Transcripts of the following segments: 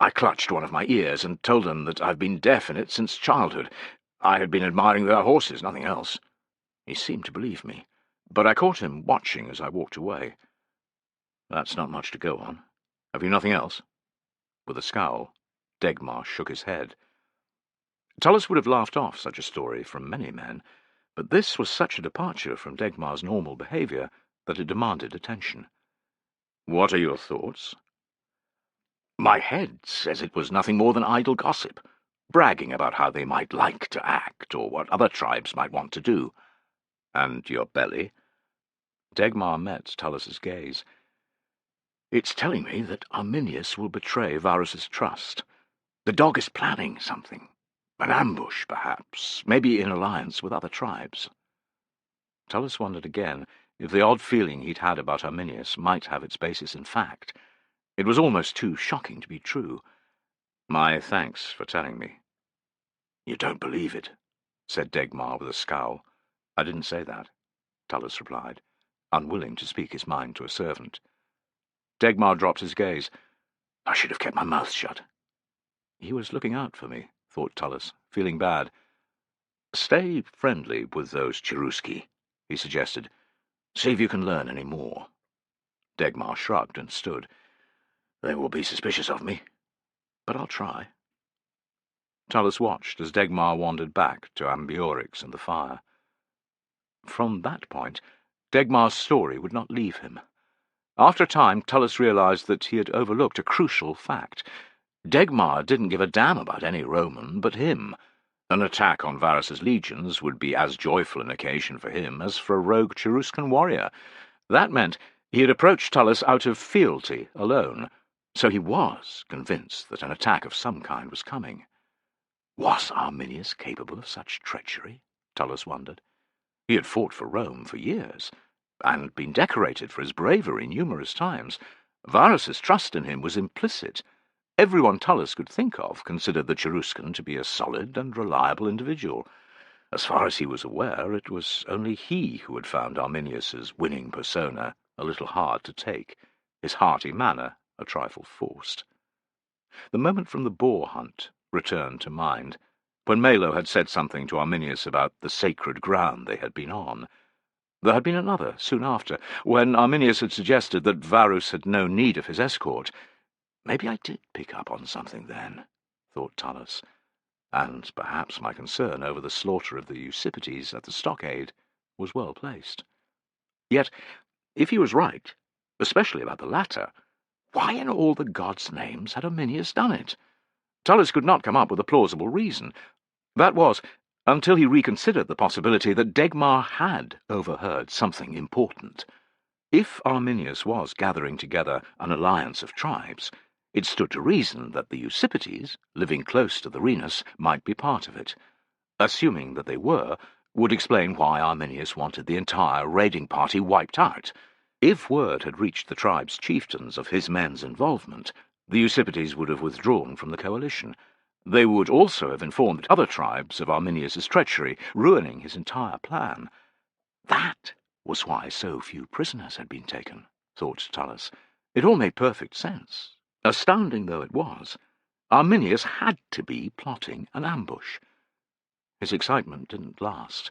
I clutched one of my ears and told them that I've been deaf in it since childhood. I had been admiring their horses, nothing else. He seemed to believe me, but I caught him watching as I walked away. That's not much to go on. Have you nothing else? With a scowl, Degmar shook his head. Tullus would have laughed off such a story from many men, but this was such a departure from Degmar's normal behaviour that it demanded attention. What are your thoughts? My head says it was nothing more than idle gossip, bragging about how they might like to act, or what other tribes might want to do. And your belly? Degmar met Tullus's gaze. It's telling me that Arminius will betray Varus's trust. The dog is planning something. An ambush, perhaps, maybe in alliance with other tribes. Tullus wondered again if the odd feeling he'd had about Arminius might have its basis in fact. It was almost too shocking to be true. My thanks for telling me. You don't believe it, said Degmar with a scowl. I didn't say that, Tullus replied, unwilling to speak his mind to a servant. Degmar dropped his gaze. I should have kept my mouth shut. He was looking out for me, thought Tullus, feeling bad. Stay friendly with those Cherusci, he suggested. See if you can learn any more. Degmar shrugged and stood. They will be suspicious of me, but I'll try. Tullus watched as Degmar wandered back to Ambiorix and the fire. From that point, Degmar's story would not leave him. After a time, Tullus realized that he had overlooked a crucial fact. Degmar didn't give a damn about any Roman but him. An attack on Varus's legions would be as joyful an occasion for him as for a rogue Cheruscan warrior. That meant he had approached Tullus out of fealty alone, so he was convinced that an attack of some kind was coming. Was Arminius capable of such treachery? Tullus wondered. He had fought for Rome for years, and been decorated for his bravery numerous times. Varus's trust in him was implicit. Everyone Tullus could think of considered the Cheruscan to be a solid and reliable individual. As far as he was aware, it was only he who had found Arminius's winning persona a little hard to take, his hearty manner a trifle forced. The moment from the boar hunt returned to mind, when Melo had said something to Arminius about the sacred ground they had been on. There had been another soon after, when Arminius had suggested that Varus had no need of his escort. Maybe I did pick up on something then, thought Tullus, and perhaps my concern over the slaughter of the Eusippites at the stockade was well placed. Yet, if he was right, especially about the latter, why in all the gods' names had Arminius done it? Tullus could not come up with a plausible reason. That was, until he reconsidered the possibility that Degmar had overheard something important. If Arminius was gathering together an alliance of tribes, it stood to reason that the Eusippites, living close to the Rhenus, might be part of it. Assuming that they were, would explain why Arminius wanted the entire raiding party wiped out. If word had reached the tribe's chieftains of his men's involvement, the Eusippites would have withdrawn from the coalition. They would also have informed other tribes of Arminius's treachery, ruining his entire plan. That was why so few prisoners had been taken, thought Tullus. It all made perfect sense. Astounding though it was, Arminius had to be plotting an ambush. His excitement didn't last.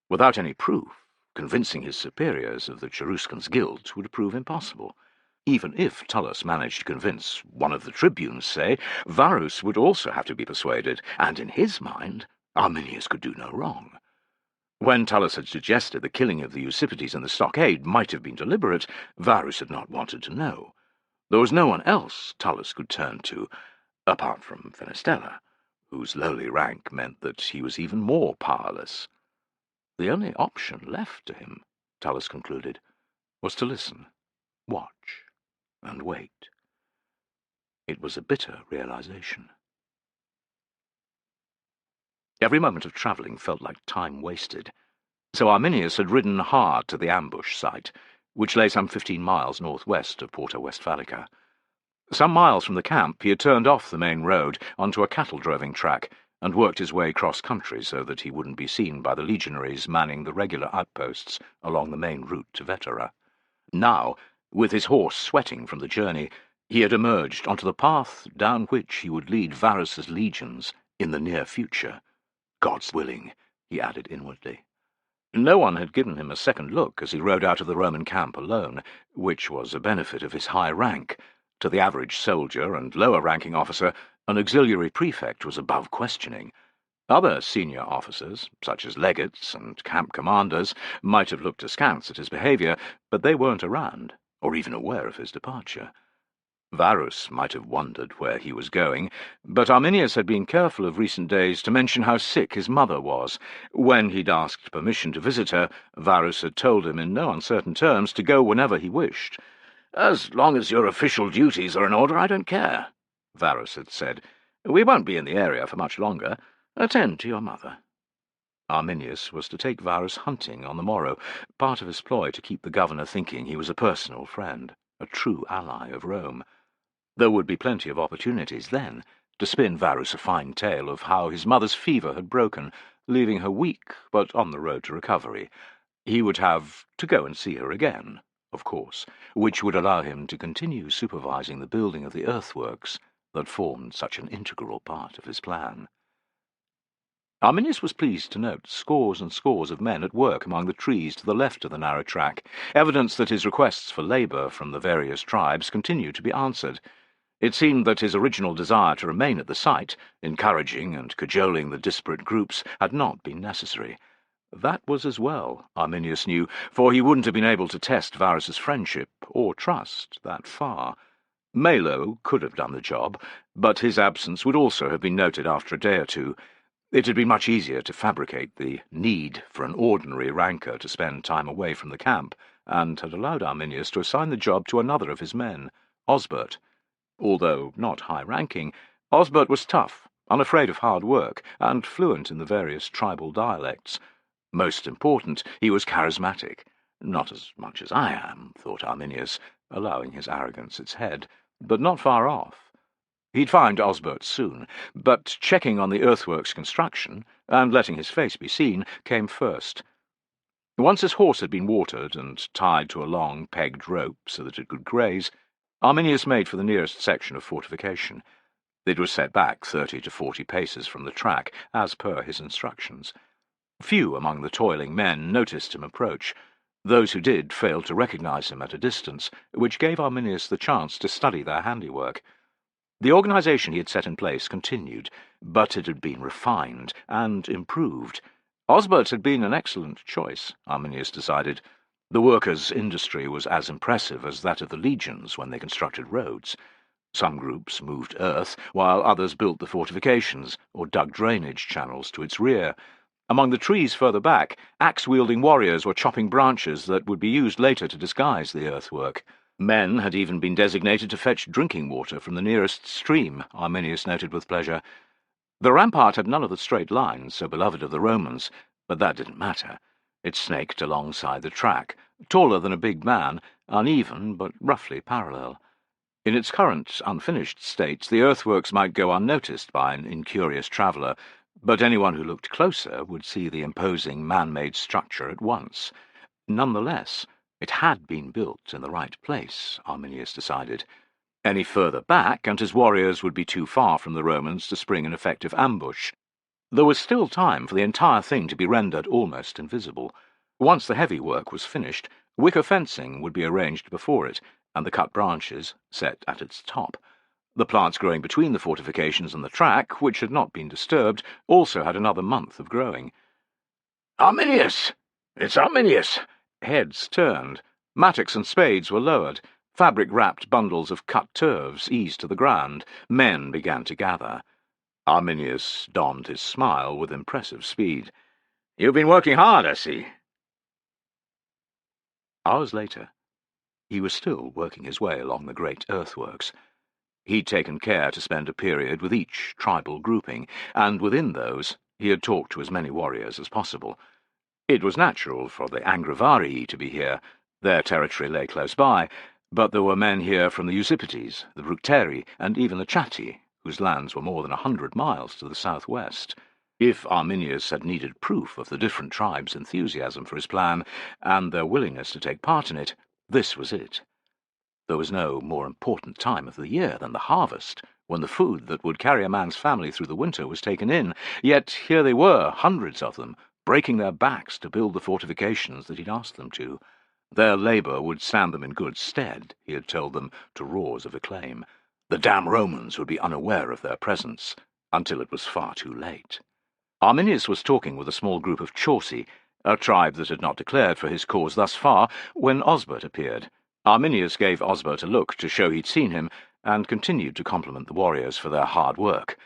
Without any proof, convincing his superiors of the Cheruscan's guilt would prove impossible. Even if Tullus managed to convince one of the tribunes, say, Varus would also have to be persuaded, and in his mind, Arminius could do no wrong. When Tullus had suggested the killing of the Eusippites in the stockade might have been deliberate, Varus had not wanted to know. There was no one else Tullus could turn to, apart from Fenestella, whose lowly rank meant that he was even more powerless. The only option left to him, Tullus concluded, was to listen, watch, and wait. It was a bitter realization. Every moment of travelling felt like time wasted, so Arminius had ridden hard to the ambush site, which lay some 15 miles northwest of Porta Westphalica. Some miles from the camp he had turned off the main road onto a cattle-droving track and worked his way cross-country so that he wouldn't be seen by the legionaries manning the regular outposts along the main route to Vetera. Now, with his horse sweating from the journey, He had emerged onto the path down which he would lead Varus's legions in the near future. God's willing, he added inwardly. No one had given him a second look as he rode out of the Roman camp alone, which was a benefit of his high rank. To the average soldier and lower-ranking officer, an auxiliary prefect was above questioning. Other senior officers, such as legates and camp commanders, might have looked askance at his behaviour, but they weren't around, or even aware of his departure. Varus might have wondered where he was going, but Arminius had been careful of recent days to mention how sick his mother was. When he'd asked permission to visit her, Varus had told him in no uncertain terms to go whenever he wished. "As long as your official duties are in order, I don't care," Varus had said. "We won't be in the area for much longer. Attend to your mother." Arminius was to take Varus hunting on the morrow, part of his ploy to keep the governor thinking he was a personal friend, a true ally of Rome. There would be plenty of opportunities then to spin Varus a fine tale of how his mother's fever had broken, leaving her weak but on the road to recovery. He would have to go and see her again, of course, which would allow him to continue supervising the building of the earthworks that formed such an integral part of his plan. Arminius was pleased to note scores and scores of men at work among the trees to the left of the narrow track, evidence that his requests for labour from the various tribes continued to be answered. It seemed that his original desire to remain at the site, encouraging and cajoling the disparate groups, had not been necessary. That was as well, Arminius knew, for he wouldn't have been able to test Varus's friendship or trust that far. Melo could have done the job, but his absence would also have been noted after a day or two. It had been much easier to fabricate the need for an ordinary ranker to spend time away from the camp, and had allowed Arminius to assign the job to another of his men, Osbert. Although not high-ranking, Osbert was tough, unafraid of hard work, and fluent in the various tribal dialects. Most important, he was charismatic. Not as much as I am, thought Arminius, allowing his arrogance its head, but not far off. He'd find Osbert soon, but checking on the earthworks construction, and letting his face be seen, came first. Once his horse had been watered and tied to a long, pegged rope so that it could graze, Arminius made for the nearest section of fortification. It was set back 30 to 40 paces from the track, as per his instructions. Few among the toiling men noticed him approach. Those who did failed to recognize him at a distance, which gave Arminius the chance to study their handiwork. The organization he had set in place continued, but it had been refined and improved. Osbert had been an excellent choice, Arminius decided. The workers' industry was as impressive as that of the legions when they constructed roads. Some groups moved earth, while others built the fortifications or dug drainage channels to its rear. Among the trees further back, axe-wielding warriors were chopping branches that would be used later to disguise the earthwork. Men had even been designated to fetch drinking water from the nearest stream, Arminius noted with pleasure. The rampart had none of the straight lines so beloved of the Romans, but that didn't matter. It snaked alongside the track, taller than a big man, uneven but roughly parallel. In its current, unfinished state, the earthworks might go unnoticed by an incurious traveller, but anyone who looked closer would see the imposing man-made structure at once. Nonetheless, it had been built in the right place, Arminius decided. Any further back, and his warriors would be too far from the Romans to spring an effective ambush. There was still time for the entire thing to be rendered almost invisible. Once the heavy work was finished, wicker fencing would be arranged before it, and the cut branches set at its top. The plants growing between the fortifications and the track, which had not been disturbed, also had another month of growing. "Arminius! It's Arminius!" Heads turned. Mattocks and spades were lowered. Fabric-wrapped bundles of cut turfs eased to the ground. Men began to gather. Arminius donned his smile with impressive speed. "You've been working hard, I see." Hours later, he was still working his way along the great earthworks. He'd taken care to spend a period with each tribal grouping, and within those he had talked to as many warriors as possible. It was natural for the Angravarii to be here. Their territory lay close by, but there were men here from the Usipetes, the Bructeri, and even the Chatti, whose lands were more than 100 miles to the southwest. If Arminius had needed proof of the different tribes' enthusiasm for his plan, and their willingness to take part in it, this was it. There was no more important time of the year than the harvest, when the food that would carry a man's family through the winter was taken in, yet here they were, hundreds of them, breaking their backs to build the fortifications that he'd asked them to. Their labour would stand them in good stead, he had told them, to roars of acclaim. The damn Romans would be unaware of their presence, until it was far too late. Arminius was talking with a small group of Chauci, a tribe that had not declared for his cause thus far, when Osbert appeared. Arminius gave Osbert a look to show he'd seen him, and continued to compliment the warriors for their hard work.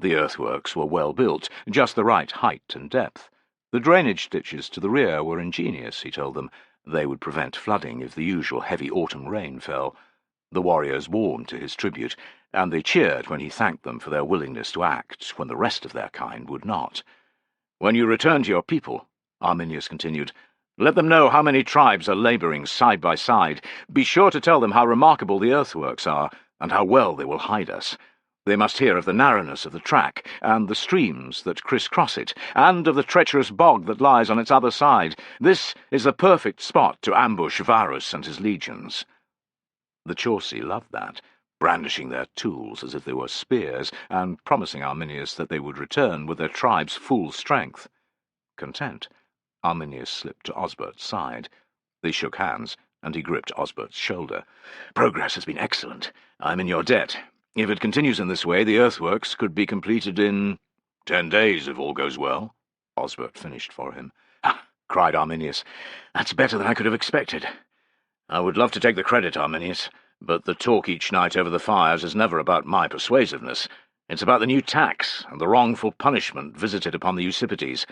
The earthworks were well built, just the right height and depth. The drainage ditches to the rear were ingenious, he told them. They would prevent flooding if the usual heavy autumn rain fell. The warriors warmed to his tribute, and they cheered when he thanked them for their willingness to act when the rest of their kind would not. "When you return to your people," Arminius continued, "let them know how many tribes are labouring side by side. Be sure to tell them how remarkable the earthworks are, and how well they will hide us. They must hear of the narrowness of the track, and the streams that criss-cross it, and of the treacherous bog that lies on its other side. This is the perfect spot to ambush Varus and his legions." The Chauci loved that, brandishing their tools as if they were spears, and promising Arminius that they would return with their tribe's full strength. Content, Arminius slipped to Osbert's side. They shook hands, and he gripped Osbert's shoulder. "Progress has been excellent. I'm in your debt. If it continues in this way, the earthworks could be completed in 10 days, if all goes well," Osbert finished for him. "Ah," cried Arminius, "that's better than I could have expected." "I would love to take the credit, Arminius, but the talk each night over the fires is never about my persuasiveness. It's about the new tax and the wrongful punishment visited upon the Usipetes.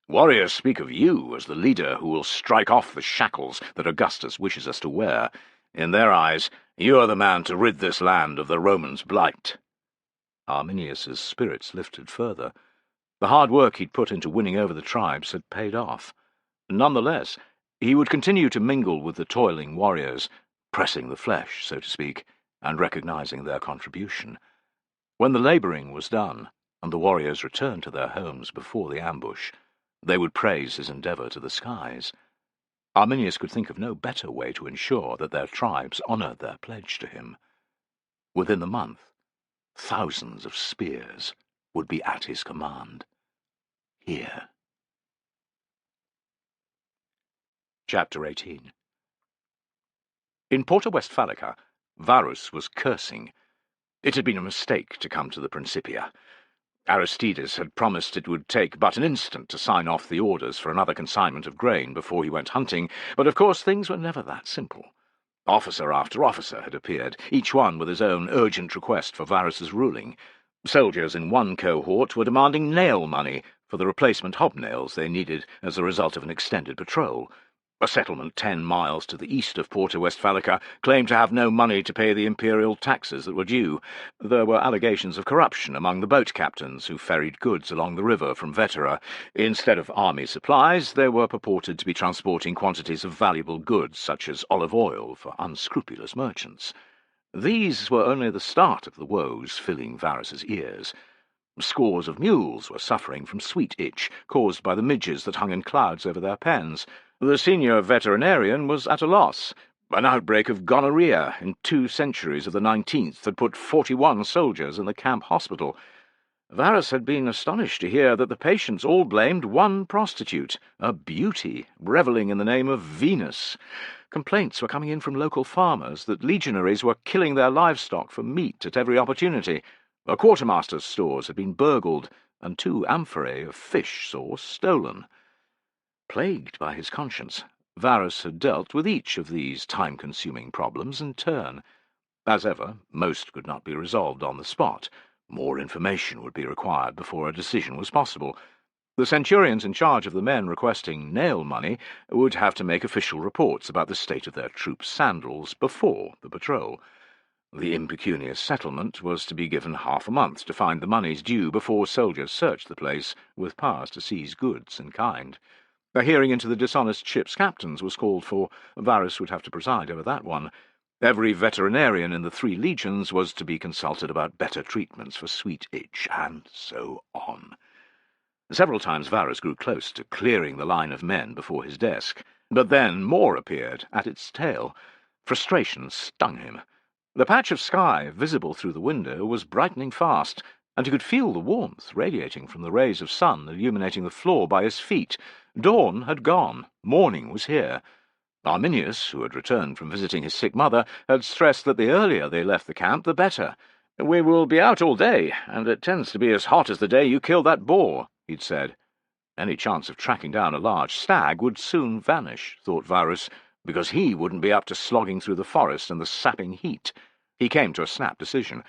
Warriors speak of you as the leader who will strike off the shackles that Augustus wishes us to wear. In their eyes, you are the man to rid this land of the Romans' blight." Arminius's spirits lifted further. The hard work he'd put into winning over the tribes had paid off. Nonetheless, he would continue to mingle with the toiling warriors, pressing the flesh, so to speak, and recognizing their contribution. When the labouring was done, and the warriors returned to their homes before the ambush, they would praise his endeavour to the skies. Arminius could think of no better way to ensure that their tribes honoured their pledge to him. Within the month, thousands of spears would be at his command. Here. Chapter 18. In Porta Westphalica, Varus was cursing. It had been a mistake to come to the Principia. Aristides had promised it would take but an instant to sign off the orders for another consignment of grain before he went hunting, but of course things were never that simple. Officer after officer had appeared, each one with his own urgent request for Varus's ruling. Soldiers in one cohort were demanding nail money for the replacement hobnails they needed as a result of an extended patrol. A settlement 10 miles to the east of Porta Westphalica claimed to have no money to pay the imperial taxes that were due. There were allegations of corruption among the boat captains who ferried goods along the river from Vetera. Instead of army supplies, they were purported to be transporting quantities of valuable goods, such as olive oil, for unscrupulous merchants. These were only the start of the woes filling Varus's ears. Scores of mules were suffering from sweet itch, caused by the midges that hung in clouds over their pens. The senior veterinarian was at a loss. An outbreak of gonorrhea in 2 centuries of the 19th had put 41 soldiers in the camp hospital. Varus had been astonished to hear that the patients all blamed one prostitute, a beauty, revelling in the name of Venus. Complaints were coming in from local farmers that legionaries were killing their livestock for meat at every opportunity. A quartermaster's stores had been burgled, and 2 amphorae of fish sauce stolen. Plagued by his conscience, Varus had dealt with each of these time-consuming problems in turn. As ever, most could not be resolved on the spot. More information would be required before a decision was possible. The centurions in charge of the men requesting nail money would have to make official reports about the state of their troops' sandals before the patrol. The impecunious settlement was to be given half a month to find the moneys due before soldiers searched the place, with powers to seize goods in kind. A hearing into the dishonest ship's captains was called for. Varus would have to preside over that one. Every veterinarian in the 3 legions was to be consulted about better treatments for sweet itch, and so on. Several times Varus grew close to clearing the line of men before his desk, but then more appeared at its tail. Frustration stung him. The patch of sky visible through the window was brightening fast, and he could feel the warmth radiating from the rays of sun illuminating the floor by his feet. Dawn had gone. Morning was here. Arminius, who had returned from visiting his sick mother, had stressed that the earlier they left the camp, the better. "We will be out all day, and it tends to be as hot as the day you killed that boar," he'd said. Any chance of tracking down a large stag would soon vanish, thought Varus, because he wouldn't be up to slogging through the forest in the sapping heat. He came to a snap decision.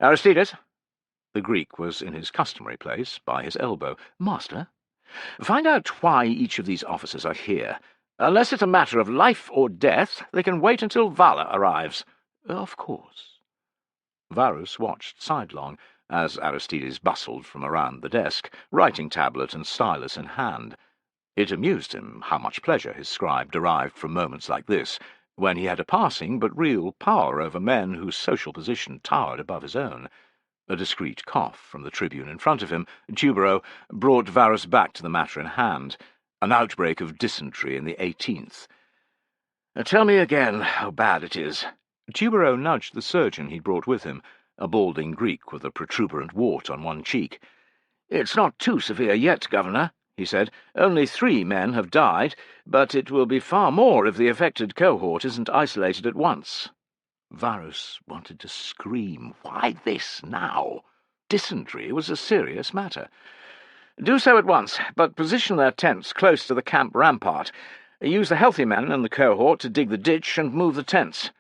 "Aristides?" The Greek was in his customary place, by his elbow. "Master?" "Find out why each of these officers are here. Unless it's a matter of life or death, they can wait until Vala arrives." "Of course." Varus watched sidelong as Aristides bustled from around the desk, writing tablet and stylus in hand. It amused him how much pleasure his scribe derived from moments like this, when he had a passing but real power over men whose social position towered above his own. A discreet cough from the tribune in front of him, Tubero, brought Varus back to the matter in hand. An outbreak of dysentery in the 18th. "Tell me again how bad it is." Tubero nudged the surgeon he'd brought with him, a balding Greek with a protuberant wart on one cheek. "It's not too severe yet, Governor," he said. "Only 3 men have died, but it will be far more if the affected cohort isn't isolated at once." Varus wanted to scream. Why this now? Dysentery was a serious matter. "Do so at once, but position their tents close to the camp rampart. Use the healthy men in the cohort to dig the ditch and move the tents."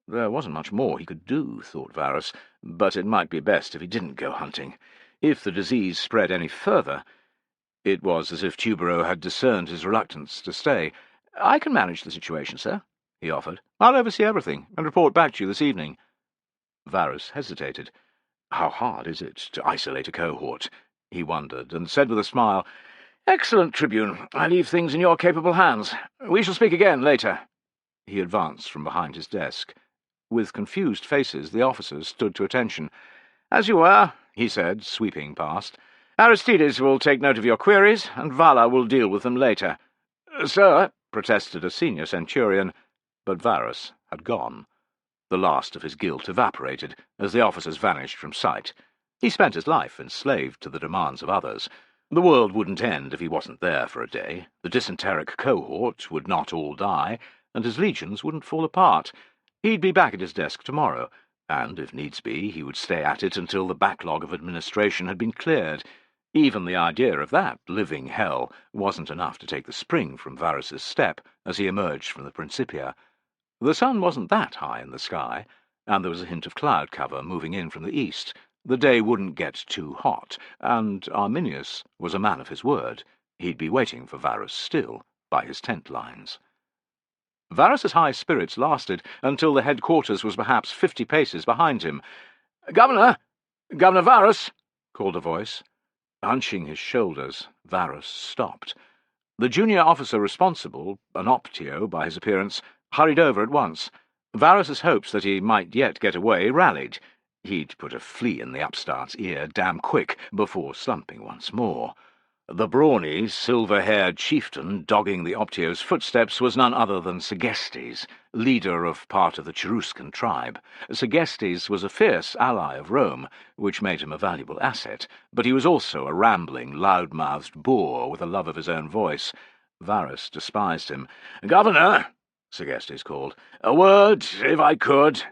There wasn't much more he could do, thought Varus, but it might be best if he didn't go hunting. If the disease spread any further— It was as if Tubero had discerned his reluctance to stay. "I can manage the situation, sir," he offered. "I'll oversee everything, and report back to you this evening." Varus hesitated. How hard is it to isolate a cohort? He wondered, and said with a smile, "Excellent, Tribune. I leave things in your capable hands. We shall speak again later." He advanced from behind his desk. With confused faces, the officers stood to attention. "As you were," he said, sweeping past. "Aristides will take note of your queries, and Vala will deal with them later." "Sir," protested a senior centurion, but Varus had gone. The last of his guilt evaporated as the officers vanished from sight. He spent his life enslaved to the demands of others. The world wouldn't end if he wasn't there for a day. The dysenteric cohort would not all die, and his legions wouldn't fall apart. He'd be back at his desk tomorrow, and, if needs be, he would stay at it until the backlog of administration had been cleared. Even the idea of that living hell wasn't enough to take the spring from Varus's step as he emerged from the Principia. The sun wasn't that high in the sky, and there was a hint of cloud cover moving in from the east. The day wouldn't get too hot, and Arminius was a man of his word. He'd be waiting for Varus still, by his tent lines. Varus's high spirits lasted until the headquarters was perhaps 50 paces behind him. "Governor! Governor Varus!" called a voice. Hunching his shoulders, Varus stopped. The junior officer responsible, an optio by his appearance, hurried over at once. Varus's hopes that he might yet get away rallied. He'd put a flea in the upstart's ear damn quick before slumping once more. The brawny, silver-haired chieftain dogging the optio's footsteps was none other than Segestes, leader of part of the Cheruscan tribe. Segestes was a fierce ally of Rome, which made him a valuable asset, but he was also a rambling, loud-mouthed boor with a love of his own voice. Varus despised him. "Governor," Segestes called, "a word, if I could."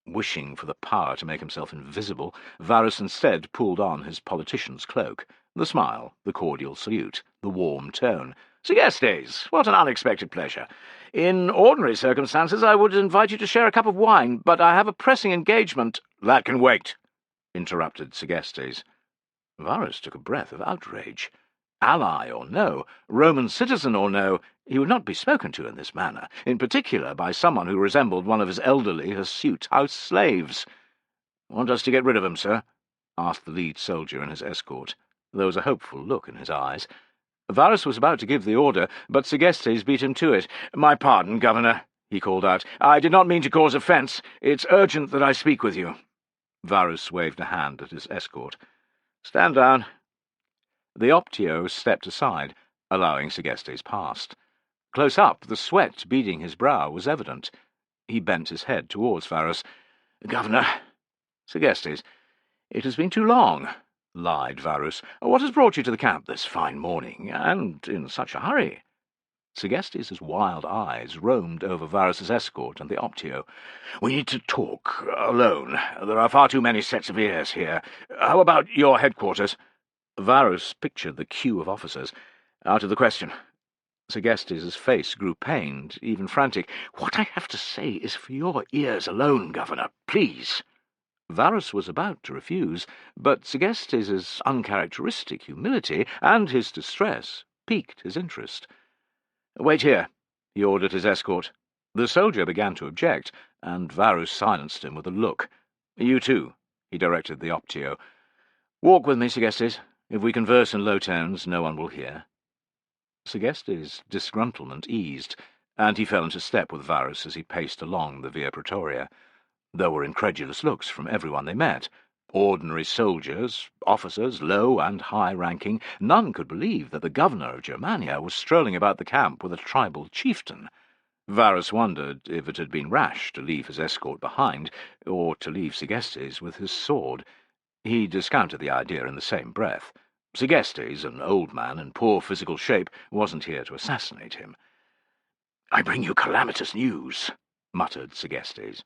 Wishing for the power to make himself invisible, Varus instead pulled on his politician's cloak. The smile, the cordial salute, the warm tone. "Segestes, what an unexpected pleasure. In ordinary circumstances I would invite you to share a cup of wine, but I have a pressing engagement." "That can wait," interrupted Segestes. Varus took a breath of outrage. Ally or no, Roman citizen or no, he would not be spoken to in this manner, in particular by someone who resembled one of his elderly, hirsute house slaves. "Want us to get rid of him, sir?" asked the lead soldier and his escort. There was a hopeful look in his eyes. Varus was about to give the order, but Segestes beat him to it. "My pardon, Governor," he called out. "I did not mean to cause offence. It's urgent that I speak with you." Varus waved a hand at his escort. "Stand down." The optio stepped aside, allowing Segestes past. Close up, the sweat beading his brow was evident. He bent his head towards Varus. "Governor, Sergestes, it has been too long," lied Varus. "What has brought you to the camp this fine morning, and in such a hurry?" Sergestes' wild eyes roamed over Varus's escort and the Optio. "We need to talk, alone. There are far too many sets of ears here. How about your headquarters?" Varus pictured the queue of officers. "Out of the question." Sergestes' face grew pained, even frantic. "What I have to say is for your ears alone, Governor. Please." Varus was about to refuse, but Sergestes' uncharacteristic humility and his distress piqued his interest. "Wait here," he ordered his escort. The soldier began to object, and Varus silenced him with a look. "You too," he directed the Optio. "Walk with me, Sergestes. If we converse in low tones, no one will hear." Sergestes' disgruntlement eased, and he fell into step with Varus as he paced along the Via Praetoria. There were incredulous looks from everyone they met. Ordinary soldiers, officers, low and high-ranking, none could believe that the governor of Germania was strolling about the camp with a tribal chieftain. Varus wondered if it had been rash to leave his escort behind, or to leave Sergestes with his sword. He discounted the idea in the same breath. Sergestes, an old man in poor physical shape, wasn't here to assassinate him. "I bring you calamitous news," muttered Sergestes.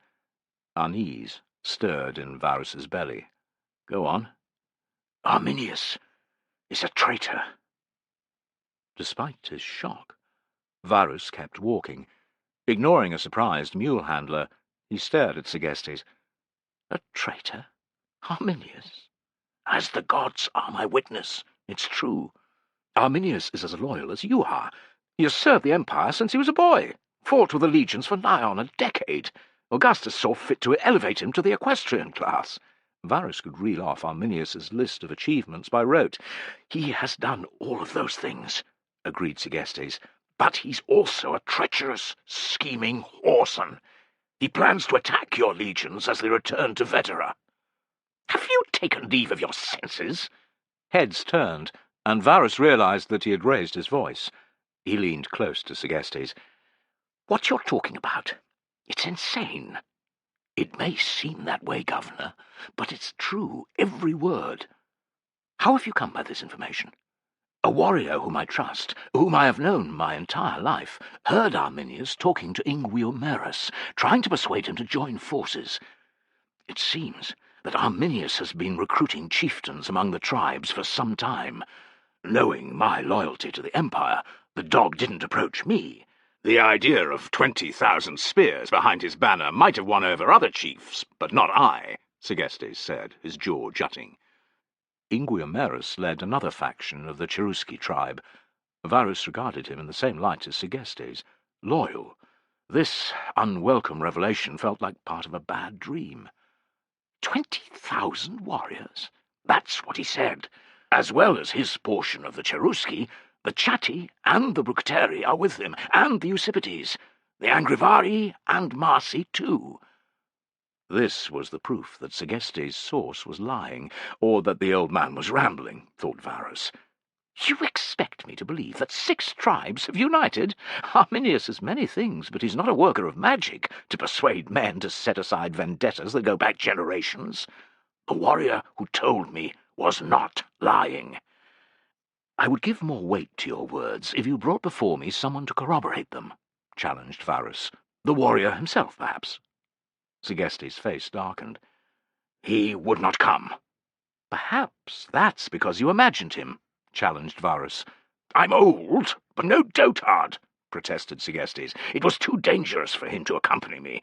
Unease stirred in Varus's belly. "Go on." "Arminius is a traitor." Despite his shock, Varus kept walking. Ignoring a surprised mule-handler, he stared at Sergestes. "A traitor? Arminius? As the gods are my witness, it's true. Arminius is as loyal as you are. He has served the Empire since he was a boy, fought with the legions for nigh on a decade. Augustus saw fit to elevate him to the equestrian class." Varus could reel off Arminius's list of achievements by rote. "He has done all of those things," agreed Sergestes, "but he's also a treacherous, scheming whoreson. He plans to attack your legions as they return to Vetera." "Have you taken leave of your senses?" Heads turned, and Varus realized that he had raised his voice. He leaned close to Sergestes. "What you're talking about, it's insane. It may seem that way, Governor, but it's true, every word. How have you come by this information?" "A warrior whom I trust, whom I have known my entire life, heard Arminius talking to Inguiomerus, trying to persuade him to join forces. It seems that Arminius has been recruiting chieftains among the tribes for some time. Knowing my loyalty to the Empire, the dog didn't approach me. The idea of 20,000 spears behind his banner might have won over other chiefs, but not I," Sergestes said, his jaw jutting. Inguiomerus led another faction of the Cherusci tribe. Varus regarded him in the same light as Sergestes. Loyal. This unwelcome revelation felt like part of a bad dream. 20,000 warriors? That's what he said. As well as his portion of the Cherusci, the Chatti and the Bructeri are with him, and the Usipetes, the Angrivari and Marsi too. This was the proof that Sergestes' source was lying, or that the old man was rambling, thought Varus. "You expect me to believe that 6 tribes have united? Arminius is many things, but he's not a worker of magic to persuade men to set aside vendettas that go back generations. The warrior who told me was not lying." "I would give more weight to your words if you brought before me someone to corroborate them," challenged Varus. "The warrior himself, perhaps." Sergestes' face darkened. "He would not come." "Perhaps that's because you imagined him," challenged Varus. "I'm old, but no dotard," protested Sergestes. "It was too dangerous for him to accompany me."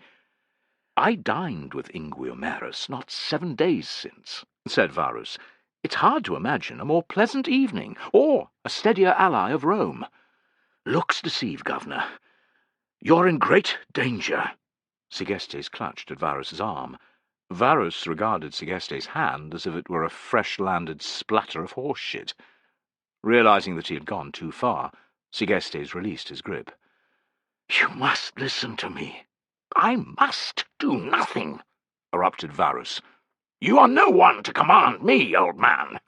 "I dined with Inguiomerus not 7 days since," said Varus. "It's hard to imagine a more pleasant evening, or a steadier ally of Rome." "Looks deceive, Governor. You're in great danger." Sergestes clutched at Varus's arm. Varus regarded Sergestes' hand as if it were a fresh-landed splatter of horse shit. Realizing that he had gone too far, Sergestes released his grip. "You must listen to me." "I must do nothing," erupted Varus. "You are no one to command me, old man.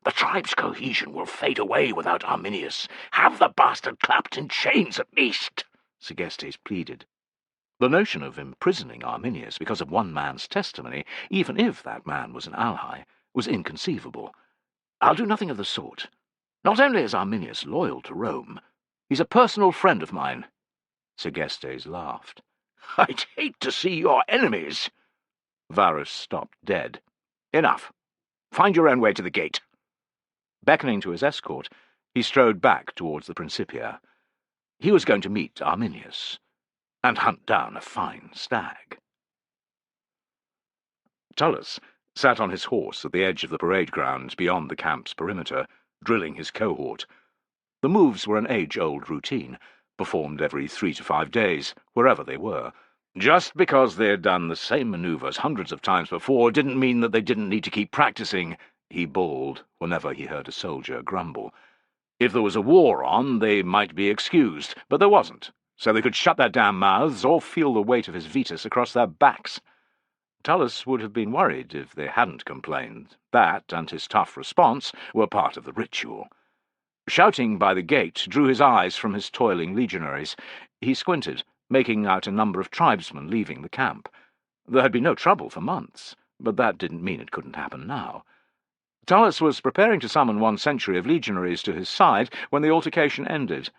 The tribe's cohesion will fade away without Arminius. Have the bastard clapped in chains at least," Sergestes pleaded. The notion of imprisoning Arminius because of one man's testimony, even if that man was an ally, was inconceivable. "I'll do nothing of the sort. Not only is Arminius loyal to Rome, he's a personal friend of mine." Segestes laughed. "I'd hate to see your enemies." Varus stopped dead. "Enough. Find your own way to the gate." Beckoning to his escort, he strode back towards the Principia. He was going to meet Arminius and hunt down a fine stag. Tullus sat on his horse at the edge of the parade ground beyond the camp's perimeter, drilling his cohort. The moves were an age-old routine, performed every 3 to 5 days, wherever they were. Just because they had done the same maneuvers hundreds of times before didn't mean that they didn't need to keep practicing, he bawled whenever he heard a soldier grumble. If there was a war on, they might be excused, but there wasn't, so they could shut their damn mouths or feel the weight of his Vetus across their backs. Tullus would have been worried if they hadn't complained. That, and his tough response, were part of the ritual. Shouting by the gate drew his eyes from his toiling legionaries. He squinted, making out a number of tribesmen leaving the camp. There had been no trouble for months, but that didn't mean it couldn't happen now. Tullus was preparing to summon 1 century of legionaries to his side when the altercation ended.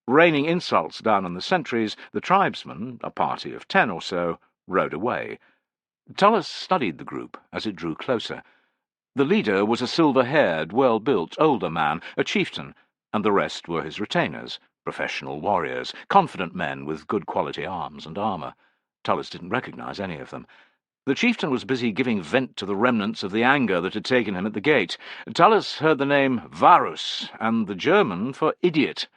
Raining insults down on the sentries, the tribesmen, a party of 10 or so, rode away. Tullus studied the group as it drew closer. The leader was a silver-haired, well-built, older man, a chieftain, and the rest were his retainers, professional warriors, confident men with good-quality arms and armour. Tullus didn't recognize any of them. The chieftain was busy giving vent to the remnants of the anger that had taken him at the gate. Tullus heard the name Varus, and the German for idiot,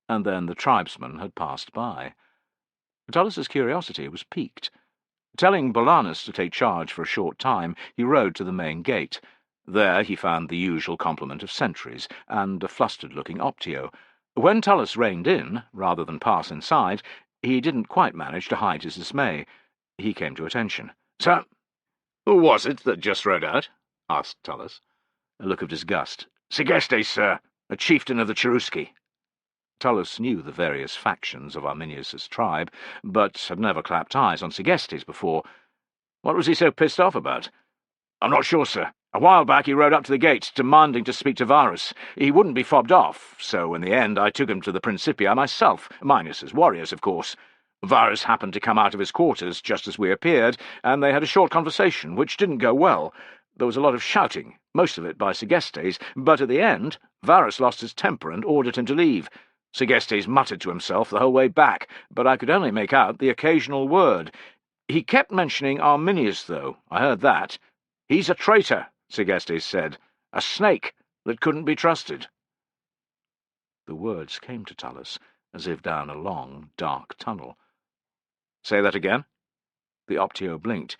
and then the tribesman had passed by. Tullus's curiosity was piqued. Telling Bolanus to take charge for a short time, he rode to the main gate. There he found the usual complement of sentries, and a flustered-looking Optio. When Tullus reined in, rather than pass inside, he didn't quite manage to hide his dismay. He came to attention. "Sir, who was it that just rode out?" asked Tullus. A look of disgust. "Segestes, sir, a chieftain of the Cherusci." Tullus knew the various factions of Arminius's tribe, but had never clapped eyes on Segestes before. "What was he so pissed off about?" "I'm not sure, sir. A while back he rode up to the gate, demanding to speak to Varus. He wouldn't be fobbed off, so in the end I took him to the Principia myself, minus his warriors, of course. Varus happened to come out of his quarters just as we appeared, and they had a short conversation, which didn't go well. There was a lot of shouting, most of it by Segestes, but at the end Varus lost his temper and ordered him to leave. Segestes muttered to himself the whole way back, but I could only make out the occasional word. He kept mentioning Arminius, though. I heard that. 'He's a traitor,' Segestes said. 'A snake that couldn't be trusted.'" The words came to Tullus, as if down a long, dark tunnel. "Say that again?" The Optio blinked.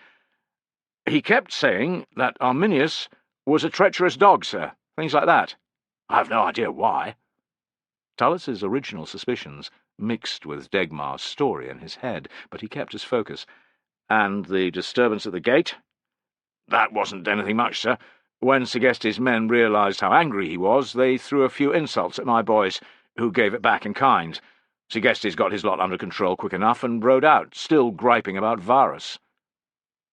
"He kept saying that Arminius was a treacherous dog, sir. Things like that. I have no idea why." Tullus's original suspicions mixed with Degmar's story in his head, but he kept his focus. "And the disturbance at the gate?" "That wasn't anything much, sir. When Segestes' men realized how angry he was, they threw a few insults at my boys, who gave it back in kind. Segestes got his lot under control quick enough and rode out, still griping about Varus."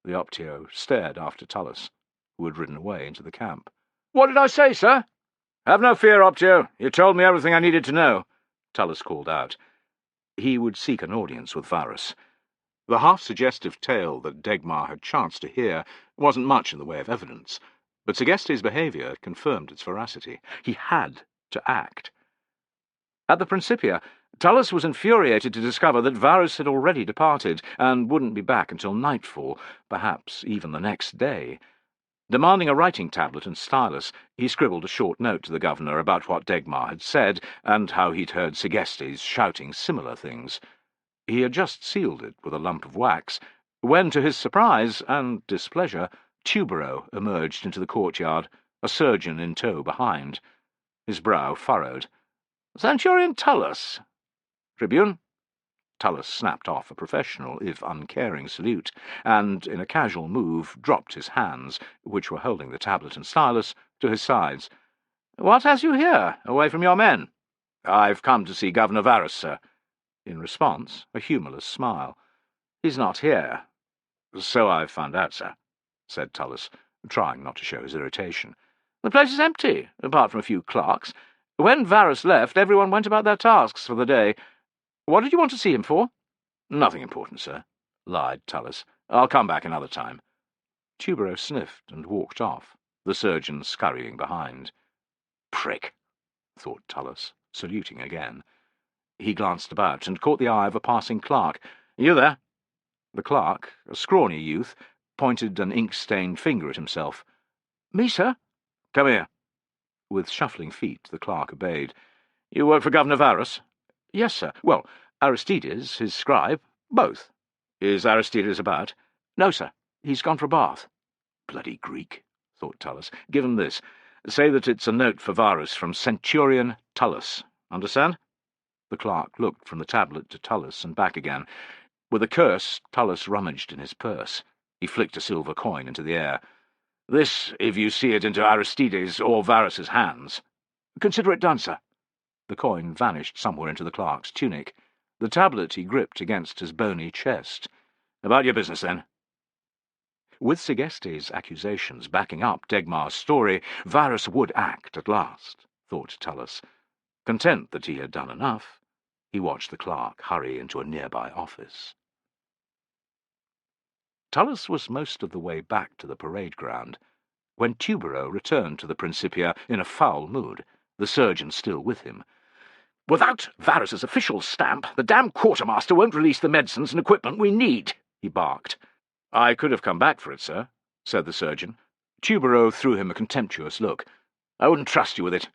The Optio stared after Tullus, who had ridden away into the camp. "What did I say, sir?" "Have no fear, Optio. You told me everything I needed to know," Tullus called out. He would seek an audience with Varus. The half-suggestive tale that Degmar had chanced to hear wasn't much in the way of evidence, but Segestes' behaviour confirmed its veracity. He had to act. At the Principia, Tullus was infuriated to discover that Varus had already departed, and wouldn't be back until nightfall, perhaps even the next day. Demanding a writing tablet and stylus, he scribbled a short note to the governor about what Degmar had said, and how he'd heard Segestes shouting similar things. He had just sealed it with a lump of wax, when, to his surprise and displeasure, Tubero emerged into the courtyard, a surgeon in tow behind. His brow furrowed. "Centurion Tullus?" "Tribune?" Tullus snapped off a professional, if uncaring, salute, and, in a casual move, dropped his hands, which were holding the tablet and stylus, to his sides. "What has you here, away from your men?" "I've come to see Governor Varus, sir." In response, a humourless smile. "He's not here." "So I've found out, sir," said Tullus, trying not to show his irritation. "The place is empty, apart from a few clerks. When Varus left, everyone went about their tasks for the day. What did you want to see him for?" "Nothing important, sir," lied Tullus. "I'll come back another time." Tubero sniffed and walked off, the surgeon scurrying behind. "Prick," thought Tullus, saluting again. He glanced about and caught the eye of a passing clerk. "You there?" The clerk, a scrawny youth, pointed an ink-stained finger at himself. "Me, sir?" "Come here." With shuffling feet, the clerk obeyed. "You work for Governor Varus?" "Yes, sir. Well, Aristides, his scribe, both." "Is Aristides about?" "No, sir. He's gone for a bath." "Bloody Greek," thought Tullus. "Give him this. Say that it's a note for Varus from Centurion Tullus. Understand?" The clerk looked from the tablet to Tullus and back again. With a curse, Tullus rummaged in his purse. He flicked a silver coin into the air. "This, if you see it into Aristides or Varus's hands." "Consider it done, sir." The coin vanished somewhere into the clerk's tunic. The tablet he gripped against his bony chest. "About your business, then." With Segestes' accusations backing up Degmar's story, Varus would act at last, thought Tullus. Content that he had done enough, he watched the clerk hurry into a nearby office. Tullus was most of the way back to the parade ground when Tubero returned to the Principia in a foul mood, the surgeon still with him. "Without Varus's official stamp, the damn quartermaster won't release the medicines and equipment we need," he barked. "I could have come back for it, sir," said the surgeon. Tubero threw him a contemptuous look. "I wouldn't trust you with it."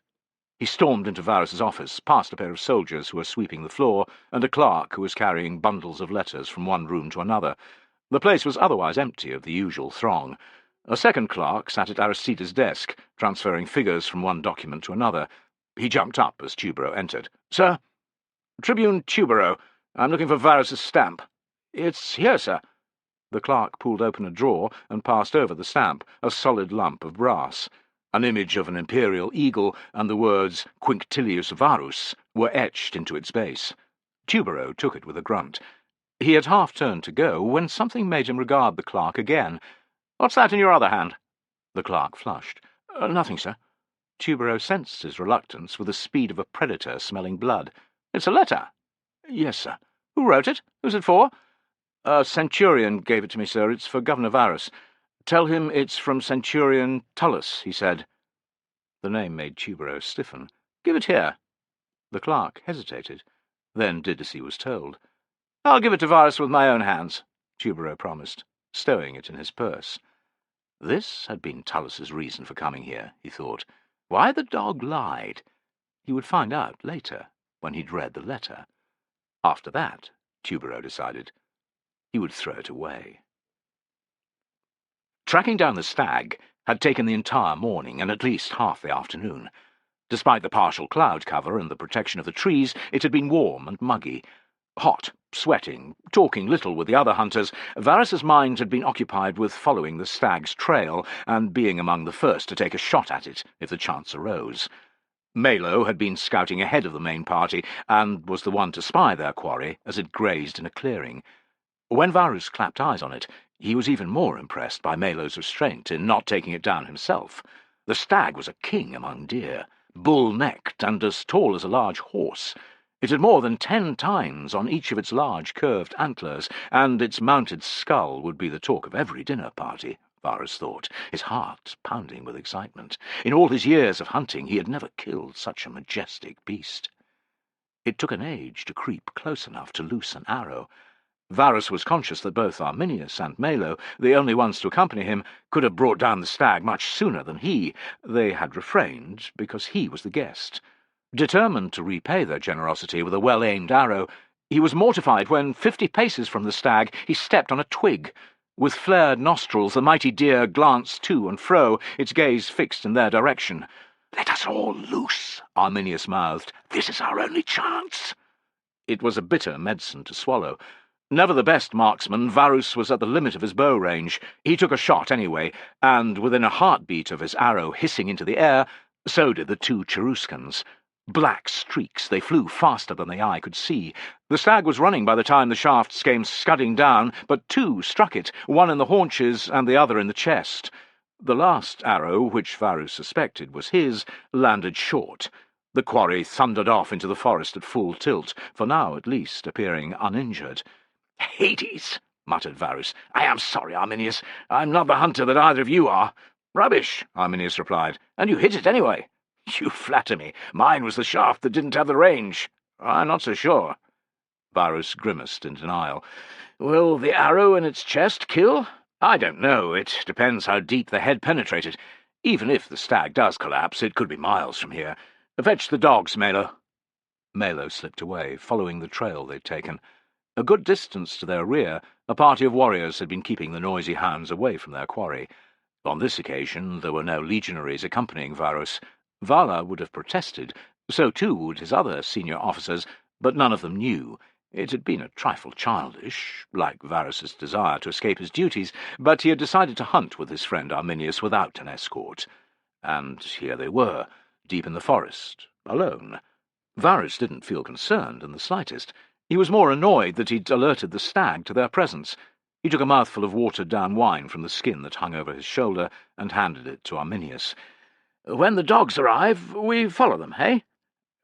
He stormed into Varus's office, past a pair of soldiers who were sweeping the floor, and a clerk who was carrying bundles of letters from one room to another. The place was otherwise empty of the usual throng. A second clerk sat at Aristides' desk, transferring figures from one document to another. He jumped up as Tubero entered. "Sir?" "Tribune Tubero. I'm looking for Varus's stamp." "It's here, sir." The clerk pulled open a drawer and passed over the stamp, a solid lump of brass. An image of an imperial eagle and the words Quinctilius Varus were etched into its base. Tubero took it with a grunt. He had half turned to go when something made him regard the clerk again. "What's that in your other hand?" The clerk flushed. "Nothing, sir." Tubero sensed his reluctance with the speed of a predator smelling blood. "It's a letter." "Yes, sir." "Who wrote it? Who's it for?" "A centurion gave it to me, sir. It's for Governor Varus. Tell him it's from Centurion Tullus," he said. The name made Tubero stiffen. "Give it here." The clerk hesitated, then did as he was told. "I'll give it to Varus with my own hands," Tubero promised, stowing it in his purse. This had been Tullus's reason for coming here, he thought. Why the dog lied, he would find out later, when he'd read the letter. After that, Tubero decided, he would throw it away. Tracking down the stag had taken the entire morning and at least half the afternoon. Despite the partial cloud cover and the protection of the trees, it had been warm and muggy. Hot, sweating, talking little with the other hunters, Varus's mind had been occupied with following the stag's trail and being among the first to take a shot at it if the chance arose. Malo had been scouting ahead of the main party and was the one to spy their quarry as it grazed in a clearing. When Varus clapped eyes on it, he was even more impressed by Malo's restraint in not taking it down himself. The stag was a king among deer, bull-necked and as tall as a large horse. It had more than 10 tines on each of its large curved antlers, and its mounted skull would be the talk of every dinner party, Varus thought, his heart pounding with excitement. In all his years of hunting he had never killed such a majestic beast. It took an age to creep close enough to loose an arrow. Varus was conscious that both Arminius and Malo, the only ones to accompany him, could have brought down the stag much sooner than he. They had refrained because he was the guest. Determined to repay their generosity with a well-aimed arrow, he was mortified when, 50 paces from the stag, he stepped on a twig. With flared nostrils, the mighty deer glanced to and fro, its gaze fixed in their direction. "Let us all loose," Arminius mouthed. "This is our only chance." It was a bitter medicine to swallow. Never the best marksman, Varus was at the limit of his bow range. He took a shot anyway, and within a heartbeat of his arrow hissing into the air, so did the 2 Cheruskans. Black streaks, they flew faster than the eye could see. The stag was running by the time the shafts came scudding down, but two struck it, one in the haunches and the other in the chest. The last arrow, which Varus suspected was his, landed short. The quarry thundered off into the forest at full tilt, for now at least appearing uninjured. "Hades!" muttered Varus. "I am sorry, Arminius. I'm not the hunter that either of you are." "Rubbish," Arminius replied. "And you hit it anyway." "You flatter me. Mine was the shaft that didn't have the range." "I'm not so sure." Varus grimaced in denial. "Will the arrow in its chest kill?" "I don't know. It depends how deep the head penetrated. Even if the stag does collapse, it could be miles from here. Fetch the dogs, Malo." Malo slipped away, following the trail they'd taken. A good distance to their rear, a party of warriors had been keeping the noisy hounds away from their quarry. On this occasion there were no legionaries accompanying Varus. Vala would have protested, so too would his other senior officers, but none of them knew. It had been a trifle childish, like Varus's desire to escape his duties, but he had decided to hunt with his friend Arminius without an escort. And here they were, deep in the forest, alone. Varus didn't feel concerned in the slightest. He was more annoyed that he'd alerted the stag to their presence. He took a mouthful of watered-down wine from the skin that hung over his shoulder and handed it to Arminius. "When the dogs arrive, we follow them, hey?"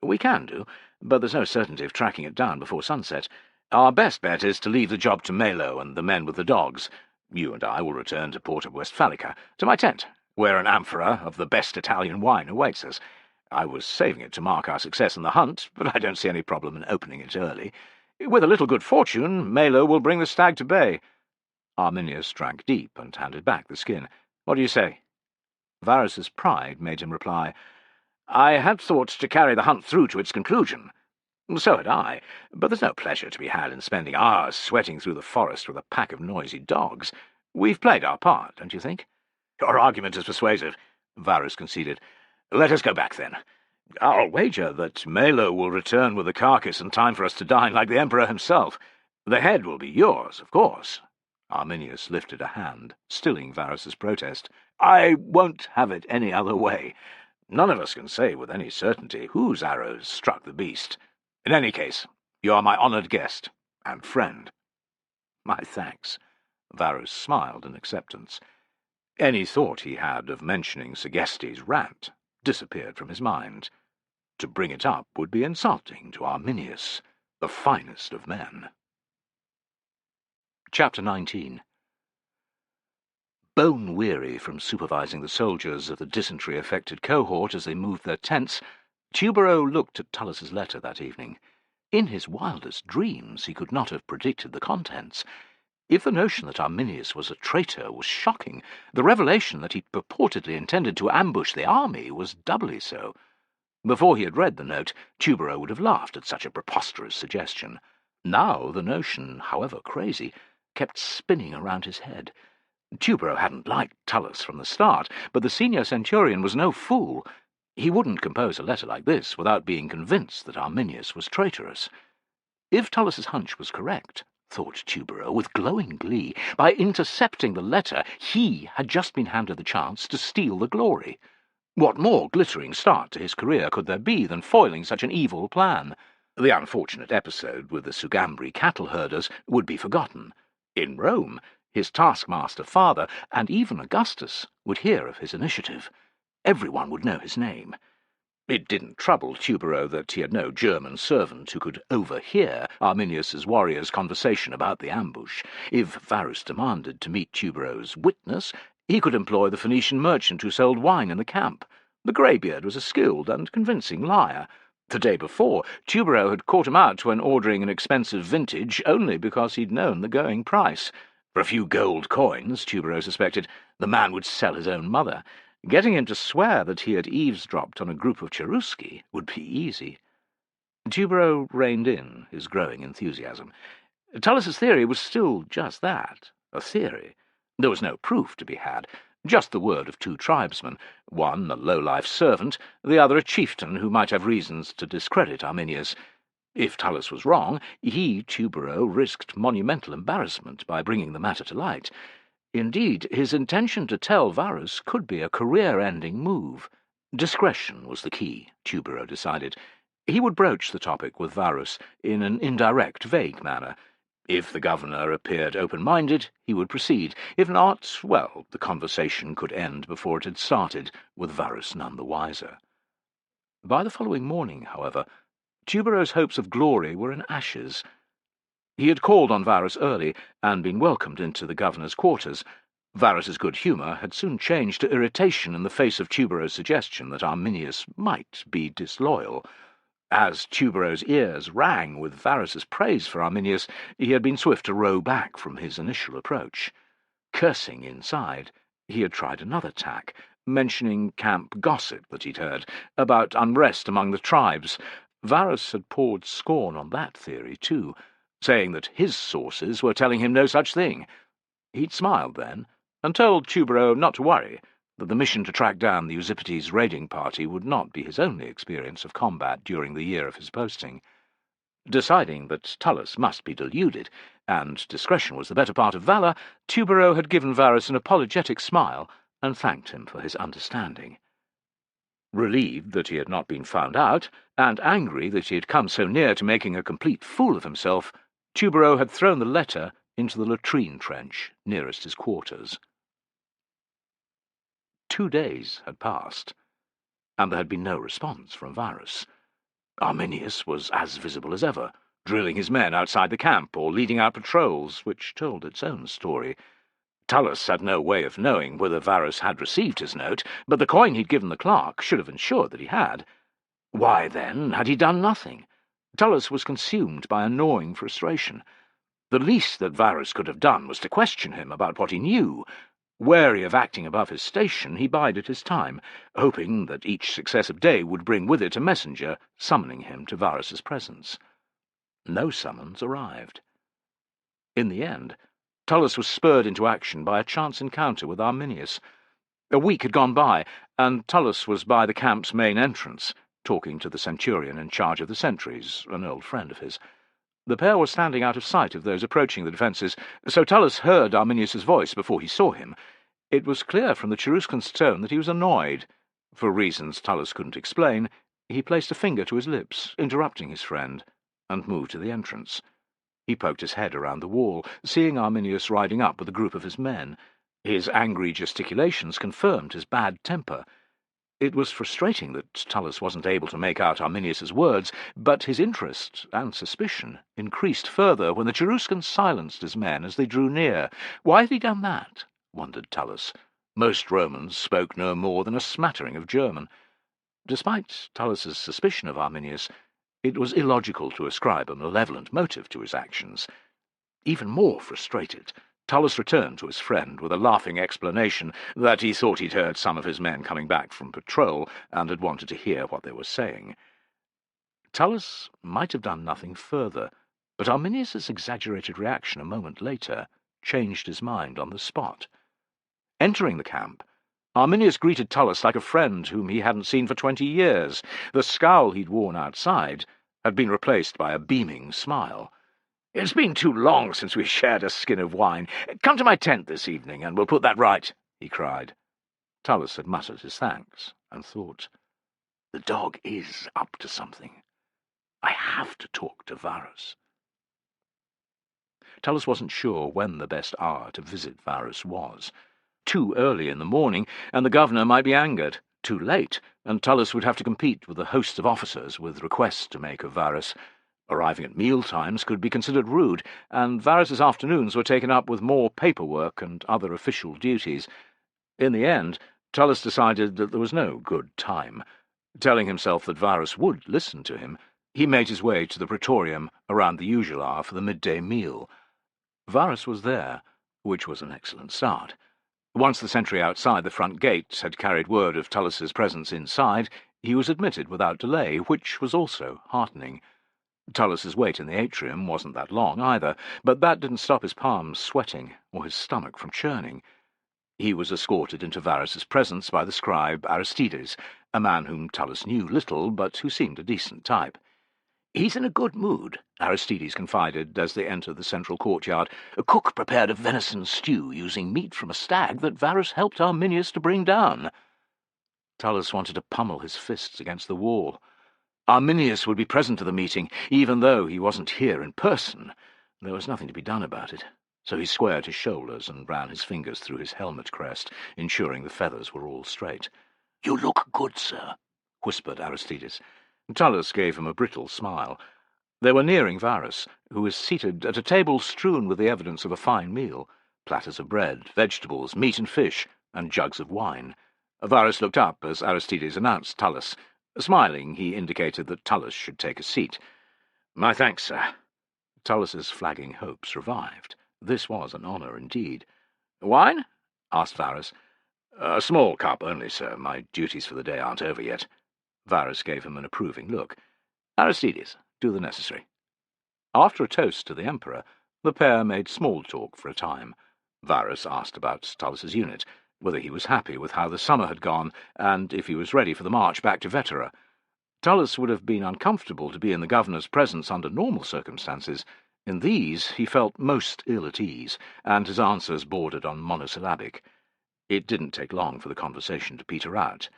"We can do, but there's no certainty of tracking it down before sunset. Our best bet is to leave the job to Malo and the men with the dogs. You and I will return to Porta Westphalica, to my tent, where an amphora of the best Italian wine awaits us. I was saving it to mark our success in the hunt, but I don't see any problem in opening it early. With a little good fortune, Malo will bring the stag to bay." Arminius drank deep and handed back the skin. "What do you say?" Varus's pride made him reply, "I had thought to carry the hunt through to its conclusion." "So had I, but there's no pleasure to be had in spending hours sweating through the forest with a pack of noisy dogs. We've played our part, don't you think?" "Your argument is persuasive," Varus conceded. "Let us go back, then. I'll wager that Malo will return with the carcass in time for us to dine like the Emperor himself. The head will be yours, of course." Arminius lifted a hand, stilling Varus's protest. "I won't have it any other way. None of us can say with any certainty whose arrows struck the beast. In any case, you are my honoured guest and friend." "My thanks." Varus smiled in acceptance. Any thought he had of mentioning Segestes' rant disappeared from his mind. To bring it up would be insulting to Arminius, the finest of men. Chapter 19. Bone-weary from supervising the soldiers of the dysentery-affected cohort as they moved their tents, Tubero looked at Tullus's letter that evening. In his wildest dreams he could not have predicted the contents. If the notion that Arminius was a traitor was shocking, the revelation that he purportedly intended to ambush the army was doubly so. Before he had read the note, Tubero would have laughed at such a preposterous suggestion. Now the notion, however crazy, kept spinning around his head. Tubero hadn't liked Tullus from the start, but the senior centurion was no fool. He wouldn't compose a letter like this without being convinced that Arminius was traitorous. If Tullus's hunch was correct, thought Tubero with glowing glee, by intercepting the letter he had just been handed the chance to steal the glory. What more glittering start to his career could there be than foiling such an evil plan? The unfortunate episode with the Sugambri cattle herders would be forgotten. In Rome, his taskmaster father, and even Augustus, would hear of his initiative. Everyone would know his name. It didn't trouble Tubero that he had no German servant who could overhear Arminius's warriors' conversation about the ambush. If Varus demanded to meet Tubero's witness, he could employ the Phoenician merchant who sold wine in the camp. The greybeard was a skilled and convincing liar. The day before, Tubero had caught him out when ordering an expensive vintage only because he'd known the going price. For a few gold coins, Tubero suspected, the man would sell his own mother. Getting him to swear that he had eavesdropped on a group of Cherusci would be easy. Tubero reined in his growing enthusiasm. Tullus's theory was still just that, a theory. There was no proof to be had, just the word of two tribesmen, one a low-life servant, the other a chieftain who might have reasons to discredit Arminius. If Tullus was wrong, he, Tubero, risked monumental embarrassment by bringing the matter to light. Indeed, his intention to tell Varus could be a career-ending move. Discretion was the key, Tubero decided. He would broach the topic with Varus in an indirect, vague manner. If the governor appeared open-minded, he would proceed. If not, well, the conversation could end before it had started, with Varus none the wiser. By the following morning, however, Tubero's hopes of glory were in ashes. He had called on Varus early, and been welcomed into the governor's quarters. Varus's good humour had soon changed to irritation in the face of Tubero's suggestion that Arminius might be disloyal. As Tubero's ears rang with Varus's praise for Arminius, he had been swift to row back from his initial approach. Cursing inside, he had tried another tack, mentioning camp gossip that he'd heard, about unrest among the tribes. Varus had poured scorn on that theory, too, saying that his sources were telling him no such thing. He'd smiled then, and told Tubero not to worry, that the mission to track down the Eusippides raiding party would not be his only experience of combat during the year of his posting. Deciding that Tullus must be deluded, and discretion was the better part of valour, Tubero had given Varus an apologetic smile, and thanked him for his understanding. Relieved that he had not been found out, and angry that he had come so near to making a complete fool of himself, Tubero had thrown the letter into the latrine trench nearest his quarters. 2 days had passed, and there had been no response from Varus. Arminius was as visible as ever, drilling his men outside the camp or leading out patrols, which told its own story. Tullus had no way of knowing whether Varus had received his note, but the coin he'd given the clerk should have ensured that he had. Why, then, had he done nothing? Tullus was consumed by a gnawing frustration. The least that Varus could have done was to question him about what he knew. Wary of acting above his station, he bided his time, hoping that each successive day would bring with it a messenger summoning him to Varus's presence. No summons arrived. In the end, Tullus was spurred into action by a chance encounter with Arminius. A week had gone by, and Tullus was by the camp's main entrance, talking to the centurion in charge of the sentries, an old friend of his. The pair were standing out of sight of those approaching the defences, so Tullus heard Arminius's voice before he saw him. It was clear from the Cheruscan's tone that he was annoyed. For reasons Tullus couldn't explain, he placed a finger to his lips, interrupting his friend, and moved to the entrance. He poked his head around the wall, seeing Arminius riding up with a group of his men. His angry gesticulations confirmed his bad temper. It was frustrating that Tullus wasn't able to make out Arminius's words, but his interest and suspicion increased further when the Cheruscan silenced his men as they drew near. Why had he done that? Wondered Tullus. Most Romans spoke no more than a smattering of German. Despite Tullus's suspicion of Arminius, it was illogical to ascribe a malevolent motive to his actions. Even more frustrated, Tullus returned to his friend with a laughing explanation that he thought he'd heard some of his men coming back from patrol and had wanted to hear what they were saying. Tullus might have done nothing further, but Arminius's exaggerated reaction a moment later changed his mind on the spot. Entering the camp, Arminius greeted Tullus like a friend whom he hadn't seen for 20 years. The scowl he'd worn outside had been replaced by a beaming smile. "It's been too long since we shared a skin of wine. Come to my tent this evening, and we'll put that right," he cried. Tullus had muttered his thanks, and thought, "The dog is up to something. I have to talk to Varus." Tullus wasn't sure when the best hour to visit Varus was. Too early in the morning, and the governor might be angered. Too late, and Tullus would have to compete with a host of officers with requests to make of Varus. Arriving at meal-times could be considered rude, and Varus's afternoons were taken up with more paperwork and other official duties. In the end, Tullus decided that there was no good time. Telling himself that Varus would listen to him, he made his way to the praetorium around the usual hour for the midday meal. Varus was there, which was an excellent start. Once the sentry outside the front gates had carried word of Tullus's presence inside, he was admitted without delay, which was also heartening. Tullus's wait in the atrium wasn't that long either, but that didn't stop his palms sweating or his stomach from churning. He was escorted into Varus's presence by the scribe Aristides, a man whom Tullus knew little, but who seemed a decent type. "He's in a good mood," Aristides confided as they entered the central courtyard. "A cook prepared a venison stew using meat from a stag that Varus helped Arminius to bring down." Tullus wanted to pummel his fists against the wall. Arminius would be present at the meeting, even though he wasn't here in person. There was nothing to be done about it, so he squared his shoulders and ran his fingers through his helmet crest, ensuring the feathers were all straight. "You look good, sir," whispered Aristides. Tullus gave him a brittle smile. They were nearing Varus, who was seated at a table strewn with the evidence of a fine meal: platters of bread, vegetables, meat and fish, and jugs of wine. Varus looked up as Aristides announced Tullus. Smiling, he indicated that Tullus should take a seat. "My thanks, sir." Tullus's flagging hopes revived. This was an honour indeed. "Wine?" asked Varus. "A small cup only, sir. My duties for the day aren't over yet." Varus gave him an approving look. "Aristides, do the necessary." After a toast to the Emperor, the pair made small talk for a time. Varus asked about Tullus's unit, whether he was happy with how the summer had gone, and if he was ready for the march back to Vetera. Tullus would have been uncomfortable to be in the governor's presence under normal circumstances. In these he felt most ill at ease, and his answers bordered on monosyllabic. It didn't take long for the conversation to peter out.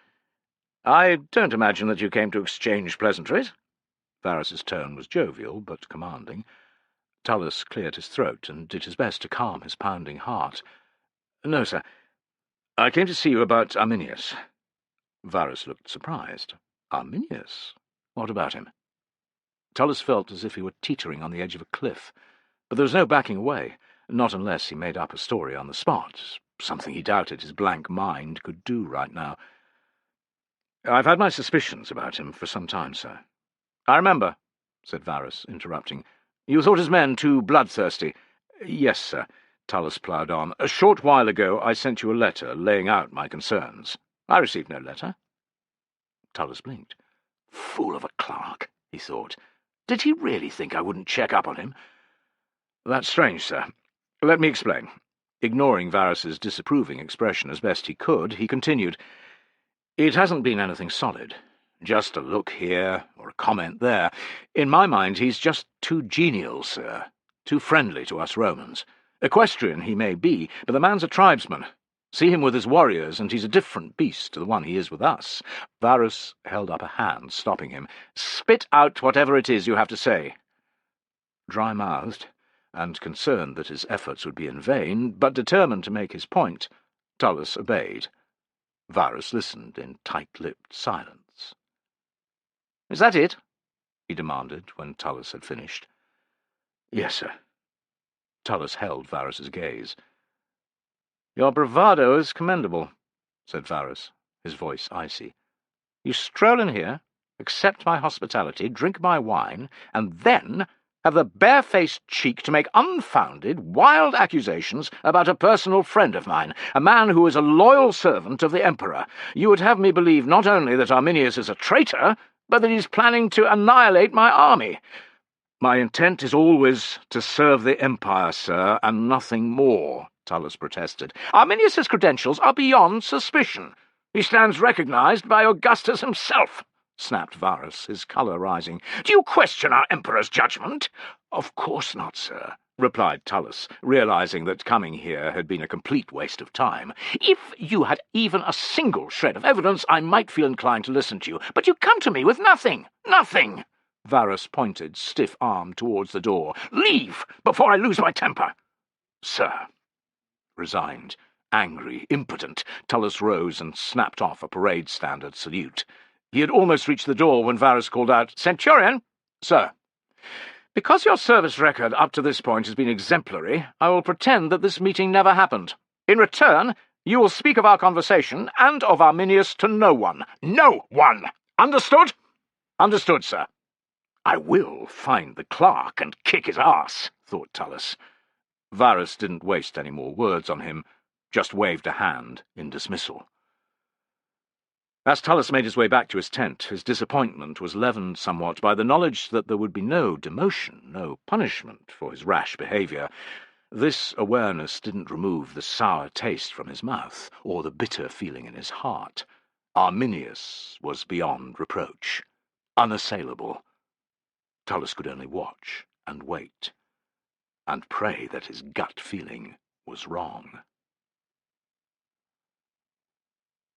"I don't imagine that you came to exchange pleasantries." Varus's tone was jovial, but commanding. Tullus cleared his throat and did his best to calm his pounding heart. "No, sir. I came to see you about Arminius." Varus looked surprised. Arminius? What about him? Tullus felt as if he were teetering on the edge of a cliff, but there was no backing away, not unless he made up a story on the spot, something he doubted his blank mind could do right now. "I've had my suspicions about him for some time, sir." "I remember," said Varus, interrupting. "You thought his men too bloodthirsty." "Yes, sir," Tullus ploughed on. "A short while ago I sent you a letter laying out my concerns." "I received no letter." Tullus blinked. "Fool of a clerk," he thought. "Did he really think I wouldn't check up on him?" "That's strange, sir. Let me explain." Ignoring Varus's disapproving expression as best he could, he continued. "It hasn't been anything solid. Just a look here, or a comment there. In my mind, he's just too genial, sir. Too friendly to us Romans. Equestrian he may be, but the man's a tribesman. See him with his warriors, and he's a different beast to the one he is with us." Varus held up a hand, stopping him. "Spit out whatever it is you have to say." Dry-mouthed, and concerned that his efforts would be in vain, but determined to make his point, Tullus obeyed. Varus listened in tight-lipped silence. "Is that it?" he demanded when Tullus had finished. "Yes, sir." Tullus held Varus's gaze. "Your bravado is commendable," said Varus, his voice icy. "You stroll in here, accept my hospitality, drink my wine, and then have the barefaced cheek to make unfounded, wild accusations about a personal friend of mine, a man who is a loyal servant of the Emperor. You would have me believe not only that Arminius is a traitor, but that he is planning to annihilate my army." "My intent is always to serve the Empire, sir, and nothing more," Tullus protested. "Arminius's credentials are beyond suspicion. He stands recognized by Augustus himself," snapped Varus, his colour rising. "Do you question our Emperor's judgment?" "Of course not, sir," replied Tullus, realizing that coming here had been a complete waste of time. "If you had even a single shred of evidence, I might feel inclined to listen to you, but you come to me with nothing. Nothing!" Varus pointed, stiff-armed, towards the door. "Leave, before I lose my temper." "Sir." Resigned, angry, impotent, Tullus rose and snapped off a parade-standard salute. He had almost reached the door when Varus called out, "Centurion!" "Sir." "Because your service record up to this point has been exemplary, I will pretend that this meeting never happened. In return, you will speak of our conversation and of Arminius to no one. No one! Understood?" "Understood, sir." "I will find the clerk and kick his ass," thought Tullus. Varus didn't waste any more words on him, just waved a hand in dismissal. As Tullus made his way back to his tent, his disappointment was leavened somewhat by the knowledge that there would be no demotion, no punishment for his rash behaviour. This awareness didn't remove the sour taste from his mouth, or the bitter feeling in his heart. Arminius was beyond reproach, unassailable. Tullus could only watch and wait, and pray that his gut feeling was wrong.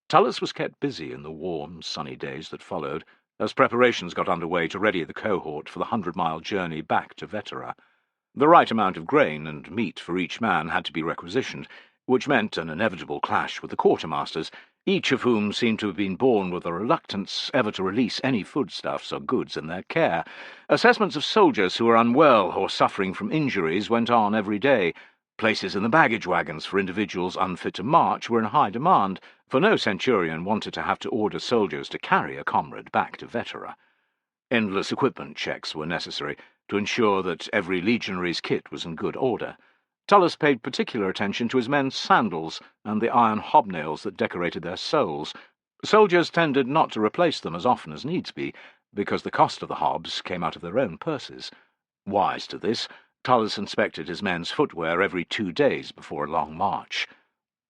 Tullus was kept busy in the warm, sunny days that followed, as preparations got underway to ready the cohort for the 100-mile journey back to Vetera. The right amount of grain and meat for each man had to be requisitioned, which meant an inevitable clash with the quartermasters, each of whom seemed to have been born with a reluctance ever to release any foodstuffs or goods in their care. Assessments of soldiers who were unwell or suffering from injuries went on every day. Places in the baggage wagons for individuals unfit to march were in high demand, for no centurion wanted to have to order soldiers to carry a comrade back to Vetera. Endless equipment checks were necessary to ensure that every legionary's kit was in good order. Tullus paid particular attention to his men's sandals and the iron hobnails that decorated their soles. Soldiers tended not to replace them as often as needs be, because the cost of the hobs came out of their own purses. Wise to this, Tullus inspected his men's footwear every 2 days before a long march.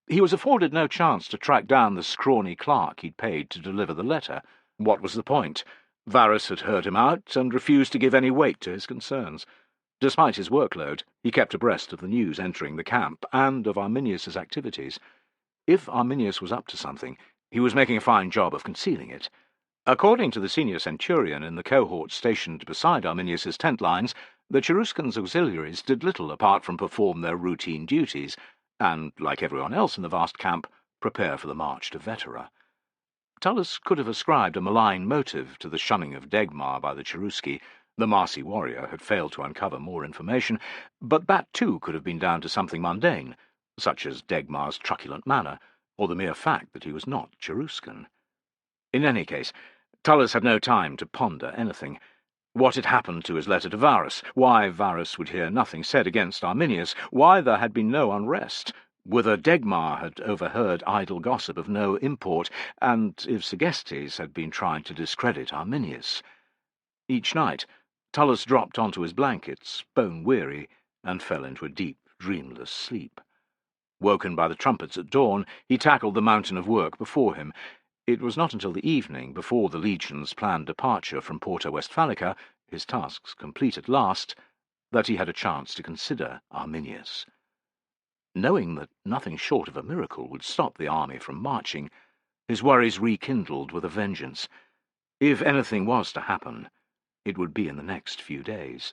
He was afforded no chance to track down the scrawny clerk he'd paid to deliver the letter. What was the point? Varus had heard him out and refused to give any weight to his concerns. Despite his workload, he kept abreast of the news entering the camp and of Arminius's activities. If Arminius was up to something, he was making a fine job of concealing it. According to the senior centurion in the cohort stationed beside Arminius's tent lines, the Cheruscan's auxiliaries did little apart from perform their routine duties, and, like everyone else in the vast camp, prepare for the march to Vetera. Tullus could have ascribed a malign motive to the shunning of Degmar by the Cherusci. The Marsi warrior had failed to uncover more information, but that too could have been down to something mundane, such as Degmar's truculent manner, or the mere fact that he was not Cheruscan. In any case, Tullus had no time to ponder anything. What had happened to his letter to Varus? Why Varus would hear nothing said against Arminius? Why there had been no unrest? Whether Degmar had overheard idle gossip of no import, and if Segestes had been trying to discredit Arminius. Each night, Tullus dropped onto his blankets, bone-weary, and fell into a deep, dreamless sleep. Woken by the trumpets at dawn, he tackled the mountain of work before him. It was not until the evening, before the legion's planned departure from Porta Westphalica, his tasks complete at last, that he had a chance to consider Arminius. Knowing that nothing short of a miracle would stop the army from marching, his worries rekindled with a vengeance. If anything was to happen, it would be in the next few days.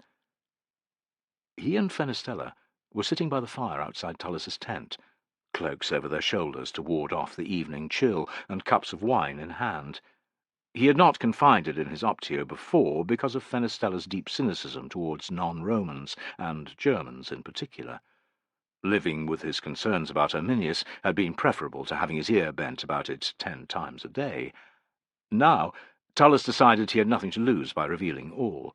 He and Fenestella were sitting by the fire outside Tullus's tent, cloaks over their shoulders to ward off the evening chill, and cups of wine in hand. He had not confided in his optio before because of Fenestella's deep cynicism towards non-Romans, and Germans in particular. Living with his concerns about Arminius had been preferable to having his ear bent about it 10 times a day. Now, Tullus decided he had nothing to lose by revealing all.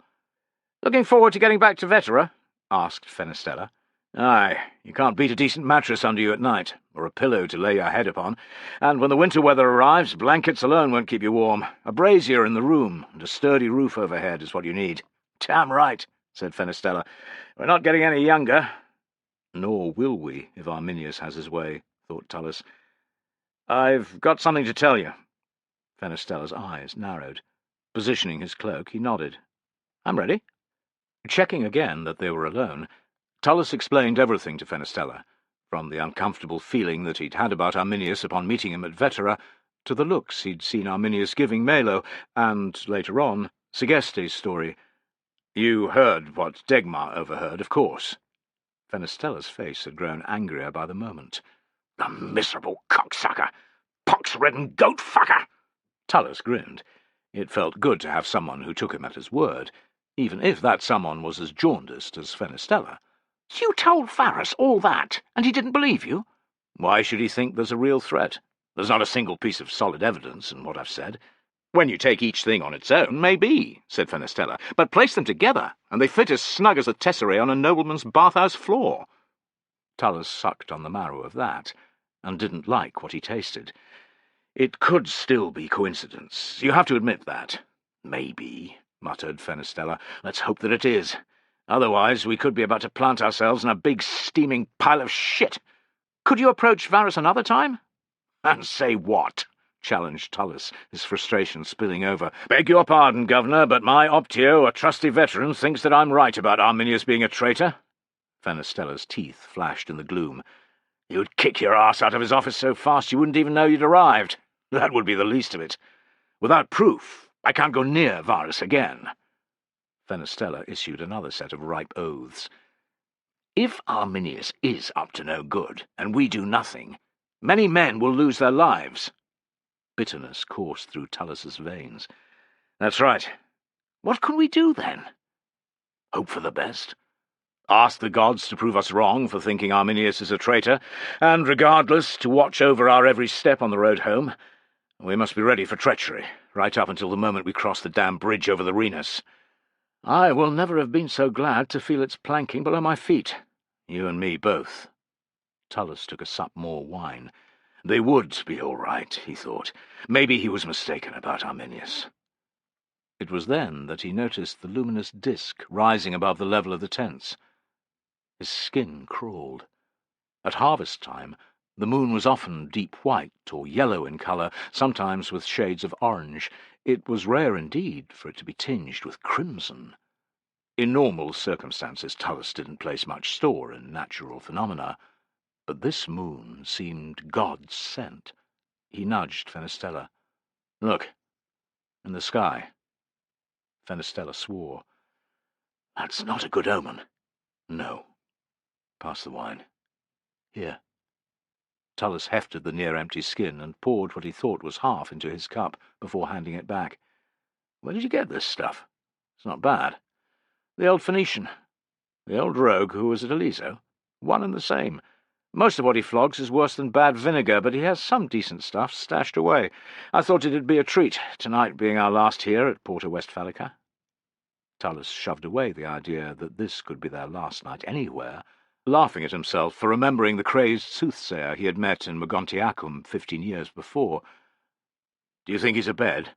"Looking forward to getting back to Vetera?" asked Fenestella. "Aye, you can't beat a decent mattress under you at night, or a pillow to lay your head upon, and when the winter weather arrives, blankets alone won't keep you warm. A brazier in the room, and a sturdy roof overhead is what you need." "Damn right," said Fenestella. "We're not getting any younger." Nor will we, if Arminius has his way, thought Tullus. "I've got something to tell you." Fenestella's eyes narrowed. Positioning his cloak, he nodded. "I'm ready." Checking again that they were alone, Tullus explained everything to Fenestella, from the uncomfortable feeling that he'd had about Arminius upon meeting him at Vetera, to the looks he'd seen Arminius giving Melo, and, later on, Segestes' story. "You heard what Degmar overheard, of course." Fenestella's face had grown angrier by the moment. "The miserable cocksucker! Pox-ridden goat-fucker!" Tullus grinned. It felt good to have someone who took him at his word, even if that someone was as jaundiced as Fenestella. "You told Varus all that, and he didn't believe you?" "Why should he think there's a real threat? There's not a single piece of solid evidence in what I've said." "When you take each thing on its own, maybe," said Fenestella, "but place them together, and they fit as snug as a tesserae on a nobleman's bathhouse floor." Tullus sucked on the marrow of that, and didn't like what he tasted. "It could still be coincidence. You have to admit that." "Maybe," muttered Fenestella. "Let's hope that it is. Otherwise we could be about to plant ourselves in a big steaming pile of shit. Could you approach Varus another time?" "And say what?" challenged Tullus, his frustration spilling over. "Beg your pardon, Governor, but my optio, a trusty veteran, thinks that I'm right about Arminius being a traitor." Fenestella's teeth flashed in the gloom. "You'd kick your ass out of his office so fast you wouldn't even know you'd arrived. That would be the least of it. Without proof, I can't go near Varus again." Fenestella issued another set of ripe oaths. "If Arminius is up to no good, and we do nothing, many men will lose their lives." Bitterness coursed through Tullus's veins. "That's right. What can we do, then? Hope for the best. Ask the gods to prove us wrong for thinking Arminius is a traitor, and, regardless, to watch over our every step on the road home. We must be ready for treachery, right up until the moment we cross the damn bridge over the Renus. I will never have been so glad to feel its planking below my feet. You and me both." Tullus took a sup more wine. They would be all right, he thought. Maybe he was mistaken about Arminius. It was then that he noticed the luminous disk rising above the level of the tents. His skin crawled. At harvest time, the moon was often deep white or yellow in colour, sometimes with shades of orange. It was rare indeed for it to be tinged with crimson. In normal circumstances, Tullus didn't place much store in natural phenomena, but this moon seemed God's sent. He nudged Fenestella. "Look, in the sky." Fenestella swore. "That's not a good omen." "No. Pass the wine. Here." Tullus hefted the near-empty skin and poured what he thought was half into his cup before handing it back. "Where did you get this stuff? It's not bad. The old Phoenician. The old rogue who was at Eliso. One and the same. Most of what he flogs is worse than bad vinegar, but he has some decent stuff stashed away. I thought it'd be a treat, tonight being our last here at Porta Westphalica." Tullus shoved away the idea that this could be their last night anywhere, laughing at himself for remembering the crazed soothsayer he had met in Mogontiacum 15 years before. "Do you think he's abed?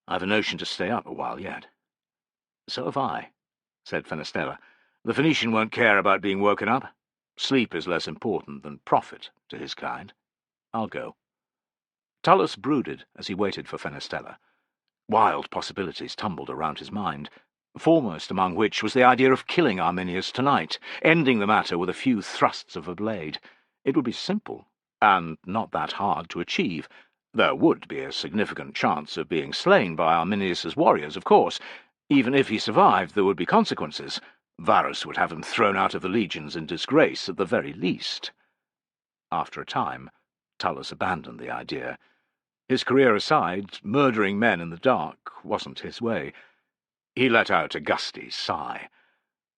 I've a notion to stay up a while yet." "So have I," said Fenestella. "The Phoenician won't care about being woken up. Sleep is less important than profit to his kind. I'll go." Tullus brooded as he waited for Fenestella. Wild possibilities tumbled around his mind, foremost among which was the idea of killing Arminius tonight, ending the matter with a few thrusts of a blade. It would be simple, and not that hard to achieve. There would be a significant chance of being slain by Arminius's warriors, of course. Even if he survived, there would be consequences. Varus would have him thrown out of the legions in disgrace at the very least. After a time, Tullus abandoned the idea. His career aside, murdering men in the dark wasn't his way. He let out a gusty sigh.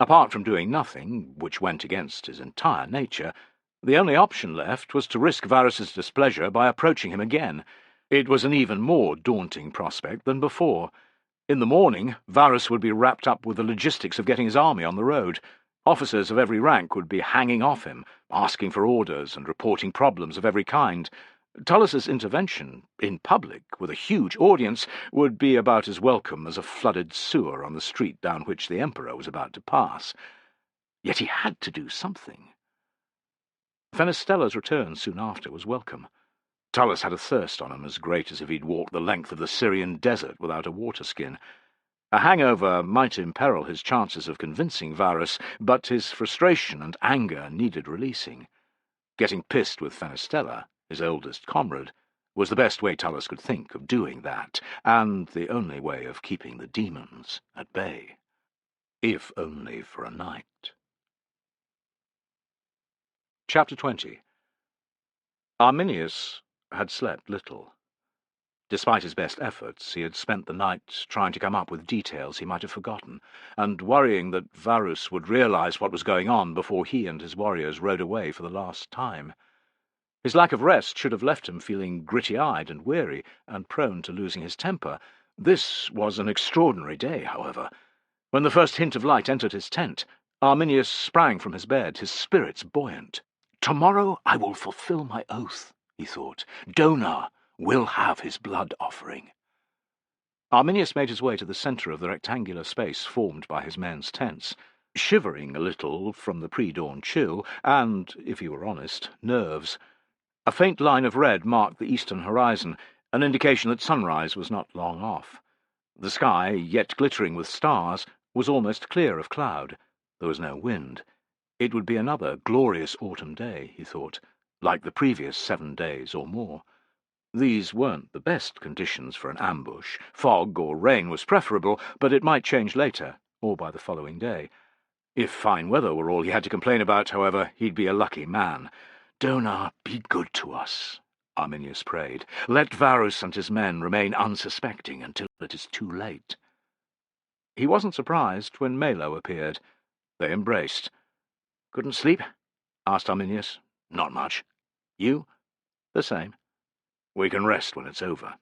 Apart from doing nothing, which went against his entire nature, the only option left was to risk Varus's displeasure by approaching him again. It was an even more daunting prospect than before. In the morning, Varus would be wrapped up with the logistics of getting his army on the road. Officers of every rank would be hanging off him, asking for orders and reporting problems of every kind. Tullus's intervention, in public, with a huge audience, would be about as welcome as a flooded sewer on the street down which the Emperor was about to pass. Yet he had to do something. Fenestella's return soon after was welcome. Tullus had a thirst on him as great as if he'd walked the length of the Syrian desert without a waterskin. A hangover might imperil his chances of convincing Varus, but his frustration and anger needed releasing. Getting pissed with Fenestella, his oldest comrade, was the best way Tullus could think of doing that, and the only way of keeping the demons at bay. If only for a night. Chapter 20. Arminius had slept little. Despite his best efforts, he had spent the night trying to come up with details he might have forgotten, and worrying that Varus would realize what was going on before he and his warriors rode away for the last time. His lack of rest should have left him feeling gritty-eyed and weary, and prone to losing his temper. This was an extraordinary day, however. When the first hint of light entered his tent, Arminius sprang from his bed, his spirits buoyant. "Tomorrow I will fulfill my oath," he thought. "Donar will have his blood offering." Arminius made his way to the centre of the rectangular space formed by his men's tents, shivering a little from the pre-dawn chill and, if he were honest, nerves. A faint line of red marked the eastern horizon, an indication that sunrise was not long off. The sky, yet glittering with stars, was almost clear of cloud. There was no wind. It would be another glorious autumn day, he thought, like the previous 7 days or more. These weren't the best conditions for an ambush. Fog or rain was preferable, but it might change later, or by the following day. If fine weather were all he had to complain about, however, he'd be a lucky man. "Donar, be good to us," Arminius prayed. "Let Varus and his men remain unsuspecting until it is too late." He wasn't surprised when Malo appeared. They embraced. "Couldn't sleep?" asked Arminius. "Not much. You?" "The same." "We can rest when it's over,"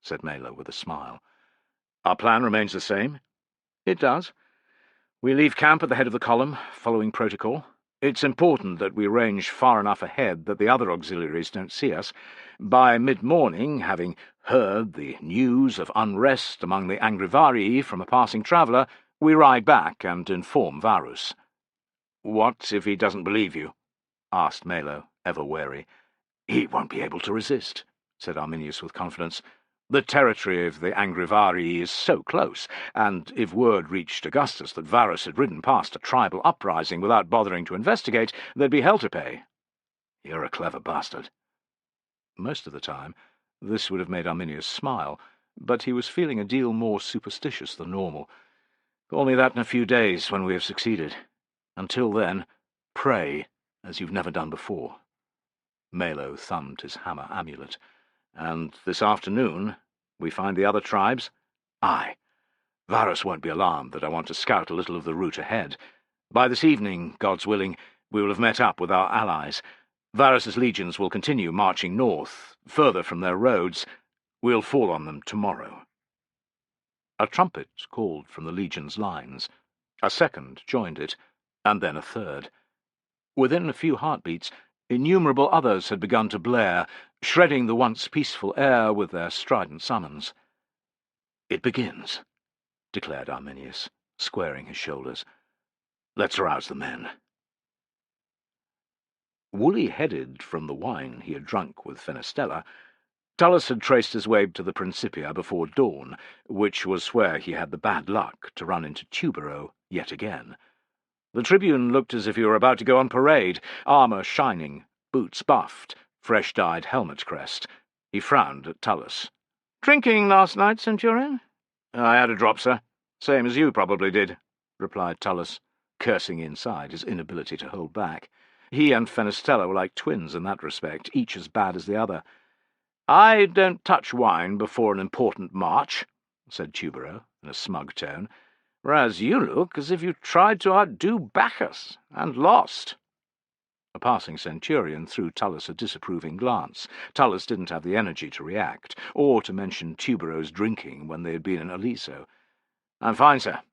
said Malo with a smile. "Our plan remains the same?" "It does. We leave camp at the head of the column, following protocol. It's important that we range far enough ahead that the other auxiliaries don't see us. By mid-morning, having heard the news of unrest among the Angrivarii from a passing traveller, we ride back and inform Varus." "What if he doesn't believe you?" asked Malo, ever wary. "He won't be able to resist," said Arminius with confidence. "The territory of the Angrivarii is so close, and if word reached Augustus that Varus had ridden past a tribal uprising without bothering to investigate, there'd be hell to pay." "You're a clever bastard." Most of the time, this would have made Arminius smile, but he was feeling a deal more superstitious than normal. "Call me that in a few days, when we have succeeded. Until then, pray, as you've never done before." Malo thumbed his hammer amulet. "And this afternoon we find the other tribes?" "Aye. Varus won't be alarmed that I want to scout a little of the route ahead. By this evening, God's willing, we will have met up with our allies. Varus's legions will continue marching north, further from their roads. We'll fall on them tomorrow." A trumpet called from the legion's lines. A second joined it, and then a third. Within a few heartbeats, innumerable others had begun to blare, shredding the once peaceful air with their strident summons. "It begins," declared Arminius, squaring his shoulders. "Let's arouse the men." Woolly-headed from the wine he had drunk with Fenestella, Tullus had traced his way to the Principia before dawn, which was where he had the bad luck to run into Tubero yet again. The tribune looked as if he were about to go on parade, armour shining, boots buffed, fresh-dyed helmet crest. He frowned at Tullus. "Drinking last night, Centurion?" "I had a drop, sir. Same as you probably did," replied Tullus, cursing inside his inability to hold back. He and Fenestella were like twins in that respect, each as bad as the other. "I don't touch wine before an important march," said Tubero, in a smug tone, "whereas you look as if you tried to outdo Bacchus, and lost." A passing centurion threw Tullus a disapproving glance. Tullus didn't have the energy to react, or to mention Tubero's drinking when they had been in Aliso. "I'm fine, sir,"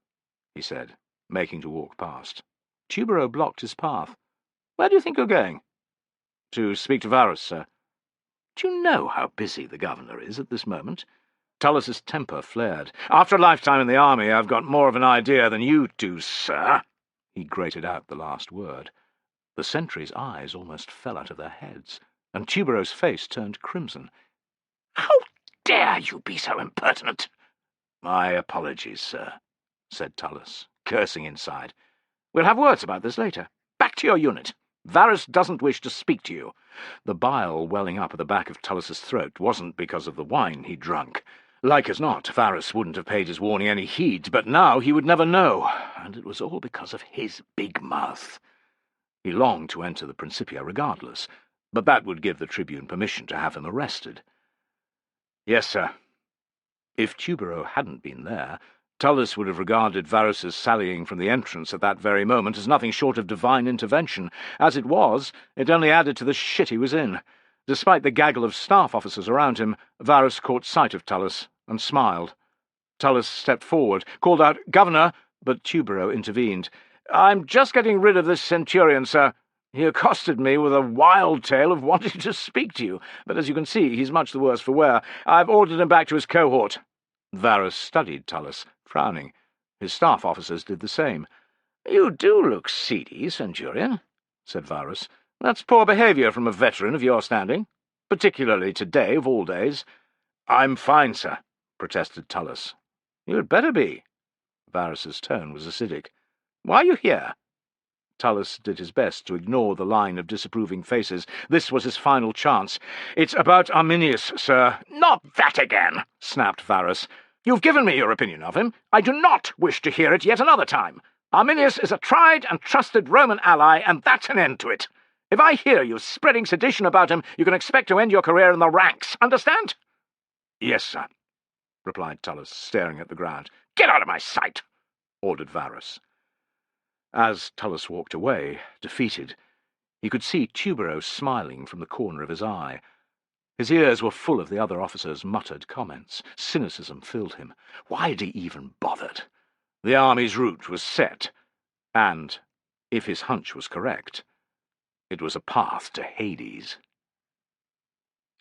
he said, making to walk past. Tubero blocked his path. "Where do you think you're going?" "To speak to Varus, sir." "Do you know how busy the governor is at this moment?" Tullus's temper flared. "After a lifetime in the army, I've got more of an idea than you do, sir." He grated out the last word. The sentries' eyes almost fell out of their heads, and Tubero's face turned crimson. "How dare you be so impertinent?" "My apologies, sir," said Tullus, cursing inside. "We'll have words about this later. Back to your unit. Varus doesn't wish to speak to you." The bile welling up at the back of Tullus's throat wasn't because of the wine he'd drunk. Like as not, Varus wouldn't have paid his warning any heed, but now he would never know, and it was all because of his big mouth. He longed to enter the Principia regardless, but that would give the tribune permission to have him arrested. "Yes, sir." If Tubero hadn't been there, Tullus would have regarded Varus's sallying from the entrance at that very moment as nothing short of divine intervention. As it was, it only added to the shit he was in. Despite the gaggle of staff officers around him, Varus caught sight of Tullus and smiled. Tullus stepped forward, called out, "Governor," but Tubero intervened. "I'm just getting rid of this centurion, sir. He accosted me with a wild tale of wanting to speak to you, but as you can see, he's much the worse for wear. I've ordered him back to his cohort." Varus studied Tullus, frowning. His staff officers did the same. "You do look seedy, centurion," said Varus. "That's poor behaviour from a veteran of your standing, particularly today of all days." "I'm fine, sir," protested Tullus. "You had better be." Varus's tone was acidic. "Why are you here?" Tullus did his best to ignore the line of disapproving faces. This was his final chance. "It's about Arminius, sir." "Not that again!" snapped Varus. "You've given me your opinion of him. I do not wish to hear it yet another time. Arminius is a tried and trusted Roman ally, and that's an end to it. If I hear you spreading sedition about him, you can expect to end your career in the ranks. Understand?" "Yes, sir," replied Tullus, staring at the ground. "Get out of my sight," ordered Varus. As Tullus walked away, defeated, he could see Tubero smiling from the corner of his eye. His ears were full of the other officers' muttered comments. Cynicism filled him. Why had he even bothered? The army's route was set, and, if his hunch was correct, it was a path to Hades.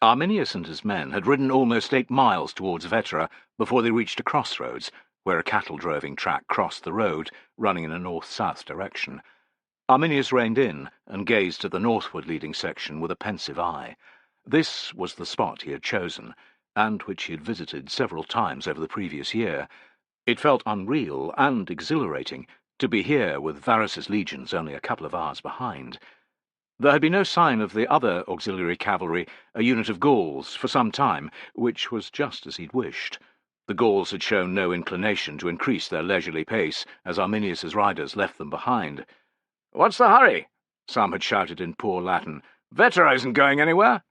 Arminius and his men had ridden almost 8 miles towards Vetera before they reached a crossroads, where a cattle-droving track crossed the road, running in a north-south direction. Arminius reined in and gazed at the northward-leading section with a pensive eye. This was the spot he had chosen, and which he had visited several times over the previous year. It felt unreal and exhilarating to be here with Varus's legions only a couple of hours behind. There had been no sign of the other auxiliary cavalry, a unit of Gauls, for some time, which was just as he'd wished. The Gauls had shown no inclination to increase their leisurely pace as Arminius's riders left them behind. "What's the hurry?" some had shouted in poor Latin. "Vetera isn't going anywhere."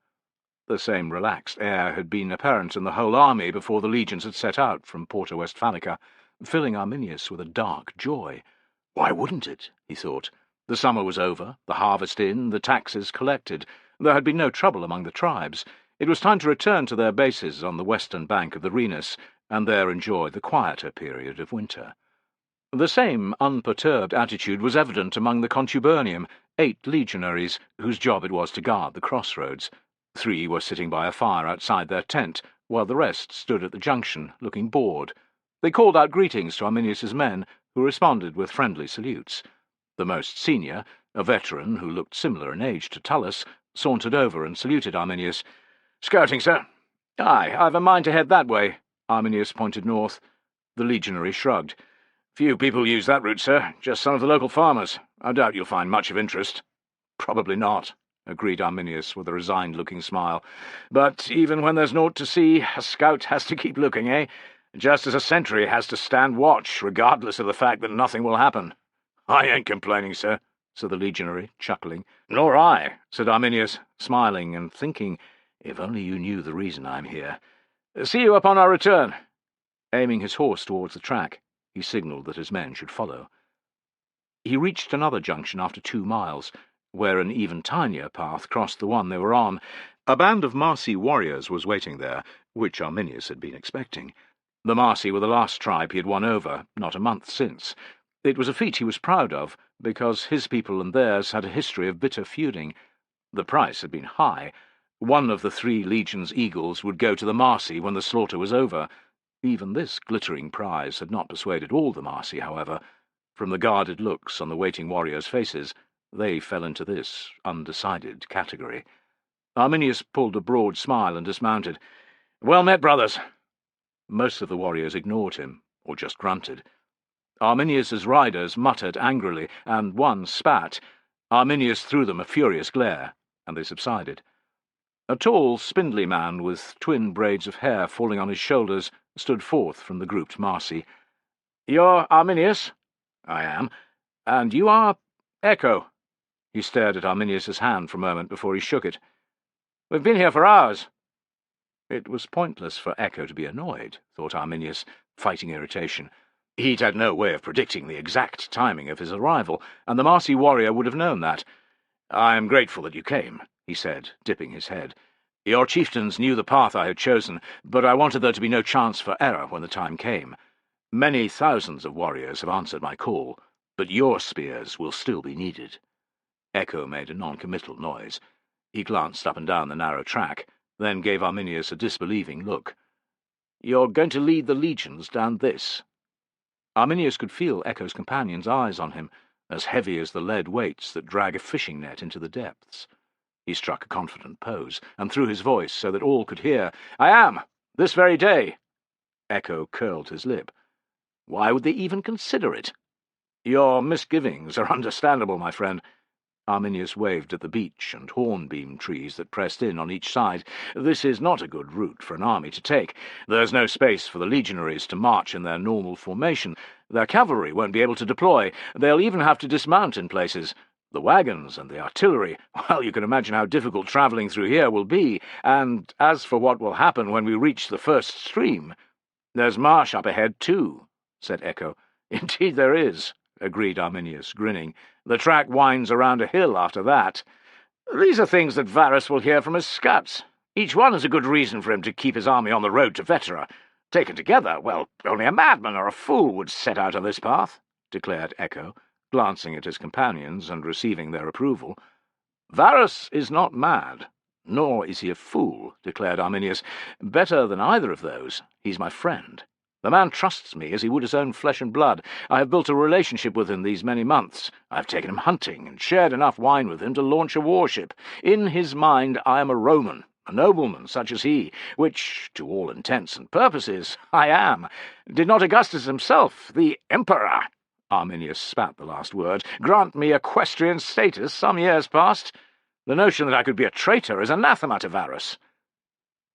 The same relaxed air had been apparent in the whole army before the legions had set out from Porta Westphalica, filling Arminius with a dark joy. Why wouldn't it, he thought? The summer was over, the harvest in, the taxes collected. There had been no trouble among the tribes. It was time to return to their bases on the western bank of the Rhenus, and there enjoy the quieter period of winter. The same unperturbed attitude was evident among the contubernium, 8 legionaries, whose job it was to guard the crossroads. 3 were sitting by a fire outside their tent, while the rest stood at the junction, looking bored. They called out greetings to Arminius's men, who responded with friendly salutes. The most senior, a veteran who looked similar in age to Tullus, sauntered over and saluted Arminius. "Scouting, sir." "Aye, I've a mind to head that way." Arminius pointed north. The legionary shrugged. "Few people use that route, sir. Just some of the local farmers. I doubt you'll find much of interest." "Probably not," agreed Arminius with a resigned-looking smile. "But even when there's naught to see, a scout has to keep looking, eh? Just as a sentry has to stand watch, regardless of the fact that nothing will happen." "I ain't complaining, sir," said the legionary, chuckling. "Nor I," said Arminius, smiling and thinking, "If only you knew the reason I'm here. See you upon our return." Aiming his horse towards the track, he signalled that his men should follow. He reached another junction after 2 miles, where an even tinier path crossed the one they were on. A band of Marsi warriors was waiting there, which Arminius had been expecting. The Marsi were the last tribe he had won over, not a month since. It was a feat he was proud of, because his people and theirs had a history of bitter feuding. The price had been high. One of the 3 legions' eagles would go to the Marsi when the slaughter was over. Even this glittering prize had not persuaded all the Marsi, however. From the guarded looks on the waiting warriors' faces, they fell into this undecided category. Arminius pulled a broad smile and dismounted. "Well met, brothers." Most of the warriors ignored him, or just grunted. Arminius's riders muttered angrily, and one spat. Arminius threw them a furious glare, and they subsided. A tall, spindly man with twin braids of hair falling on his shoulders stood forth from the grouped Marsi. "You're Arminius?" "I am." "And you are Echo?" He stared at Arminius's hand for a moment before he shook it. "We've been here for hours." It was pointless for Echo to be annoyed, thought Arminius, fighting irritation. He'd had no way of predicting the exact timing of his arrival, and the Marsi warrior would have known that. "I am grateful that you came," he said, dipping his head. "Your chieftains knew the path I had chosen, but I wanted there to be no chance for error when the time came. Many thousands of warriors have answered my call, but your spears will still be needed." Echo made a non-committal noise. He glanced up and down the narrow track, then gave Arminius a disbelieving look. "You're going to lead the legions down this?" Arminius could feel Echo's companion's eyes on him, as heavy as the lead weights that drag a fishing net into the depths. He struck a confident pose, and threw his voice so that all could hear. "I am, this very day." Echo curled his lip. Why would they even consider it? "Your misgivings are understandable, my friend." Arminius waved at the beech and hornbeam trees that pressed in on each side. "This is not a good route for an army to take. There's no space for the legionaries to march in their normal formation. Their cavalry won't be able to deploy. They'll even have to dismount in places. The wagons and the artillery, well, you can imagine how difficult travelling through here will be. And as for what will happen when we reach the first stream—" "There's marsh up ahead, too," said Echo. "Indeed there is," agreed Arminius, grinning. "The track winds around a hill after that. These are things that Varus will hear from his scouts. Each one is a good reason for him to keep his army on the road to Vetera. Taken together, well, only a madman or a fool would set out on this path," declared Echo, glancing at his companions and receiving their approval. "Varus is not mad, nor is he a fool," declared Arminius. "Better than either of those, he's my friend. The man trusts me as he would his own flesh and blood. I have built a relationship with him these many months. I have taken him hunting and shared enough wine with him to launch a warship. In his mind I am a Roman, a nobleman such as he, which, to all intents and purposes, I am. Did not Augustus himself, the emperor," Arminius spat the last word, "grant me equestrian status some years past? The notion that I could be a traitor is anathema to Varus."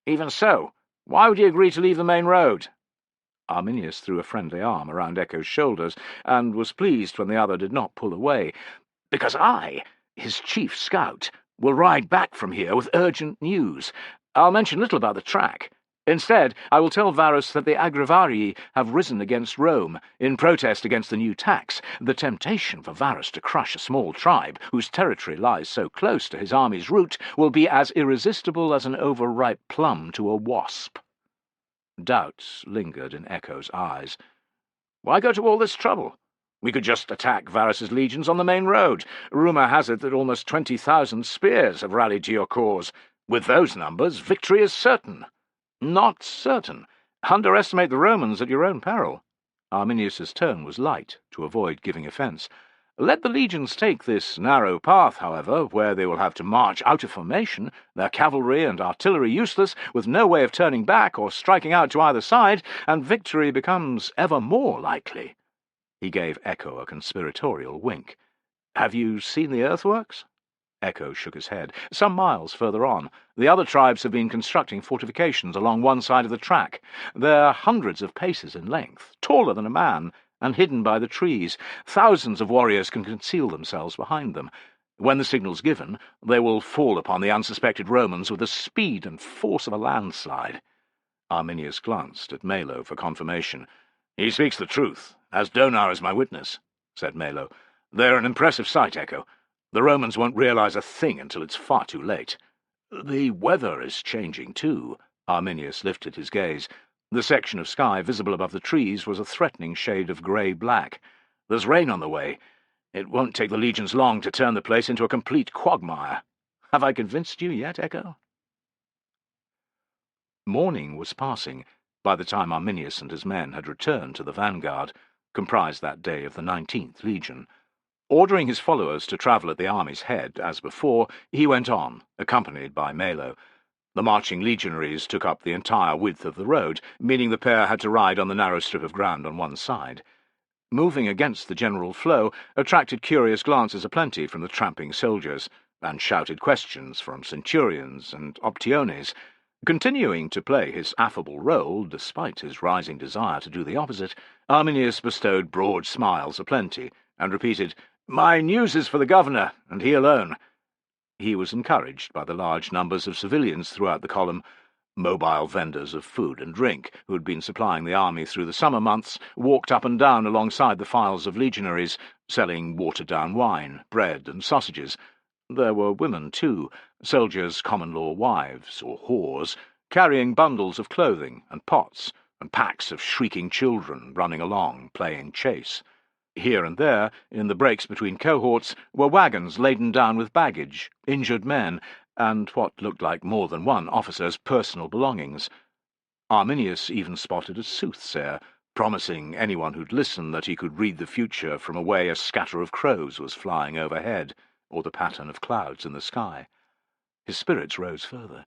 "Even so, why would he agree to leave the main road?" Arminius threw a friendly arm around Echo's shoulders, and was pleased when the other did not pull away. "Because I, his chief scout, will ride back from here with urgent news. I'll mention little about the track. Instead, I will tell Varus that the Agravarii have risen against Rome, in protest against the new tax. The temptation for Varus to crush a small tribe, whose territory lies so close to his army's route, will be as irresistible as an overripe plum to a wasp." Doubts lingered in Echo's eyes. "Why go to all this trouble? We could just attack Varus's legions on the main road. Rumour has it that almost 20,000 spears have rallied to your cause. With those numbers, victory is certain." "Not certain. Underestimate the Romans at your own peril." Arminius's tone was light, to avoid giving offence. "Let the legions take this narrow path, however, where they will have to march out of formation, their cavalry and artillery useless, with no way of turning back or striking out to either side, and victory becomes ever more likely." He gave Echo a conspiratorial wink. "Have you seen the earthworks?" Echo shook his head. "Some miles further on. The other tribes have been constructing fortifications along one side of the track. They're hundreds of paces in length, taller than a man, and hidden by the trees. Thousands of warriors can conceal themselves behind them. When the signal's given, they will fall upon the unsuspected Romans with the speed and force of a landslide." Arminius glanced at Melo for confirmation. "He speaks the truth, as Donar is my witness," said Melo. "They're an impressive sight, Echo. The Romans won't realize a thing until it's far too late. The weather is changing, too." Arminius lifted his gaze. The section of sky visible above the trees was a threatening shade of grey-black. "There's rain on the way. It won't take the legions long to turn the place into a complete quagmire. Have I convinced you yet, Echo?" Morning was passing by the time Arminius and his men had returned to the vanguard, comprised that day of the 19th Legion. Ordering his followers to travel at the army's head, as before, he went on, accompanied by Melo. The marching legionaries took up the entire width of the road, meaning the pair had to ride on the narrow strip of ground on one side. Moving against the general flow attracted curious glances aplenty from the tramping soldiers, and shouted questions from centurions and optiones. Continuing to play his affable role, despite his rising desire to do the opposite, Arminius bestowed broad smiles aplenty, and repeated, "My news is for the governor, and he alone." He was encouraged by the large numbers of civilians throughout the column. Mobile vendors of food and drink, who had been supplying the army through the summer months, walked up and down alongside the files of legionaries, selling watered-down wine, bread, and sausages. There were women, too, soldiers' common-law wives, or whores, carrying bundles of clothing and pots, and packs of shrieking children running along, playing chase. Here and there, in the breaks between cohorts, were wagons laden down with baggage, injured men, and what looked like more than one officer's personal belongings. Arminius even spotted a soothsayer, promising anyone who'd listen that he could read the future from a way a scatter of crows was flying overhead, or the pattern of clouds in the sky. His spirits rose further.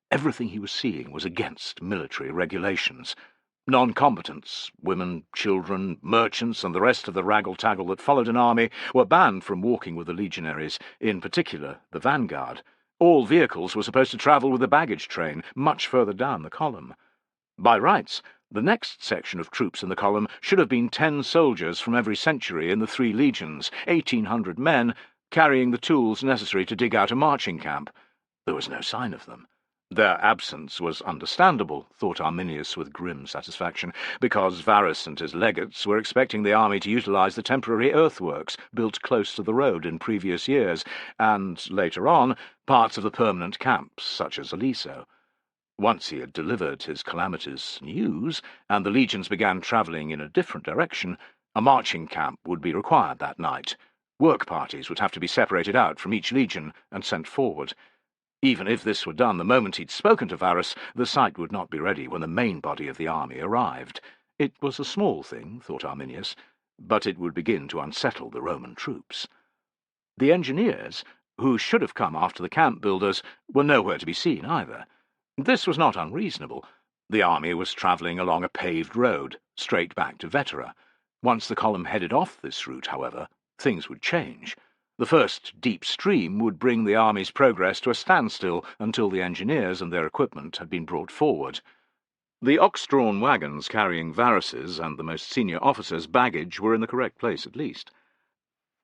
Everything he was seeing was against military regulations. Non-combatants, women, children, merchants, and the rest of the raggle-taggle that followed an army were banned from walking with the legionaries, in particular the vanguard. All vehicles were supposed to travel with the baggage train, much further down the column. By rights, the next section of troops in the column should have been 10 soldiers from every century in the 3 legions, 1,800 men, carrying the tools necessary to dig out a marching camp. There was no sign of them. Their absence was understandable, thought Arminius with grim satisfaction, because Varus and his legates were expecting the army to utilize the temporary earthworks built close to the road in previous years, and, later on, parts of the permanent camps, such as Aliso. Once he had delivered his calamitous news, and the legions began travelling in a different direction, a marching camp would be required that night. Work parties would have to be separated out from each legion and sent forward. Even if this were done the moment he'd spoken to Varus, the site would not be ready when the main body of the army arrived. It was a small thing, thought Arminius, but it would begin to unsettle the Roman troops. The engineers, who should have come after the camp builders, were nowhere to be seen either. This was not unreasonable. The army was travelling along a paved road, straight back to Vetera. Once the column headed off this route, however, things would change. The first deep stream would bring the army's progress to a standstill until the engineers and their equipment had been brought forward. The ox-drawn wagons carrying Varus's and the most senior officers' baggage were in the correct place at least.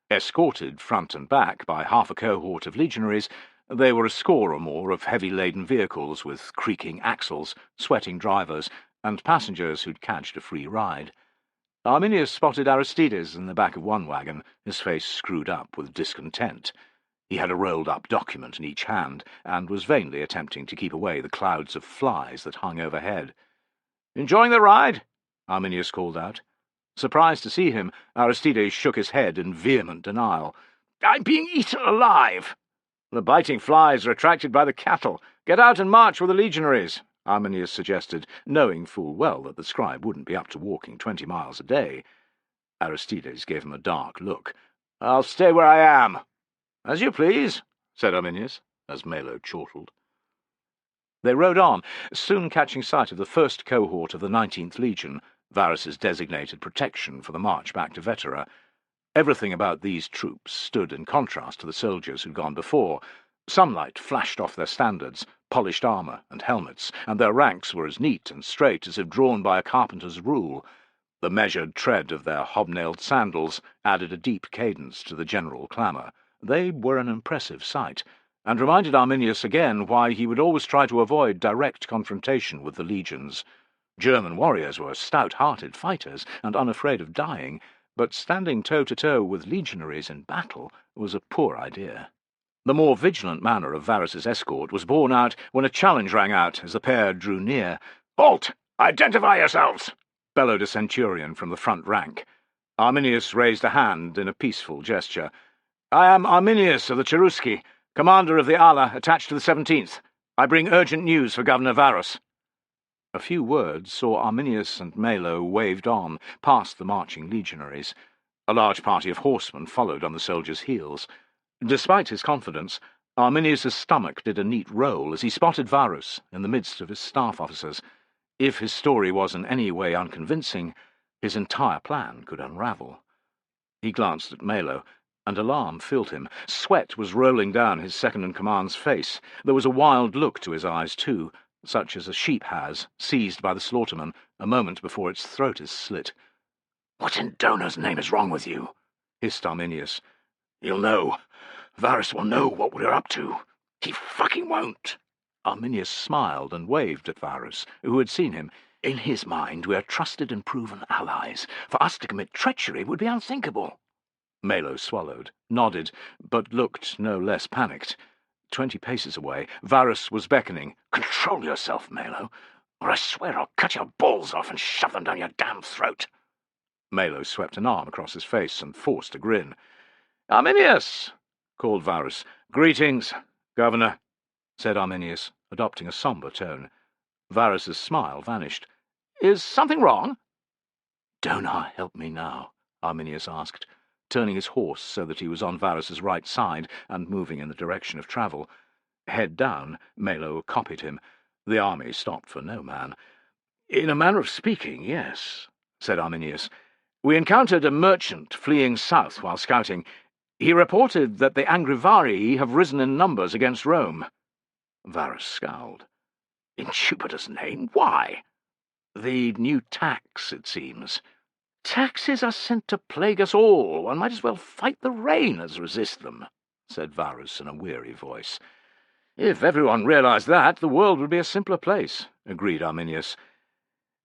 Escorted front and back by half a cohort of legionaries, they were a score or more of heavy-laden vehicles with creaking axles, sweating drivers, and passengers who'd cadged a free ride. Arminius spotted Aristides in the back of one wagon, his face screwed up with discontent. He had a rolled-up document in each hand, and was vainly attempting to keep away the clouds of flies that hung overhead. "Enjoying the ride?" Arminius called out. Surprised to see him, Aristides shook his head in vehement denial. "I'm being eaten alive!" "The biting flies are attracted by the cattle. Get out and march with the legionaries," Arminius suggested, knowing full well that the scribe wouldn't be up to walking 20 miles a day. Aristides gave him a dark look. "I'll stay where I am." "As you please," said Arminius, as Melo chortled. They rode on, soon catching sight of the first cohort of the 19th Legion, Varus's designated protection for the march back to Vetera. Everything about these troops stood in contrast to the soldiers who'd gone before. Sunlight flashed off their standards, polished armour and helmets, and their ranks were as neat and straight as if drawn by a carpenter's rule. The measured tread of their hobnailed sandals added a deep cadence to the general clamour. They were an impressive sight, and reminded Arminius again why he would always try to avoid direct confrontation with the legions. German warriors were stout-hearted fighters and unafraid of dying, but standing toe-to-toe with legionaries in battle was a poor idea. The more vigilant manner of Varus's escort was borne out when a challenge rang out as the pair drew near. "Halt! Identify yourselves!" bellowed a centurion from the front rank. Arminius raised a hand in a peaceful gesture. "I am Arminius of the Cherusci, commander of the ala attached to the 17th. I bring urgent news for Governor Varus." A few words saw Arminius and Melo waved on, past the marching legionaries. A large party of horsemen followed on the soldiers' heels. Despite his confidence, Arminius's stomach did a neat roll as he spotted Varus in the midst of his staff officers. If his story was in any way unconvincing, his entire plan could unravel. He glanced at Melo, and alarm filled him. Sweat was rolling down his second-in-command's face. There was a wild look to his eyes, too, such as a sheep has, seized by the slaughterman, a moment before its throat is slit. "What in Dona's name is wrong with you?" hissed Arminius. "You'll know. Varus will know what we're up to. He fucking won't." Arminius smiled and waved at Varus, who had seen him. "In his mind, we are trusted and proven allies. For us to commit treachery would be unthinkable." Melo swallowed, nodded, but looked no less panicked. 20 paces away, Varus was beckoning. "Control yourself, Melo, or I swear I'll cut your balls off and shove them down your damn throat." Melo swept an arm across his face and forced a grin. "Arminius!" called Varus. "Greetings, Governor," said Arminius, adopting a sombre tone. Varus's smile vanished. "Is something wrong?" "Dona help me now?" Arminius asked, turning his horse so that he was on Varus's right side and moving in the direction of travel. Head down, Melo copied him. The army stopped for no man. "In a manner of speaking, yes," said Arminius. "We encountered a merchant fleeing south while scouting. He reported that the Angrivarii have risen in numbers against Rome." Varus scowled. "In Jupiter's name, why?" "The new tax, it seems." "Taxes are sent to plague us all. One might as well fight the rain as resist them," said Varus in a weary voice. "If everyone realized that, the world would be a simpler place," agreed Arminius.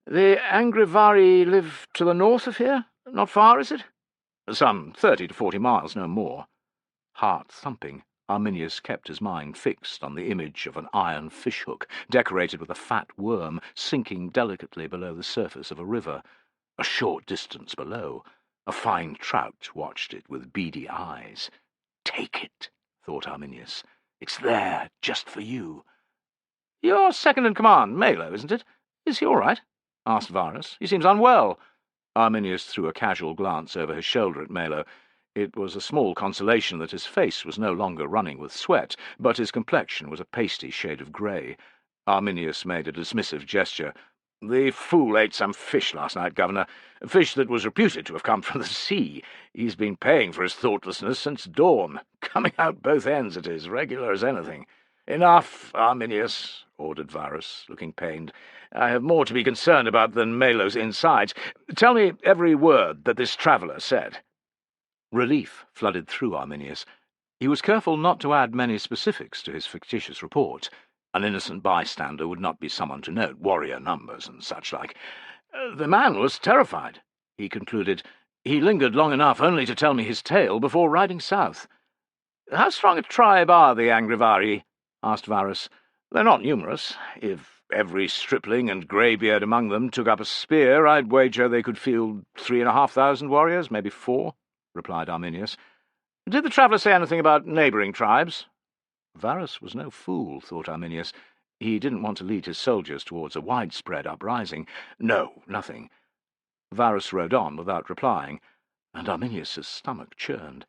"The Angrivarii live to the north of here? Not far, is it?" "Some 30 to 40 miles, no more." Heart-thumping, Arminius kept his mind fixed on the image of an iron fishhook decorated with a fat worm sinking delicately below the surface of a river. A short distance below, a fine trout watched it with beady eyes. "Take it," thought Arminius. "It's there, just for you." "Your second-in-command, Malo, isn't it? Is he all right?" asked Varus. "He seems unwell." Arminius threw a casual glance over his shoulder at Malo. It was a small consolation that his face was no longer running with sweat, but his complexion was a pasty shade of grey. Arminius made a dismissive gesture. "The fool ate some fish last night, Governor. Fish that was reputed to have come from the sea. He's been paying for his thoughtlessness since dawn. Coming out both ends, it is, regular as anything." "Enough, Arminius," ordered Varus, looking pained. "I have more to be concerned about than Malo's insides. Tell me every word that this traveller said." Relief flooded through Arminius. He was careful not to add many specifics to his fictitious report. An innocent bystander would not be someone to note warrior numbers and such like. "The man was terrified," he concluded. "He lingered long enough only to tell me his tale before riding south." "How strong a tribe are the Angrivarii?" asked Varus. "They're not numerous. If every stripling and greybeard among them took up a spear, I'd wager they could field 3,500 warriors, maybe 4," replied Arminius. "Did the traveller say anything about neighbouring tribes?" Varus was no fool, thought Arminius. He didn't want to lead his soldiers towards a widespread uprising. "No, nothing." Varus rode on without replying, and Arminius's stomach churned.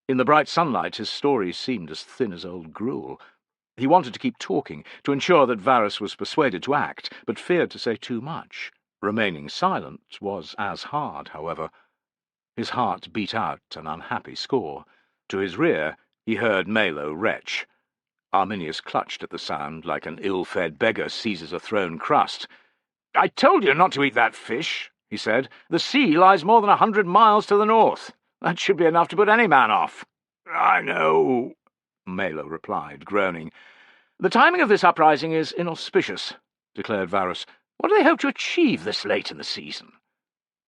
In the bright sunlight his story seemed as thin as old gruel. He wanted to keep talking, to ensure that Varus was persuaded to act, but feared to say too much. Remaining silent was as hard, however. His heart beat out an unhappy score. To his rear he heard Malo retch. Arminius clutched at the sound like an ill-fed beggar seizes a thrown crust. "I told you not to eat that fish," he said. "The sea lies more than 100 miles to the north. That should be enough to put any man off." "I know," Malo replied, groaning. "The timing of this uprising is inauspicious," declared Varus. "What do they hope to achieve this late in the season?"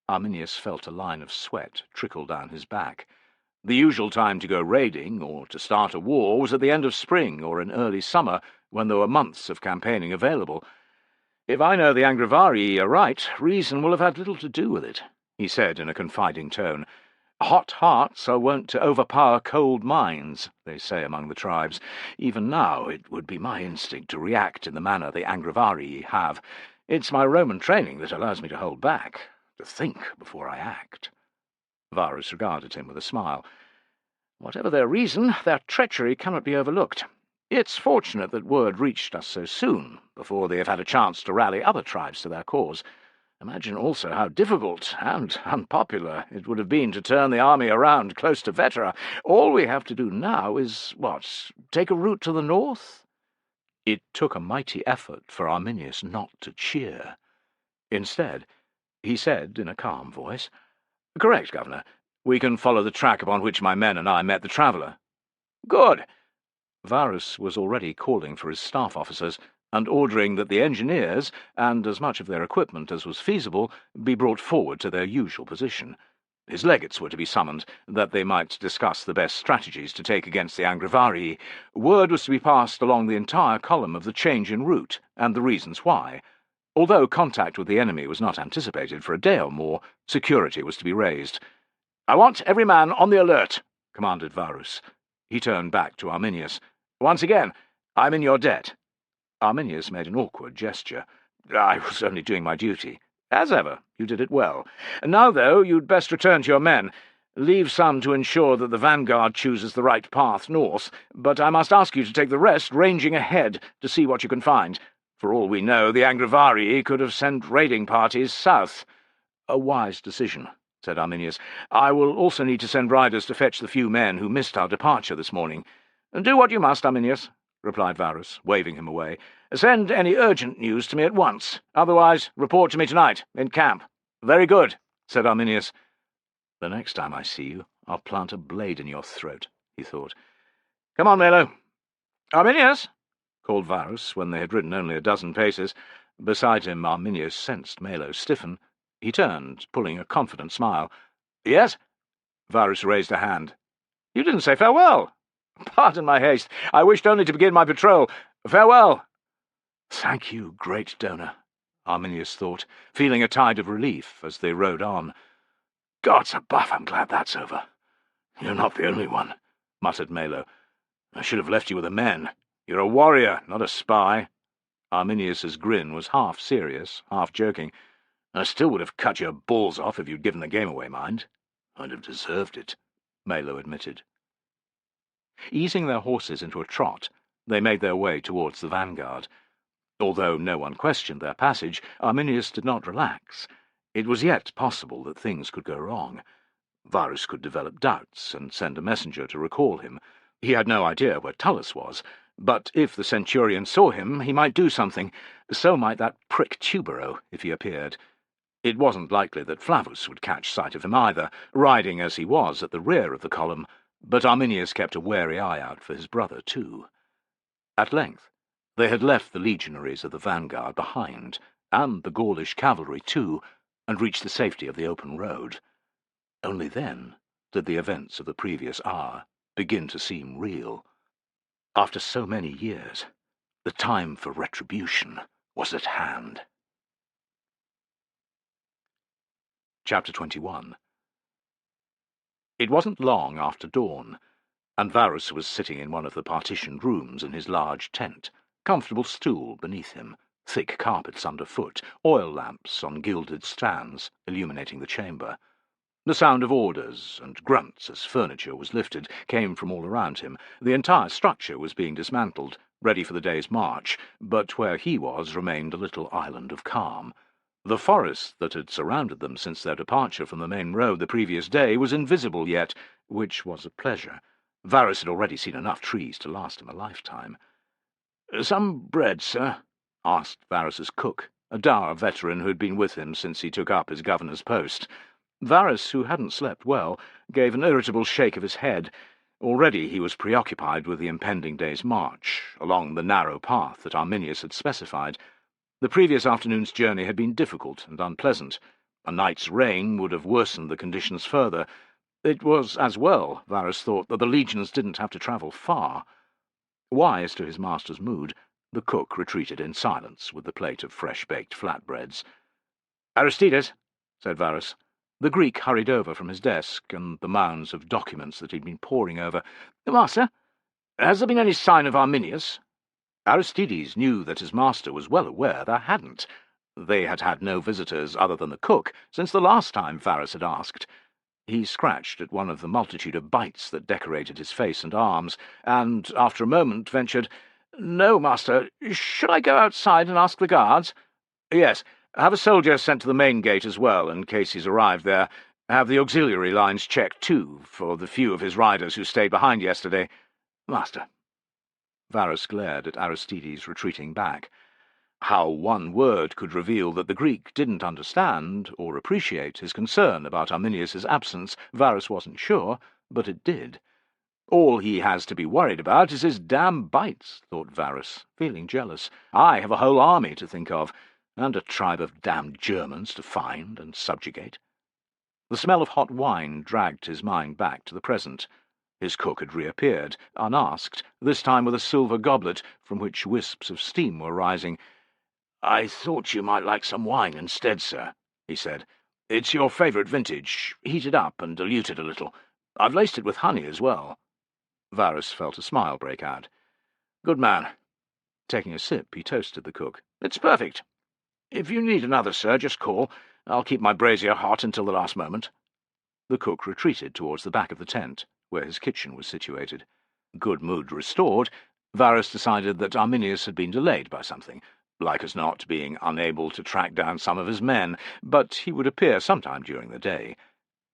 Arminius felt a line of sweat trickle down his back. The usual time to go raiding, or to start a war, was at the end of spring or in early summer, when there were months of campaigning available. "If I know the Angrivarii are right, reason will have had little to do with it," he said in a confiding tone. "Hot hearts are wont to overpower cold minds, they say among the tribes. Even now it would be my instinct to react in the manner the Angrivarii have. It's my Roman training that allows me to hold back, to think before I act." Varus regarded him with a smile. "Whatever their reason, their treachery cannot be overlooked. It's fortunate that word reached us so soon, before they have had a chance to rally other tribes to their cause. Imagine also how difficult and unpopular it would have been to turn the army around close to Vetera. All we have to do now is, take a route to the north?" It took a mighty effort for Arminius not to cheer. Instead, he said in a calm voice, "Correct, Governor. We can follow the track upon which my men and I met the traveller." "Good." Varus was already calling for his staff officers, and ordering that the engineers, and as much of their equipment as was feasible, be brought forward to their usual position. His legates were to be summoned, that they might discuss the best strategies to take against the Angrivarii. Word was to be passed along the entire column of the change in route, and the reasons why. Although contact with the enemy was not anticipated for a day or more, security was to be raised. "I want every man on the alert," commanded Varus. He turned back to Arminius. "Once again, I'm in your debt." Arminius made an awkward gesture. "I was only doing my duty." "As ever, you did it well. Now, though, you'd best return to your men. Leave some to ensure that the vanguard chooses the right path north, but I must ask you to take the rest ranging ahead to see what you can find. For all we know, the Angrivarii could have sent raiding parties south. A wise decision, said Arminius. I will also need to send riders to fetch the few men who missed our departure this morning. Do what you must, Arminius, replied Varus, waving him away. Send any urgent news to me at once. Otherwise, report to me tonight, in camp. Very good, said Arminius. The next time I see you, I'll plant a blade in your throat, he thought. Come on, Melo. Arminius, called Varus, when they had ridden only a dozen paces. Beside him, Arminius sensed Melo stiffen. He turned, pulling a confident smile. Yes? Varus raised a hand. You didn't say farewell. Pardon my haste. I wished only to begin my patrol. Farewell. Thank you, great donor, Arminius thought, feeling a tide of relief as they rode on. Gods above, I'm glad that's over. You're not the only one, muttered Melo. I should have left you with the men. You're a warrior, not a spy. Arminius's grin was half serious, half joking. I still would have cut your balls off if you'd given the game away, mind. I'd have deserved it, Melo admitted. Easing their horses into a trot, they made their way towards the vanguard. Although no one questioned their passage, Arminius did not relax. It was yet possible that things could go wrong. Varus could develop doubts and send a messenger to recall him. He had no idea where Tullus was, but if the centurion saw him, he might do something. So might that prick Tubero, if he appeared. It wasn't likely that Flavus would catch sight of him either, riding as he was at the rear of the column, but Arminius kept a wary eye out for his brother too. At length, they had left the legionaries of the vanguard behind, and the Gaulish cavalry too, and reached the safety of the open road. Only then did the events of the previous hour begin to seem real. After so many years, the time for retribution was at hand. Chapter 21. It wasn't long after dawn, and Varus was sitting in one of the partitioned rooms in his large tent, comfortable stool beneath him, thick carpets underfoot, oil lamps on gilded stands illuminating the chamber. The sound of orders and grunts as furniture was lifted came from all around him. The entire structure was being dismantled, ready for the day's march, but where he was remained a little island of calm. The forest that had surrounded them since their departure from the main road the previous day was invisible yet, which was a pleasure. Varus had already seen enough trees to last him a lifetime. "Some bread, sir?" asked Varus's cook, a dour veteran who had been with him since he took up his governor's post. Varus, who hadn't slept well, gave an irritable shake of his head. Already he was preoccupied with the impending day's march, along the narrow path that Arminius had specified. The previous afternoon's journey had been difficult and unpleasant. A night's rain would have worsened the conditions further. It was as well, Varus thought, that the legions didn't have to travel far. Wise to his master's mood, the cook retreated in silence with the plate of fresh-baked flatbreads. "Aristides," said Varus. The Greek hurried over from his desk and the mounds of documents that he'd been poring over. "Master, has there been any sign of Arminius?" Aristides knew that his master was well aware there hadn't. They had had no visitors other than the cook since the last time Varus had asked. He scratched at one of the multitude of bites that decorated his face and arms, and, after a moment, ventured, "No, master. Should I go outside and ask the guards?" "Yes. Have a soldier sent to the main gate as well, in case he's arrived there. Have the auxiliary lines checked, too, for the few of his riders who stayed behind yesterday." "Master." Varus glared at Aristides retreating back. How one word could reveal that the Greek didn't understand or appreciate his concern about Arminius's absence, Varus wasn't sure, but it did. "All he has to be worried about is his damn bites," thought Varus, feeling jealous. "I have a whole army to think of, and a tribe of damned Germans to find and subjugate." The smell of hot wine dragged his mind back to the present. His cook had reappeared, unasked, this time with a silver goblet from which wisps of steam were rising. "I thought you might like some wine instead, sir," he said. "It's your favourite vintage, heated up and diluted a little. I've laced it with honey as well." Varus felt a smile break out. "Good man." Taking a sip, he toasted the cook. "It's perfect. If you need another, sir, just call. I'll keep my brazier hot until the last moment." The cook retreated towards the back of the tent, where his kitchen was situated. Good mood restored, Varus decided that Arminius had been delayed by something. like as not being unable to track down some of his men, but he would appear sometime during the day.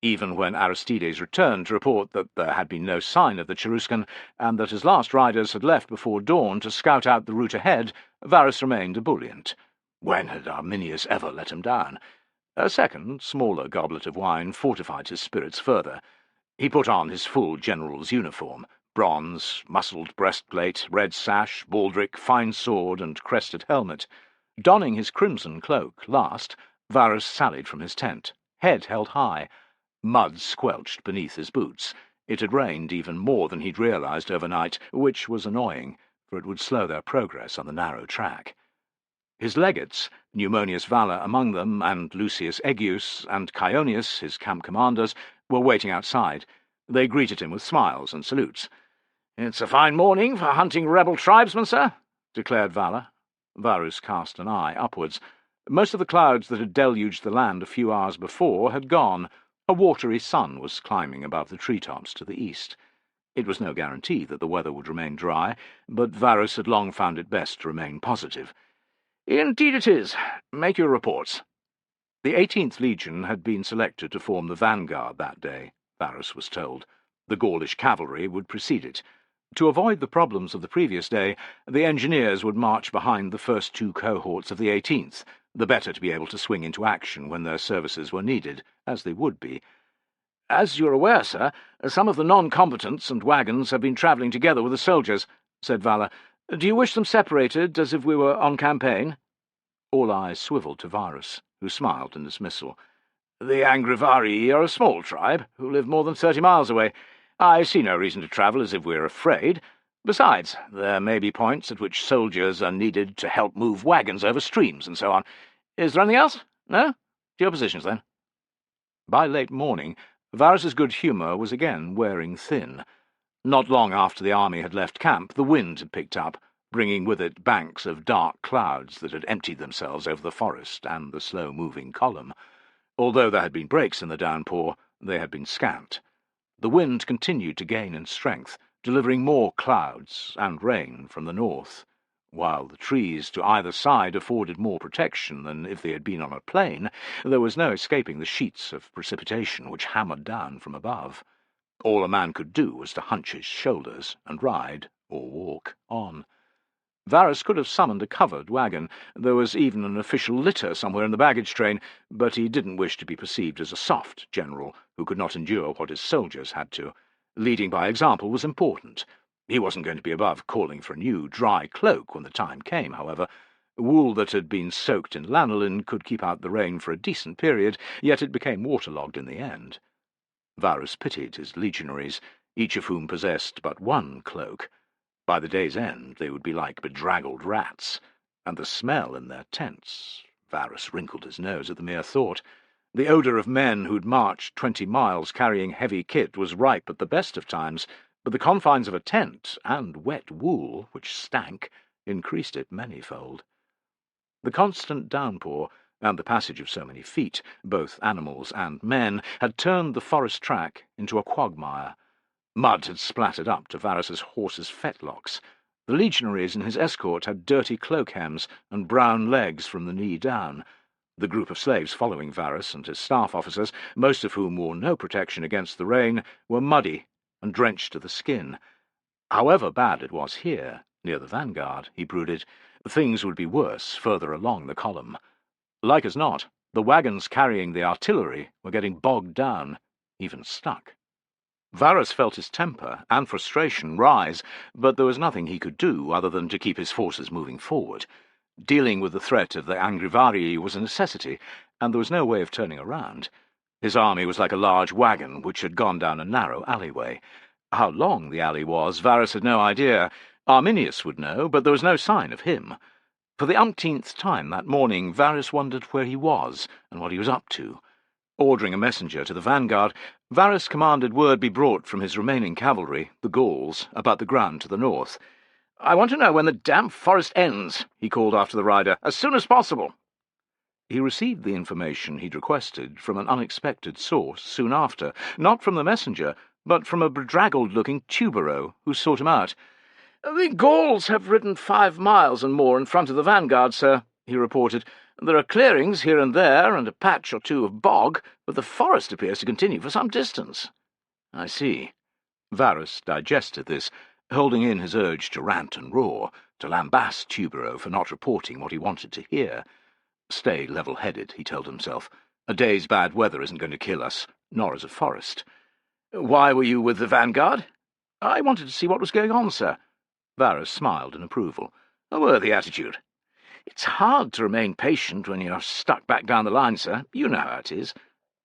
Even when Aristides returned to report that there had been no sign of the Cheruscan, and that his last riders had left before dawn to scout out the route ahead, Varus remained ebullient. When had Arminius ever let him down? A second, smaller goblet of wine fortified his spirits further. He put on his full general's uniform, bronze, muscled breastplate, red sash, baldric, fine sword, and crested helmet. Donning his crimson cloak last, Varus sallied from his tent, head held high. Mud squelched beneath his boots. It had rained even more than he'd realized overnight, which was annoying, for it would slow their progress on the narrow track. His legates, Pneumonius Valla among them, and Lucius Eggius and Chionius, his camp commanders, were waiting outside. They greeted him with smiles and salutes. "It's a fine morning for hunting rebel tribesmen, sir," declared Valla. Varus cast an eye upwards. Most of the clouds that had deluged the land a few hours before had gone. A watery sun was climbing above the treetops to the east. It was no guarantee that the weather would remain dry, but Varus had long found it best to remain positive. "Indeed it is. Make your reports." The 18th Legion had been selected to form the vanguard that day, Varus was told. The Gaulish cavalry would precede it. To avoid the problems of the previous day, the engineers would march behind the first two cohorts of the 18th, the better to be able to swing into action when their services were needed, as they would be. "As you're aware, sir, some of the non-combatants and wagons have been travelling together with the soldiers," said Valla. "Do you wish them separated, as if we were on campaign?" All eyes swivelled to Varus, who smiled in dismissal. "The Angrivarii are a small tribe, who live more than 30 miles away. I see no reason to travel as if we were afraid. Besides, there may be points at which soldiers are needed to help move wagons over streams and so on. Is there anything else? No? To your positions, then." By late morning, Varus's good humour was again wearing thin. Not long after the army had left camp, the wind had picked up, bringing with it banks of dark clouds that had emptied themselves over the forest and the slow-moving column. Although there had been breaks in the downpour, they had been scant. The wind continued to gain in strength, delivering more clouds and rain from the north, while the trees to either side afforded more protection than if they had been on a plain. There was no escaping the sheets of precipitation which hammered down from above. All a man could do was to hunch his shoulders and ride, or walk, on. Varus could have summoned a covered wagon. There was even an official litter somewhere in the baggage train, but he didn't wish to be perceived as a soft general who could not endure what his soldiers had to. Leading by example was important. He wasn't going to be above calling for a new dry cloak when the time came, however. Wool that had been soaked in lanolin could keep out the rain for a decent period, yet it became waterlogged in the end. Varus pitied his legionaries, each of whom possessed but one cloak. By the day's end they would be like bedraggled rats, and the smell in their tents— Varus wrinkled his nose at the mere thought. The odour of men who'd marched 20 miles carrying heavy kit was ripe at the best of times, but the confines of a tent, and wet wool, which stank, increased it manyfold. The constant downpour, and the passage of so many feet, both animals and men, had turned the forest track into a quagmire. Mud had splattered up to Varus's horse's fetlocks. The legionaries in his escort had dirty cloak hems and brown legs from the knee down. The group of slaves following Varus and his staff officers, most of whom wore no protection against the rain, were muddy and drenched to the skin. However bad it was here, near the vanguard, he brooded, things would be worse further along the column. Like as not, the wagons carrying the artillery were getting bogged down, even stuck. Varus felt his temper and frustration rise, but there was nothing he could do other than to keep his forces moving forward. Dealing with the threat of the Angrivarii was a necessity, and there was no way of turning around. His army was like a large wagon which had gone down a narrow alleyway. How long the alley was, Varus had no idea. Arminius would know, but there was no sign of him. For the umpteenth time that morning, Varus wondered where he was and what he was up to. Ordering a messenger to the vanguard, Varus commanded word be brought from his remaining cavalry, the Gauls, about the ground to the north. "I want to know when the damp forest ends," he called after the rider, "as soon as possible." He received the information he'd requested from an unexpected source soon after, not from the messenger, but from a bedraggled-looking tubereau who sought him out. "The Gauls have ridden 5 miles and more in front of the vanguard, sir," he reported. "There are clearings here and there, and a patch or two of bog, but the forest appears to continue for some distance." "I see." Varus digested this, holding in his urge to rant and roar, to lambast Tubero for not reporting what he wanted to hear. Stay level-headed, he told himself. A day's bad weather isn't going to kill us, nor is a forest. "Why were you with the vanguard?" "I wanted to see what was going on, sir." Varus smiled in approval. "A worthy attitude." "It's hard to remain patient when you're stuck back down the line, sir. You know how it is."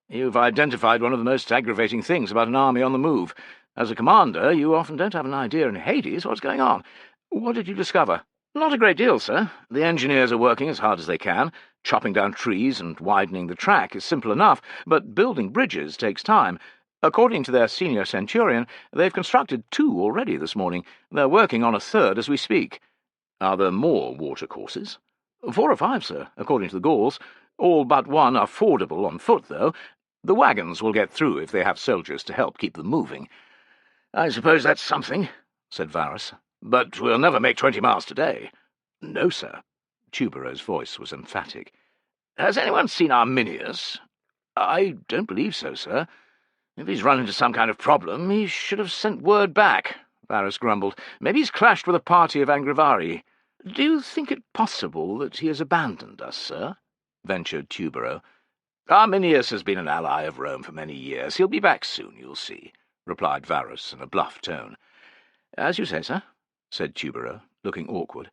"You've identified one of the most aggravating things about an army on the move. As a commander, you often don't have an idea in Hades what's going on. What did you discover?" "Not a great deal, sir. The engineers are working as hard as they can. Chopping down trees and widening the track is simple enough, but building bridges takes time. According to their senior centurion, they've constructed 2 already this morning. They're working on a 3rd as we speak." "Are there more watercourses?" 4 or 5, sir, according to the Gauls. All but one are fordable on foot, though. The wagons will get through if they have soldiers to help keep them moving." "I suppose that's something," said Varus. "But we'll never make 20 miles today." "No, sir." Tubero's voice was emphatic. "Has anyone seen Arminius?" "I don't believe so, sir." "If he's run into some kind of problem, he should have sent word back," Varus grumbled. "Maybe he's clashed with a party of Angrivari." "Do you think it possible that he has abandoned us, sir?" ventured Tubero. "Arminius has been an ally of Rome for many years. He'll be back soon, you'll see," replied Varus in a bluff tone. "As you say, sir," said Tubero, looking awkward.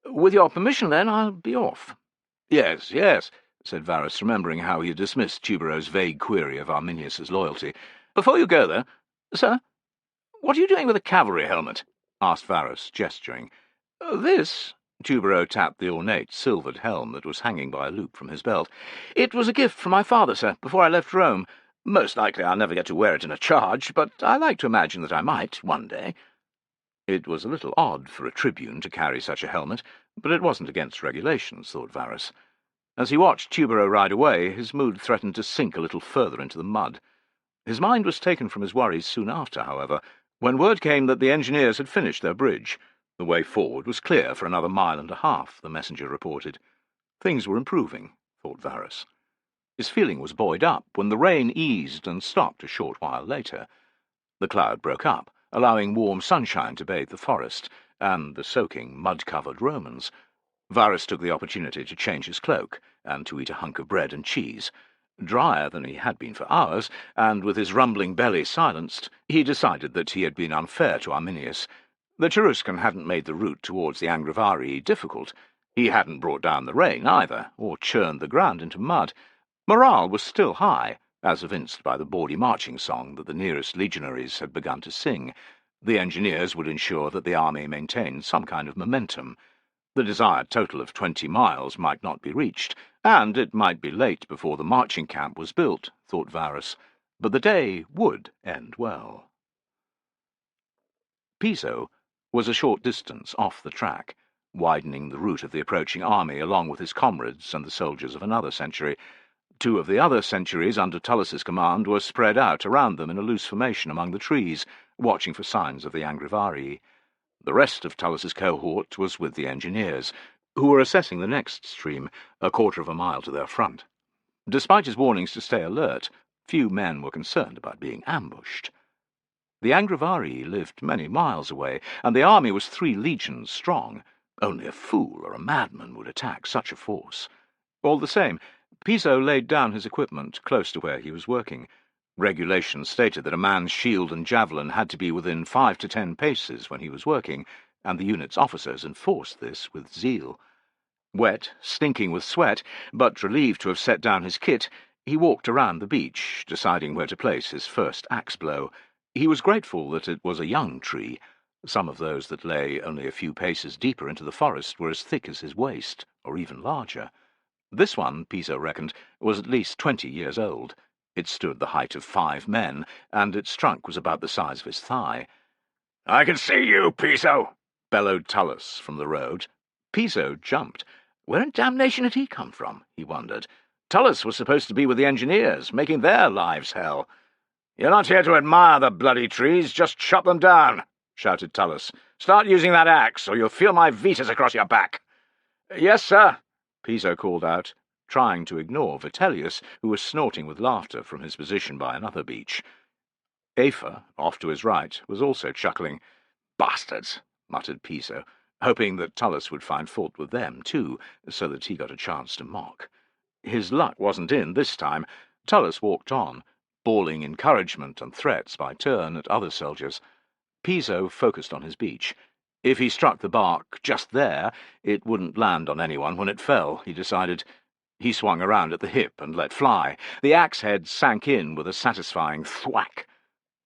"With your permission, then, I'll be off." "Yes, yes," said Varus, remembering how he had dismissed Tubero's vague query of Arminius's loyalty. "Before you go, though—" "Sir?" "What are you doing with a cavalry helmet?" asked Varus, gesturing. "This—" Tubero tapped the ornate silvered helm that was hanging by a loop from his belt. "It was a gift from my father, sir, before I left Rome. Most likely I'll never get to wear it in a charge, but I like to imagine that I might, one day." It was a little odd for a tribune to carry such a helmet, but it wasn't against regulations, thought Varus. As he watched Tubero ride away, his mood threatened to sink a little further into the mud. His mind was taken from his worries soon after, however, when word came that the engineers had finished their bridge. The way forward was clear for another 1.5 miles, the messenger reported. Things were improving, thought Varus. His feeling was buoyed up when the rain eased and stopped a short while later. The cloud broke up, allowing warm sunshine to bathe the forest and the soaking, mud-covered Romans. Varus took the opportunity to change his cloak and to eat a hunk of bread and cheese. Drier than he had been for hours, and with his rumbling belly silenced, he decided that he had been unfair to Arminius. The Cheruscan hadn't made the route towards the Angrivari difficult. He hadn't brought down the rain, either, or churned the ground into mud. Morale was still high, as evinced by the bawdy marching song that the nearest legionaries had begun to sing. The engineers would ensure that the army maintained some kind of momentum. The desired total of 20 miles might not be reached, and it might be late before the marching camp was built, thought Varus, but the day would end well. Piso was a short distance off the track, widening the route of the approaching army along with his comrades and the soldiers of another century. 2 of the other centuries under Tullus's command were spread out around them in a loose formation among the trees, watching for signs of the Angrivari. The rest of Tullus's cohort was with the engineers, who were assessing the next stream, a 1/4 mile to their front. Despite his warnings to stay alert, few men were concerned about being ambushed. The Angrivari lived many miles away, and the army was 3 legions strong. Only a fool or a madman would attack such a force. All the same, Piso laid down his equipment close to where he was working. Regulations stated that a man's shield and javelin had to be within 5 to 10 paces when he was working, and the unit's officers enforced this with zeal. Wet, stinking with sweat, but relieved to have set down his kit, he walked around the beach, deciding where to place his first axe blow. He was grateful that it was a young tree. Some of those that lay only a few paces deeper into the forest were as thick as his waist, or even larger. This one, Piso reckoned, was at least 20 years old. It stood the height of 5 men, and its trunk was about the size of his thigh. "I can see you, Piso!" bellowed Tullus from the road. Piso jumped. Where in damnation had he come from, he wondered. Tullus was supposed to be with the engineers, making their lives hell. "You're not here to admire the bloody trees, just chop them down," shouted Tullus. "Start using that axe, or you'll feel my vetus across your back." "Yes, sir," Piso called out, trying to ignore Vitellius, who was snorting with laughter from his position by another beach. Afer, off to his right, was also chuckling. "Bastards," muttered Piso, hoping that Tullus would find fault with them too, so that he got a chance to mock. His luck wasn't in this time. Tullus walked on, bawling encouragement and threats by turn at other soldiers. Piso focused on his beach. If he struck the bark just there, it wouldn't land on anyone when it fell, he decided. He swung around at the hip and let fly. The axe head sank in with a satisfying thwack.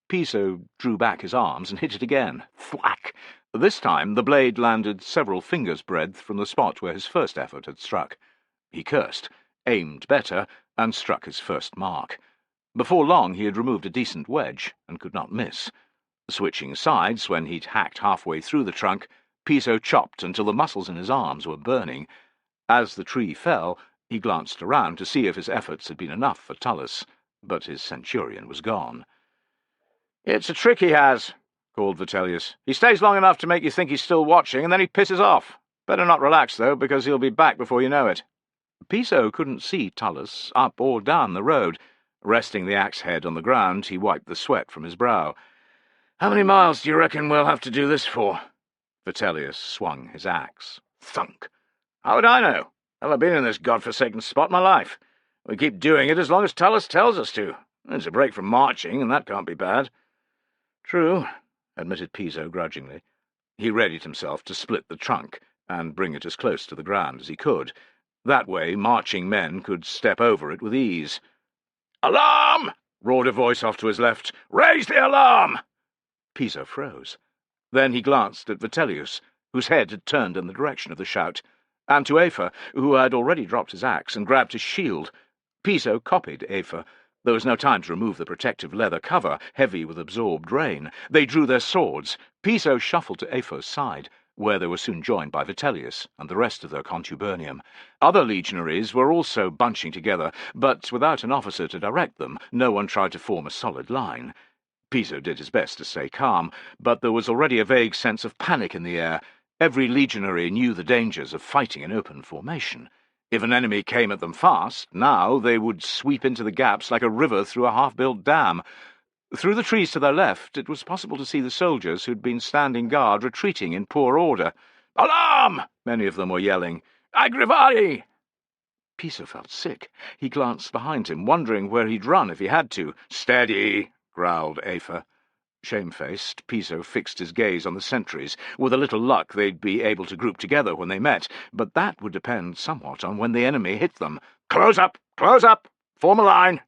Piso drew back his arms and hit it again. Thwack! This time the blade landed several fingers' breadth from the spot where his first effort had struck. He cursed, aimed better, and struck his first mark. Before long he had removed a decent wedge, and could not miss. Switching sides when he'd hacked halfway through the trunk, Piso chopped until the muscles in his arms were burning. As the tree fell, he glanced around to see if his efforts had been enough for Tullus, but his centurion was gone. "It's a trick he has," called Vitellius. "He stays long enough to make you think he's still watching, and then he pisses off. Better not relax, though, because he'll be back before you know it." Piso couldn't see Tullus up or down the road. Resting the axe head on the ground, he wiped the sweat from his brow. "How many miles do you reckon we'll have to do this for?" Vitellius swung his axe. Thunk. "How would I know? I've been in this godforsaken spot my life. We keep doing it as long as Tullus tells us to. It's a break from marching, and that can't be bad." "True," admitted Piso grudgingly. He readied himself to split the trunk and bring it as close to the ground as he could. That way marching men could step over it with ease. "Alarm!" roared a voice off to his left. "Raise the alarm!" Piso froze. Then he glanced at Vitellius, whose head had turned in the direction of the shout, and to Afer, who had already dropped his axe and grabbed his shield. Piso copied Afer. There was no time to remove the protective leather cover, heavy with absorbed rain. They drew their swords. Piso shuffled to Afer's side, where they were soon joined by Vitellius and the rest of their contubernium. Other legionaries were also bunching together, but without an officer to direct them, no one tried to form a solid line. Piso did his best to stay calm, but there was already a vague sense of panic in the air. Every legionary knew the dangers of fighting in open formation. If an enemy came at them fast, now they would sweep into the gaps like a river through a half-built dam. Through the trees to their left, it was possible to see the soldiers who'd been standing guard retreating in poor order. "Alarm!" many of them were yelling. "Agrivari!" Piso felt sick. He glanced behind him, wondering where he'd run if he had to. "Steady!" growled Afer. Shamefaced, Piso fixed his gaze on the sentries. With a little luck, they'd be able to group together when they met, but that would depend somewhat on when the enemy hit them. "Close up! Close up! Form a line!"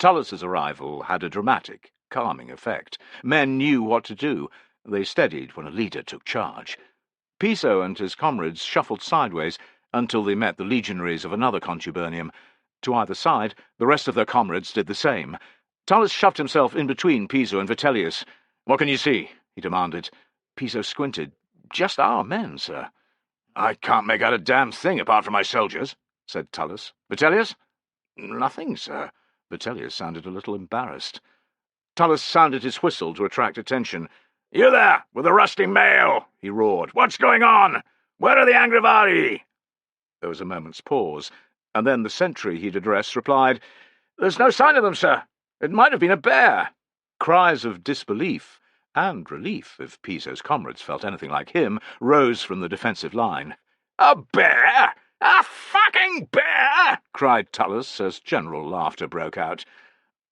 Tullus's arrival had a dramatic, calming effect. Men knew what to do. They steadied when a leader took charge. Piso and his comrades shuffled sideways until they met the legionaries of another contubernium. To either side, the rest of their comrades did the same. Tullus shoved himself in between Piso and Vitellius. "What can you see?" he demanded. Piso squinted. "Just our men, sir." "I can't make out a damn thing apart from my soldiers," said Tullus. "Vitellius?" "Nothing, sir." Vitellius sounded a little embarrassed. Tullus sounded his whistle to attract attention. "You there, with the rusty mail!" he roared. "What's going on? Where are the Angrivari?" There was a moment's pause, and then the sentry he'd addressed replied, "There's no sign of them, sir. It might have been a bear." Cries of disbelief, and relief, if Piso's comrades felt anything like him, rose from the defensive line. "A bear? A fucking bear!" cried Tullus, as general laughter broke out.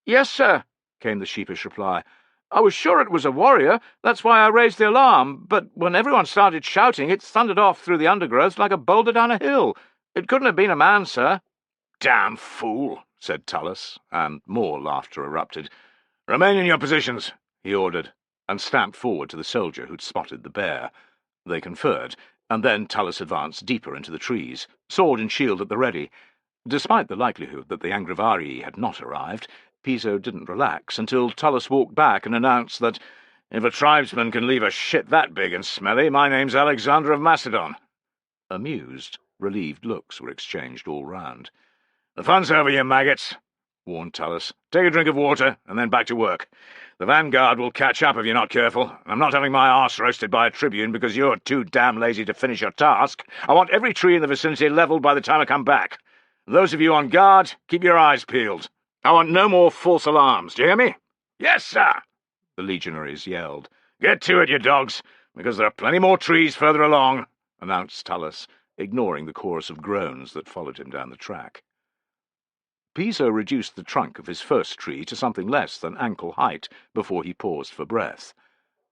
"Yes, sir," came the sheepish reply. "I was sure it was a warrior. That's why I raised the alarm. But when everyone started shouting, it thundered off through the undergrowth like a boulder down a hill. It couldn't have been a man, sir." "Damn fool," said Tullus, and more laughter erupted. "Remain in your positions," he ordered, and stamped forward to the soldier who'd spotted the bear. They conferred, and then Tullus advanced deeper into the trees, sword and shield at the ready. Despite the likelihood that the Angrivari had not arrived, Piso didn't relax until Tullus walked back and announced that, "If a tribesman can leave a shit that big and smelly, my name's Alexander of Macedon." Amused, relieved looks were exchanged all round. "The fun's over, you maggots. warned Tallis. "Take a drink of water, and then back to work. The vanguard will catch up if you're not careful, and I'm not having my arse roasted by a tribune because you're too damn lazy to finish your task. I want every tree in the vicinity levelled by the time I come back. Those of you on guard, keep your eyes peeled. I want no more false alarms, do you hear me?" "Yes, sir," the legionaries yelled. "Get to it, you dogs, because there are plenty more trees further along," announced Tallis, ignoring the chorus of groans that followed him down the track. Piso reduced the trunk of his first tree to something less than ankle height before he paused for breath.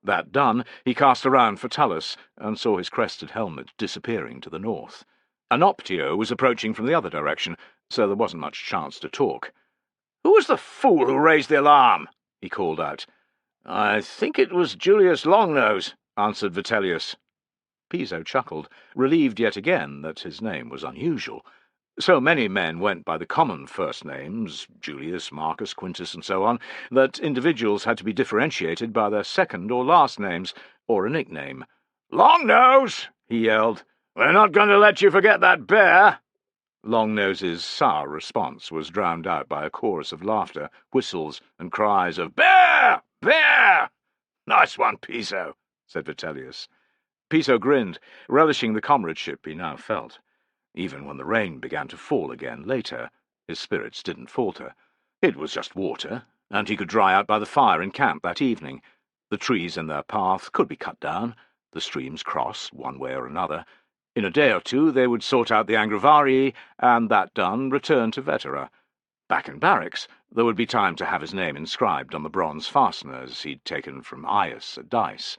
That done, he cast around for Tallis and saw his crested helmet disappearing to the north. An Optio was approaching from the other direction, so there wasn't much chance to talk. "Who was the fool who raised the alarm?" he called out. "I think it was Julius Longnose," answered Vitellius. Piso chuckled, relieved yet again that his name was unusual. So many men went by the common first names, Julius, Marcus, Quintus, and so on, that individuals had to be differentiated by their second or last names, or a nickname. "Longnose!" he yelled. "We're not going to let you forget that bear!" Longnose's sour response was drowned out by a chorus of laughter, whistles, and cries of "Bear! Bear!" "Nice one, Piso," said Vitellius. Piso grinned, relishing the comradeship he now felt. Even when the rain began to fall again later, his spirits didn't falter. It was just water, and he could dry out by the fire in camp that evening. The trees in their path could be cut down, the streams crossed one way or another. In a day or two they would sort out the Angravarii, and that done, return to Vetera. Back in barracks, there would be time to have his name inscribed on the bronze fasteners he'd taken from Aius at Dice.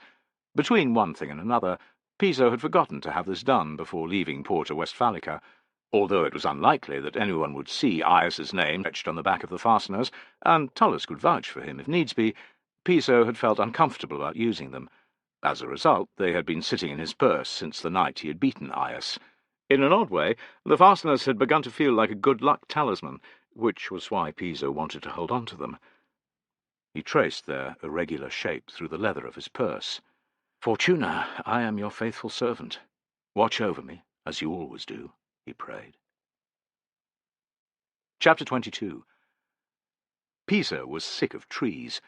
Between one thing and another, Piso had forgotten to have this done before leaving Porta Westphalica. Although it was unlikely that anyone would see Aius's name etched on the back of the fasteners, and Tullus could vouch for him if needs be, Piso had felt uncomfortable about using them. As a result, they had been sitting in his purse since the night he had beaten Aius. In an odd way, the fasteners had begun to feel like a good-luck talisman, which was why Piso wanted to hold on to them. He traced their irregular shape through the leather of his purse. "Fortuna, I am your faithful servant. Watch over me, as you always do," he prayed. Chapter 22. Piso was sick of trees.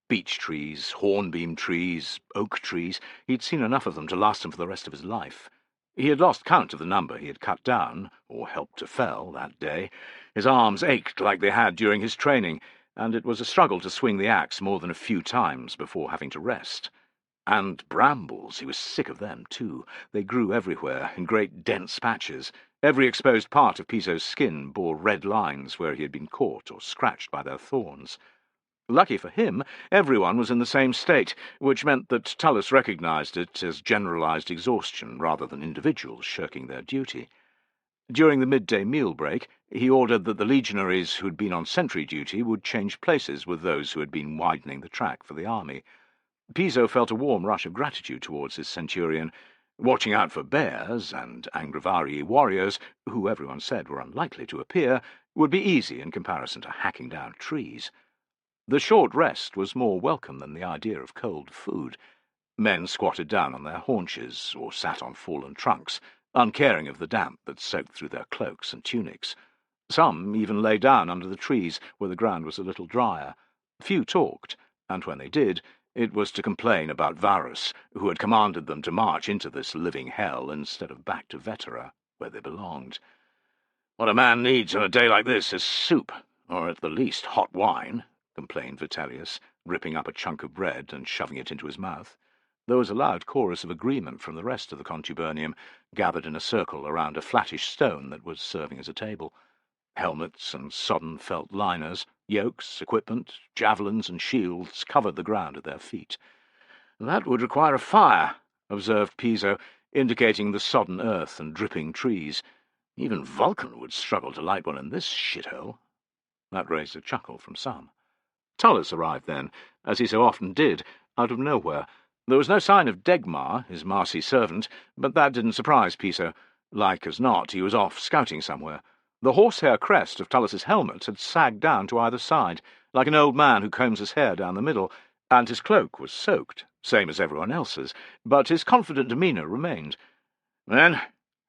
Beech trees, hornbeam trees, oak trees. He'd seen enough of them to last him for the rest of his life. He had lost count of the number he had cut down, or helped to fell, that day. His arms ached like they had during his training, and it was a struggle to swing the axe more than a few times before having to rest. And brambles, he was sick of them, too. They grew everywhere, in great dense patches. Every exposed part of Piso's skin bore red lines where he had been caught or scratched by their thorns. Lucky for him, everyone was in the same state, which meant that Tullus recognized it as generalized exhaustion rather than individuals shirking their duty. During the midday meal break, he ordered that the legionaries who had been on sentry duty would change places with those who had been widening the track for the army. Piso felt a warm rush of gratitude towards his centurion. Watching out for bears and Angravarii warriors, who everyone said were unlikely to appear, would be easy in comparison to hacking down trees. The short rest was more welcome than the idea of cold food. Men squatted down on their haunches, or sat on fallen trunks, uncaring of the damp that soaked through their cloaks and tunics. Some even lay down under the trees, where the ground was a little drier. Few talked, and when they did, it was to complain about Varus, who had commanded them to march into this living hell instead of back to Vetera, where they belonged. "What a man needs on a day like this is soup, or at the least hot wine," complained Vitellius, ripping up a chunk of bread and shoving it into his mouth. There was a loud chorus of agreement from the rest of the contubernium, gathered in a circle around a flattish stone that was serving as a table. Helmets and sodden felt liners, yokes, equipment, javelins, and shields covered the ground at their feet. "That would require a fire," observed Piso, indicating the sodden earth and dripping trees. "Even Vulcan would struggle to light one in this shithole." That raised a chuckle from some. Tullus arrived then, as he so often did, out of nowhere. There was no sign of Degmar, his Marsi servant, but that didn't surprise Piso. Like as not, he was off scouting somewhere. The horsehair crest of Tullus's helmet had sagged down to either side, like an old man who combs his hair down the middle, and his cloak was soaked, same as everyone else's, but his confident demeanour remained. "Men,"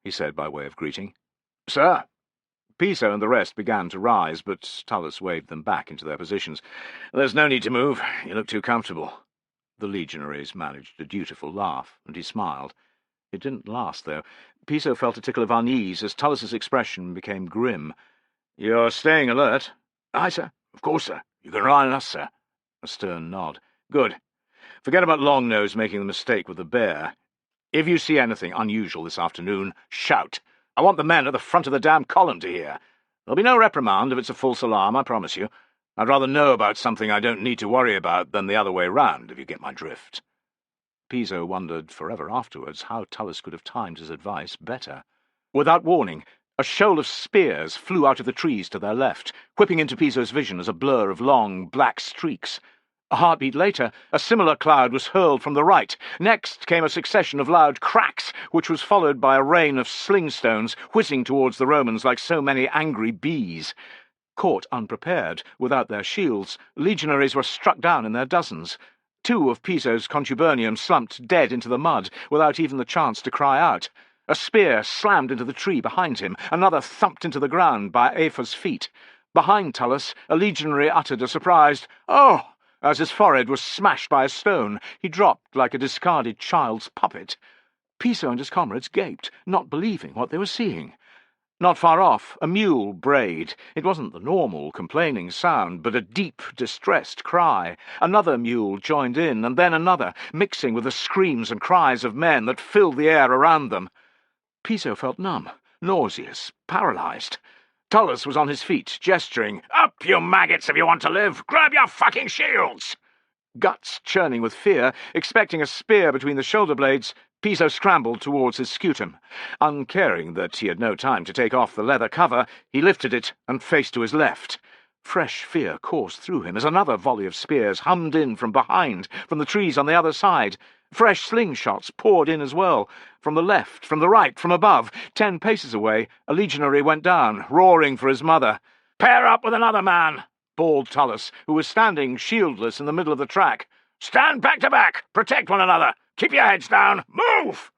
he said by way of greeting. "Sir." Piso and the rest began to rise, but Tullus waved them back into their positions. "There's no need to move. You look too comfortable." The legionaries managed a dutiful laugh, and he smiled. It didn't last, though. Piso felt a tickle of unease as Tullus's expression became grim. "You're staying alert." "Aye, sir. Of course, sir. You can rely on us, sir." A stern nod. "Good. Forget about Longnose making the mistake with the bear. If you see anything unusual this afternoon, shout. I want the men at the front of the damn column to hear. There'll be no reprimand if it's a false alarm, I promise you. I'd rather know about something I don't need to worry about than the other way round, if you get my drift." Piso wondered forever afterwards how Tullus could have timed his advice better. Without warning, a shoal of spears flew out of the trees to their left, whipping into Piso's vision as a blur of long, black streaks. A heartbeat later, a similar cloud was hurled from the right. Next came a succession of loud cracks, which was followed by a rain of sling stones whizzing towards the Romans like so many angry bees. Caught unprepared, without their shields, legionaries were struck down in their dozens. 2 of Piso's contubernium slumped dead into the mud, without even the chance to cry out. A spear slammed into the tree behind him, another thumped into the ground by Aefa's feet. Behind Tullus, a legionary uttered a surprised "Oh!" as his forehead was smashed by a stone. He dropped like a discarded child's puppet. Piso and his comrades gaped, not believing what they were seeing. Not far off, a mule brayed. It wasn't the normal complaining sound, but a deep, distressed cry. Another mule joined in, and then another, mixing with the screams and cries of men that filled the air around them. Piso felt numb, nauseous, paralyzed. Tullus was on his feet, gesturing. "Up, you maggots, if you want to live! Grab your fucking shields!" Guts churning with fear, expecting a spear between the shoulder blades, Piso scrambled towards his scutum. Uncaring that he had no time to take off the leather cover, he lifted it and faced to his left. Fresh fear coursed through him as another volley of spears hummed in from behind, from the trees on the other side. Fresh slingshots poured in as well. From the left, from the right, from above. 10 paces away, a legionary went down, roaring for his mother. "Pair up with another man!" bawled Tullus, who was standing shieldless in the middle of the track. "Stand back to back! Protect one another! Keep your heads down! Move!"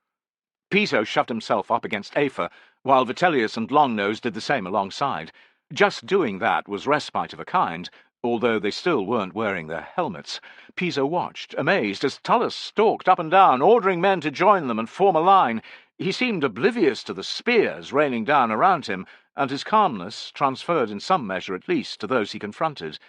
Piso shoved himself up against Aefa, while Vitellius and Longnose did the same alongside. Just doing that was respite of a kind, although they still weren't wearing their helmets. Piso watched, amazed, as Tullus stalked up and down, ordering men to join them and form a line. He seemed oblivious to the spears raining down around him, and his calmness transferred in some measure at least to those he confronted.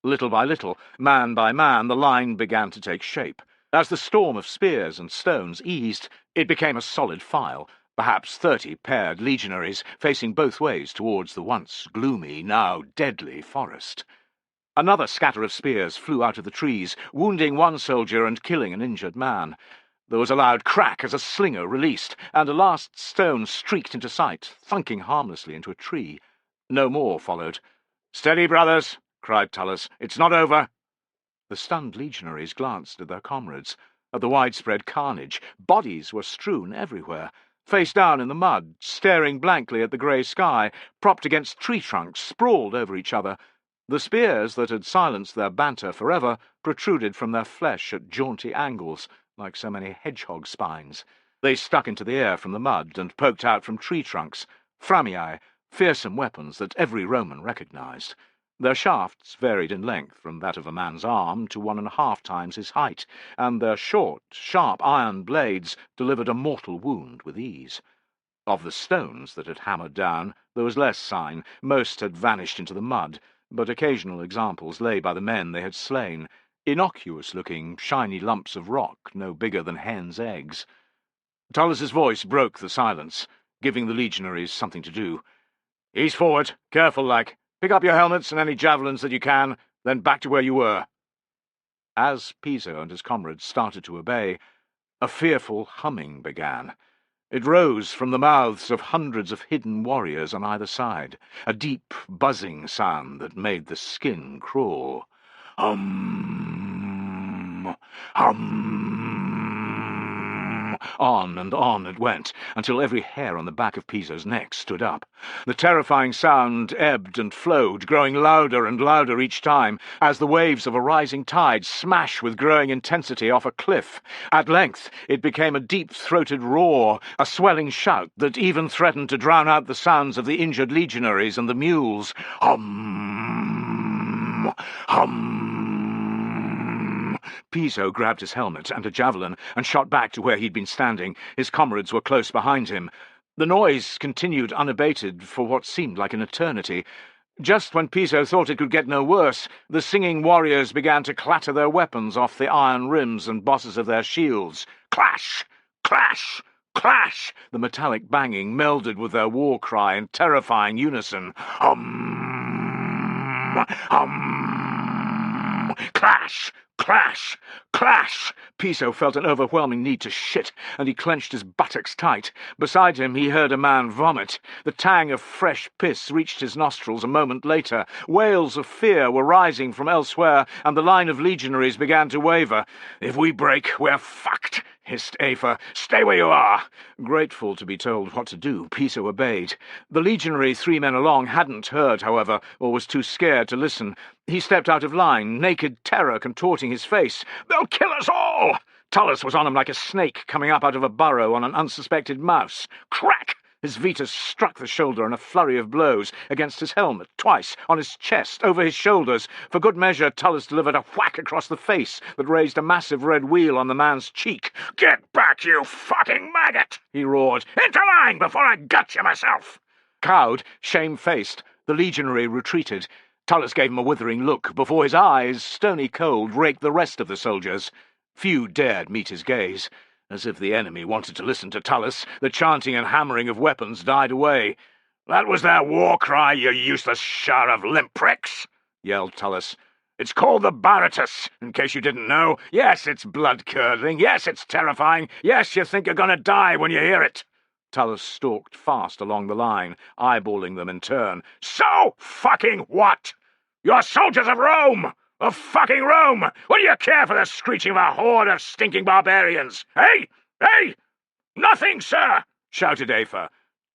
Little by little, man by man, the line began to take shape. As the storm of spears and stones eased, it became a solid file, perhaps 30 paired legionaries facing both ways towards the once gloomy, now deadly forest. Another scatter of spears flew out of the trees, wounding one soldier and killing an injured man. There was a loud crack as a slinger released, and a last stone streaked into sight, thunking harmlessly into a tree. No more followed. "Steady, brothers!" cried Tullus. "It's not over." The stunned legionaries glanced at their comrades, at the widespread carnage. Bodies were strewn everywhere. Face down in the mud, staring blankly at the grey sky, propped against tree trunks, sprawled over each other. The spears that had silenced their banter forever protruded from their flesh at jaunty angles, like so many hedgehog spines. They stuck into the air from the mud and poked out from tree trunks, framiae, fearsome weapons that every Roman recognized. Their shafts varied in length from that of a man's arm to 1.5 times his height, and their short, sharp iron blades delivered a mortal wound with ease. Of the stones that had hammered down, there was less sign. Most had vanished into the mud, but occasional examples lay by the men they had slain, innocuous-looking, shiny lumps of rock no bigger than hens' eggs. Tullus's voice broke the silence, giving the legionaries something to do. "Ease forward, careful like. Pick up your helmets and any javelins that you can, then back to where you were." As Piso and his comrades started to obey, a fearful humming began. It rose from the mouths of hundreds of hidden warriors on either side, a deep, buzzing sound that made the skin crawl. Hum, hum, On it went, until every hair on the back of Piso's neck stood up. The terrifying sound ebbed and flowed, growing louder and louder each time, as the waves of a rising tide smash with growing intensity off a cliff. At length it became a deep-throated roar, a swelling shout that even threatened to drown out the sounds of the injured legionaries and the mules. Hum! Hum! Piso grabbed his helmet and a javelin and shot back to where he'd been standing. His comrades were close behind him. The noise continued unabated for what seemed like an eternity. Just when Piso thought it could get no worse, the singing warriors began to clatter their weapons off the iron rims and bosses of their shields. Clash! Clash! Clash! The metallic banging melded with their war cry in terrifying unison. Hum! Hum! Clash! Clash! Clash! Piso felt an overwhelming need to shit, and he clenched his buttocks tight. Beside him he heard a man vomit. The tang of fresh piss reached his nostrils a moment later. Wails of fear were rising from elsewhere, and the line of legionaries began to waver. "If we break, we're fucked," hissed Afer. "Stay where you are." Grateful to be told what to do, Piso obeyed. The legionary 3 men along hadn't heard, however, or was too scared to listen. He stepped out of line, naked terror contorting his face. "They'll kill us all!" Tullus was on him like a snake coming up out of a burrow on an unsuspected mouse. Crack! His Vetus struck the shoulder in a flurry of blows, against his helmet, twice, on his chest, over his shoulders. For good measure, Tullus delivered a whack across the face that raised a massive red wheal on the man's cheek. "Get back, you fucking maggot!" he roared. "Into line before I gut you myself!" Cowed, shamefaced, the legionary retreated. Tullus gave him a withering look, before his eyes, stony cold, raked the rest of the soldiers. Few dared meet his gaze. As if the enemy wanted to listen to Tullus, the chanting and hammering of weapons died away. "That was their war cry, you useless shower of limp pricks!" yelled Tullus. "It's called the Baratus, in case you didn't know. Yes, it's blood-curdling. Yes, it's terrifying. Yes, you think you're going to die when you hear it." Tullus stalked fast along the line, eyeballing them in turn. "So fucking what? You're soldiers of Rome! Of fucking Rome! What do you care for the screeching of a horde of stinking barbarians? Hey! Hey! Nothing, sir!" shouted Afer.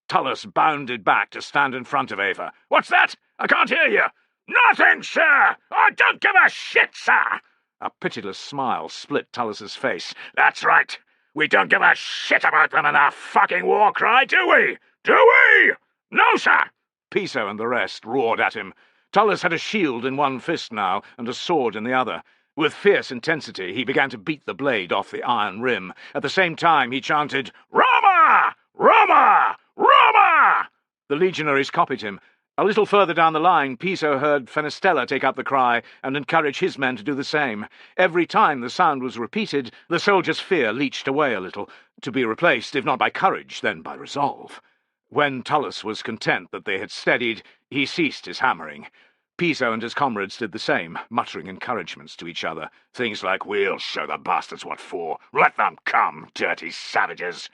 Tullus bounded back to stand in front of Afer. "What's that? I can't hear you." "Nothing, sir! I don't give a shit, sir!" A pitiless smile split Tullus's face. "That's right. We don't give a shit about them and their fucking war cry, do we? Do we? No, sir!" Piso and the rest roared at him. Tullus had a shield in one fist now, and a sword in the other. With fierce intensity he began to beat the blade off the iron rim. At the same time he chanted, "Roma! Roma! Roma!" The legionaries copied him. A little further down the line, Piso heard Fenestella take up the cry and encourage his men to do the same. Every time the sound was repeated, the soldiers' fear leached away a little, to be replaced, if not by courage, then by resolve. When Tullus was content that they had steadied, he ceased his hammering. Piso and his comrades did the same, muttering encouragements to each other. Things like, "We'll show the bastards what for. Let them come, dirty savages."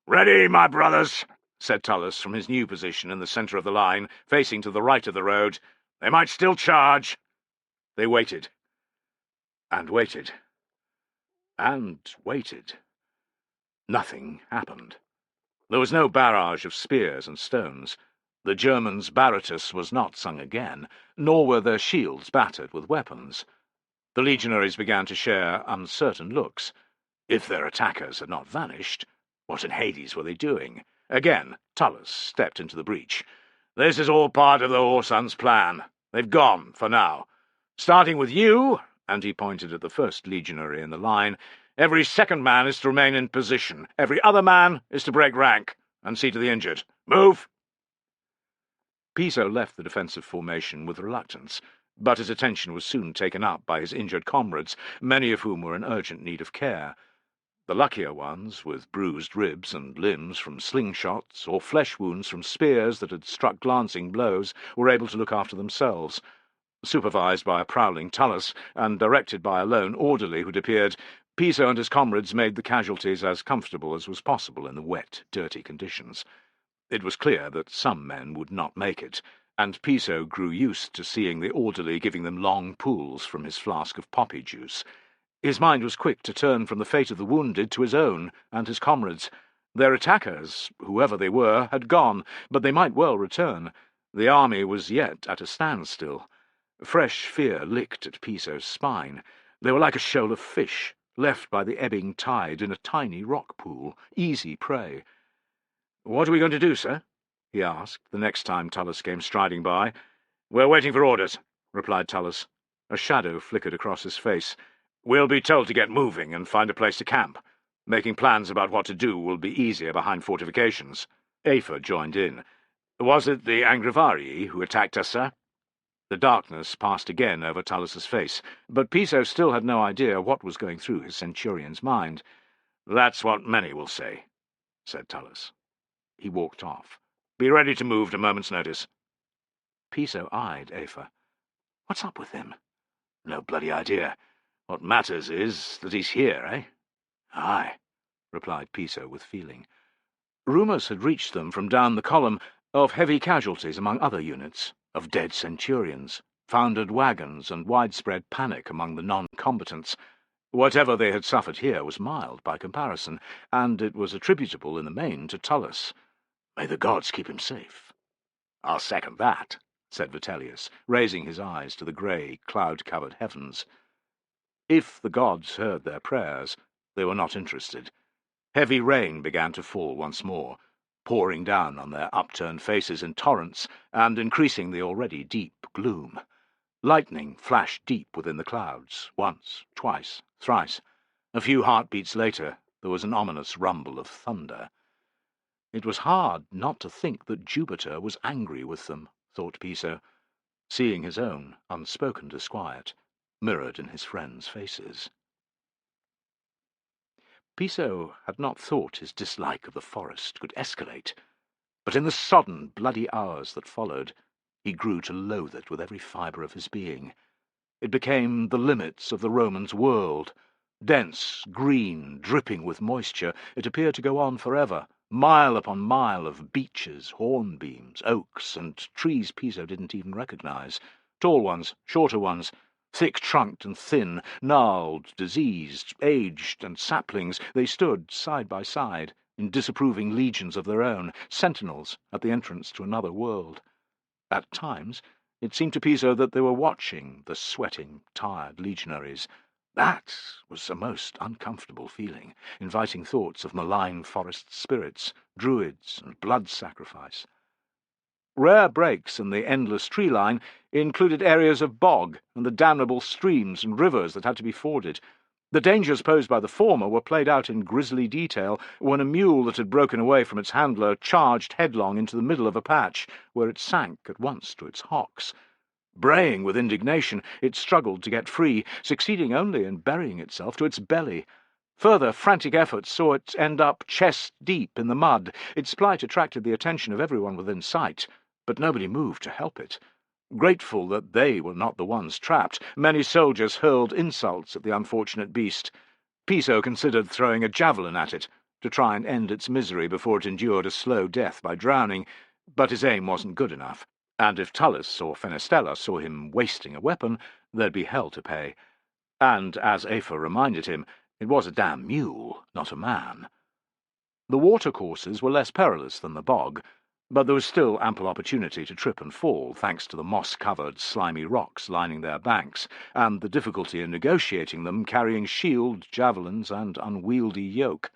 "Ready, my brothers," said Tullus from his new position in the centre of the line, facing to the right of the road. "They might still charge." They waited. And waited. And waited. Nothing happened. There was no barrage of spears and stones. The Germans' Baratus was not sung again, nor were their shields battered with weapons. The legionaries began to share uncertain looks. If their attackers had not vanished, what in Hades were they doing? Again, Tullus stepped into the breach. "This is all part of the Whoresun's plan. They've gone, for now. Starting with you," and he pointed at the first legionary in the line, "every second man is to remain in position. Every other man is to break rank and see to the injured. Move!" Piso left the defensive formation with reluctance, but his attention was soon taken up by his injured comrades, many of whom were in urgent need of care. The luckier ones, with bruised ribs and limbs from slingshots, or flesh wounds from spears that had struck glancing blows, were able to look after themselves. Supervised by a prowling Tullus, and directed by a lone orderly who'd appeared, Piso and his comrades made the casualties as comfortable as was possible in the wet, dirty conditions. It was clear that some men would not make it, and Piso grew used to seeing the orderly giving them long pulls from his flask of poppy juice. His mind was quick to turn from the fate of the wounded to his own and his comrades. Their attackers, whoever they were, had gone, but they might well return. The army was yet at a standstill. Fresh fear licked at Piso's spine. They were like a shoal of fish, left by the ebbing tide in a tiny rock pool, easy prey. "What are we going to do, sir?" he asked, the next time Tullus came striding by. "We're waiting for orders," replied Tullus. A shadow flickered across his face. "We'll be told to get moving and find a place to camp. Making plans about what to do will be easier behind fortifications." Afer joined in. "Was it the Angrivarii who attacked us, sir?" The darkness passed again over Tullus's face, but Piso still had no idea what was going through his centurion's mind. "That's what many will say," said Tullus. He walked off. "Be ready to move at a moment's notice." Piso eyed Afer. "What's up with him?" "No bloody idea. What matters is that he's here, eh?" "Aye," replied Piso with feeling. Rumours had reached them from down the column of heavy casualties among other units, of dead centurions, foundered wagons, and widespread panic among the non-combatants. Whatever they had suffered here was mild by comparison, and it was attributable in the main to Tullus. May the gods keep him safe. "I'll second that," said Vitellius, raising his eyes to the grey, cloud-covered heavens. If the gods heard their prayers, they were not interested. Heavy rain began to fall once more, pouring down on their upturned faces in torrents and increasing the already deep gloom. Lightning flashed deep within the clouds, once, twice, thrice. A few heartbeats later, there was an ominous rumble of thunder. It was hard not to think that Jupiter was angry with them, thought Piso, seeing his own unspoken disquiet mirrored in his friends' faces. Piso had not thought his dislike of the forest could escalate, but in the sodden, bloody hours that followed, he grew to loathe it with every fibre of his being. It became the limits of the Romans' world. Dense, green, dripping with moisture, it appeared to go on forever, mile upon mile of beeches, hornbeams, oaks, and trees Piso didn't even recognize. Tall ones, shorter ones, thick-trunked and thin, gnarled, diseased, aged, and saplings, they stood side by side, in disapproving legions of their own, sentinels at the entrance to another world. At times, it seemed to Piso that they were watching the sweating, tired legionaries. That was a most uncomfortable feeling, inviting thoughts of malign forest spirits, druids, and blood sacrifice. Rare breaks in the endless tree line included areas of bog and the damnable streams and rivers that had to be forded. The dangers posed by the former were played out in grisly detail when a mule that had broken away from its handler charged headlong into the middle of a patch, where it sank at once to its hocks. Braying with indignation, it struggled to get free, succeeding only in burying itself to its belly. Further frantic efforts saw it end up chest-deep in the mud. Its plight attracted the attention of everyone within sight, but nobody moved to help it. Grateful that they were not the ones trapped, many soldiers hurled insults at the unfortunate beast. Piso considered throwing a javelin at it, to try and end its misery before it endured a slow death by drowning, but his aim wasn't good enough, and if Tullus or Fenestella saw him wasting a weapon, there'd be hell to pay. And, as Afer reminded him, it was a damn mule, not a man. The watercourses were less perilous than the bog, but there was still ample opportunity to trip and fall, thanks to the moss-covered, slimy rocks lining their banks, and the difficulty in negotiating them carrying shield, javelins, and unwieldy yoke.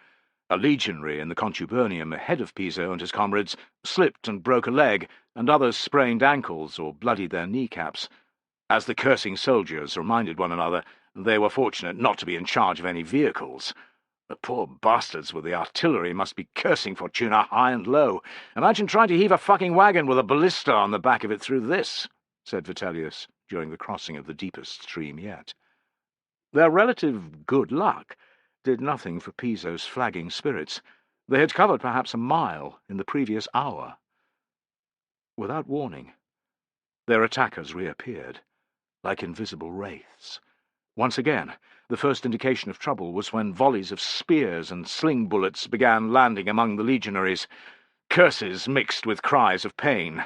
A legionary in the contubernium ahead of Piso and his comrades slipped and broke a leg, and others sprained ankles or bloodied their kneecaps. As the cursing soldiers reminded one another, they were fortunate not to be in charge of any vehicles. The poor bastards with the artillery must be cursing Fortuna high and low. Imagine trying to heave a fucking wagon with a ballista on the back of it through this, said Vitellius during the crossing of the deepest stream yet. Their relative good luck did nothing for Piso's flagging spirits. They had covered perhaps a mile in the previous hour. Without warning, their attackers reappeared, like invisible wraiths. Once again, the first indication of trouble was when volleys of spears and sling bullets began landing among the legionaries, curses mixed with cries of pain.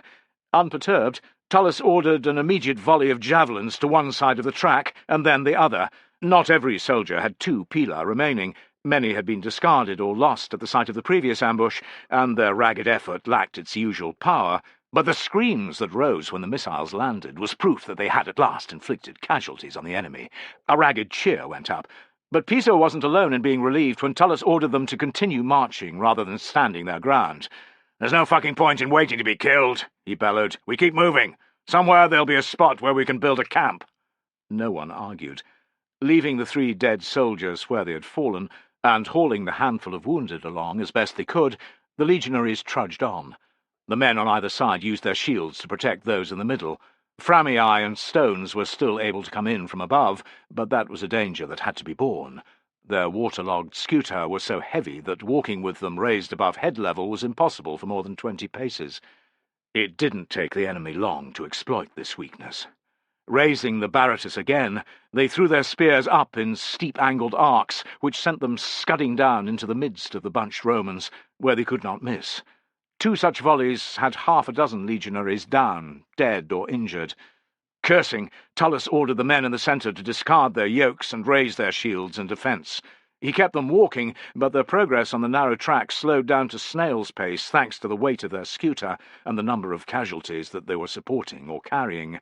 Unperturbed, Tullus ordered an immediate volley of javelins to one side of the track, and then the other. Not every soldier had 2 pila remaining. Many had been discarded or lost at the site of the previous ambush, and their ragged effort lacked its usual power. But the screams that rose when the missiles landed was proof that they had at last inflicted casualties on the enemy. A ragged cheer went up. But Piso wasn't alone in being relieved when Tullus ordered them to continue marching rather than standing their ground. "There's no fucking point in waiting to be killed," he bellowed. "We keep moving. Somewhere there'll be a spot where we can build a camp." No one argued. Leaving the 3 dead soldiers where they had fallen, and hauling the handful of wounded along as best they could, the legionaries trudged on. The men on either side used their shields to protect those in the middle. Framii and stones were still able to come in from above, but that was a danger that had to be borne. Their waterlogged scooter was so heavy that walking with them raised above head level was impossible for more than 20 paces. It didn't take the enemy long to exploit this weakness. Raising the Baratus again, they threw their spears up in steep-angled arcs, which sent them scudding down into the midst of the bunched Romans, where they could not miss. 2 such volleys had 6 legionaries down, dead or injured. Cursing, Tullus ordered the men in the centre to discard their yokes and raise their shields in defence. He kept them walking, but their progress on the narrow track slowed down to snail's pace thanks to the weight of their scooter and the number of casualties that they were supporting or carrying.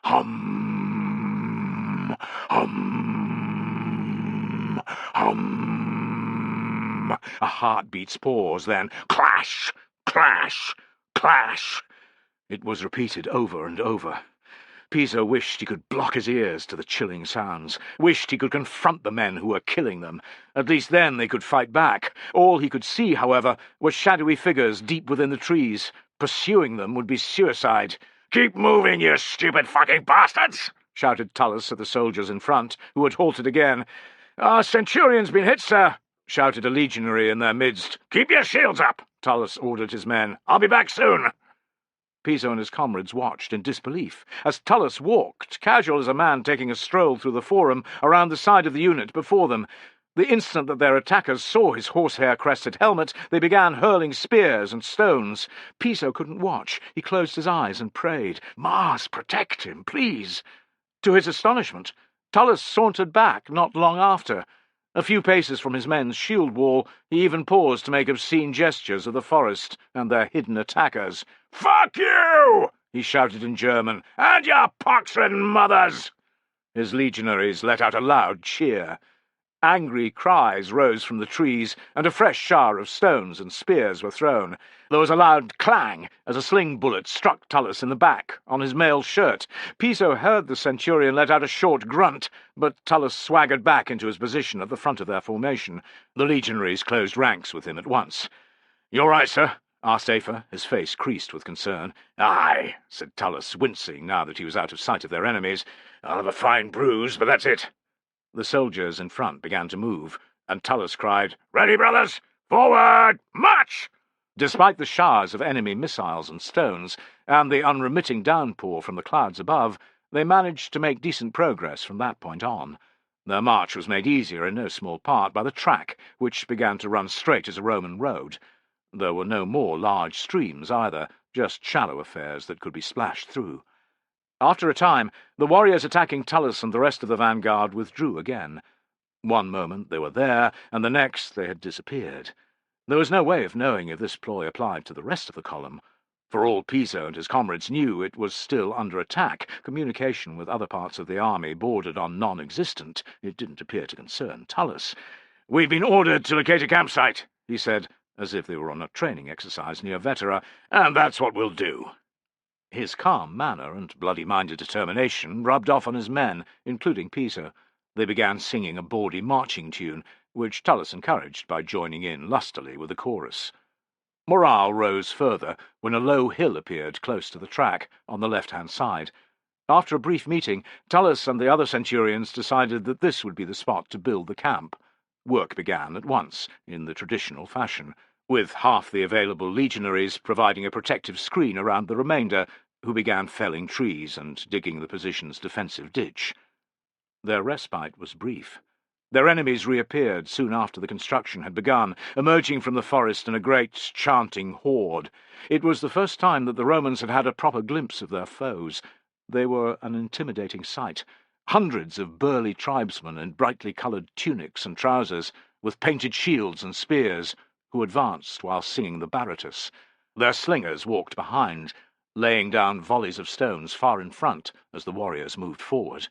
Hum, hum, hum. A heartbeat's pause, then clash, clash, clash. It was repeated over and over. Piso wished he could block his ears to the chilling sounds, wished he could confront the men who were killing them. At least then they could fight back. All he could see, however, were shadowy figures deep within the trees. Pursuing them would be suicide. "Keep moving, you stupid fucking bastards!" shouted Tullus at the soldiers in front, who had halted again. "Our centurion's been hit, sir," shouted a legionary in their midst. "Keep your shields up," Tullus ordered his men. "I'll be back soon." Piso and his comrades watched in disbelief, as Tullus walked, casual as a man taking a stroll through the forum, around the side of the unit before them. The instant that their attackers saw his horsehair-crested helmet, they began hurling spears and stones. Piso couldn't watch. He closed his eyes and prayed, "Mars, protect him, please." To his astonishment, Tullus sauntered back not long after. A few paces from his men's shield wall, he even paused to make obscene gestures of the forest and their hidden attackers. "Fuck you!" he shouted in German, "and your pox-ridden mothers!" His legionaries let out a loud cheer. Angry cries rose from the trees, and a fresh shower of stones and spears were thrown. There was a loud clang as a sling bullet struck Tullus in the back, on his mail shirt. Piso heard the centurion let out a short grunt, but Tullus swaggered back into his position at the front of their formation. The legionaries closed ranks with him at once. "You all right, sir?" asked Afer, his face creased with concern. "Aye," said Tullus, wincing now that he was out of sight of their enemies. "I'll have a fine bruise, but that's it." The soldiers in front began to move, and Tullus cried, "Ready, brothers! Forward! March!" Despite the showers of enemy missiles and stones, and the unremitting downpour from the clouds above, they managed to make decent progress from that point on. Their march was made easier in no small part by the track, which began to run straight as a Roman road. There were no more large streams either, just shallow affairs that could be splashed through. After a time, the warriors attacking Tullus and the rest of the vanguard withdrew again. One moment they were there, and the next they had disappeared. There was no way of knowing if this ploy applied to the rest of the column. For all Piso and his comrades knew, it was still under attack. Communication with other parts of the army bordered on non-existent. It didn't appear to concern Tullus. "We've been ordered to locate a campsite," he said, as if they were on a training exercise near Vetera, "and that's what we'll do." His calm manner and bloody-minded determination rubbed off on his men, including Piso. They began singing a bawdy marching tune, which Tullus encouraged by joining in lustily with the chorus. Morale rose further when a low hill appeared close to the track, on the left-hand side. After a brief meeting, Tullus and the other centurions decided that this would be the spot to build the camp. Work began at once, in the traditional fashion, with half the available legionaries providing a protective screen around the remainder, who began felling trees and digging the position's defensive ditch. Their respite was brief. Their enemies reappeared soon after the construction had begun, emerging from the forest in a great, chanting horde. It was the first time that the Romans had had a proper glimpse of their foes. They were an intimidating sight. Hundreds of burly tribesmen in brightly coloured tunics and trousers, with painted shields and spears, who advanced while singing the baratus. Their slingers walked behind, laying down volleys of stones far in front as the warriors moved forward.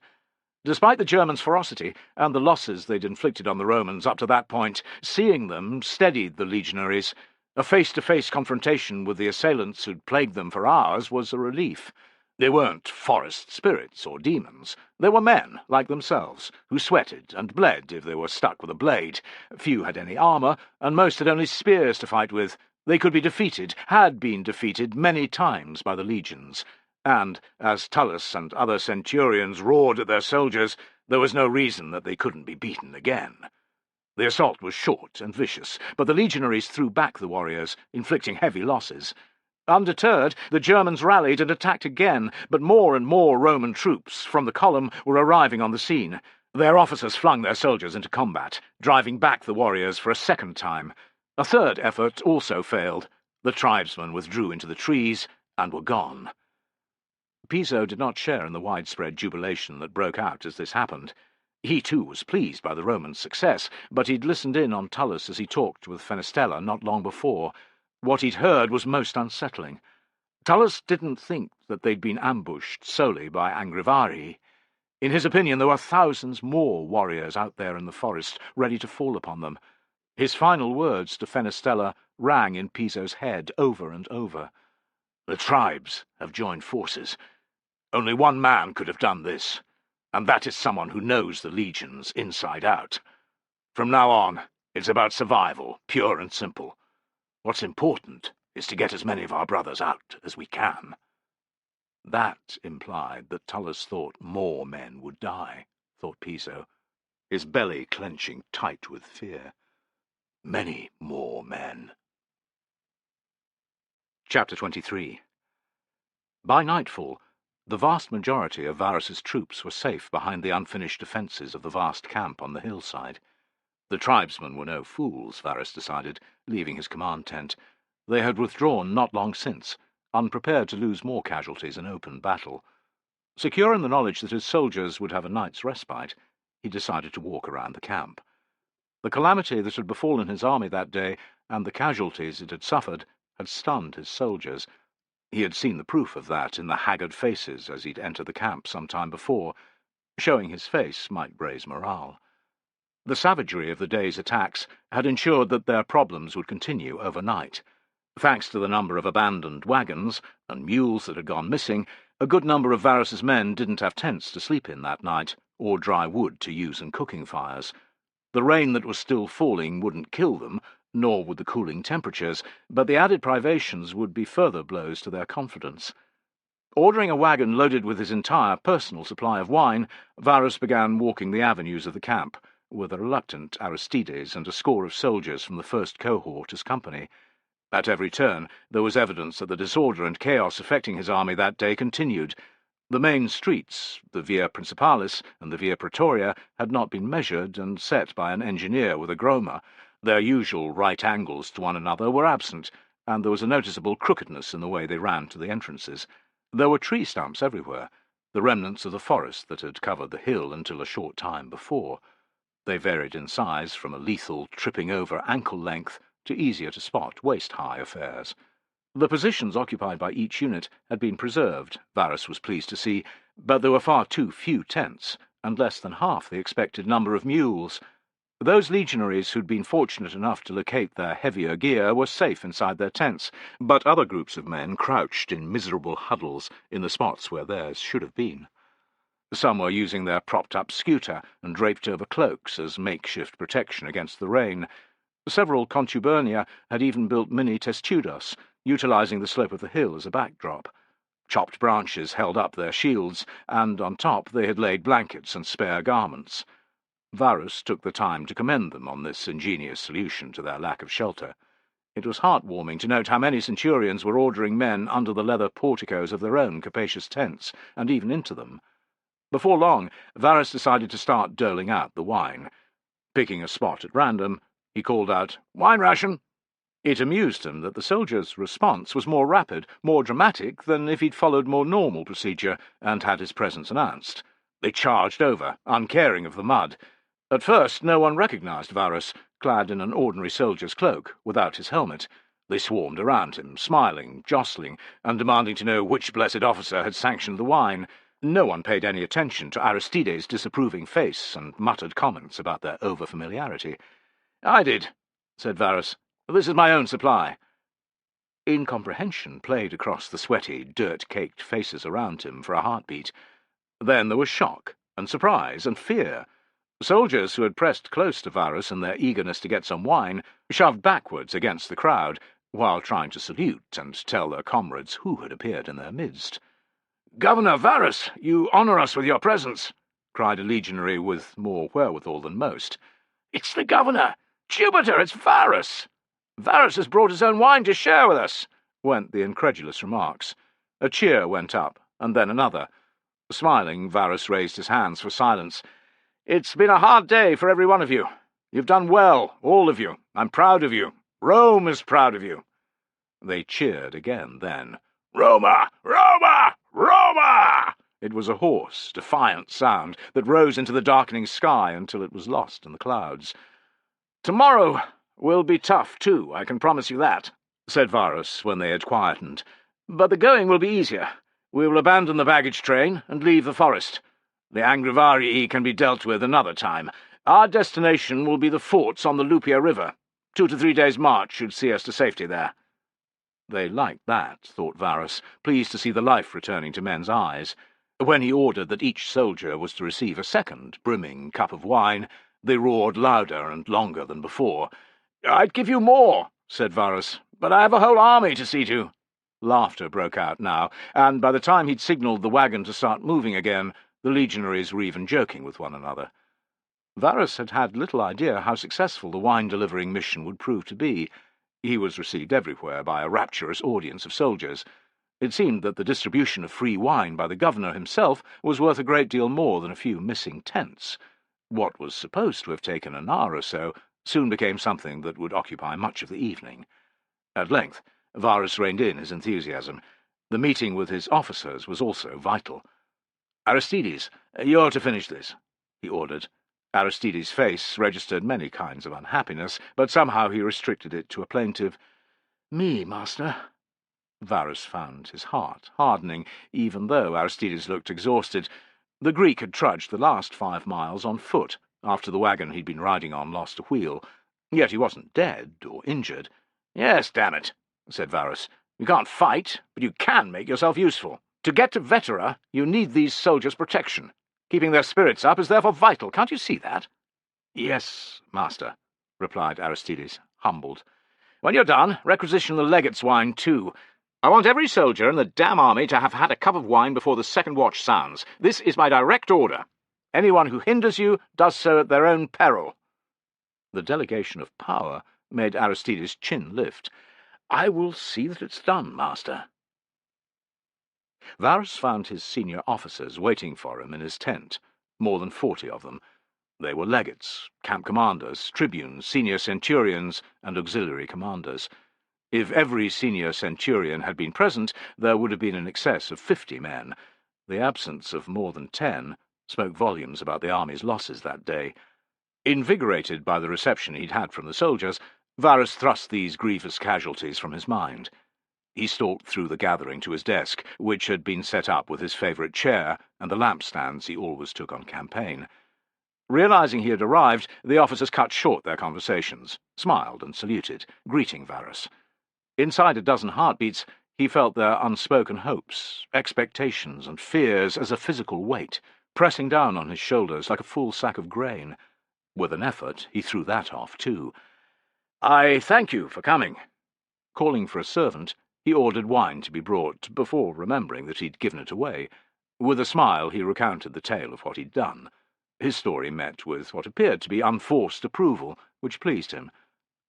Despite the Germans' ferocity and the losses they'd inflicted on the Romans up to that point, seeing them steadied the legionaries. A face-to-face confrontation with the assailants who'd plagued them for hours was a relief. They weren't forest spirits or demons. They were men, like themselves, who sweated and bled if they were stuck with a blade. Few had any armour, and most had only spears to fight with. They could be defeated, had been defeated many times by the legions. And, as Tullus and other centurions roared at their soldiers, there was no reason that they couldn't be beaten again. The assault was short and vicious, but the legionaries threw back the warriors, inflicting heavy losses. Undeterred, the Germans rallied and attacked again, but more and more Roman troops from the column were arriving on the scene. Their officers flung their soldiers into combat, driving back the warriors for a second time. A third effort also failed. The tribesmen withdrew into the trees and were gone. Piso did not share in the widespread jubilation that broke out as this happened. He too was pleased by the Romans' success, but he'd listened in on Tullus as he talked with Fenestella not long before. What he'd heard was most unsettling. Tullus didn't think that they'd been ambushed solely by Angrivari. In his opinion, there were thousands more warriors out there in the forest, ready to fall upon them. His final words to Fenestella rang in Piso's head over and over. "The tribes have joined forces. Only one man could have done this, and that is someone who knows the legions inside out. From now on, it's about survival, pure and simple. What's important is to get as many of our brothers out as we can." That implied that Tullus thought more men would die, thought Piso, his belly clenching tight with fear. Many more men. Chapter 23. By nightfall, the vast majority of Varus's troops were safe behind the unfinished defences of the vast camp on the hillside. The tribesmen were no fools, Varus decided, leaving his command tent. They had withdrawn not long since, unprepared to lose more casualties in open battle. Secure in the knowledge that his soldiers would have a night's respite, he decided to walk around the camp. The calamity that had befallen his army that day, and the casualties it had suffered, had stunned his soldiers. He had seen the proof of that in the haggard faces as he'd entered the camp some time before. Showing his face might raise morale. The savagery of the day's attacks had ensured that their problems would continue overnight. Thanks to the number of abandoned wagons and mules that had gone missing, a good number of Varus's men didn't have tents to sleep in that night, or dry wood to use in cooking fires. The rain that was still falling wouldn't kill them, nor would the cooling temperatures, but the added privations would be further blows to their confidence. Ordering a wagon loaded with his entire personal supply of wine, Varus began walking the avenues of the camp, with a reluctant Aristides and a score of soldiers from the first cohort as company. At every turn there was evidence that the disorder and chaos affecting his army that day continued. The main streets, the Via Principalis and the Via Praetoria, had not been measured and set by an engineer with a groma. Their usual right angles to one another were absent, and there was a noticeable crookedness in the way they ran to the entrances. There were tree stumps everywhere, the remnants of the forest that had covered the hill until a short time before. They varied in size from a lethal tripping-over ankle length to easier-to-spot waist-high affairs. The positions occupied by each unit had been preserved, Varus was pleased to see, but there were far too few tents, and less than half the expected number of mules. Those legionaries who'd been fortunate enough to locate their heavier gear were safe inside their tents, but other groups of men crouched in miserable huddles in the spots where theirs should have been. Some were using their propped-up scooter and draped-over cloaks as makeshift protection against the rain. Several contubernia had even built mini-testudos, utilizing the slope of the hill as a backdrop. Chopped branches held up their shields, and on top they had laid blankets and spare garments. Varus took the time to commend them on this ingenious solution to their lack of shelter. It was heartwarming to note how many centurions were ordering men under the leather porticos of their own capacious tents, and even into them. Before long, Varus decided to start doling out the wine. Picking a spot at random, he called out, "Wine ration!" It amused him that the soldier's response was more rapid, more dramatic than if he'd followed more normal procedure and had his presence announced. They charged over, uncaring of the mud. At first no one recognised Varus, clad in an ordinary soldier's cloak, without his helmet. They swarmed around him, smiling, jostling, and demanding to know which blessed officer had sanctioned the wine. No one paid any attention to Aristides' disapproving face and muttered comments about their over-familiarity. "I did," said Varus. "This is my own supply." Incomprehension played across the sweaty, dirt-caked faces around him for a heartbeat. Then there was shock, and surprise, and fear. Soldiers who had pressed close to Varus in their eagerness to get some wine shoved backwards against the crowd, while trying to salute and tell their comrades who had appeared in their midst. "Governor Varus, you honour us with your presence," cried a legionary with more wherewithal than most. "It's the governor! Jupiter, it's Varus! Varus has brought his own wine to share with us," went the incredulous remarks. A cheer went up, and then another. Smiling, Varus raised his hands for silence. "It's been a hard day for every one of you. You've done well, all of you. I'm proud of you. Rome is proud of you." They cheered again then. "Roma! Roma! Roma!" It was a hoarse, defiant sound that rose into the darkening sky until it was lost in the clouds. "Tomorrow will be tough, too, I can promise you that," said Varus when they had quietened. "But the going will be easier. We will abandon the baggage train and leave the forest. The Angrivarii can be dealt with another time. Our destination will be the forts on the Lupia River. 2 to 3 days' march should see us to safety there." They liked that, thought Varus, pleased to see the life returning to men's eyes. When he ordered that each soldier was to receive a second brimming cup of wine, they roared louder and longer than before. "I'd give you more," said Varus, "but I have a whole army to see to." Laughter broke out now, and by the time he'd signalled the wagon to start moving again, the legionaries were even joking with one another. Varus had had little idea how successful the wine-delivering mission would prove to be. He was received everywhere by a rapturous audience of soldiers. It seemed that the distribution of free wine by the governor himself was worth a great deal more than a few missing tents. What was supposed to have taken an hour or so soon became something that would occupy much of the evening. At length, Varus reined in his enthusiasm. The meeting with his officers was also vital. "Aristides, you're to finish this," he ordered. Aristides' face registered many kinds of unhappiness, but somehow he restricted it to a plaintive, "Me, master." Varus found his heart hardening, even though Aristides looked exhausted. The Greek had trudged the last 5 miles on foot, after the wagon he'd been riding on lost a wheel. Yet he wasn't dead or injured. "Yes, damn it," said Varus. "You can't fight, but you can make yourself useful. To get to Vetera, you need these soldiers' protection. Keeping their spirits up is therefore vital. Can't you see that?" "Yes, master," replied Aristides, humbled. "When you're done, requisition the legate's wine, too. I want every soldier in the damn army to have had a cup of wine before the second watch sounds. This is my direct order. Anyone who hinders you does so at their own peril." The delegation of power made Aristides' chin lift. "I will see that it's done, master." Varus found his senior officers waiting for him in his tent, more than 40 of them. They were legates, camp commanders, tribunes, senior centurions, and auxiliary commanders. If every senior centurion had been present, there would have been in excess of 50 men. The absence of more than 10 spoke volumes about the army's losses that day. Invigorated by the reception he'd had from the soldiers, Varus thrust these grievous casualties from his mind. He stalked through the gathering to his desk, which had been set up with his favourite chair and the lampstands he always took on campaign. Realizing he had arrived, the officers cut short their conversations, smiled and saluted, greeting Varus. Inside a dozen heartbeats, he felt their unspoken hopes, expectations, and fears as a physical weight, pressing down on his shoulders like a full sack of grain. With an effort, he threw that off, too. "I thank you for coming." Calling for a servant, he ordered wine to be brought, before remembering that he'd given it away. With a smile, he recounted the tale of what he'd done. His story met with what appeared to be unforced approval, which pleased him.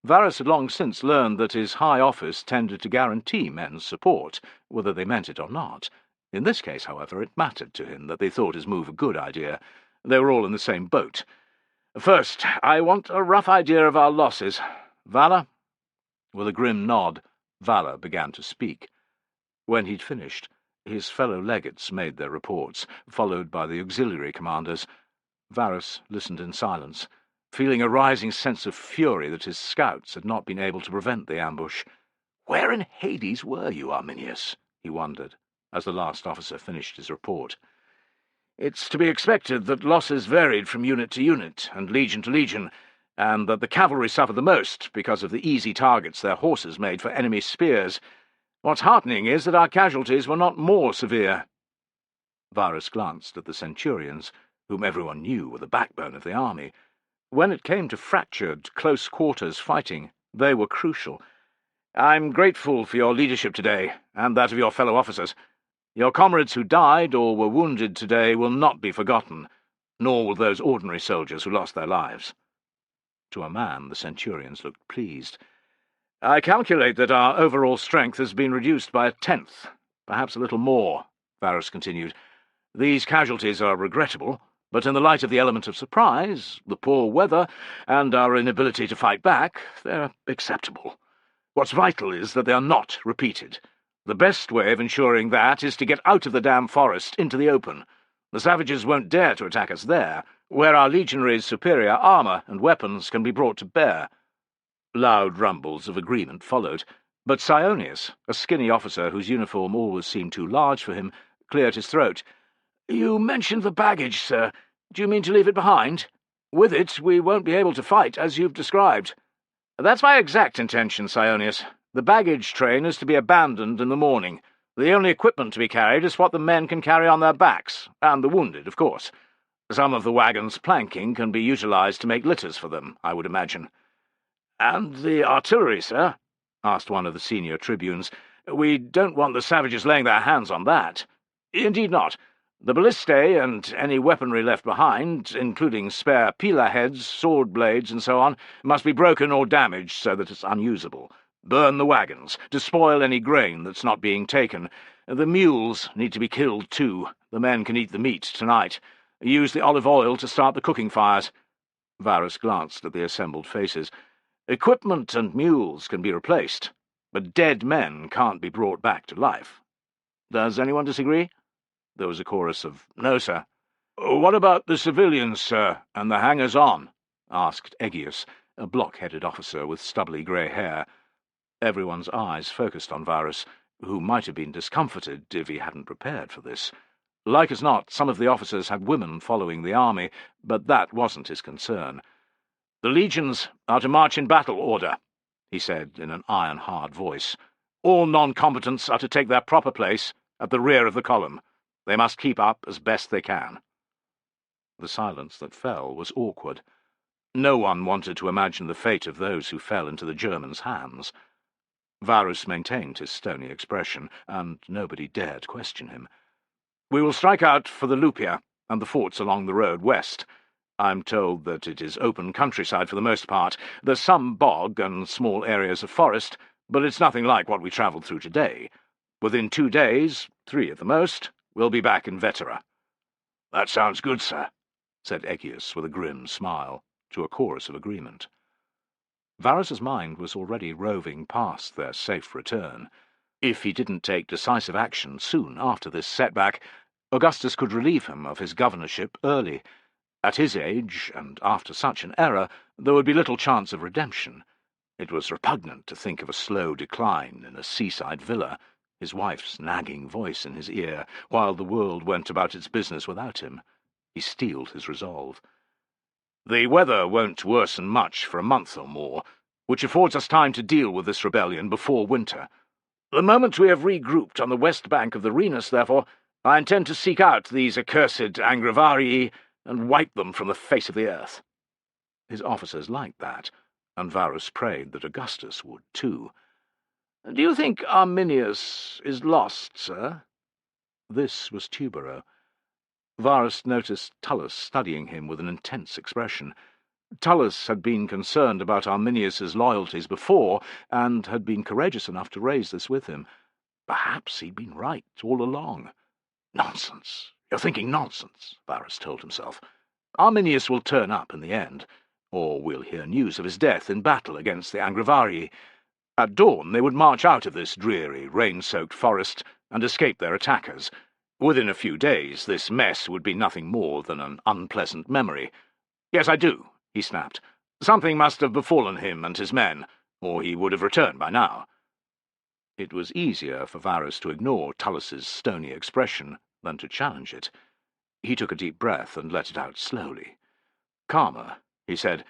Varus had long since learned that his high office tended to guarantee men's support, whether they meant it or not. In this case, however, it mattered to him that they thought his move a good idea. They were all in the same boat. "First, I want a rough idea of our losses. Vala?" With a grim nod, Vala began to speak. When he'd finished, His fellow legates made their reports, followed by the auxiliary commanders. Varus listened in silence, feeling a rising sense of fury that his scouts had not been able to prevent the ambush. "Where in Hades were you, Arminius?" he wondered, as the last officer finished his report. "It's to be expected that losses varied from unit to unit and legion to legion, and that the cavalry suffered the most because of the easy targets their horses made for enemy spears. What's heartening is that our casualties were not more severe." Varus glanced at the centurions, whom everyone knew were the backbone of the army. When it came to fractured, close-quarters fighting, they were crucial. "I'm grateful for your leadership today, and that of your fellow officers. Your comrades who died or were wounded today will not be forgotten, nor will those ordinary soldiers who lost their lives." To a man, the centurions looked pleased. "I calculate that our overall strength has been reduced by 1/10, perhaps a little more," Varus continued. "These casualties are regrettable, but in the light of the element of surprise, the poor weather, and our inability to fight back, they're acceptable. What's vital is that they are not repeated. The best way of ensuring that is to get out of the damn forest into the open. The savages won't dare to attack us there, where our legionaries' superior armour and weapons can be brought to bear." Loud rumbles of agreement followed, but Sionius, a skinny officer whose uniform always seemed too large for him, cleared his throat. "You mentioned the baggage, sir. Do you mean to leave it behind? With it, we won't be able to fight, as you've described." "That's my exact intention, Sionius. The baggage train is to be abandoned in the morning. The only equipment to be carried is what the men can carry on their backs, and the wounded, of course. Some of the wagons' planking can be utilized to make litters for them, I would imagine." "And the artillery, sir?" asked one of the senior tribunes. "We don't want the savages laying their hands on that." "Indeed not. The ballistae and any weaponry left behind, including spare pila heads, sword blades, and so on, must be broken or damaged so that it's unusable. Burn the wagons, despoil any grain that's not being taken. The mules need to be killed too. The men can eat the meat tonight. Use the olive oil to start the cooking fires." Varus glanced at the assembled faces. "Equipment and mules can be replaced, but dead men can't be brought back to life. Does anyone disagree?" There was a chorus of "No, sir." "What about the civilians, sir, and the hangers-on?" asked Egeus, a block-headed officer with stubbly grey hair. Everyone's eyes focused on Varus, who might have been discomforted if he hadn't prepared for this. Like as not, some of the officers had women following the army, but that wasn't his concern. "The legions are to march in battle order," he said in an iron-hard voice. "All non-combatants are to take their proper place at the rear of the column. They must keep up as best they can." The silence that fell was awkward. No one wanted to imagine the fate of those who fell into the Germans' hands. Varus maintained his stony expression, and nobody dared question him. "We will strike out for the Lupia and the forts along the road west. I'm told that it is open countryside for the most part. There's some bog and small areas of forest, but it's nothing like what we travelled through today. Within 2 days, 3 at the most, we'll be back in Vetera." "That sounds good, sir," said Egeus with a grim smile, to a chorus of agreement. Varus's mind was already roving past their safe return. If he didn't take decisive action soon after this setback, Augustus could relieve him of his governorship early. At his age, and after such an error, there would be little chance of redemption. It was repugnant to think of a slow decline in a seaside villa, his wife's nagging voice in his ear, while the world went about its business without him. He steeled his resolve. "The weather won't worsen much for a month or more, which affords us time to deal with this rebellion before winter. The moment we have regrouped on the west bank of the Rhenus, therefore, I intend to seek out these accursed Angravarii and wipe them from the face of the earth." His officers liked that, and Varus prayed that Augustus would too. "Do you think Arminius is lost, sir?" This was Tubero. Varus noticed Tullus studying him with an intense expression. Tullus had been concerned about Arminius's loyalties before, and had been courageous enough to raise this with him. Perhaps he'd been right all along. "Nonsense! You're thinking nonsense," Varus told himself. "Arminius will turn up in the end, or we'll hear news of his death in battle against the Angravarii. At dawn they would march out of this dreary, rain-soaked forest and escape their attackers. Within a few days, this mess would be nothing more than an unpleasant memory. "Yes, I do," he snapped. "Something must have befallen him and his men, or he would have returned by now." It was easier for Varus to ignore Tullis's stony expression than to challenge it. He took a deep breath and let it out slowly. "Calmer," he said.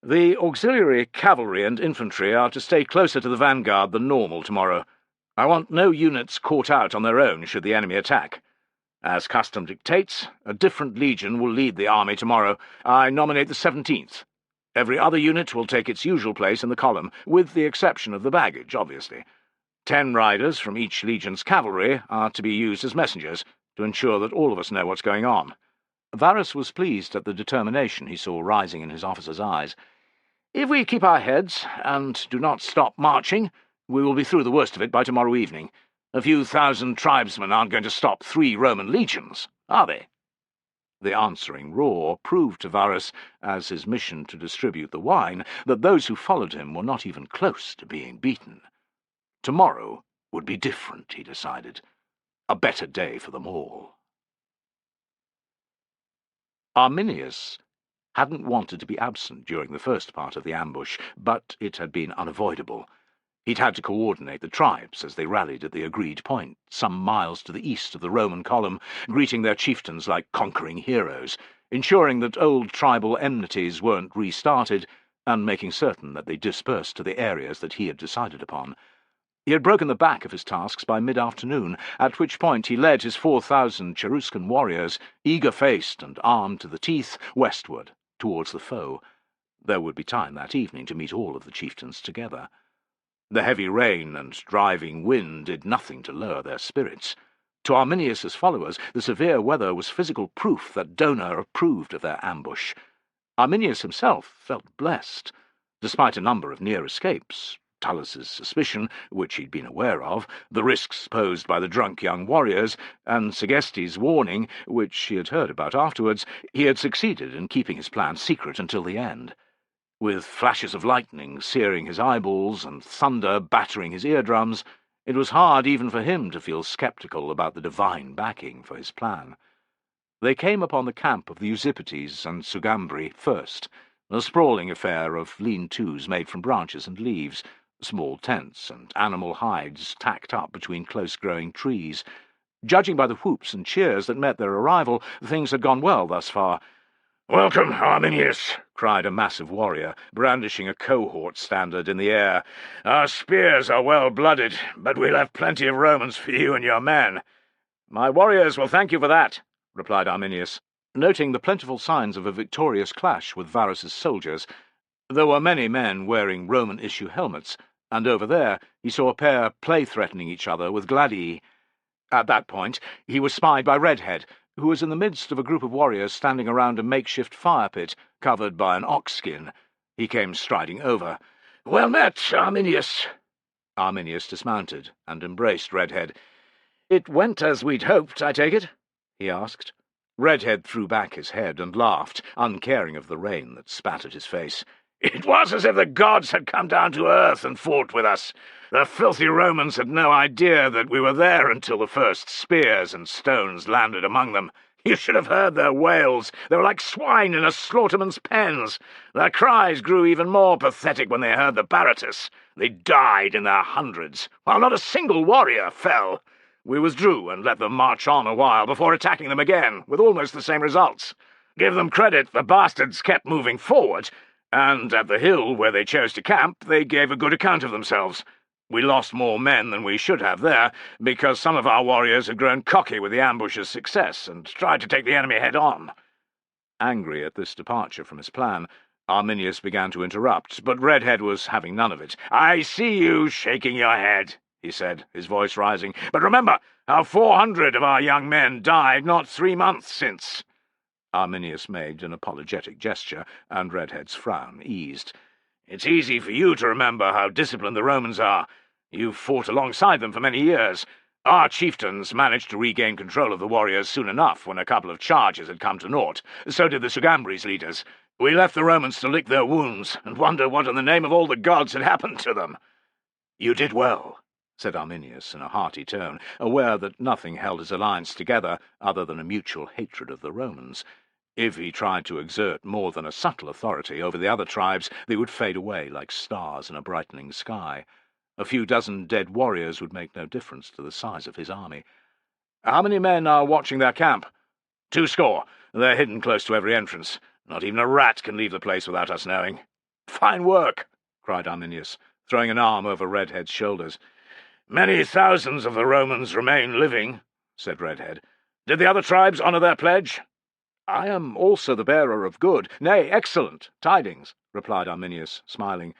"The auxiliary cavalry and infantry are to stay closer to the vanguard than normal tomorrow. I want no units caught out on their own should the enemy attack. As custom dictates, a different legion will lead the army tomorrow. I nominate the 17th. Every other unit will take its usual place in the column, with the exception of the baggage, obviously. 10 riders from each legion's cavalry are to be used as messengers, to ensure that all of us know what's going on." Varus was pleased at the determination he saw rising in his officer's eyes. "If we keep our heads, and do not stop marching, we will be through the worst of it by tomorrow evening. A few thousand tribesmen aren't going to stop 3 Roman legions, are they?" The answering roar proved to Varus, as his mission to distribute the wine, that those who followed him were not even close to being beaten. Tomorrow would be different, he decided. A better day for them all. Arminius hadn't wanted to be absent during the first part of the ambush, but it had been unavoidable. He'd had to coordinate the tribes as they rallied at the agreed point, some miles to the east of the Roman column, greeting their chieftains like conquering heroes, ensuring that old tribal enmities weren't restarted, and making certain that they dispersed to the areas that he had decided upon. He had broken the back of his tasks by mid-afternoon, at which point he led his 4,000 Cheruscan warriors, eager-faced and armed to the teeth, westward, towards the foe. There would be time that evening to meet all of the chieftains together. The heavy rain and driving wind did nothing to lower their spirits. To Arminius's followers, the severe weather was physical proof that Dona approved of their ambush. Arminius himself felt blessed. Despite a number of near escapes, Tullis's suspicion, which he'd been aware of, the risks posed by the drunk young warriors, and Segeste's warning, which he had heard about afterwards, he had succeeded in keeping his plan secret until the end. With flashes of lightning searing his eyeballs and thunder battering his eardrums, it was hard even for him to feel sceptical about the divine backing for his plan. They came upon the camp of the Usipetes and Sugambri first, a sprawling affair of lean-tos made from branches and leaves, small tents and animal hides tacked up between close-growing trees. Judging by the whoops and cheers that met their arrival, things had gone well thus far. "Welcome, Arminius!" cried a massive warrior, brandishing a cohort standard in the air. "Our spears are well-blooded, but we left plenty of Romans for you and your men." "My warriors will thank you for that," replied Arminius, noting the plentiful signs of a victorious clash with Varus's soldiers. There were many men wearing Roman-issue helmets, and over there he saw a pair play-threatening each other with gladii. At that point he was spied by Redhead, who was in the midst of a group of warriors standing around a makeshift fire-pit covered by an ox-skin. He came striding over. "Well met, Arminius." Arminius dismounted and embraced Redhead. "It went as we'd hoped, I take it?" he asked. Redhead threw back his head and laughed, uncaring of the rain that spat at his face. "It was as if the gods had come down to earth and fought with us. The filthy Romans had no idea that we were there until the first spears and stones landed among them. You should have heard their wails. They were like swine in a slaughterman's pens. Their cries grew even more pathetic when they heard the Baratus. They died in their hundreds, while not a single warrior fell. We withdrew and let them march on a while before attacking them again, with almost the same results. Give them credit, the bastards kept moving forward, and at the hill where they chose to camp, they gave a good account of themselves. We lost more men than we should have there, because some of our warriors had grown cocky with the ambush's success and tried to take the enemy head-on." Angry at this departure from his plan, Arminius began to interrupt, but Redhead was having none of it. "I see you shaking your head," he said, his voice rising. "But remember how 400 of our young men died not 3 months since." Arminius made an apologetic gesture, and Redhead's frown eased. "It's easy for you to remember how disciplined the Romans are. You've fought alongside them for many years. Our chieftains managed to regain control of the warriors soon enough when a couple of charges had come to naught. So did the Sugambres' leaders. We left the Romans to lick their wounds and wonder what in the name of all the gods had happened to them." "You did well," said Arminius in a hearty tone, aware that nothing held his alliance together other than a mutual hatred of the Romans. If he tried to exert more than a subtle authority over the other tribes, they would fade away like stars in a brightening sky. A few dozen dead warriors would make no difference to the size of his army. "How many men are watching their camp?" "20. They're hidden close to every entrance. Not even a rat can leave the place without us knowing." "Fine work!" cried Arminius, throwing an arm over Redhead's shoulders. "Many thousands of the Romans remain living," said Redhead. "Did the other tribes honour their pledge?" "I am also the bearer of good, nay, excellent, tidings," replied Arminius, smiling.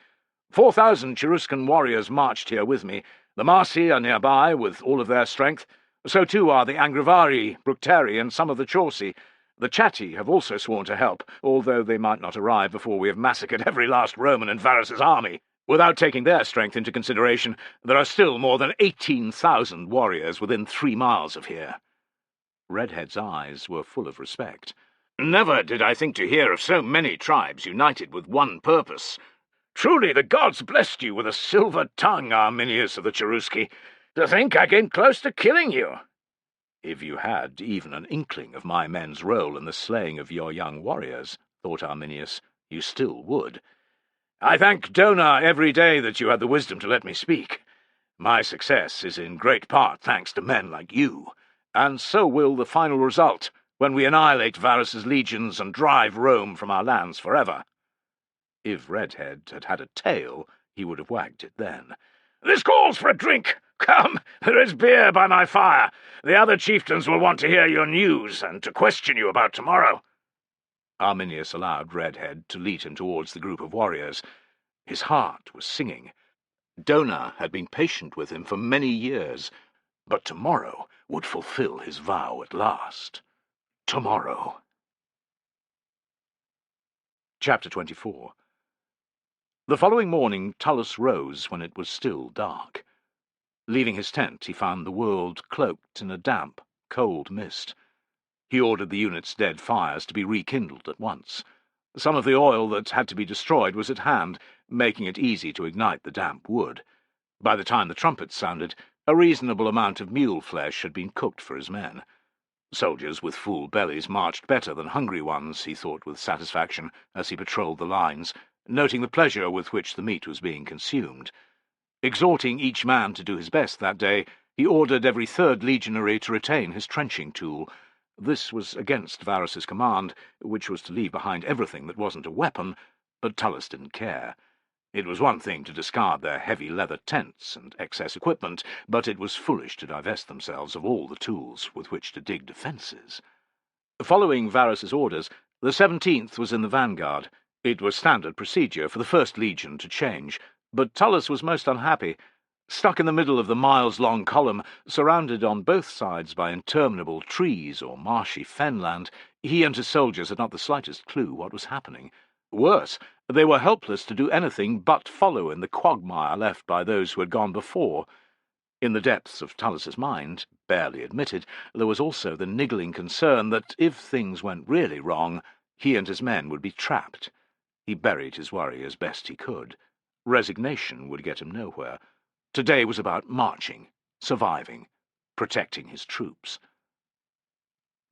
4,000 Cheruscan warriors marched here with me. The Marsi are nearby with all of their strength. So too are the Angrivari, Bructeri, and some of the Chauci. The Chatti have also sworn to help, although they might not arrive before we have massacred every last Roman in Varus's army. Without taking their strength into consideration, there are still more than 18,000 warriors within 3 miles of here." Redhead's eyes were full of respect. "Never did I think to hear of so many tribes united with one purpose. Truly the gods blessed you with a silver tongue, Arminius of the Cherusci. To think I came close to killing you." "If you had even an inkling of my men's role in the slaying of your young warriors," thought Arminius, "you still would. I thank Dona every day that you had the wisdom to let me speak. My success is in great part thanks to men like you, and so will the final result, when we annihilate Varus's legions and drive Rome from our lands forever." If Redhead had had a tail, he would have wagged it then. "This calls for a drink. Come, there is beer by my fire. The other chieftains will want to hear your news, and to question you about tomorrow." Arminius allowed Redhead to lead him towards the group of warriors. His heart was singing. Dona had been patient with him for many years, but tomorrow would fulfill his vow at last. Tomorrow. Chapter 24. The following morning Tullus rose when it was still dark. Leaving his tent, he found the world cloaked in a damp, cold mist. He ordered the unit's dead fires to be rekindled at once. Some of the oil that had to be destroyed was at hand, making it easy to ignite the damp wood. By the time the trumpets sounded, a reasonable amount of mule flesh had been cooked for his men. Soldiers with full bellies marched better than hungry ones, he thought with satisfaction, as he patrolled the lines, noting the pleasure with which the meat was being consumed. Exhorting each man to do his best that day, he ordered every 3rd legionary to retain his trenching tool. This was against Varus's command, which was to leave behind everything that wasn't a weapon, but Tullus didn't care. It was one thing to discard their heavy leather tents and excess equipment, but it was foolish to divest themselves of all the tools with which to dig defences. Following Varus's orders, the 17th was in the vanguard. It was standard procedure for the 1st Legion to change, but Tullus was most unhappy. Stuck in the middle of the miles-long column, surrounded on both sides by interminable trees or marshy fenland, he and his soldiers had not the slightest clue what was happening. Worse, they were helpless to do anything but follow in the quagmire left by those who had gone before. In the depths of Tullus's mind, barely admitted, there was also the niggling concern that if things went really wrong, he and his men would be trapped. He buried his worry as best he could. Resignation would get him nowhere. Today was about marching, surviving, protecting his troops.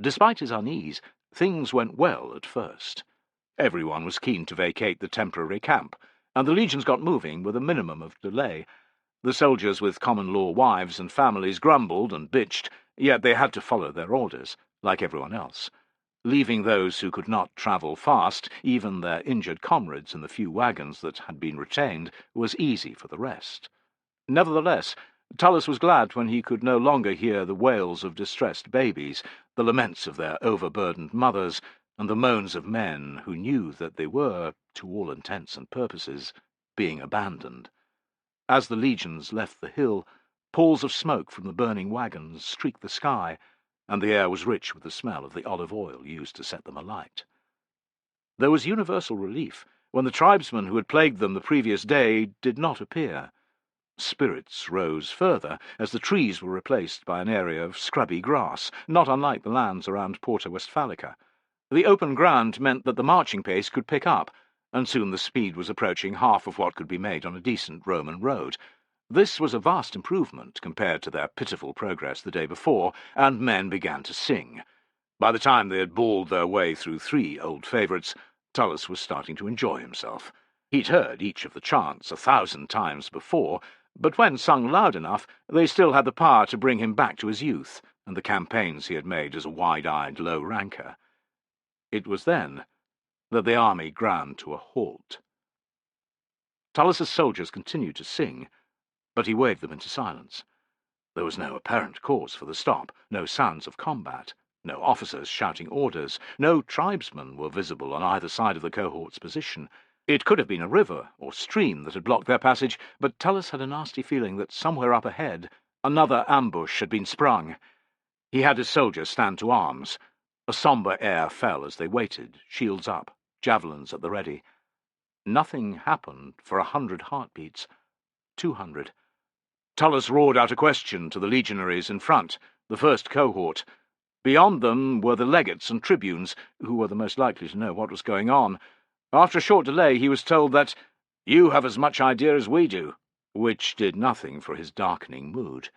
Despite his unease, things went well at first. Everyone was keen to vacate the temporary camp, and the legions got moving with a minimum of delay. The soldiers with common-law wives and families grumbled and bitched, yet they had to follow their orders, like everyone else. Leaving those who could not travel fast, even their injured comrades in the few wagons that had been retained, was easy for the rest. Nevertheless, Tullus was glad when he could no longer hear the wails of distressed babies, the laments of their overburdened mothers, and the moans of men who knew that they were, to all intents and purposes, being abandoned. As the legions left the hill, palls of smoke from the burning wagons streaked the sky, and the air was rich with the smell of the olive oil used to set them alight. There was universal relief when the tribesmen who had plagued them the previous day did not appear. Spirits rose further as the trees were replaced by an area of scrubby grass, not unlike the lands around Porta Westphalica. The open ground meant that the marching pace could pick up, and soon the speed was approaching half of what could be made on a decent Roman road. This was a vast improvement compared to their pitiful progress the day before, and men began to sing. By the time they had bawled their way through 3 old favourites, Tullus was starting to enjoy himself. He'd heard each of the chants 1,000 times before, but when sung loud enough, they still had the power to bring him back to his youth and the campaigns he had made as a wide-eyed low ranker. It was then that the army ground to a halt. Tullus's soldiers continued to sing, but he waved them into silence. There was no apparent cause for the stop, no sounds of combat, no officers shouting orders, no tribesmen were visible on either side of the cohort's position. It could have been a river or stream that had blocked their passage, but Tullus had a nasty feeling that somewhere up ahead another ambush had been sprung. He had his soldiers stand to arms. A sombre air fell as they waited, shields up, javelins at the ready. Nothing happened for 100 heartbeats. 200. Tullus roared out a question to the legionaries in front, the first cohort. Beyond them were the legates and tribunes, who were the most likely to know what was going on. After a short delay he was told that, "You have as much idea as we do," which did nothing for his darkening mood.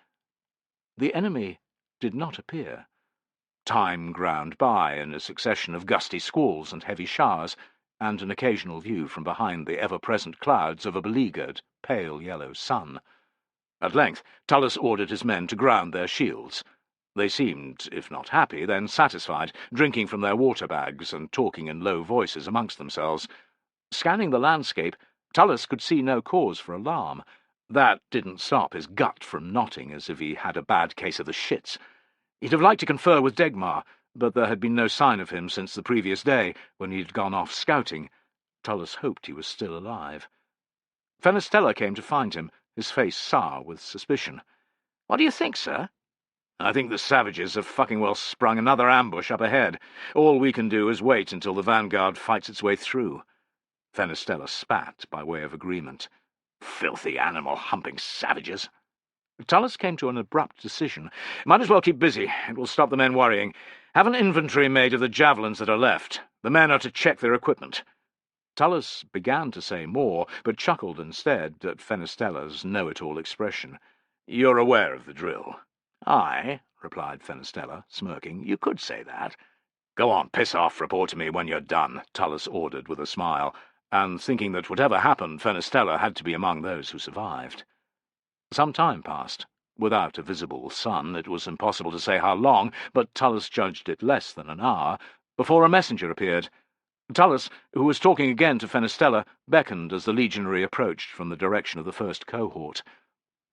The enemy did not appear. Time ground by in a succession of gusty squalls and heavy showers, and an occasional view from behind the ever-present clouds of a beleaguered, pale yellow sun. At length Tullus ordered his men to ground their shields. They seemed, if not happy, then satisfied, drinking from their water-bags and talking in low voices amongst themselves. Scanning the landscape, Tullus could see no cause for alarm. That didn't stop his gut from knotting as if he had a bad case of the shits. He'd have liked to confer with Degmar, but there had been no sign of him since the previous day, when he had gone off scouting. Tullus hoped he was still alive. Fenestella came to find him, his face sour with suspicion. "What do you think, sir?" "I think the savages have fucking well sprung another ambush up ahead. All we can do is wait until the vanguard fights its way through." Fenestella spat by way of agreement. "Filthy animal-humping savages." Tullus came to an abrupt decision. "Might as well keep busy. It will stop the men worrying. Have an inventory made of the javelins that are left. The men are to check their equipment." Tullus began to say more, but chuckled instead at Fenestella's know-it-all expression. "You're aware of the drill?" "Aye," replied Fenestella, smirking. "You could say that." "Go on, piss off, report to me when you're done," Tullus ordered with a smile, and thinking that whatever happened, Fenestella had to be among those who survived. Some time passed. Without a visible sun, it was impossible to say how long, but Tullus judged it less than an hour, before a messenger appeared. Tullus, who was talking again to Fenestella, beckoned as the legionary approached from the direction of the first cohort.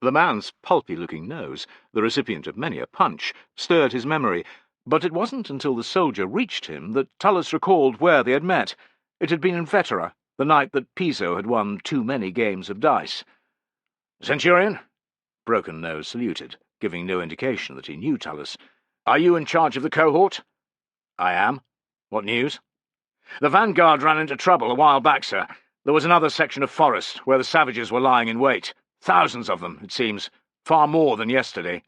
The man's pulpy-looking nose, the recipient of many a punch, stirred his memory, but it wasn't until the soldier reached him that Tullus recalled where they had met. It had been in Vetera, the night that Piso had won too many games of dice. "Centurion?" Broken Nose saluted, giving no indication that he knew Tullus. "Are you in charge of the cohort?" "I am. What news?" "The vanguard ran into trouble a while back, sir. There was another section of forest where the savages were lying in wait. Thousands of them, it seems. Far more than yesterday."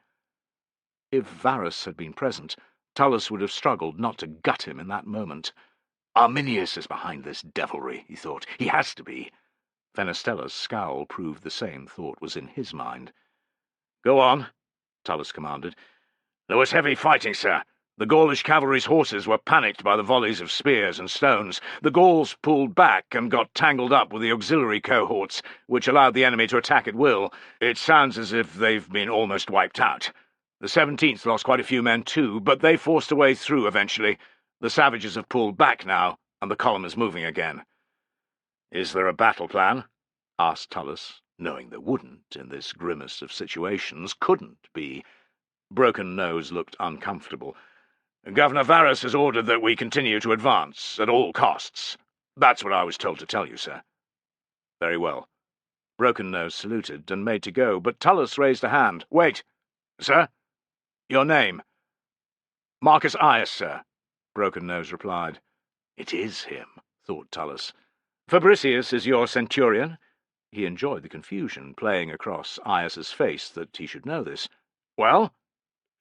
If Varus had been present, Tullus would have struggled not to gut him in that moment. "Arminius is behind this devilry," he thought. "He has to be." Fenestella's scowl proved the same thought was in his mind. "Go on," Tullus commanded. "There was heavy fighting, sir. The Gaulish cavalry's horses were panicked by the volleys of spears and stones. The Gauls pulled back and got tangled up with the auxiliary cohorts, which allowed the enemy to attack at will. It sounds as if they've been almost wiped out. The 17th lost quite a few men too, but they forced a way through eventually. The savages have pulled back now, and the column is moving again." "Is there a battle plan?" asked Tullus, knowing there wouldn't, in this grimmest of situations, couldn't be. Broken Nose looked uncomfortable. "Governor Varus has ordered that we continue to advance, at all costs. That's what I was told to tell you, sir." "Very well." Broken Nose saluted and made to go, but Tullus raised a hand. "Wait." "Sir?" "Your name?" "Marcus Aius, sir," Broken Nose replied. "It is him," thought Tullus. "Fabricius is your centurion?" He enjoyed the confusion playing across Aius's face that he should know this. "Well?"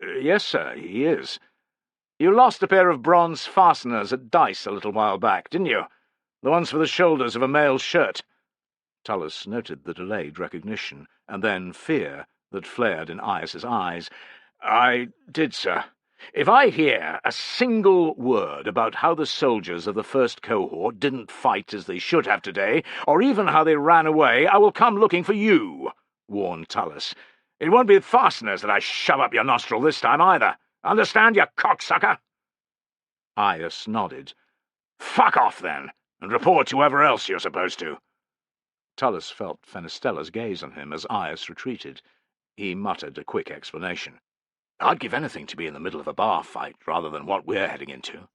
"Yes, sir, he is." "You lost a pair of bronze fasteners at dice a little while back, didn't you? The ones for the shoulders of a male shirt." Tullus noted the delayed recognition, and then fear that flared in Aias's eyes. "I did, sir. If I hear a single word about how the soldiers of the first cohort didn't fight as they should have today, or even how they ran away, I will come looking for you," warned Tullus. "It won't be the fasteners that I shove up your nostril this time, either. Understand, you cocksucker?" Aias nodded. "Fuck off, then, and report to whoever else you're supposed to." Tullus felt Fenistella's gaze on him as Aias retreated. He muttered a quick explanation. "I'd give anything to be in the middle of a bar fight rather than what we're heading into,"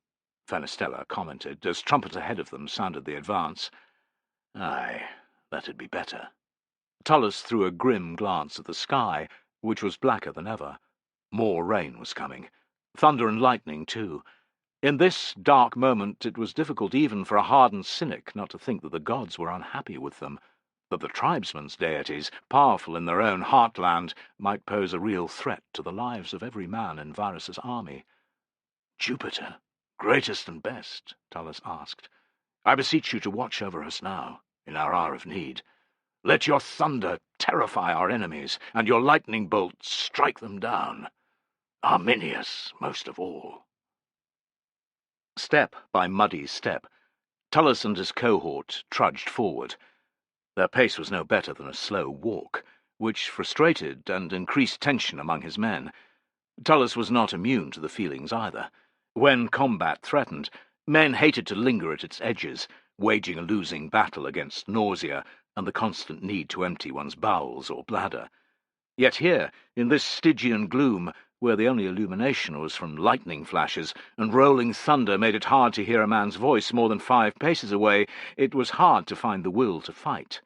Fenistella commented, as trumpets ahead of them sounded the advance. "Aye, that'd be better." Tullus threw a grim glance at the sky, which was blacker than ever. More rain was coming. Thunder and lightning, too. In this dark moment it was difficult even for a hardened cynic not to think that the gods were unhappy with them, that the tribesmen's deities, powerful in their own heartland, might pose a real threat to the lives of every man in Varus's army. "Jupiter, greatest and best," Tullus asked, "I beseech you to watch over us now, in our hour of need. Let your thunder terrify our enemies, and your lightning bolts strike them down. Arminius most of all." Step by muddy step, Tullus and his cohort trudged forward. Their pace was no better than a slow walk, which frustrated and increased tension among his men. Tullus was not immune to the feelings either. When combat threatened, men hated to linger at its edges, waging a losing battle against nausea and the constant need to empty one's bowels or bladder. Yet here, in this Stygian gloom, where the only illumination was from lightning flashes, and rolling thunder made it hard to hear a man's voice more than 5 paces away, it was hard to find the will to fight.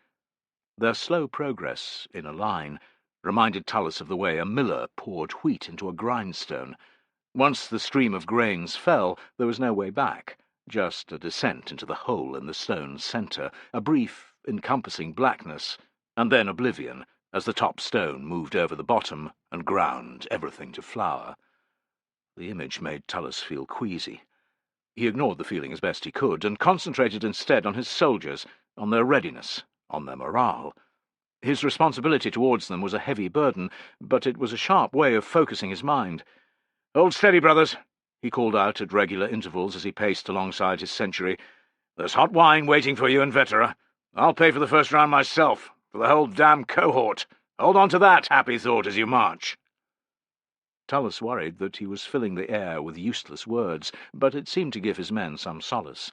Their slow progress, in a line, reminded Tullus of the way a miller poured wheat into a grindstone. Once the stream of grains fell, there was no way back, just a descent into the hole in the stone's centre, a brief, encompassing blackness, and then oblivion, as the top stone moved over the bottom and ground everything to flour. The image made Tullus feel queasy. He ignored the feeling as best he could, and concentrated instead on his soldiers, on their readiness, on their morale. His responsibility towards them was a heavy burden, but it was a sharp way of focusing his mind. "Hold steady, brothers," he called out at regular intervals as he paced alongside his century. "There's hot wine waiting for you in Vetera. I'll pay for the first round myself, for the whole damn cohort. Hold on to that happy thought as you march." Tullus worried that he was filling the air with useless words, but it seemed to give his men some solace.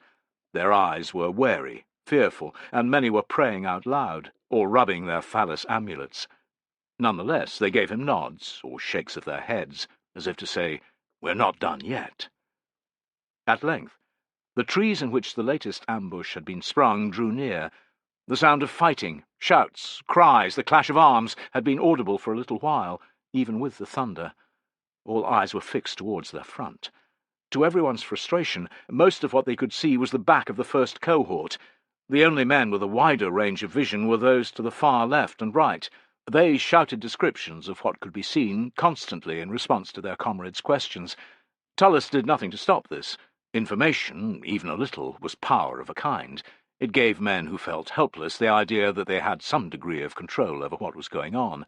Their eyes were wary, fearful, and many were praying out loud, or rubbing their phallus amulets. Nonetheless, they gave him nods, or shakes of their heads, as if to say, "We're not done yet." At length, the trees in which the latest ambush had been sprung drew near. The sound of fighting, shouts, cries, the clash of arms had been audible for a little while, even with the thunder. All eyes were fixed towards their front. To everyone's frustration, most of what they could see was the back of the first cohort. The only men with a wider range of vision were those to the far left and right. They shouted descriptions of what could be seen constantly in response to their comrades' questions. Tullus did nothing to stop this. Information, even a little, was power of a kind. It gave men who felt helpless the idea that they had some degree of control over what was going on.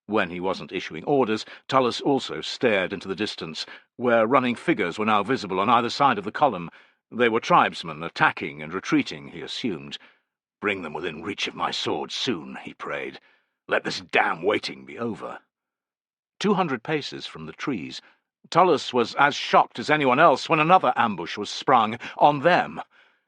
When he wasn't issuing orders, Tullus also stared into the distance, where running figures were now visible on either side of the column. They were tribesmen, attacking and retreating, he assumed. "Bring them within reach of my sword soon," he prayed. "Let this damn waiting be over." 200 paces from the trees, Tullus was as shocked as anyone else when another ambush was sprung on them.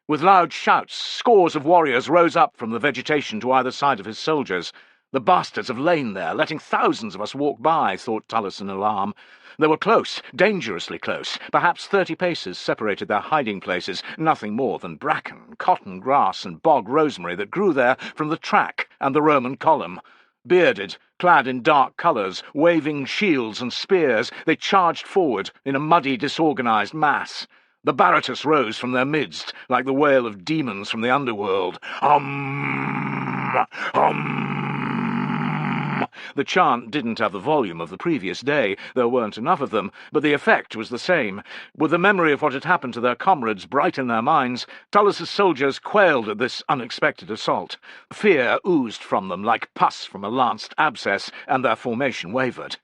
With loud shouts, scores of warriors rose up from the vegetation to either side of his soldiers. "The bastards have lain there, letting thousands of us walk by," thought Tullus in alarm. They were close, dangerously close. Perhaps 30 paces separated their hiding places, nothing more than bracken, cotton grass, and bog rosemary that grew there from the track and the Roman column. Bearded, clad in dark colours, waving shields and spears, they charged forward in a muddy, disorganized mass. The Baratus rose from their midst, like the wail of demons from the underworld. Hum! Hum! The chant didn't have the volume of the previous day. There weren't enough of them, but the effect was the same. With the memory of what had happened to their comrades bright in their minds, Tullis's soldiers quailed at this unexpected assault. Fear oozed from them like pus from a lanced abscess, and their formation wavered.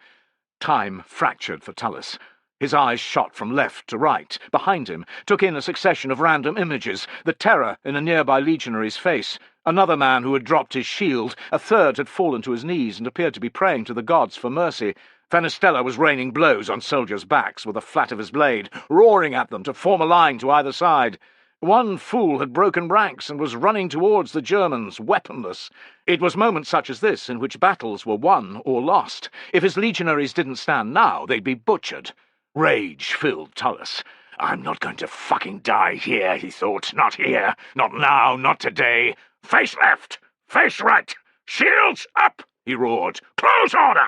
Time fractured for Tullis. His eyes shot from left to right, behind him, took in a succession of random images, the terror in a nearby legionary's face, another man who had dropped his shield, a third had fallen to his knees and appeared to be praying to the gods for mercy. Fenestella was raining blows on soldiers' backs with the flat of his blade, roaring at them to form a line to either side. One fool had broken ranks and was running towards the Germans, weaponless. It was moments such as this in which battles were won or lost. If his legionaries didn't stand now, they'd be butchered. Rage filled Tullis. "I'm not going to fucking die here," he thought. "Not here. Not now. Not today. Face left! Face right! Shields up!" he roared. "Close order!"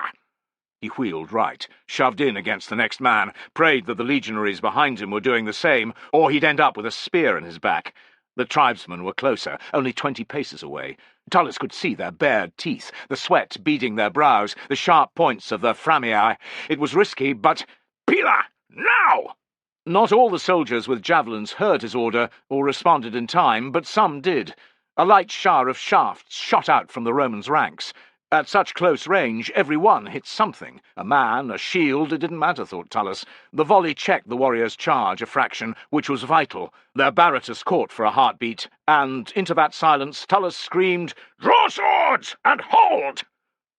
He wheeled right, shoved in against the next man, prayed that the legionaries behind him were doing the same, or he'd end up with a spear in his back. The tribesmen were closer, only 20 paces away. Tullis could see their bared teeth, the sweat beading their brows, the sharp points of their framiae. It was risky, but— "Pila! Now!" Not all the soldiers with javelins heard his order or responded in time, but some did. A light shower of shafts shot out from the Romans' ranks. At such close range, every one hit something. A man, a shield, it didn't matter, thought Tullis. The volley checked the warriors' charge a fraction, which was vital. Their Baratus caught for a heartbeat, and into that silence Tullis screamed, "Draw swords and hold!"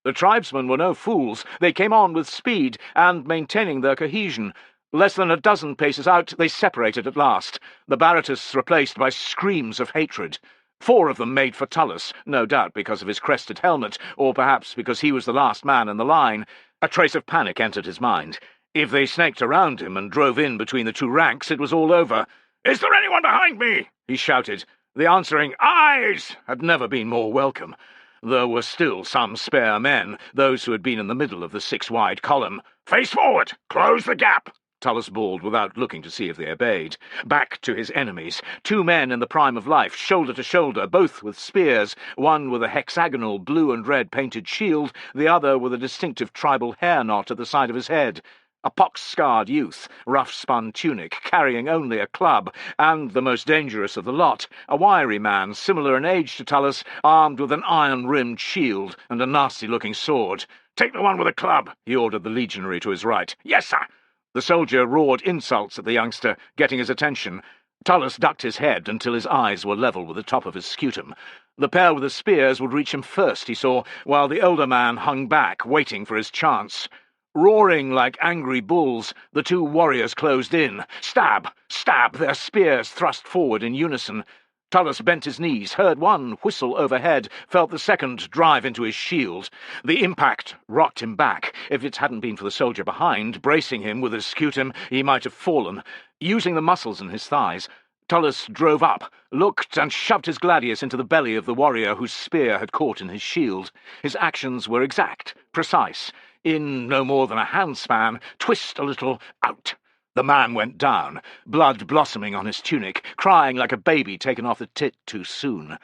The tribesmen were no fools. They came on with speed and maintaining their cohesion. Less than a dozen paces out, they separated at last, the Baratus replaced by screams of hatred. 4 of them made for Tullis, no doubt because of his crested helmet, or perhaps because he was the last man in the line. A trace of panic entered his mind. If they snaked around him and drove in between the 2 ranks, it was all over. "Is there anyone behind me?" he shouted. The answering "Eyes!" had never been more welcome. There were still some spare men, those who had been in the middle of the 6-wide column. "Face forward! Close the gap!" Tullis bawled without looking to see if they obeyed. Back to his enemies. 2 men in the prime of life, shoulder to shoulder, both with spears, one with a hexagonal blue and red painted shield, the other with a distinctive tribal hair knot at the side of his head. A pox-scarred youth, rough-spun tunic, carrying only a club, and, the most dangerous of the lot, a wiry man, similar in age to Tullis, armed with an iron-rimmed shield and a nasty-looking sword. "Take the one with a club," he ordered the legionary to his right. "Yes, sir." The soldier roared insults at the youngster, getting his attention. Tullis ducked his head until his eyes were level with the top of his scutum. The pair with the spears would reach him first, he saw, while the older man hung back, waiting for his chance. Roaring like angry bulls, the 2 warriors closed in. Stab! Stab! Their spears thrust forward in unison. Tullis bent his knees, heard one whistle overhead, felt the second drive into his shield. The impact rocked him back. If it hadn't been for the soldier behind, bracing him with his scutum, he might have fallen. Using the muscles in his thighs, Tullis drove up, looked, and shoved his gladius into the belly of the warrior whose spear had caught in his shield. His actions were exact, precise. In no more than a handspan, twist a little, out. The man went down, blood blossoming on his tunic, crying like a baby taken off the tit too soon.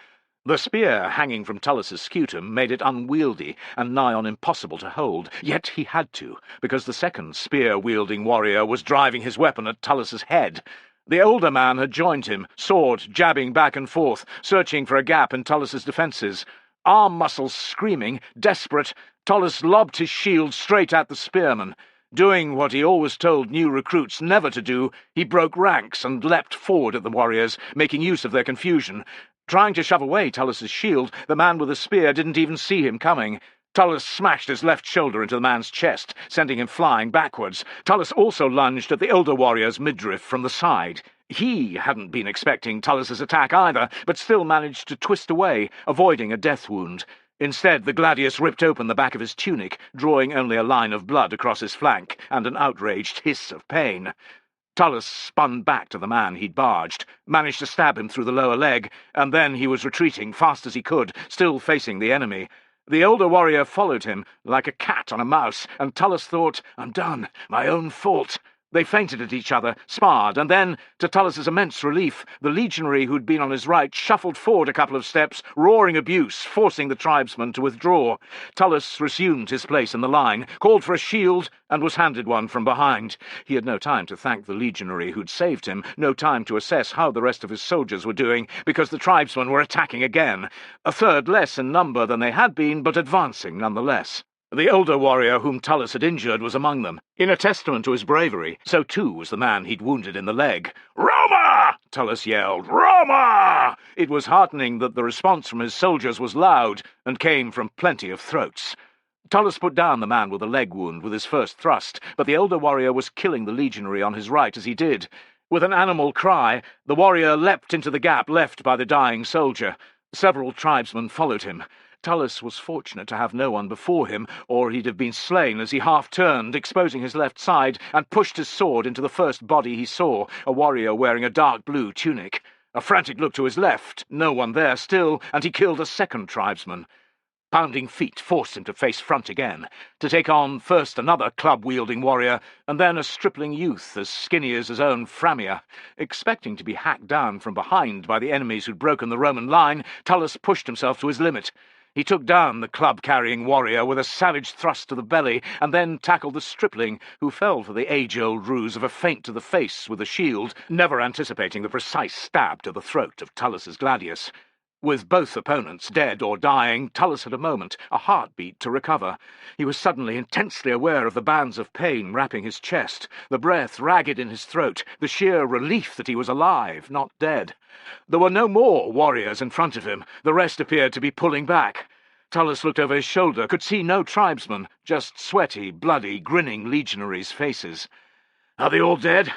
The spear hanging from Tullis's scutum made it unwieldy and nigh on impossible to hold, yet he had to, because the second spear-wielding warrior was driving his weapon at Tullis's head. The older man had joined him, sword jabbing back and forth, searching for a gap in Tullis's defences. Arm muscles screaming, desperate, Tullis lobbed his shield straight at the spearman. Doing what he always told new recruits never to do, he broke ranks and leapt forward at the warriors, making use of their confusion. Trying to shove away Tullis's shield, the man with the spear didn't even see him coming. Tullis smashed his left shoulder into the man's chest, sending him flying backwards. Tullis also lunged at the older warrior's midriff from the side. He hadn't been expecting Tullis's attack either, but still managed to twist away, avoiding a death wound. Instead, the gladius ripped open the back of his tunic, drawing only a line of blood across his flank and an outraged hiss of pain. Tullis spun back to the man he'd barged, managed to stab him through the lower leg, and then he was retreating fast as he could, still facing the enemy. The older warrior followed him, like a cat on a mouse, and Tullis thought, "I'm done. My own fault." They feinted at each other, sparred, and then, to Tullis's immense relief, the legionary who'd been on his right shuffled forward a couple of steps, roaring abuse, forcing the tribesman to withdraw. Tullis resumed his place in the line, called for a shield, and was handed one from behind. He had no time to thank the legionary who'd saved him, no time to assess how the rest of his soldiers were doing, because the tribesmen were attacking again, a third less in number than they had been, but advancing nonetheless. The older warrior whom Tullus had injured was among them. In a testament to his bravery, so too was the man he'd wounded in the leg. "Roma!" Tullus yelled. "Roma!" It was heartening that the response from his soldiers was loud and came from plenty of throats. Tullus put down the man with the leg wound with his first thrust, but the elder warrior was killing the legionary on his right as he did. With an animal cry, the warrior leapt into the gap left by the dying soldier. Several tribesmen followed him. Tullus was fortunate to have no one before him, or he'd have been slain as he half-turned, exposing his left side, and pushed his sword into the first body he saw, a warrior wearing a dark blue tunic. A frantic look to his left, no one there still, and he killed a second tribesman. Pounding feet forced him to face front again, to take on first another club-wielding warrior, and then a stripling youth as skinny as his own Framia. Expecting to be hacked down from behind by the enemies who'd broken the Roman line, Tullus pushed himself to his limit. He took down the club-carrying warrior with a savage thrust to the belly, and then tackled the stripling, who fell for the age-old ruse of a feint to the face with a shield, never anticipating the precise stab to the throat of Tullus's gladius. With both opponents dead or dying, Tullus had a moment, a heartbeat, to recover. He was suddenly intensely aware of the bands of pain wrapping his chest, the breath ragged in his throat, the sheer relief that he was alive, not dead. There were no more warriors in front of him. The rest appeared to be pulling back. Tullus looked over his shoulder, could see no tribesmen, just sweaty, bloody, grinning legionaries' faces. "Are they all dead?"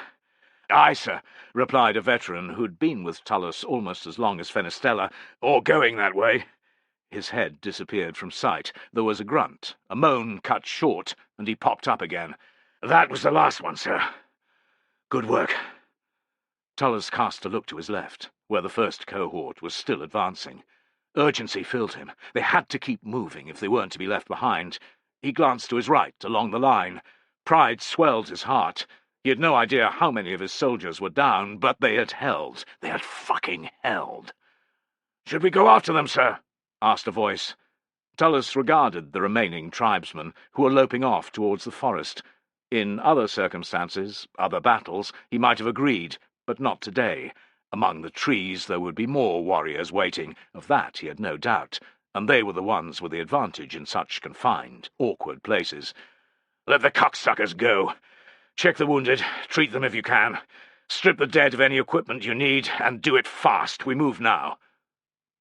"Aye, sir," replied a veteran who'd been with Tullus almost as long as Fenestella, "or going that way." His head disappeared from sight. There was a grunt, a moan cut short, and he popped up again. "That was the last one, sir. Good work." Tullus cast a look to his left, where the first cohort was still advancing. Urgency filled him. They had to keep moving if they weren't to be left behind. He glanced to his right, along the line. Pride swelled his heart. He had no idea how many of his soldiers were down, but they had held. They had fucking held. "Should we go after them, sir?" asked a voice. Tullus regarded the remaining tribesmen, who were loping off towards the forest. In other circumstances, other battles, he might have agreed, but not today. Among the trees there would be more warriors waiting, of that he had no doubt, and they were the ones with the advantage in such confined, awkward places. "Let the cocksuckers go. Check the wounded, treat them if you can. Strip the dead of any equipment you need, and do it fast. We move now."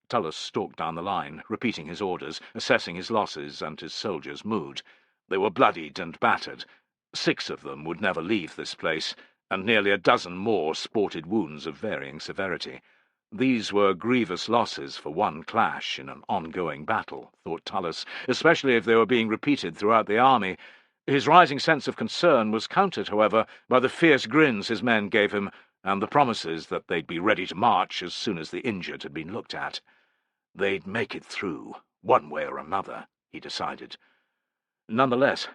Tullus stalked down the line, repeating his orders, assessing his losses and his soldiers' mood. They were bloodied and battered. 6 of them would never leave this place, and nearly a dozen more sported wounds of varying severity. These were grievous losses for one clash in an ongoing battle, thought Tullus, especially if they were being repeated throughout the army. His rising sense of concern was countered, however, by the fierce grins his men gave him, and the promises that they'd be ready to march as soon as the injured had been looked at. They'd make it through, one way or another, he decided. Nonetheless,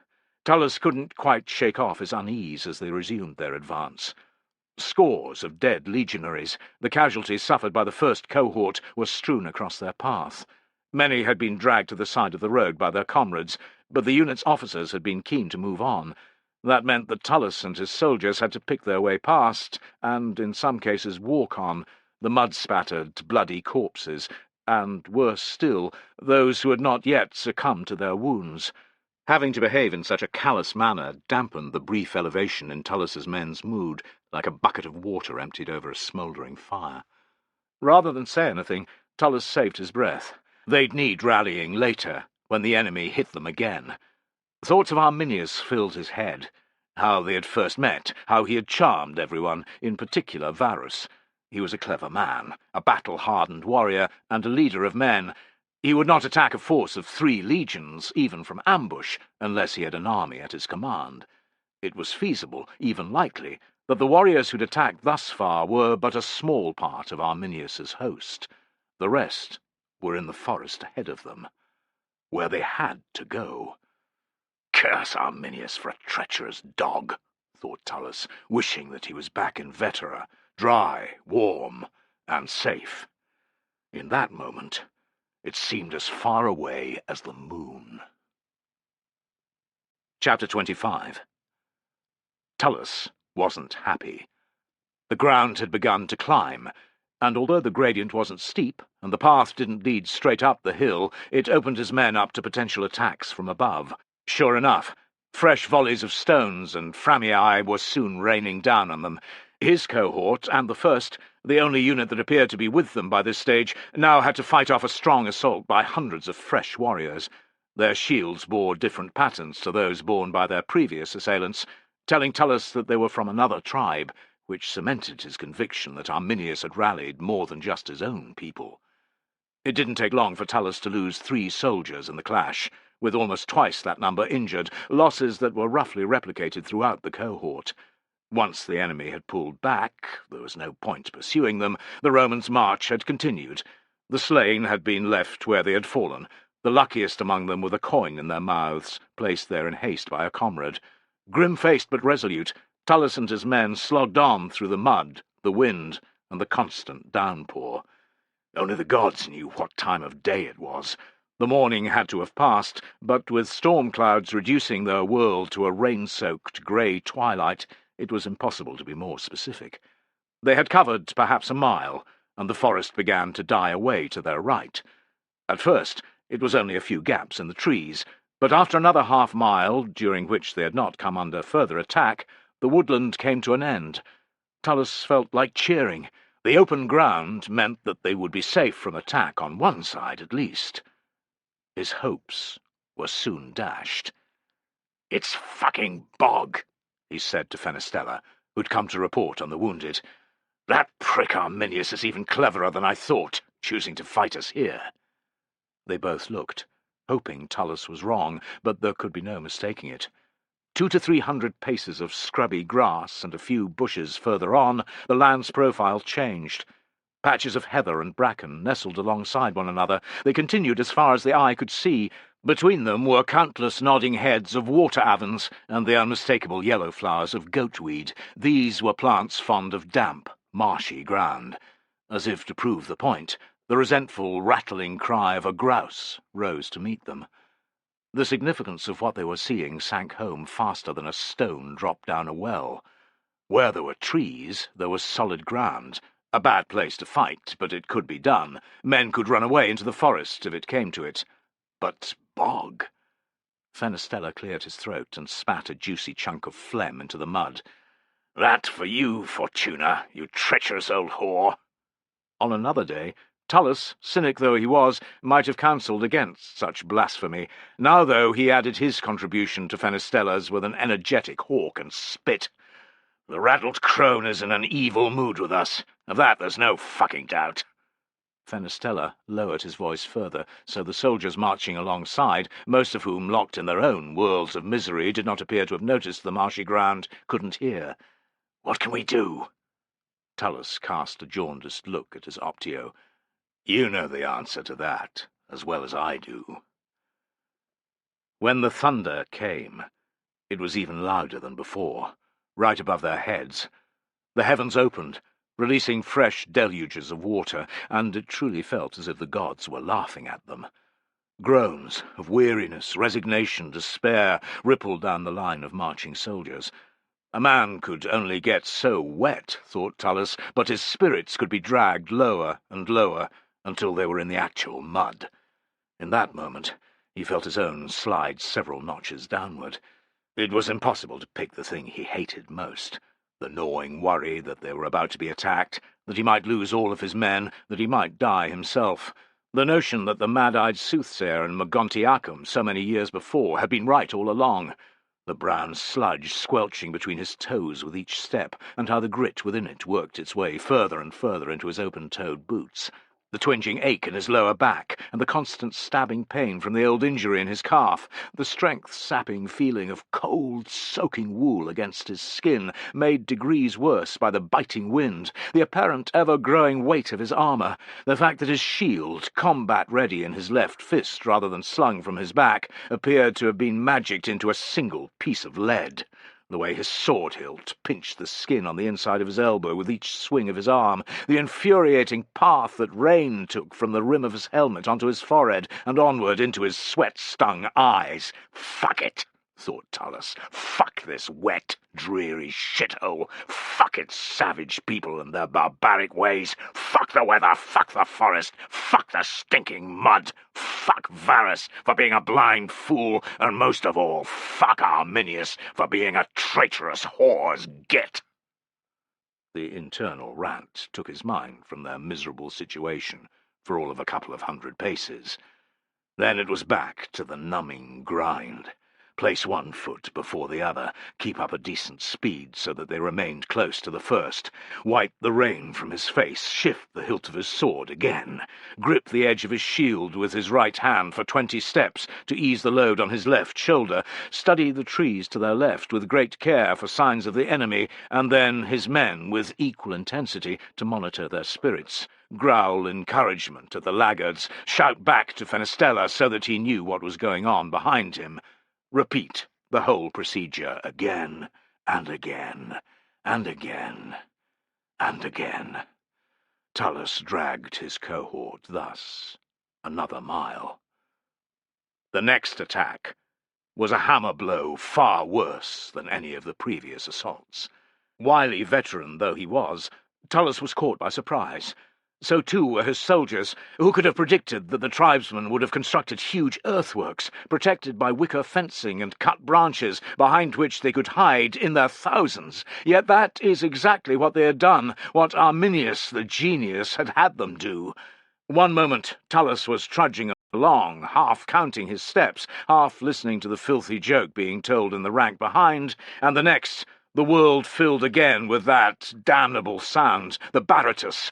Tullus couldn't quite shake off his unease as they resumed their advance. Scores of dead legionaries, the casualties suffered by the first cohort, were strewn across their path. Many had been dragged to the side of the road by their comrades, but the unit's officers had been keen to move on. That meant that Tullus and his soldiers had to pick their way past, and in some cases walk on, the mud-spattered, bloody corpses, and, worse still, those who had not yet succumbed to their wounds. Having to behave in such a callous manner dampened the brief elevation in Tullus's men's mood, like a bucket of water emptied over a smouldering fire. Rather than say anything, Tullus saved his breath. They'd need rallying later, when the enemy hit them again. Thoughts of Arminius filled his head. How they had first met, how he had charmed everyone, in particular Varus. He was a clever man, a battle-hardened warrior, and a leader of men. He would not attack a force of 3 legions, even from ambush, unless he had an army at his command. It was feasible, even likely, that the warriors who'd attacked thus far were but a small part of Arminius's host. The rest were in the forest ahead of them, where they had to go. "Curse Arminius for a treacherous dog," thought Tullus, wishing that he was back in Vetera, dry, warm, and safe. In that moment, it seemed as far away as the moon. Chapter 25. Tullus wasn't happy. The ground had begun to climb, and although the gradient wasn't steep and the path didn't lead straight up the hill, it opened his men up to potential attacks from above. Sure enough, fresh volleys of stones and framii were soon raining down on them. His cohort, and the first, the only unit that appeared to be with them by this stage, now had to fight off a strong assault by hundreds of fresh warriors. Their shields bore different patterns to those borne by their previous assailants, telling Tullus that they were from another tribe, which cemented his conviction that Arminius had rallied more than just his own people. It didn't take long for Tullus to lose 3 soldiers in the clash, with almost twice that number injured, losses that were roughly replicated throughout the cohort. Once the enemy had pulled back, there was no point pursuing them, the Romans' march had continued. The slain had been left where they had fallen, the luckiest among them with a coin in their mouths, placed there in haste by a comrade. Grim-faced but resolute, Tullus and his men slogged on through the mud, the wind, and the constant downpour. Only the gods knew what time of day it was. The morning had to have passed, but with storm clouds reducing their world to a rain-soaked grey twilight, it was impossible to be more specific. They had covered perhaps a mile, and the forest began to die away to their right. At first, it was only a few gaps in the trees, but after another half-mile, during which they had not come under further attack, the woodland came to an end. Tullus felt like cheering. The open ground meant that they would be safe from attack on one side at least. His hopes were soon dashed. "It's fucking bog," he said to Fenestella, who'd come to report on the wounded. "That prick Arminius is even cleverer than I thought, choosing to fight us here." They both looked, hoping Tullus was wrong, but there could be no mistaking it. 200 to 300 paces of scrubby grass and a few bushes further on, the land's profile changed. Patches of heather and bracken nestled alongside one another. They continued as far as the eye could see. Between them were countless nodding heads of water avens and the unmistakable yellow flowers of goatweed. These were plants fond of damp, marshy ground. As if to prove the point, the resentful, rattling cry of a grouse rose to meet them. The significance of what they were seeing sank home faster than a stone dropped down a well. Where there were trees, there was solid ground. A bad place to fight, but it could be done. Men could run away into the forest if it came to it. But bog! Fenestella cleared his throat and spat a juicy chunk of phlegm into the mud. "That for you, Fortuna, you treacherous old whore." On another day, Tullus, cynic though he was, might have counselled against such blasphemy. Now, though, he added his contribution to Fenestella's with an energetic hawk and spit. "The rattled crone is in an evil mood with us. Of that there's no fucking doubt." Fenestella lowered his voice further, so the soldiers marching alongside, most of whom, locked in their own worlds of misery, did not appear to have noticed the marshy ground, couldn't hear. "What can we do?" Tullus cast a jaundiced look at his Optio. "You know the answer to that, as well as I do." When the thunder came, it was even louder than before, right above their heads. The heavens opened, releasing fresh deluges of water, and it truly felt as if the gods were laughing at them. Groans of weariness, resignation, despair rippled down the line of marching soldiers. A man could only get so wet, thought Tullus, but his spirits could be dragged lower and lower until they were in the actual mud. In that moment, he felt his own slide several notches downward. It was impossible to pick the thing he hated most. The gnawing worry that they were about to be attacked, that he might lose all of his men, that he might die himself. The notion that the mad-eyed soothsayer in Mogontiacum so many years before had been right all along. The brown sludge squelching between his toes with each step, and how the grit within it worked its way further and further into his open-toed boots. The twinging ache in his lower back, and the constant stabbing pain from the old injury in his calf, the strength-sapping feeling of cold, soaking wool against his skin, made degrees worse by the biting wind, the apparent ever-growing weight of his armour, the fact that his shield, combat-ready in his left fist rather than slung from his back, appeared to have been magicked into a single piece of lead. The way his sword hilt pinched the skin on the inside of his elbow with each swing of his arm, the infuriating path that rain took from the rim of his helmet onto his forehead and onward into his sweat-stung eyes. "Fuck it," thought Tullus. "Fuck this wet, dreary shithole. Fuck its savage people and their barbaric ways. Fuck the weather, fuck the forest, fuck the stinking mud. Fuck Varus for being a blind fool, and most of all, fuck Arminius for being a traitorous whore's git." The internal rant took his mind from their miserable situation for all of a couple of 100 paces. Then it was back to the numbing grind. Place one foot before the other, keep up a decent speed so that they remained close to the first, wipe the rain from his face, shift the hilt of his sword again, grip the edge of his shield with his right hand for 20 steps to ease the load on his left shoulder, study the trees to their left with great care for signs of the enemy, and then his men with equal intensity to monitor their spirits, growl encouragement at the laggards, shout back to Fenestella so that he knew what was going on behind him. Repeat the whole procedure again, and again, and again, and again. Tullus dragged his cohort thus another mile. The next attack was a hammer blow far worse than any of the previous assaults. Wily veteran though he was, Tullus was caught by surprise. So too were his soldiers, who could have predicted that the tribesmen would have constructed huge earthworks, protected by wicker fencing and cut branches, behind which they could hide in their thousands. Yet that is exactly what they had done, what Arminius the genius had had them do. One moment Tullus was trudging along, half counting his steps, half listening to the filthy joke being told in the rank behind, and the next, the world filled again with that damnable sound, the baratus.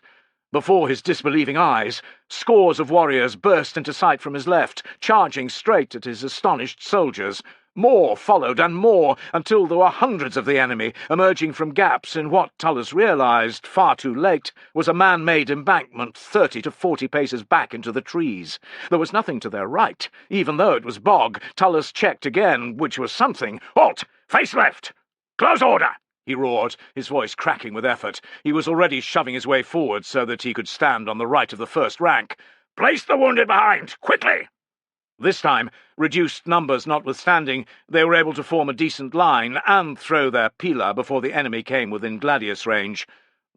Before his disbelieving eyes, scores of warriors burst into sight from his left, charging straight at his astonished soldiers. More followed, and more, until there were hundreds of the enemy, emerging from gaps in what Tullus realized, far too late, was a man-made embankment 30 to 40 paces back into the trees. There was nothing to their right. Even though it was bog, Tullus checked again, which was something. "Halt! Face left! Close order!" he roared, his voice cracking with effort. He was already shoving his way forward so that he could stand on the right of the first rank. "Place the wounded behind! Quickly!" This time, reduced numbers notwithstanding, they were able to form a decent line and throw their pila before the enemy came within gladius range.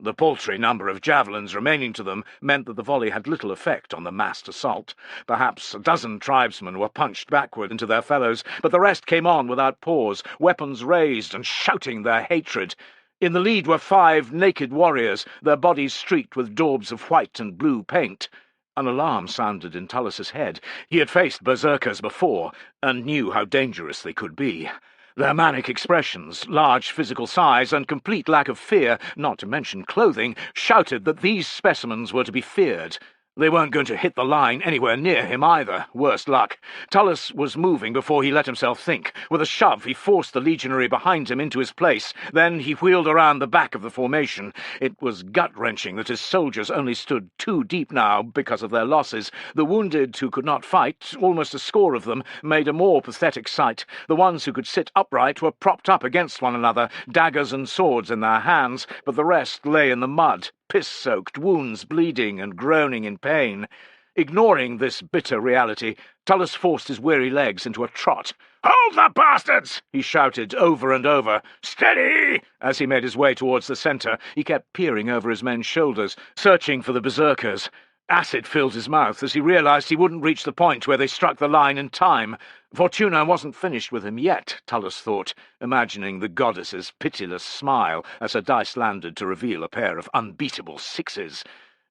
The paltry number of javelins remaining to them meant that the volley had little effect on the massed assault. Perhaps a dozen tribesmen were punched backward into their fellows, but the rest came on without pause, weapons raised and shouting their hatred. In the lead were 5 naked warriors, their bodies streaked with daubs of white and blue paint. An alarm sounded in Tullus's head. He had faced berserkers before, and knew how dangerous they could be. Their manic expressions, large physical size, and complete lack of fear, not to mention clothing, shouted that these specimens were to be feared. They weren't going to hit the line anywhere near him either, worse luck. Tullus was moving before he let himself think. With a shove, he forced the legionary behind him into his place. Then he wheeled around the back of the formation. It was gut-wrenching that his soldiers only stood 2 deep now because of their losses. The wounded who could not fight, almost a score of them, made a more pathetic sight. The ones who could sit upright were propped up against one another, daggers and swords in their hands, but the rest lay in the mud, piss-soaked, wounds bleeding and groaning in pain. Ignoring this bitter reality, Tullus forced his weary legs into a trot. "Hold the bastards!" he shouted over and over. "Steady!" As he made his way towards the centre, he kept peering over his men's shoulders, searching for the berserkers. Acid filled his mouth as he realized he wouldn't reach the point where they struck the line in time. Fortuna wasn't finished with him yet, Tullus thought, imagining the goddess's pitiless smile as her dice landed to reveal a pair of unbeatable 6s.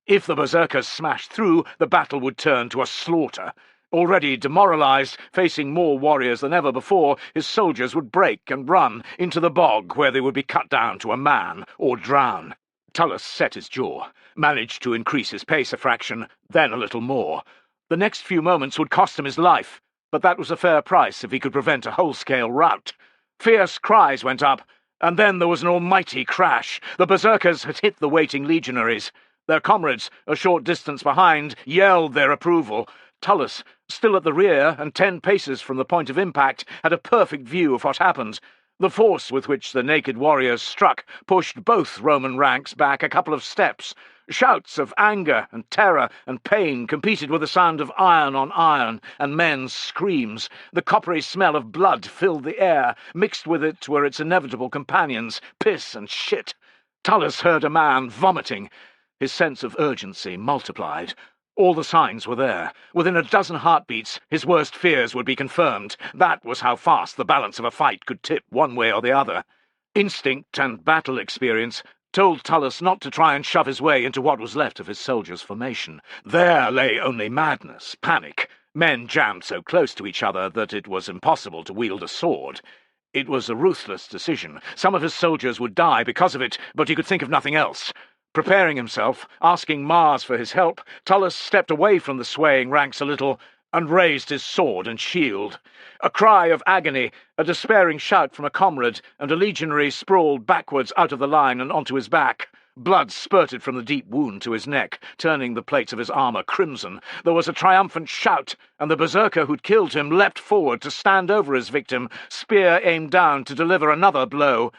If the berserkers smashed through, the battle would turn to a slaughter. Already demoralized, facing more warriors than ever before, his soldiers would break and run into the bog where they would be cut down to a man or drown. Tullus set his jaw, managed to increase his pace a fraction, then a little more. The next few moments would cost him his life, but that was a fair price if he could prevent a whole-scale rout. Fierce cries went up, and then there was an almighty crash. The berserkers had hit the waiting legionaries. Their comrades, a short distance behind, yelled their approval. Tullus, still at the rear and 10 paces from the point of impact, had a perfect view of what happened. The force with which the naked warriors struck pushed both Roman ranks back a couple of steps. Shouts of anger and terror and pain competed with the sound of iron on iron and men's screams. The coppery smell of blood filled the air. Mixed with it were its inevitable companions, piss and shit. Tullus heard a man vomiting. His sense of urgency multiplied. All the signs were there. Within a dozen heartbeats, his worst fears would be confirmed. That was how fast the balance of a fight could tip one way or the other. Instinct and battle experience told Tullus not to try and shove his way into what was left of his soldiers' formation. There lay only madness, panic. Men jammed so close to each other that it was impossible to wield a sword. It was a ruthless decision. Some of his soldiers would die because of it, but he could think of nothing else. Preparing himself, asking Mars for his help, Tullus stepped away from the swaying ranks a little and raised his sword and shield. A cry of agony, a despairing shout from a comrade, and a legionary sprawled backwards out of the line and onto his back. Blood spurted from the deep wound to his neck, turning the plates of his armour crimson. There was a triumphant shout, and the berserker who'd killed him leapt forward to stand over his victim, spear aimed down to deliver another blow.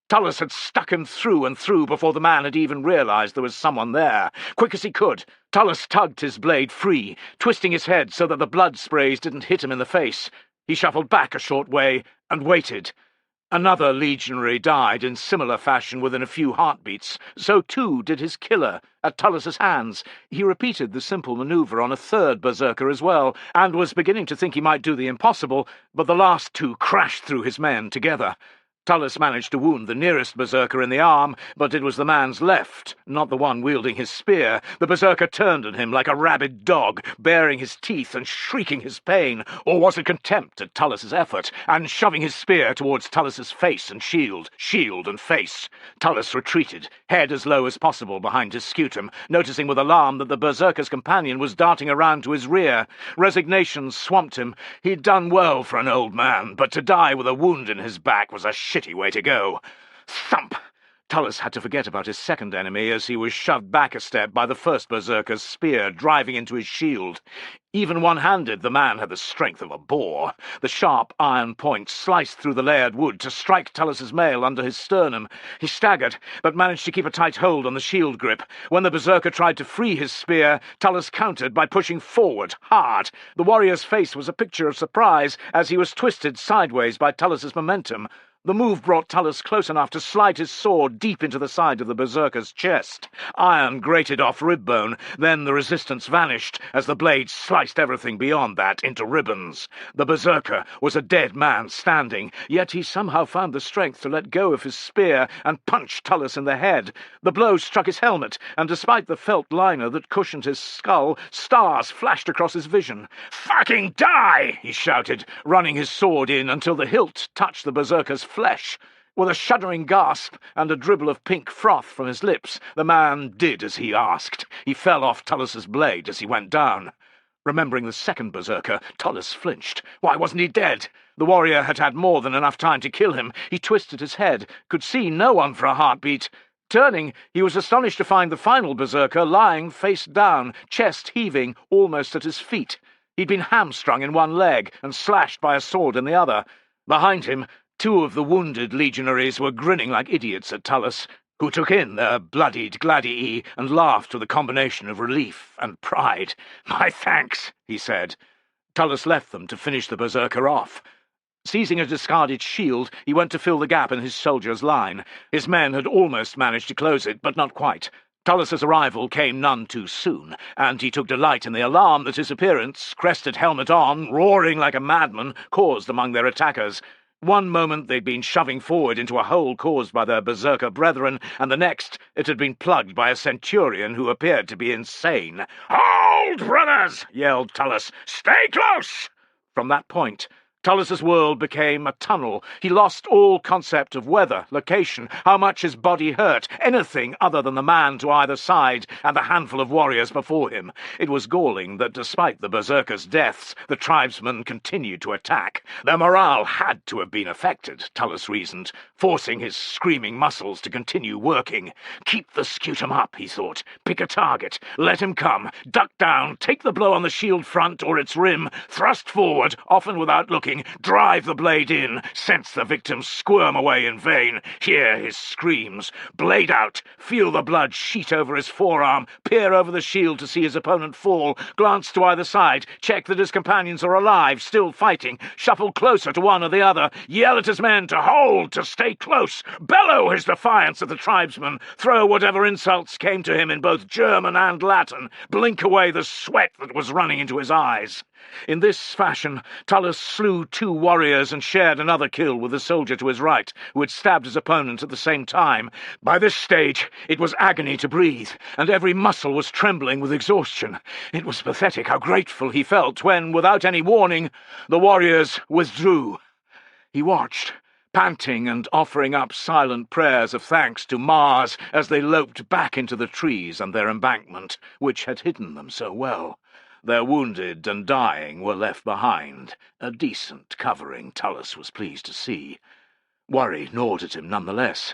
Tullus had stuck him through and through before the man had even realized there was someone there. Quick as he could, Tullus tugged his blade free, twisting his head so that the blood sprays didn't hit him in the face. He shuffled back a short way and waited. Another legionary died in similar fashion within a few heartbeats. So too did his killer, at Tullus's hands. He repeated the simple maneuver on a third berserker as well, and was beginning to think he might do the impossible, but the last two crashed through his men together. Tullus managed to wound the nearest berserker in the arm, but it was the man's left, not the one wielding his spear. The berserker turned on him like a rabid dog, baring his teeth and shrieking his pain, or was it contempt at Tullus's effort, and shoving his spear towards Tullus's face and shield and face. Tullus retreated, head as low as possible behind his scutum, noticing with alarm that the berserker's companion was darting around to his rear. Resignation swamped him. He'd done well for an old man, but to die with a wound in his back was a shitty way to go. Thump! Tullus had to forget about his second enemy as he was shoved back a step by the first berserker's spear driving into his shield. Even one-handed, the man had the strength of a boar. The sharp iron point sliced through the layered wood to strike Tullus's mail under his sternum. He staggered, but managed to keep a tight hold on the shield grip. When the berserker tried to free his spear, Tullus countered by pushing forward, hard. The warrior's face was a picture of surprise as he was twisted sideways by Tullus's momentum. The move brought Tullus close enough to slide his sword deep into the side of the berserker's chest. Iron grated off rib bone, then the resistance vanished as the blade sliced everything beyond that into ribbons. The berserker was a dead man standing, yet he somehow found the strength to let go of his spear and punch Tullus in the head. The blow struck his helmet, and despite the felt liner that cushioned his skull, stars flashed across his vision. "Fucking die!" he shouted, running his sword in until the hilt touched the berserker's flesh. With a shuddering gasp and a dribble of pink froth from his lips, the man did as he asked. He fell off Tullus's blade as he went down. Remembering the second berserker, Tullus flinched. Why wasn't he dead? The warrior had had more than enough time to kill him. He twisted his head, could see no one for a heartbeat. Turning, he was astonished to find the final berserker lying face down, chest heaving, almost at his feet. He'd been hamstrung in one leg and slashed by a sword in the other. Behind him, two of the wounded legionaries were grinning like idiots at Tullus, who took in their bloodied gladii and laughed with a combination of relief and pride. "My thanks," he said. Tullus left them to finish the berserker off. Seizing a discarded shield, he went to fill the gap in his soldiers' line. His men had almost managed to close it, but not quite. Tullus's arrival came none too soon, and he took delight in the alarm that his appearance, crested helmet on, roaring like a madman, caused among their attackers. One moment they'd been shoving forward into a hole caused by their berserker brethren, and the next it had been plugged by a centurion who appeared to be insane. "Hold, brothers!" yelled Tullus. "Stay close!" From that point, Tullus's world became a tunnel. He lost all concept of weather, location, how much his body hurt, anything other than the man to either side and the handful of warriors before him. It was galling that despite the berserkers' deaths, the tribesmen continued to attack. Their morale had to have been affected, Tullus reasoned, forcing his screaming muscles to continue working. Keep the scutum up, he thought. Pick a target. Let him come. Duck down. Take the blow on the shield front or its rim. Thrust forward, often without looking. shrieking, drive the blade in, sense the victim squirm away in vain, hear his screams, blade out, feel the blood sheet over his forearm, peer over the shield to see his opponent fall, glance to either side, check that his companions are alive, still fighting, shuffle closer to one or the other, yell at his men to hold, to stay close, bellow his defiance at the tribesman, throw whatever insults came to him in both German and Latin, blink away the sweat that was running into his eyes. In this fashion, Tullus slew 2 warriors and shared another kill with the soldier to his right, who had stabbed his opponent at the same time. By this stage, it was agony to breathe, and every muscle was trembling with exhaustion. It was pathetic how grateful he felt when, without any warning, the warriors withdrew. He watched, panting and offering up silent prayers of thanks to Mars as they loped back into the trees and their embankment, which had hidden them so well. Their wounded and dying were left behind, a decent covering Tullus was pleased to see. Worry gnawed at him nonetheless.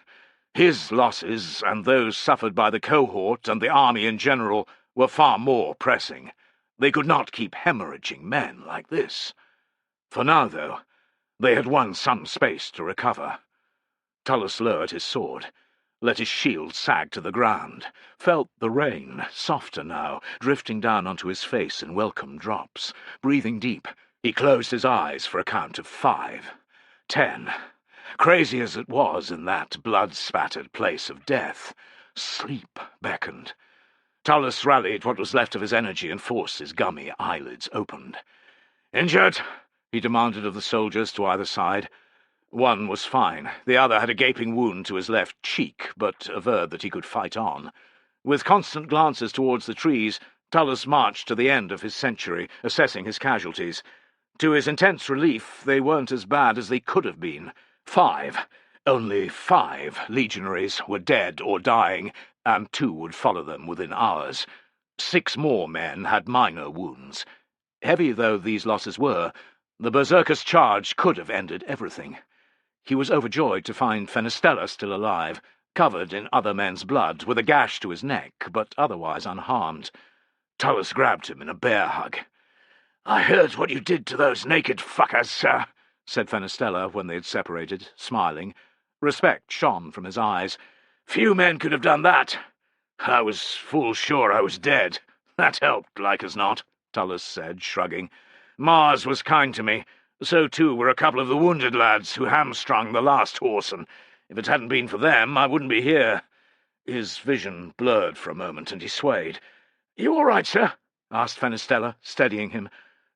His losses, and those suffered by the cohort and the army in general, were far more pressing. They could not keep hemorrhaging men like this. For now, though, they had won some space to recover. Tullus lowered his sword, let his shield sag to the ground, felt the rain, softer now, drifting down onto his face in welcome drops. Breathing deep, he closed his eyes for a count of 5, 10. Crazy as it was in that blood-spattered place of death, sleep beckoned. Tullus rallied what was left of his energy and forced his gummy eyelids opened. "Injured?" he demanded of the soldiers to either side. One was fine. The other had a gaping wound to his left cheek, but averred that he could fight on. With constant glances towards the trees, Tullus marched to the end of his century, assessing his casualties. To his intense relief, they weren't as bad as they could have been. 5. Only 5 legionaries were dead or dying, and 2 would follow them within hours. 6 more men had minor wounds. Heavy though these losses were, the berserker's charge could have ended everything. He was overjoyed to find Fenestella still alive, covered in other men's blood, with a gash to his neck, but otherwise unharmed. Tullus grabbed him in a bear hug. "I heard what you did to those naked fuckers, sir," said Fenestella when they had separated, smiling. Respect shone from his eyes. "Few men could have done that. I was full sure I was dead. That helped, like as not," Tullus said, shrugging. "Mars was kind to me. So too were a couple of the wounded lads who hamstrung the last horse, and if it hadn't been for them, I wouldn't be here." His vision blurred for a moment, and he swayed. "You all right, sir?" asked Fenestella, steadying him.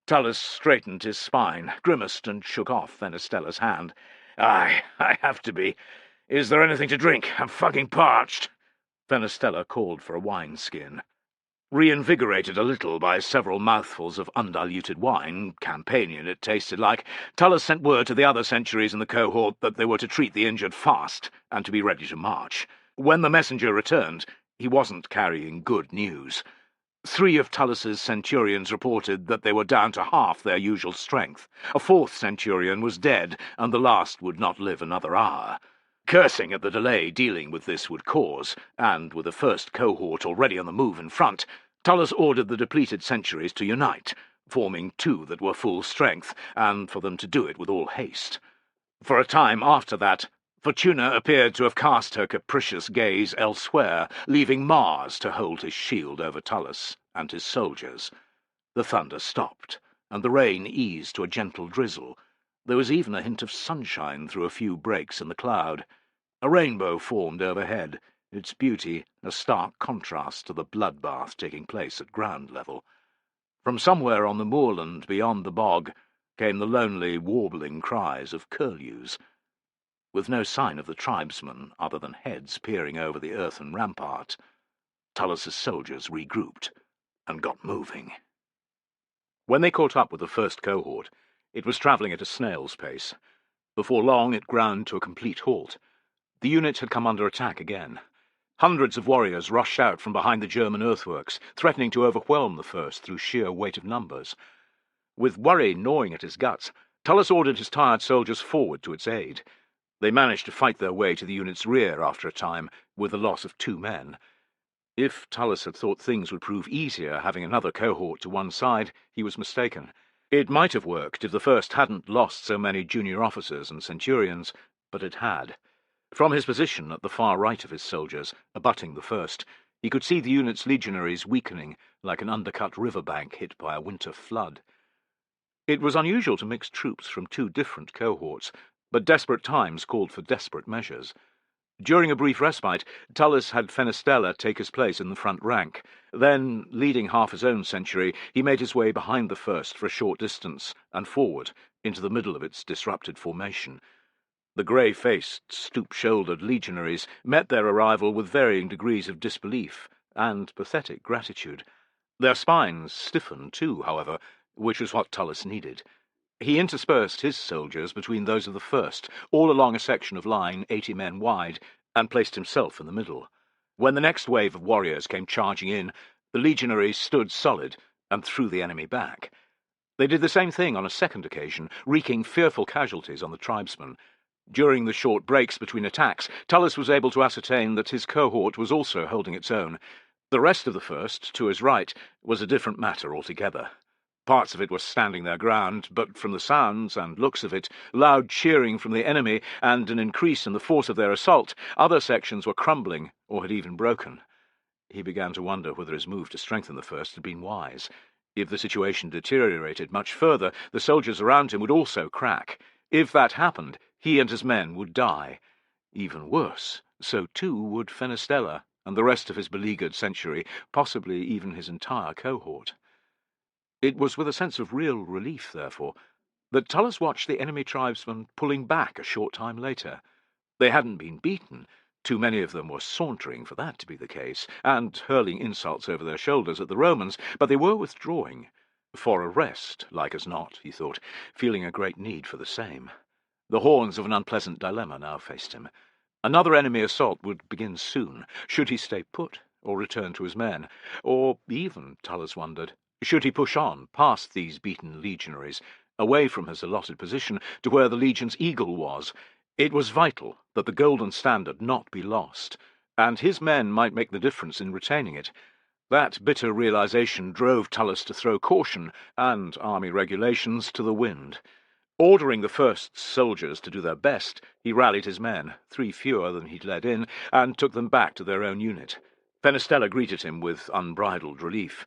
Tullus straightened his spine, grimaced, and shook off Fenestella's hand. "I have to be. Is there anything to drink? I'm fucking parched." Fenestella called for a wine-skin. Reinvigorated a little by several mouthfuls of undiluted wine, Campanian it tasted like, Tullus sent word to the other centuries in the cohort that they were to treat the injured fast, and to be ready to march. When the messenger returned, he wasn't carrying good news. 3 of Tullus's centurions reported that they were down to half their usual strength. A 4th centurion was dead, and the last would not live another hour. Cursing at the delay dealing with this would cause, and with the first cohort already on the move in front, Tullus ordered the depleted centuries to unite, forming 2 that were full strength, and for them to do it with all haste. For a time after that, Fortuna appeared to have cast her capricious gaze elsewhere, leaving Mars to hold his shield over Tullus and his soldiers. The thunder stopped, and the rain eased to a gentle drizzle. There was even a hint of sunshine through a few breaks in the cloud. A rainbow formed overhead, its beauty a stark contrast to the bloodbath taking place at ground level. From somewhere on the moorland beyond the bog came the lonely, warbling cries of curlews. With no sign of the tribesmen other than heads peering over the earthen rampart, Tullus's soldiers regrouped and got moving. When they caught up with the first cohort, it was travelling at a snail's pace. Before long it ground to a complete halt. The unit had come under attack again. Hundreds of warriors rushed out from behind the German earthworks, threatening to overwhelm the first through sheer weight of numbers. With worry gnawing at his guts, Tullus ordered his tired soldiers forward to its aid. They managed to fight their way to the unit's rear after a time, with the loss of 2 men. If Tullus had thought things would prove easier having another cohort to one side, he was mistaken. It might have worked if the First hadn't lost so many junior officers and centurions, but it had. From his position at the far right of his soldiers, abutting the First, he could see the unit's legionaries weakening like an undercut riverbank hit by a winter flood. It was unusual to mix troops from two different cohorts, but desperate times called for desperate measures. During a brief respite, Tullus had Fenestella take his place in the front rank. Then, leading half his own century, he made his way behind the First for a short distance, and forward, into the middle of its disrupted formation. The grey-faced, stoop-shouldered legionaries met their arrival with varying degrees of disbelief and pathetic gratitude. Their spines stiffened too, however, which was what Tullus needed. He interspersed his soldiers between those of the First, all along a section of line 80 men wide, and placed himself in the middle. When the next wave of warriors came charging in, the legionaries stood solid and threw the enemy back. They did the same thing on a second occasion, wreaking fearful casualties on the tribesmen. During the short breaks between attacks, Tullus was able to ascertain that his cohort was also holding its own. The rest of the First, to his right, was a different matter altogether. Parts of it were standing their ground, but from the sounds and looks of it, loud cheering from the enemy and an increase in the force of their assault, other sections were crumbling or had even broken. He began to wonder whether his move to strengthen the First had been wise. If the situation deteriorated much further, the soldiers around him would also crack. If that happened, he and his men would die. Even worse, so too would Fenestella and the rest of his beleaguered century, possibly even his entire cohort. It was with a sense of real relief, therefore, that Tullus watched the enemy tribesmen pulling back a short time later. They hadn't been beaten. Too many of them were sauntering for that to be the case, and hurling insults over their shoulders at the Romans, but they were withdrawing. For a rest, like as not, he thought, feeling a great need for the same. The horns of an unpleasant dilemma now faced him. Another enemy assault would begin soon. Should he stay put, or return to his men? Or even, Tullus wondered, should he push on, past these beaten legionaries, away from his allotted position to where the legion's eagle was? It was vital that the golden standard not be lost, and his men might make the difference in retaining it. That bitter realization drove Tullus to throw caution and army regulations to the wind. Ordering the First's soldiers to do their best, he rallied his men, 3 fewer than he'd led in, and took them back to their own unit. Fenestella greeted him with unbridled relief.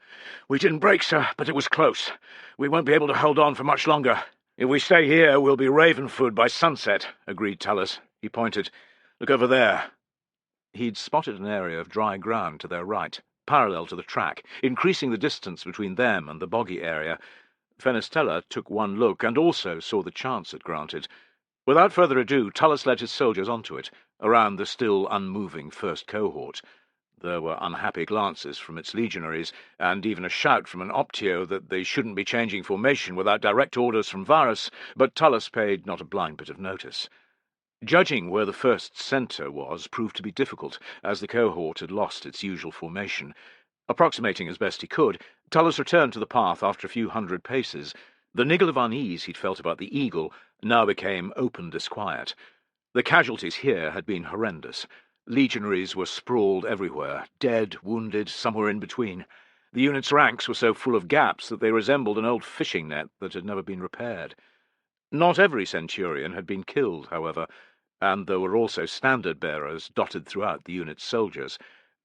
"We didn't break, sir, but it was close. We won't be able to hold on for much longer." "If we stay here, we'll be raven-food by sunset," agreed Tullus. He pointed. "Look over there." He'd spotted an area of dry ground to their right, parallel to the track, increasing the distance between them and the boggy area. Fenestella took one look and also saw the chance it granted. Without further ado, Tullus led his soldiers onto it, around the still unmoving First cohort. There were unhappy glances from its legionaries, and even a shout from an Optio that they shouldn't be changing formation without direct orders from Varus, but Tullus paid not a blind bit of notice. Judging where the First centre was proved to be difficult, as the cohort had lost its usual formation. Approximating as best he could, Tullus returned to the path after a few hundred paces. The niggle of unease he'd felt about the eagle now became open disquiet. The casualties here had been horrendous. Legionaries were sprawled everywhere, dead, wounded, somewhere in between. The unit's ranks were so full of gaps that they resembled an old fishing net that had never been repaired. Not every centurion had been killed, however, and there were also standard-bearers dotted throughout the unit's soldiers.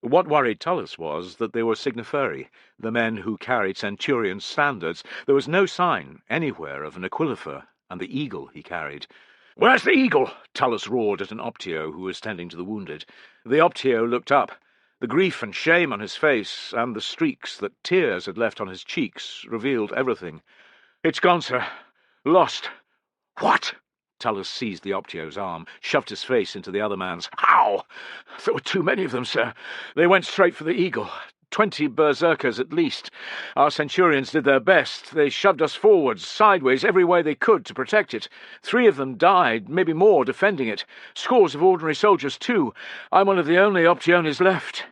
What worried Tullus was that they were signiferi, the men who carried centurion standards. There was no sign anywhere of an Aquilifer and the eagle he carried. "Where's the eagle?" Tullus roared at an Optio who was tending to the wounded. The Optio looked up. The grief and shame on his face, and the streaks that tears had left on his cheeks, revealed everything. "It's gone, sir. Lost." "What?" Tullus seized the Optio's arm, shoved his face into the other man's. "How?" "There were too many of them, sir. They went straight for the eagle. 20 berserkers at least. Our centurions did their best. They shoved us forwards, sideways, every way they could to protect it. 3 of them died, maybe more, defending it. Scores of ordinary soldiers, too. I'm one of the only Optiones left."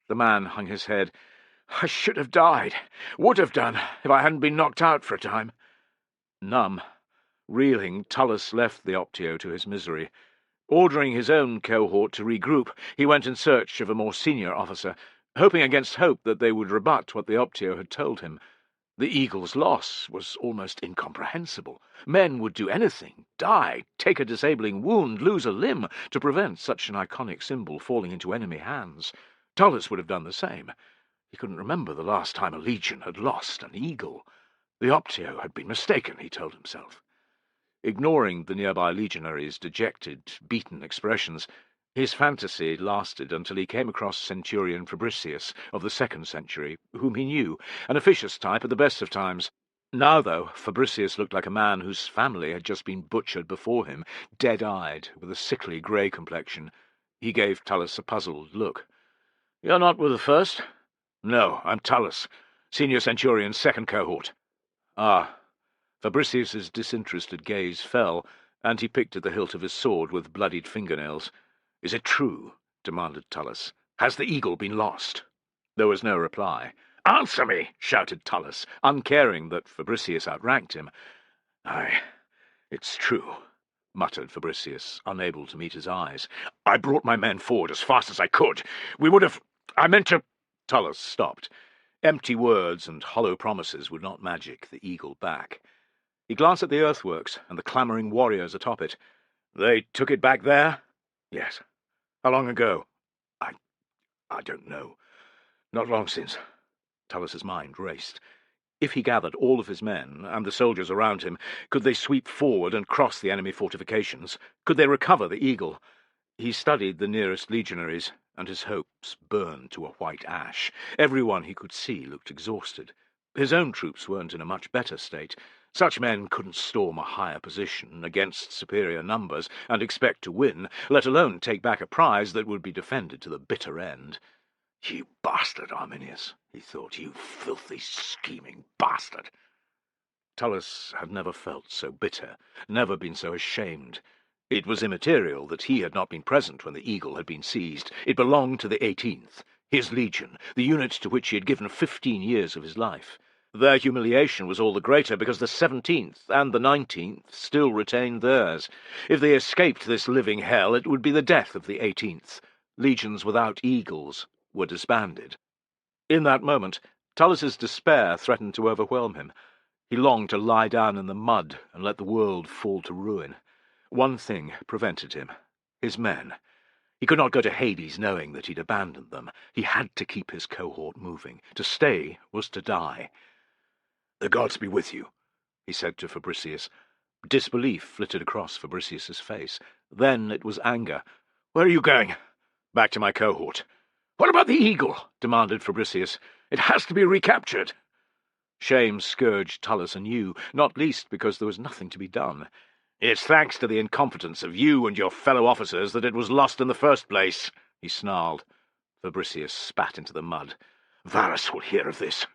The man hung his head. "I should have died. Would have done, if I hadn't been knocked out for a time." Numb, reeling, Tullus left the Optio to his misery. Ordering his own cohort to regroup, he went in search of a more senior officer, hoping against hope that they would rebut what the Optio had told him. The Eagle's loss was almost incomprehensible. Men would do anything, die, take a disabling wound, lose a limb, to prevent such an iconic symbol falling into enemy hands. Tullus would have done the same. He couldn't remember the last time a legion had lost an eagle. The Optio had been mistaken, he told himself. Ignoring the nearby legionaries' dejected, beaten expressions, his fantasy lasted until he came across Centurion Fabricius of the 2nd century, whom he knew, an officious type at the best of times. Now, though, Fabricius looked like a man whose family had just been butchered before him, dead-eyed, with a sickly grey complexion. He gave Tullus a puzzled look. "You're not with the first?" "No, I'm Tullus, Senior Centurion's 2nd cohort." "Ah." Fabricius's disinterested gaze fell, and he picked at the hilt of his sword with bloodied fingernails. "Is it true?" demanded Tullus. "Has the eagle been lost?" There was no reply. "Answer me!" shouted Tullus, uncaring that Fabricius outranked him. It's true," muttered Fabricius, unable to meet his eyes. "I brought my men forward as fast as I could. We would have... I meant to..." Tullus stopped. Empty words and hollow promises would not magic the eagle back. He glanced at the earthworks and the clamouring warriors atop it. "They took it back there?" "Yes." "How long ago?" I don't know. Not long since." Tullus's mind raced. If he gathered all of his men, and the soldiers around him, could they sweep forward and cross the enemy fortifications? Could they recover the eagle? He studied the nearest legionaries, and his hopes burned to a white ash. Everyone he could see looked exhausted. His own troops weren't in a much better state. Such men couldn't storm a higher position against superior numbers and expect to win, let alone take back a prize that would be defended to the bitter end. "You bastard, Arminius," he thought. "You filthy, scheming bastard." Tullus had never felt so bitter, never been so ashamed. It was immaterial that he had not been present when the eagle had been seized. It belonged to the 18th, his legion, the unit to which he had given 15 years of his life. Their humiliation was all the greater because the 17th and the 19th still retained theirs. If they escaped this living hell, it would be the death of the 18th. Legions without eagles were disbanded. In that moment, Tullus's despair threatened to overwhelm him. He longed to lie down in the mud and let the world fall to ruin. One thing prevented him: his men. He could not go to Hades knowing that he'd abandoned them. He had to keep his cohort moving. To stay was to die. "The gods be with you," he said to Fabricius. Disbelief flitted across Fabricius's face. Then it was anger. "Where are you going?" "Back to my cohort." "What about the eagle?" demanded Fabricius. "It has to be recaptured." Shame scourged Tullus anew, not least because there was nothing to be done. "It's thanks to the incompetence of you and your fellow officers that it was lost in the first place," he snarled. Fabricius spat into the mud. "Varus will hear of this."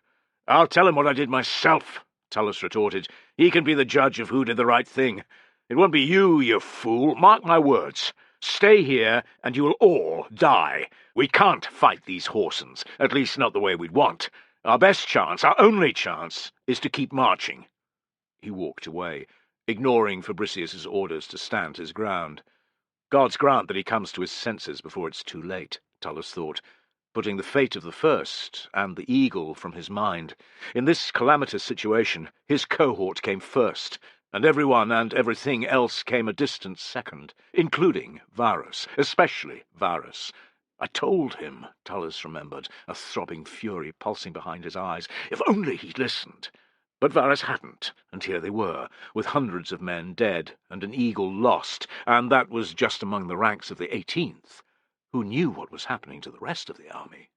"I'll tell him what I did myself," Tullus retorted. "He can be the judge of who did the right thing. It won't be you, you fool. Mark my words. Stay here, and you will all die. We can't fight these Horsens, at least not the way we'd want. Our best chance, our only chance, is to keep marching." He walked away, ignoring Fabricius's orders to stand his ground. Gods grant that he comes to his senses before it's too late, Tullus thought, putting the fate of the first and the eagle from his mind. In this calamitous situation, his cohort came first, and everyone and everything else came a distant second, including Varus, especially Varus. "I told him," Tullus remembered, a throbbing fury pulsing behind his eyes. If only he'd listened! But Varus hadn't, and here they were, with hundreds of men dead and an eagle lost, and that was just among the ranks of the 18th. Who knew what was happening to the rest of the army?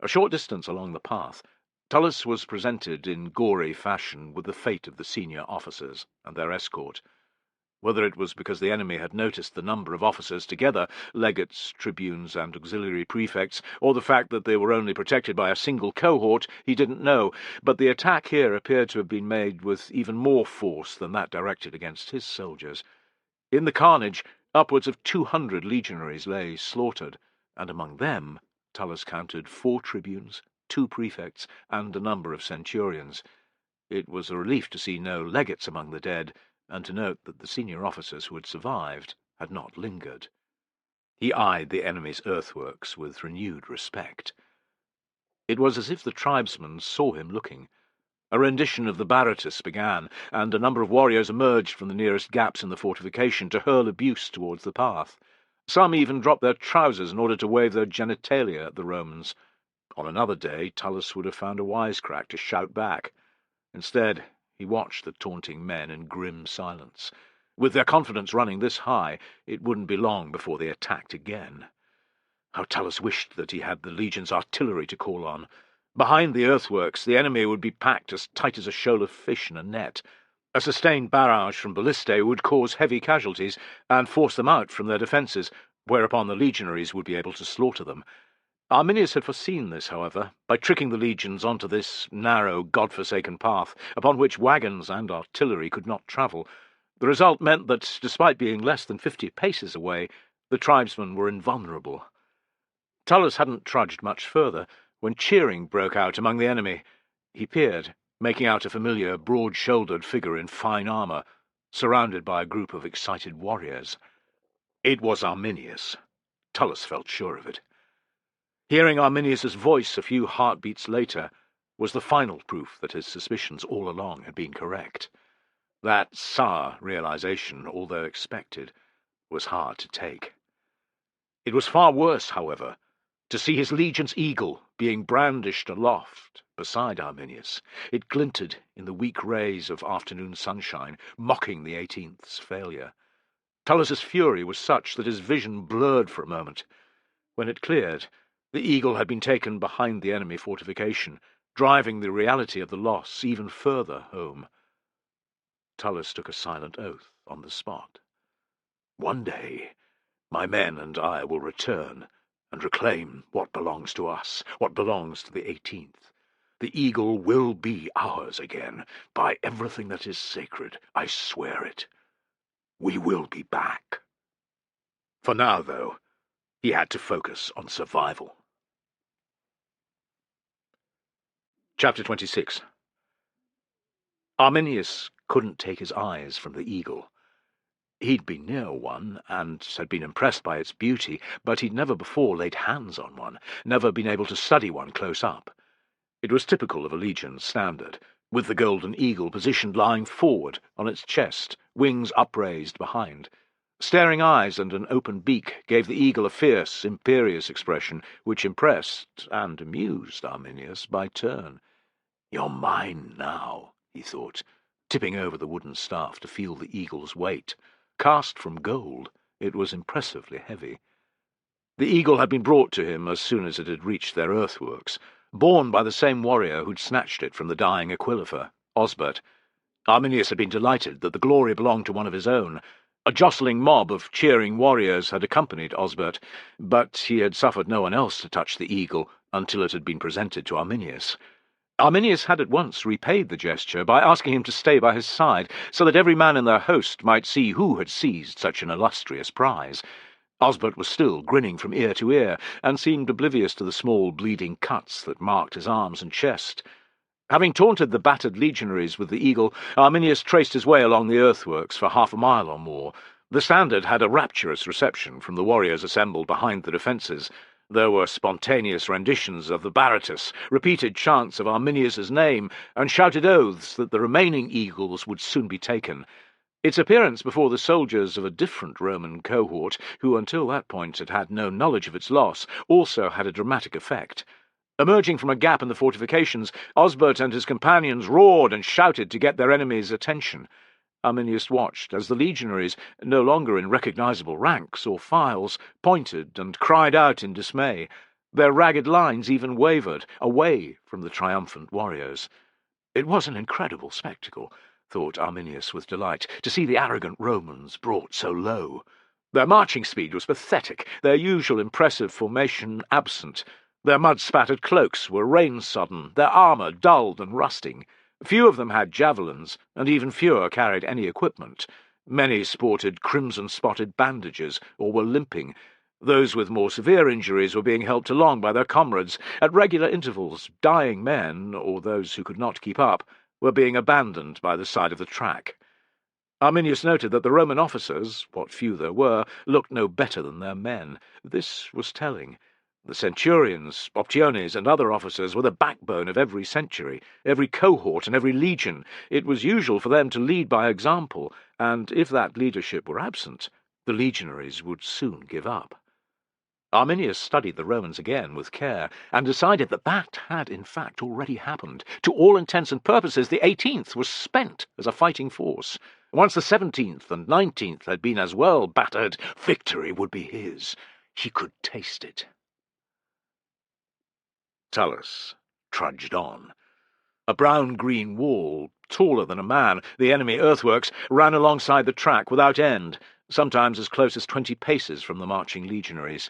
A short distance along the path, Tullus was presented in gory fashion with the fate of the senior officers and their escort. Whether it was because the enemy had noticed the number of officers together, legates, tribunes, and auxiliary prefects, or the fact that they were only protected by a single cohort, he didn't know, but the attack here appeared to have been made with even more force than that directed against his soldiers. In the carnage, upwards of 200 legionaries lay slaughtered, and among them Tullus counted 4 tribunes, 2 prefects, and a number of centurions. It was a relief to see no legates among the dead, and to note that the senior officers who had survived had not lingered. He eyed the enemy's earthworks with renewed respect. It was as if the tribesmen saw him looking. A rendition of the Baratus began, and a number of warriors emerged from the nearest gaps in the fortification to hurl abuse towards the path. Some even dropped their trousers in order to wave their genitalia at the Romans. On another day, Tullus would have found a wisecrack to shout back. Instead, he watched the taunting men in grim silence. With their confidence running this high, it wouldn't be long before they attacked again. How Tullus wished that he had the legion's artillery to call on. Behind the earthworks, the enemy would be packed as tight as a shoal of fish in a net. A sustained barrage from ballistae would cause heavy casualties and force them out from their defences, whereupon the legionaries would be able to slaughter them. Arminius had foreseen this, however, by tricking the legions onto this narrow, god-forsaken path, upon which wagons and artillery could not travel. The result meant that, despite being less than 50 paces away, the tribesmen were invulnerable. Tullus hadn't trudged much further when cheering broke out among the enemy. He peered, making out a familiar, broad-shouldered figure in fine armour, surrounded by a group of excited warriors. It was Arminius. Tullus felt sure of it. Hearing Arminius's voice a few heartbeats later was the final proof that his suspicions all along had been correct. That sour realization, although expected, was hard to take. It was far worse, however, to see his legion's eagle being brandished aloft beside Arminius. It glinted in the weak rays of afternoon sunshine, mocking the 18th's failure. Tullus's fury was such that his vision blurred for a moment. When it cleared, the eagle had been taken behind the enemy fortification, driving the reality of the loss even further home. Tullus took a silent oath on the spot. One day, my men and I will return and reclaim what belongs to us, what belongs to the 18th. The eagle will be ours again. By everything that is sacred, I swear it. We will be back. For now, though, he had to focus on survival. Chapter 26. Arminius couldn't take his eyes from the eagle. He'd been near one, and had been impressed by its beauty, but he'd never before laid hands on one, never been able to study one close up. It was typical of a legion's standard, with the golden eagle positioned lying forward on its chest, wings upraised behind. Staring eyes and an open beak gave the eagle a fierce, imperious expression, which impressed and amused Arminius by turn. "You're mine now," he thought, tipping over the wooden staff to feel the eagle's weight. Cast from gold, it was impressively heavy. The eagle had been brought to him as soon as it had reached their earthworks, borne by the same warrior who'd snatched it from the dying Aquilifer, Osbert. Arminius had been delighted that the glory belonged to one of his own. A jostling mob of cheering warriors had accompanied Osbert, but he had suffered no one else to touch the eagle until it had been presented to Arminius. Arminius had at once repaid the gesture by asking him to stay by his side, so that every man in their host might see who had seized such an illustrious prize. Osbert was still grinning from ear to ear, and seemed oblivious to the small bleeding cuts that marked his arms and chest. Having taunted the battered legionaries with the eagle, Arminius traced his way along the earthworks for 1/2 mile or more. The standard had a rapturous reception from the warriors assembled behind the defences. There were spontaneous renditions of the Baratus, repeated chants of Arminius's name, and shouted oaths that the remaining eagles would soon be taken. Its appearance before the soldiers of a different Roman cohort, who until that point had had no knowledge of its loss, also had a dramatic effect. Emerging from a gap in the fortifications, Osbert and his companions roared and shouted to get their enemies' attention. Arminius watched as the legionaries, no longer in recognizable ranks or files, pointed and cried out in dismay. Their ragged lines even wavered, away from the triumphant warriors. It was an incredible spectacle, thought Arminius with delight, to see the arrogant Romans brought so low. Their marching speed was pathetic, their usual impressive formation absent. Their mud-spattered cloaks were rain-sodden, their armour dulled and rusting. Few of them had javelins, and even fewer carried any equipment. Many sported crimson-spotted bandages, or were limping. Those with more severe injuries were being helped along by their comrades. At regular intervals, dying men, or those who could not keep up, were being abandoned by the side of the track. Arminius noted that the Roman officers, what few there were, looked no better than their men. This was telling. The centurions, optiones, and other officers were the backbone of every century, every cohort, and every legion. It was usual for them to lead by example, and if that leadership were absent, the legionaries would soon give up. Arminius studied the Romans again with care, and decided that that had in fact already happened. To all intents and purposes, the 18th was spent as a fighting force. Once the 17th and 19th had been as well battered, victory would be his. He could taste it. Tullus trudged on. A brown-green wall, taller than a man, the enemy earthworks, ran alongside the track without end, sometimes as close as 20 paces from the marching legionaries.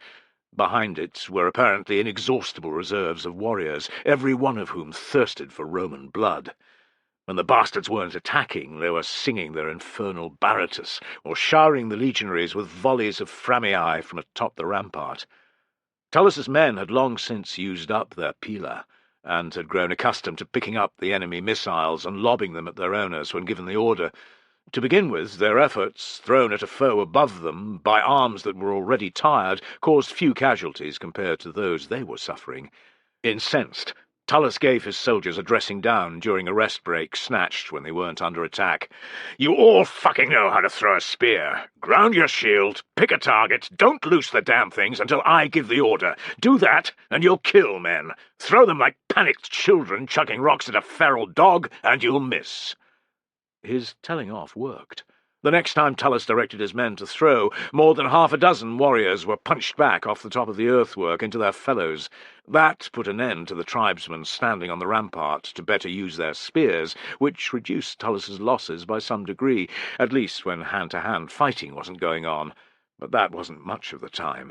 Behind it were apparently inexhaustible reserves of warriors, every one of whom thirsted for Roman blood. When the bastards weren't attacking, they were singing their infernal baratus, or showering the legionaries with volleys of framiae from atop the rampart. Tullus's men had long since used up their pila, and had grown accustomed to picking up the enemy missiles and lobbing them at their owners when given the order. To begin with, their efforts, thrown at a foe above them, by arms that were already tired, caused few casualties compared to those they were suffering. Incensed, Tullus gave his soldiers a dressing down during a rest break snatched when they weren't under attack. "You all fucking know how to throw a spear. Ground your shield, pick a target, don't loose the damn things until I give the order. Do that, and you'll kill men. Throw them like panicked children chucking rocks at a feral dog, and you'll miss." His telling off worked. The next time Tullus directed his men to throw, more than half a dozen warriors were punched back off the top of the earthwork into their fellows. That put an end to the tribesmen standing on the rampart to better use their spears, which reduced Tullus's losses by some degree, at least when hand-to-hand fighting wasn't going on. But that wasn't much of the time.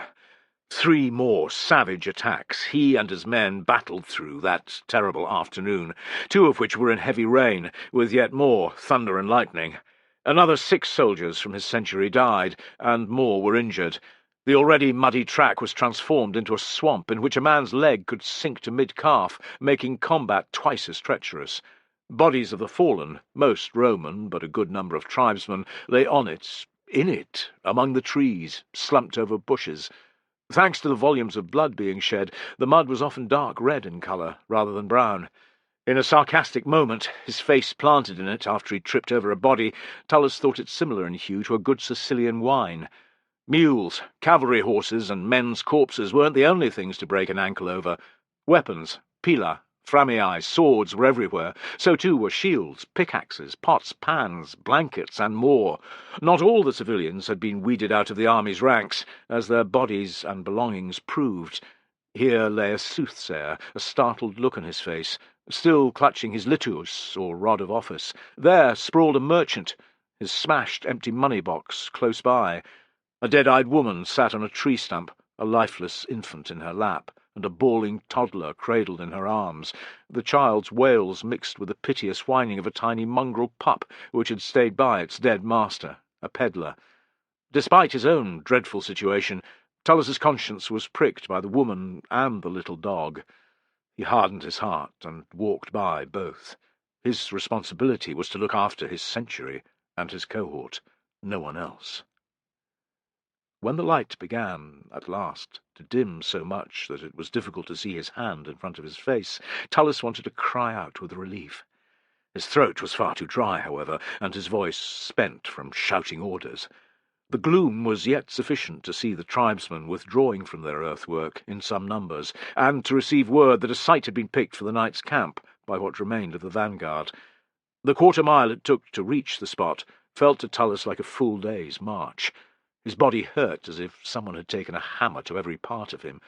3 more savage attacks he and his men battled through that terrible afternoon, 2 of which were in heavy rain, with yet more thunder and lightning. Another 6 soldiers from his century died, and more were injured. The already muddy track was transformed into a swamp in which a man's leg could sink to mid-calf, making combat twice as treacherous. Bodies of the fallen, most Roman, but a good number of tribesmen, lay on it, in it, among the trees, slumped over bushes. Thanks to the volumes of blood being shed, the mud was often dark red in colour, rather than brown. In a sarcastic moment, his face planted in it after he tripped over a body, Tullus thought it similar in hue to a good Sicilian wine. Mules, cavalry horses, and men's corpses weren't the only things to break an ankle over. Weapons, pila, framiae, swords were everywhere. So too were shields, pickaxes, pots, pans, blankets, and more. Not all the civilians had been weeded out of the army's ranks, as their bodies and belongings proved. Here lay a soothsayer, a startled look on his face, still clutching his litus, or rod of office. There sprawled a merchant, his smashed empty money-box close by. A dead-eyed woman sat on a tree stump, a lifeless infant in her lap, and a bawling toddler cradled in her arms, the child's wails mixed with the piteous whining of a tiny mongrel pup which had stayed by its dead master, a peddler. Despite his own dreadful situation, Tullus's conscience was pricked by the woman and the little dog. He hardened his heart and walked by both. His responsibility was to look after his century and his cohort, no one else. When the light began, at last, to dim so much that it was difficult to see his hand in front of his face, Tullus wanted to cry out with relief. His throat was far too dry, however, and his voice spent from shouting orders. The gloom was yet sufficient to see the tribesmen withdrawing from their earthwork in some numbers, and to receive word that a site had been picked for the night's camp by what remained of the vanguard. The quarter-mile it took to reach the spot felt to Tullus like a full day's march. His body hurt as if someone had taken a hammer to every part of him.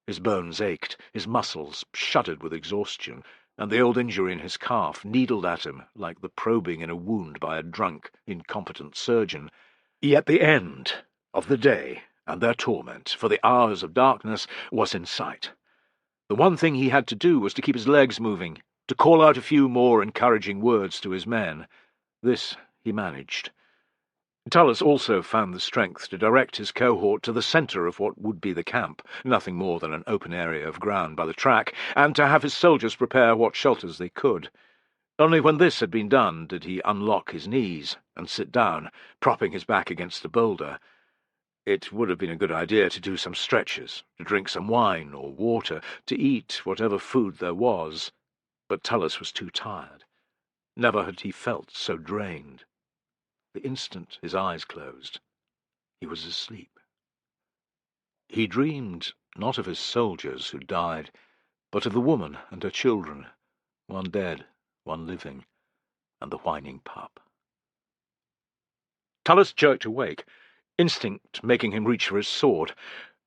His bones ached, his muscles shuddered with exhaustion, and the old injury in his calf needled at him like the probing in a wound by a drunk, incompetent surgeon. Yet the end of the day and their torment, for the hours of darkness, was in sight. The one thing he had to do was to keep his legs moving, to call out a few more encouraging words to his men. This he managed. Tullus also found the strength to direct his cohort to the centre of what would be the camp, nothing more than an open area of ground by the track, and to have his soldiers prepare what shelters they could. Only when this had been done did he unlock his knees and sit down, propping his back against a boulder. It would have been a good idea to do some stretches, to drink some wine or water, to eat whatever food there was, but Tullus was too tired. Never had he felt so drained. The instant his eyes closed, he was asleep. He dreamed not of his soldiers who died, but of the woman and her children, one dead, one living, and the whining pup. Tullus jerked awake, instinct making him reach for his sword.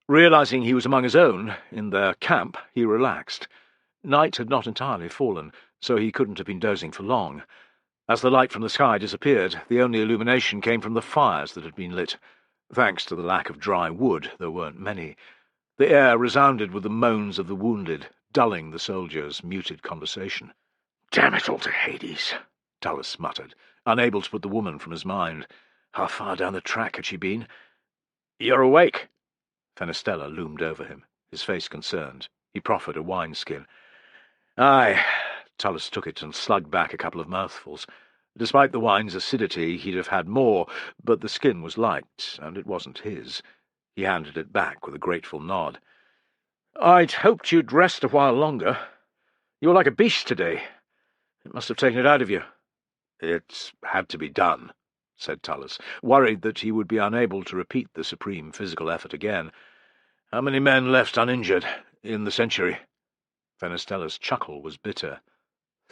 Realizing he was among his own, in their camp, he relaxed. Night had not entirely fallen, so he couldn't have been dozing for long. As the light from the sky disappeared, the only illumination came from the fires that had been lit. Thanks to the lack of dry wood, there weren't many. The air resounded with the moans of the wounded, dulling the soldiers' muted conversation. "Damn it all to Hades," Tullus muttered, unable to put the woman from his mind. How far down the track had she been? "You're awake." Fenestella loomed over him, his face concerned. He proffered a wine-skin. "Aye." Tullus took it and slugged back a couple of mouthfuls. Despite the wine's acidity, he'd have had more, but the skin was light, and it wasn't his. He handed it back with a grateful nod. "I'd hoped you'd rest a while longer. You were like a beast today. It must have taken it out of you." "It had to be done," said Tullus, worried that he would be unable to repeat the supreme physical effort again. "How many men left uninjured in the century?" Fenestella's chuckle was bitter.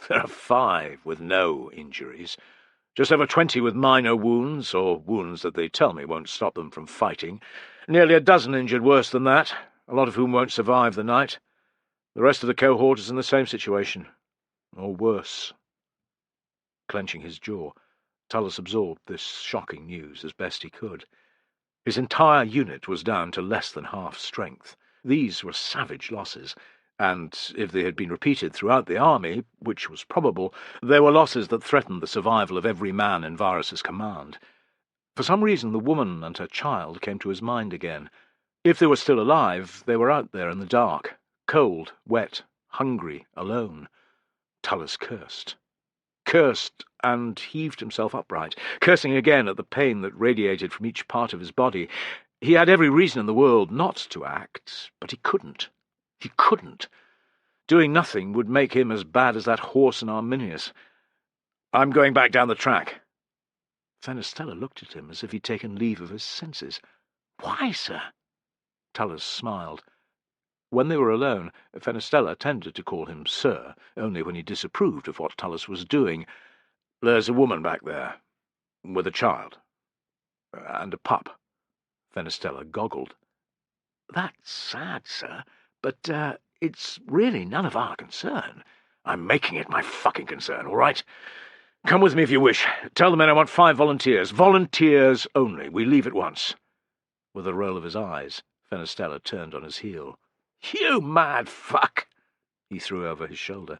"There are 5 with no injuries. Just over 20 with minor wounds, or wounds that they tell me won't stop them from fighting. Nearly a dozen injured worse than that, a lot of whom won't survive the night. The rest of the cohort is in the same situation, or worse." Clenching his jaw, Tullus absorbed this shocking news as best he could. His entire unit was down to less than half strength. These were savage losses, and if they had been repeated throughout the army, which was probable, they were losses that threatened the survival of every man in Varus's command. For some reason the woman and her child came to his mind again. If they were still alive, they were out there in the dark, cold, wet, hungry, alone. Tullus cursed. Cursed, and heaved himself upright, cursing again at the pain that radiated from each part of his body. He had every reason in the world not to act, but he couldn't. He couldn't. Doing nothing would make him as bad as that horse in Arminius. "I'm going back down the track." Fenestella looked at him as if he'd taken leave of his senses. "Why, sir?" Tullus smiled. When they were alone, Fenestella tended to call him Sir, only when he disapproved of what Tullus was doing. "There's a woman back there, with a child, and a pup." Fenestella goggled. "That's sad, sir, but, it's really none of our concern." "I'm making it my fucking concern, all right? Come with me if you wish. Tell the men I want 5 volunteers. Volunteers only. We leave at once." With a roll of his eyes, Fenestella turned on his heel. "You mad fuck!" he threw over his shoulder.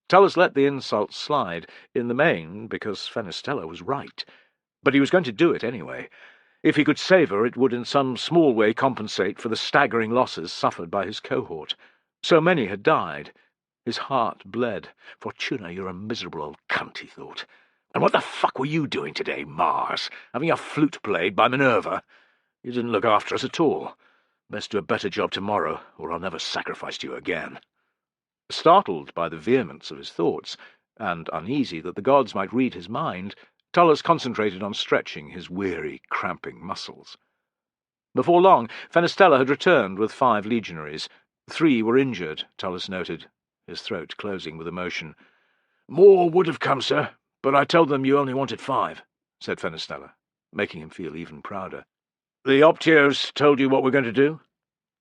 Tullus let the insult slide, in the main because Fenestella was right. But he was going to do it anyway. If he could save her, it would in some small way compensate for the staggering losses suffered by his cohort. So many had died. His heart bled. "Fortuna, you're a miserable old cunt," he thought. "And what the fuck were you doing today, Mars? Having your flute played by Minerva? You didn't look after us at all. Best do a better job tomorrow, or I'll never sacrifice you again." Startled by the vehemence of his thoughts, and uneasy that the gods might read his mind, Tullus concentrated on stretching his weary, cramping muscles. Before long, Fenestella had returned with 5 legionaries. 3 were injured, Tullus noted, his throat closing with emotion. "More would have come, sir, but I told them you only wanted 5, said Fenestella, making him feel even prouder. "The Optiers told you what we're going to do?"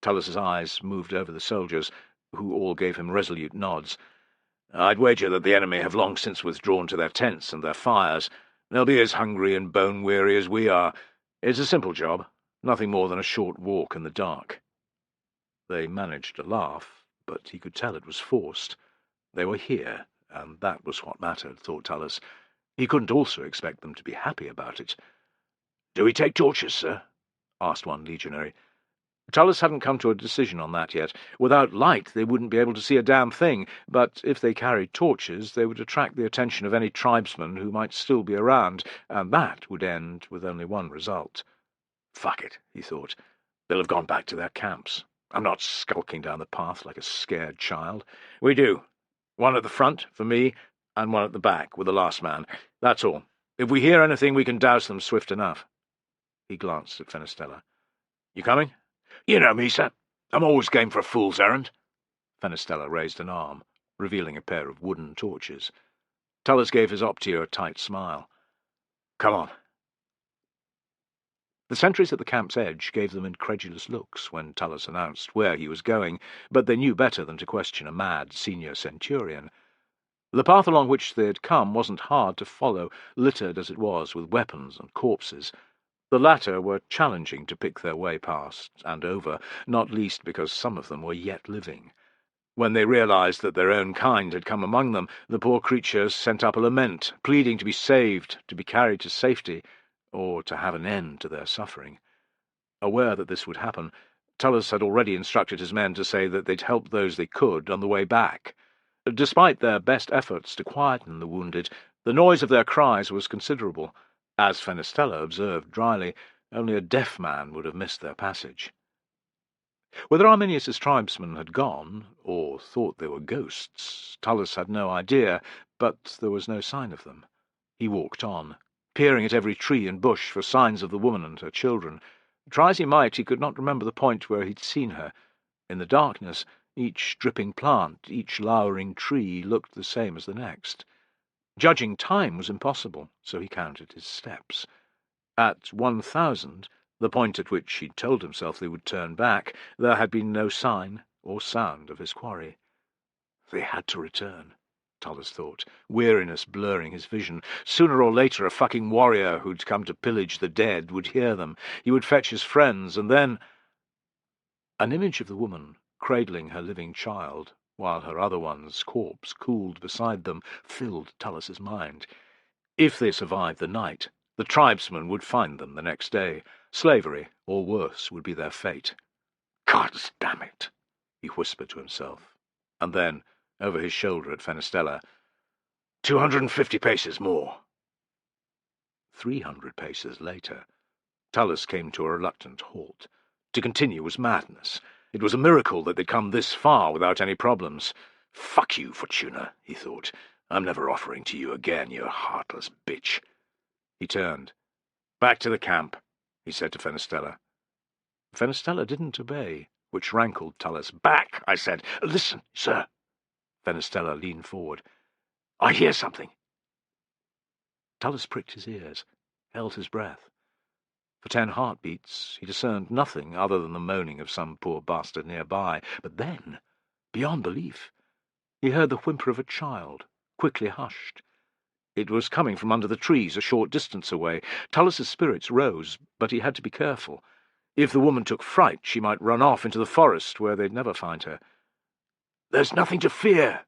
Tullus's eyes moved over the soldiers, who all gave him resolute nods. "I'd wager that the enemy have long since withdrawn to their tents and their fires. They'll be as hungry and bone-weary as we are. It's a simple job, nothing more than a short walk in the dark." They managed to laugh, but he could tell it was forced. They were here, and that was what mattered, thought Tullus. He couldn't also expect them to be happy about it. "Do we take torches, sir?" asked one legionary. Tullus hadn't come to a decision on that yet. Without light they wouldn't be able to see a damn thing, but if they carried torches they would attract the attention of any tribesmen who might still be around, and that would end with only one result. Fuck it, he thought. They'll have gone back to their camps. I'm not skulking down the path like a scared child. We do. One at the front, for me, and one at the back, with the last man. That's all. If we hear anything, we can douse them swift enough. He glanced at Fenestella. You coming? You know me, sir. I'm always game for a fool's errand. Fenestella raised an arm, revealing a pair of wooden torches. Tullus gave his optio a tight smile. Come on. The sentries at the camp's edge gave them incredulous looks when Tullus announced where he was going, but they knew better than to question a mad senior centurion. The path along which they had come wasn't hard to follow, littered as it was with weapons and corpses. The latter were challenging to pick their way past and over, not least because some of them were yet living. When they realized that their own kind had come among them, the poor creatures sent up a lament, pleading to be saved, to be carried to safety, or to have an end to their suffering. Aware that this would happen, Tullus had already instructed his men to say that they'd help those they could on the way back. Despite their best efforts to quieten the wounded, the noise of their cries was considerable. As Fenestella observed dryly, only a deaf man would have missed their passage. Whether Arminius's tribesmen had gone, or thought they were ghosts, Tullus had no idea, but there was no sign of them. He walked on, peering at every tree and bush for signs of the woman and her children. Try as he might, he could not remember the point where he'd seen her. In the darkness, each dripping plant, each lowering tree looked the same as the next. Judging time was impossible, so he counted his steps. At 1,000, the point at which he'd told himself they would turn back, there had been no sign or sound of his quarry. They had to return, Tullus thought, weariness blurring his vision. Sooner or later a fucking warrior who'd come to pillage the dead would hear them. He would fetch his friends, and then— An image of the woman, cradling her living child, while her other one's corpse cooled beside them, filled Tullus's mind. If they survived the night, the tribesmen would find them the next day. Slavery, or worse, would be their fate. "God damn it," he whispered to himself, and then, over his shoulder at Fenestella, 250 paces more. 300 paces later, Tullus came to a reluctant halt. To continue was madness. It was a miracle that they'd come this far without any problems. "Fuck you, Fortuna," he thought. "I'm never offering to you again, you heartless bitch." He turned. "Back to the camp," he said to Fenestella. Fenestella didn't obey, which rankled Tullus. "Back, I said. Listen, sir." Fenestella leaned forward. "I hear something." Tullus pricked his ears, held his breath. For 10 heartbeats he discerned nothing other than the moaning of some poor bastard nearby. But then, beyond belief, he heard the whimper of a child, quickly hushed. It was coming from under the trees a short distance away. Tullus's spirits rose, but he had to be careful. If the woman took fright, she might run off into the forest, where they'd never find her. "There's nothing to fear,"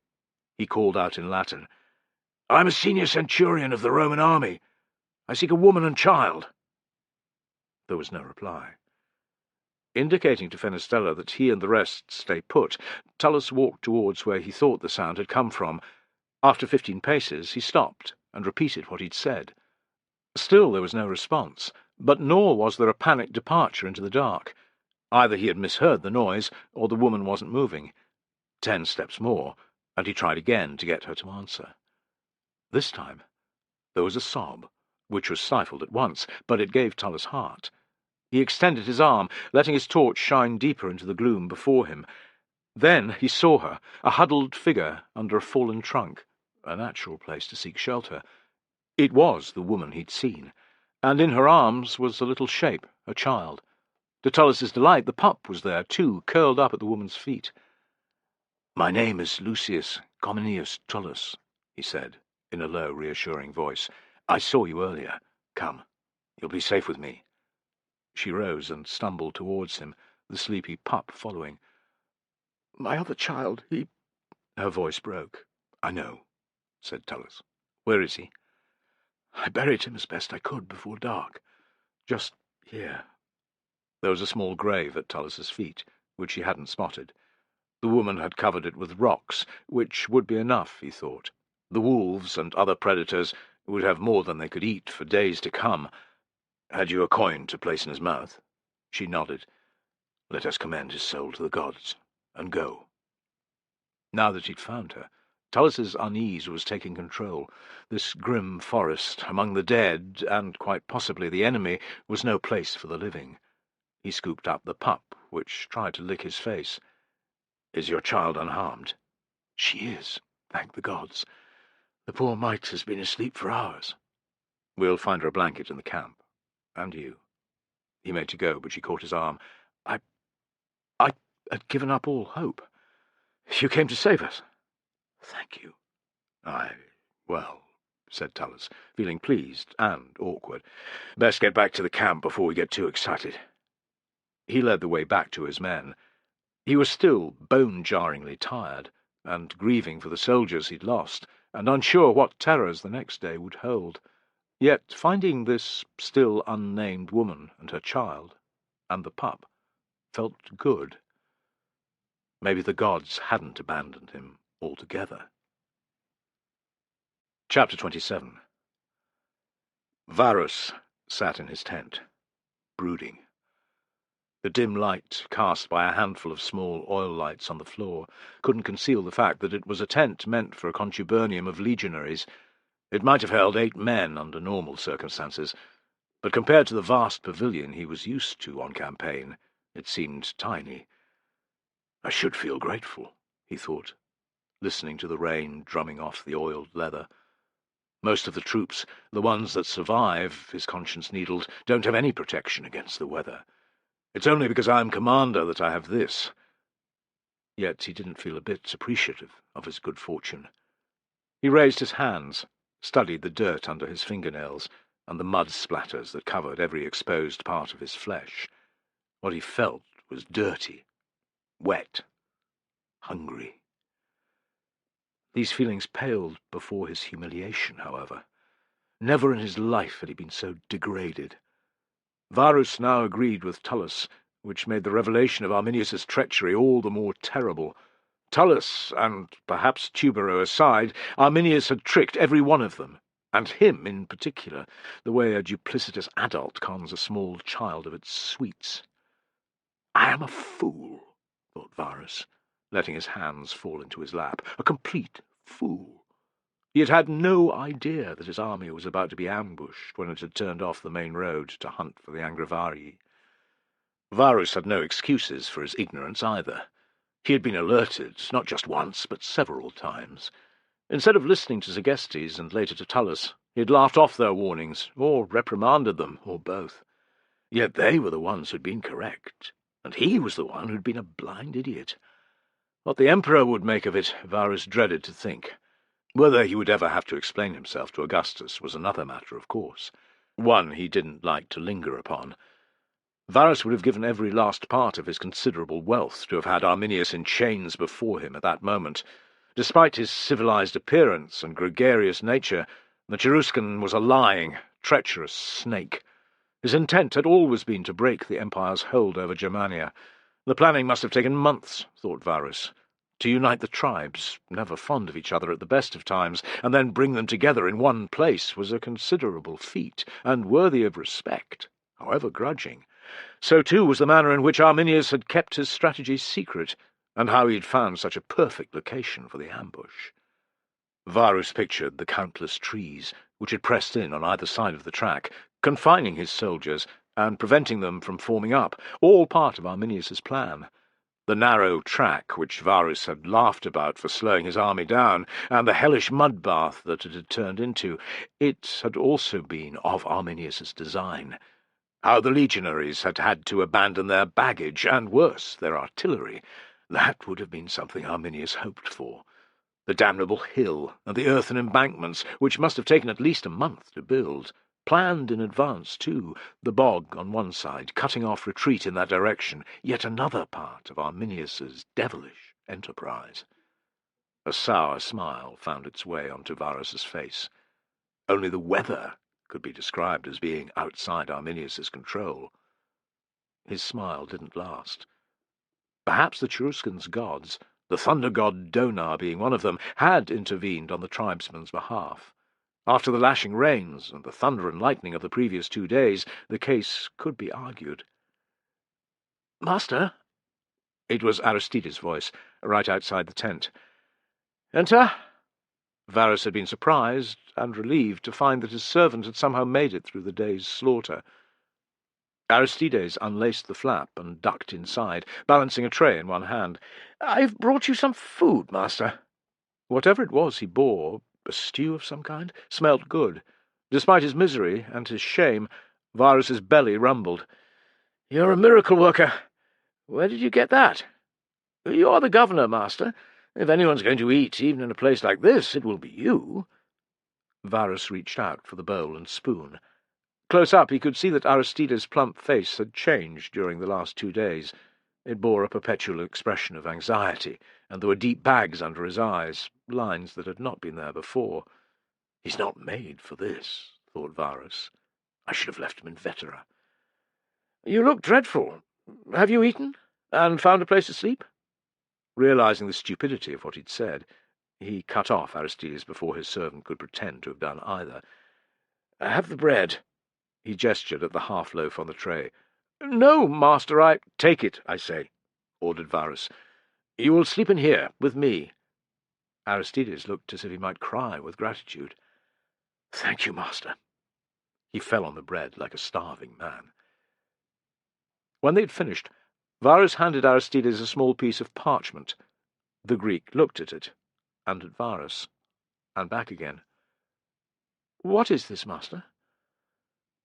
he called out in Latin. "I'm a senior centurion of the Roman army. I seek a woman and child." There was no reply. Indicating to Fenestella that he and the rest stay put, Tullus walked towards where he thought the sound had come from. After 15 paces, he stopped and repeated what he'd said. Still there was no response, but nor was there a panicked departure into the dark. Either he had misheard the noise, or the woman wasn't moving. 10 steps more, and he tried again to get her to answer. This time there was a sob, which was stifled at once, but it gave Tullus heart. He extended his arm, letting his torch shine deeper into the gloom before him. Then he saw her, a huddled figure under a fallen trunk, a natural place to seek shelter. It was the woman he'd seen, and in her arms was a little shape, a child. To Tullus's delight, the pup was there, too, curled up at the woman's feet. "My name is Lucius Cominius Tullus," he said, in a low, reassuring voice. "I saw you earlier. Come, you'll be safe with me." She rose and stumbled towards him, the sleepy pup following. "My other child, he—" Her voice broke. "I know," said Tullus. "Where is he?" "I buried him as best I could before dark. Just here." There was a small grave at Tullus's feet, which he hadn't spotted. The woman had covered it with rocks, which would be enough, he thought. The wolves and other predators would have more than they could eat for days to come. Had you a coin to place in his mouth? She nodded. Let us commend his soul to the gods, and go. Now that he'd found her, Tullis's unease was taking control. This grim forest, among the dead, and quite possibly the enemy, was no place for the living. He scooped up the pup, which tried to lick his face. Is your child unharmed? She is, thank the gods. The poor mite has been asleep for hours. We'll find her a blanket in the camp. And you. He made to go, but she caught his arm. I had given up all hope. You came to save us. Thank you. Well, said Tullis, feeling pleased and awkward. Best get back to the camp before we get too excited. He led the way back to his men. He was still bone-jarringly tired, and grieving for the soldiers he'd lost, and unsure what terrors the next day would hold. Yet finding this still unnamed woman and her child, and the pup, felt good. Maybe the gods hadn't abandoned him altogether. Chapter 27. Varus sat in his tent, brooding. The dim light cast by a handful of small oil lights on the floor couldn't conceal the fact that it was a tent meant for a contubernium of legionaries. It might have held 8 men under normal circumstances, but compared to the vast pavilion he was used to on campaign, it seemed tiny. I should feel grateful, he thought, listening to the rain drumming off the oiled leather. Most of the troops, the ones that survive, his conscience needled, don't have any protection against the weather. It's only because I'm commander that I have this. Yet he didn't feel a bit appreciative of his good fortune. He raised his hands, studied the dirt under his fingernails, and the mud splatters that covered every exposed part of his flesh. What he felt was dirty, wet, hungry. These feelings paled before his humiliation, however. Never in his life had he been so degraded. Varus now agreed with Tullus, which made the revelation of Arminius's treachery all the more terrible. Tullus, and perhaps Tubero aside, Arminius had tricked every one of them, and him in particular, the way a duplicitous adult cons a small child of its sweets. I am a fool, thought Varus, letting his hands fall into his lap. A complete fool. He had had no idea that his army was about to be ambushed when it had turned off the main road to hunt for the Angravari. Varus had no excuses for his ignorance either. He had been alerted, not just once, but several times. Instead of listening to Segestes and later to Tullus, he had laughed off their warnings, or reprimanded them, or both. Yet they were the ones who'd been correct, and he was the one who'd been a blind idiot. What the Emperor would make of it, Varus dreaded to think. Whether he would ever have to explain himself to Augustus was another matter, of course, one he didn't like to linger upon. Varus would have given every last part of his considerable wealth to have had Arminius in chains before him at that moment. Despite his civilized appearance and gregarious nature, the Cheruscan was a lying, treacherous snake. His intent had always been to break the Empire's hold over Germania. The planning must have taken months, thought Varus. To unite the tribes, never fond of each other at the best of times, and then bring them together in one place was a considerable feat, and worthy of respect, however grudging. So too was the manner in which Arminius had kept his strategy secret, and how he had found such a perfect location for the ambush. Varus pictured the countless trees which had pressed in on either side of the track, confining his soldiers and preventing them from forming up, all part of Arminius's plan. The narrow track which Varus had laughed about for slowing his army down, and the hellish mud bath that it had turned into, it had also been of Arminius's design. How the legionaries had had to abandon their baggage, and worse, their artillery, that would have been something Arminius hoped for. The damnable hill, and the earthen embankments, which must have taken at least a month to build, planned in advance, too, the bog on one side, cutting off retreat in that direction, yet another part of Arminius's devilish enterprise. A sour smile found its way onto Varus's face. Only the weather could be described as being outside Arminius's control. His smile didn't last. Perhaps the Cheruscan's gods, the thunder god Donar being one of them, had intervened on the tribesmen's behalf. After the lashing rains and the thunder and lightning of the previous 2 days, the case could be argued. "Master?" It was Aristide's voice, right outside the tent. "Enter." Varus had been surprised and relieved to find that his servant had somehow made it through the day's slaughter. Aristides unlaced the flap and ducked inside, balancing a tray in one hand. "I've brought you some food, master." Whatever it was he bore, a stew of some kind, smelt good. Despite his misery and his shame, Varus's belly rumbled. "You're a miracle worker. Where did you get that?" "You're the governor, master. If anyone's going to eat, even in a place like this, it will be you." Varus reached out for the bowl and spoon. Close up, he could see that Aristides' plump face had changed during the last 2 days. It bore a perpetual expression of anxiety, and there were deep bags under his eyes, lines that had not been there before. "He's not made for this," thought Varus. "I should have left him in Vetera." "You look dreadful. Have you eaten, and found a place to sleep?" Realizing the stupidity of what he'd said, he cut off Aristides before his servant could pretend to have done either. "Have the bread." He gestured at the half-loaf on the tray. "No, master, Take it, I say," ordered Varus. "You will sleep in here, with me." Aristides looked as if he might cry with gratitude. "Thank you, master." He fell on the bread like a starving man. When they had finished, Varus handed Aristides a small piece of parchment. The Greek looked at it, and at Varus, and back again. "What is this, master?"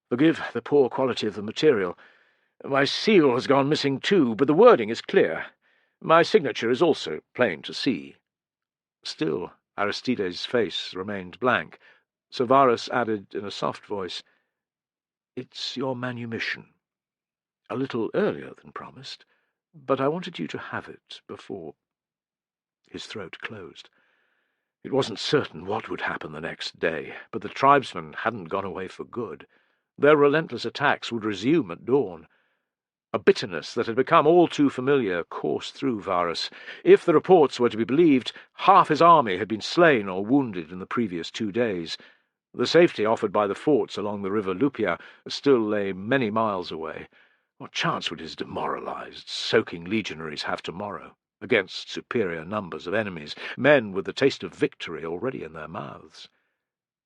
"Forgive the poor quality of the material. My seal has gone missing too, but the wording is clear. My signature is also plain to see." Still, Aristides' face remained blank, so Varus added in a soft voice, "It's your manumission. A little earlier than promised, but I wanted you to have it before—" His throat closed. It wasn't certain what would happen the next day, but the tribesmen hadn't gone away for good. Their relentless attacks would resume at dawn. A bitterness that had become all too familiar coursed through Varus. If the reports were to be believed, half his army had been slain or wounded in the previous 2 days. The safety offered by the forts along the river Lupia still lay many miles away. What chance would his demoralized, soaking legionaries have tomorrow, against superior numbers of enemies, men with the taste of victory already in their mouths?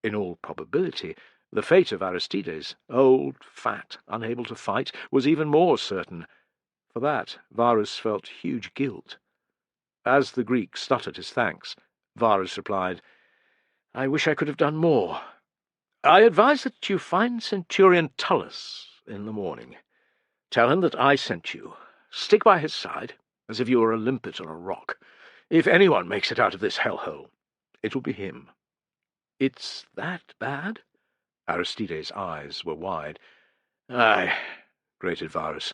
In all probability, the fate of Aristides, old, fat, unable to fight, was even more certain. For that, Varus felt huge guilt. As the Greek stuttered his thanks, Varus replied, "I wish I could have done more. I advise that you find Centurion Tullus in the morning. Tell him that I sent you. Stick by his side, as if you were a limpet on a rock. If anyone makes it out of this hellhole, it will be him." "It's that bad?" Aristides' eyes were wide. "Aye," grated Varus.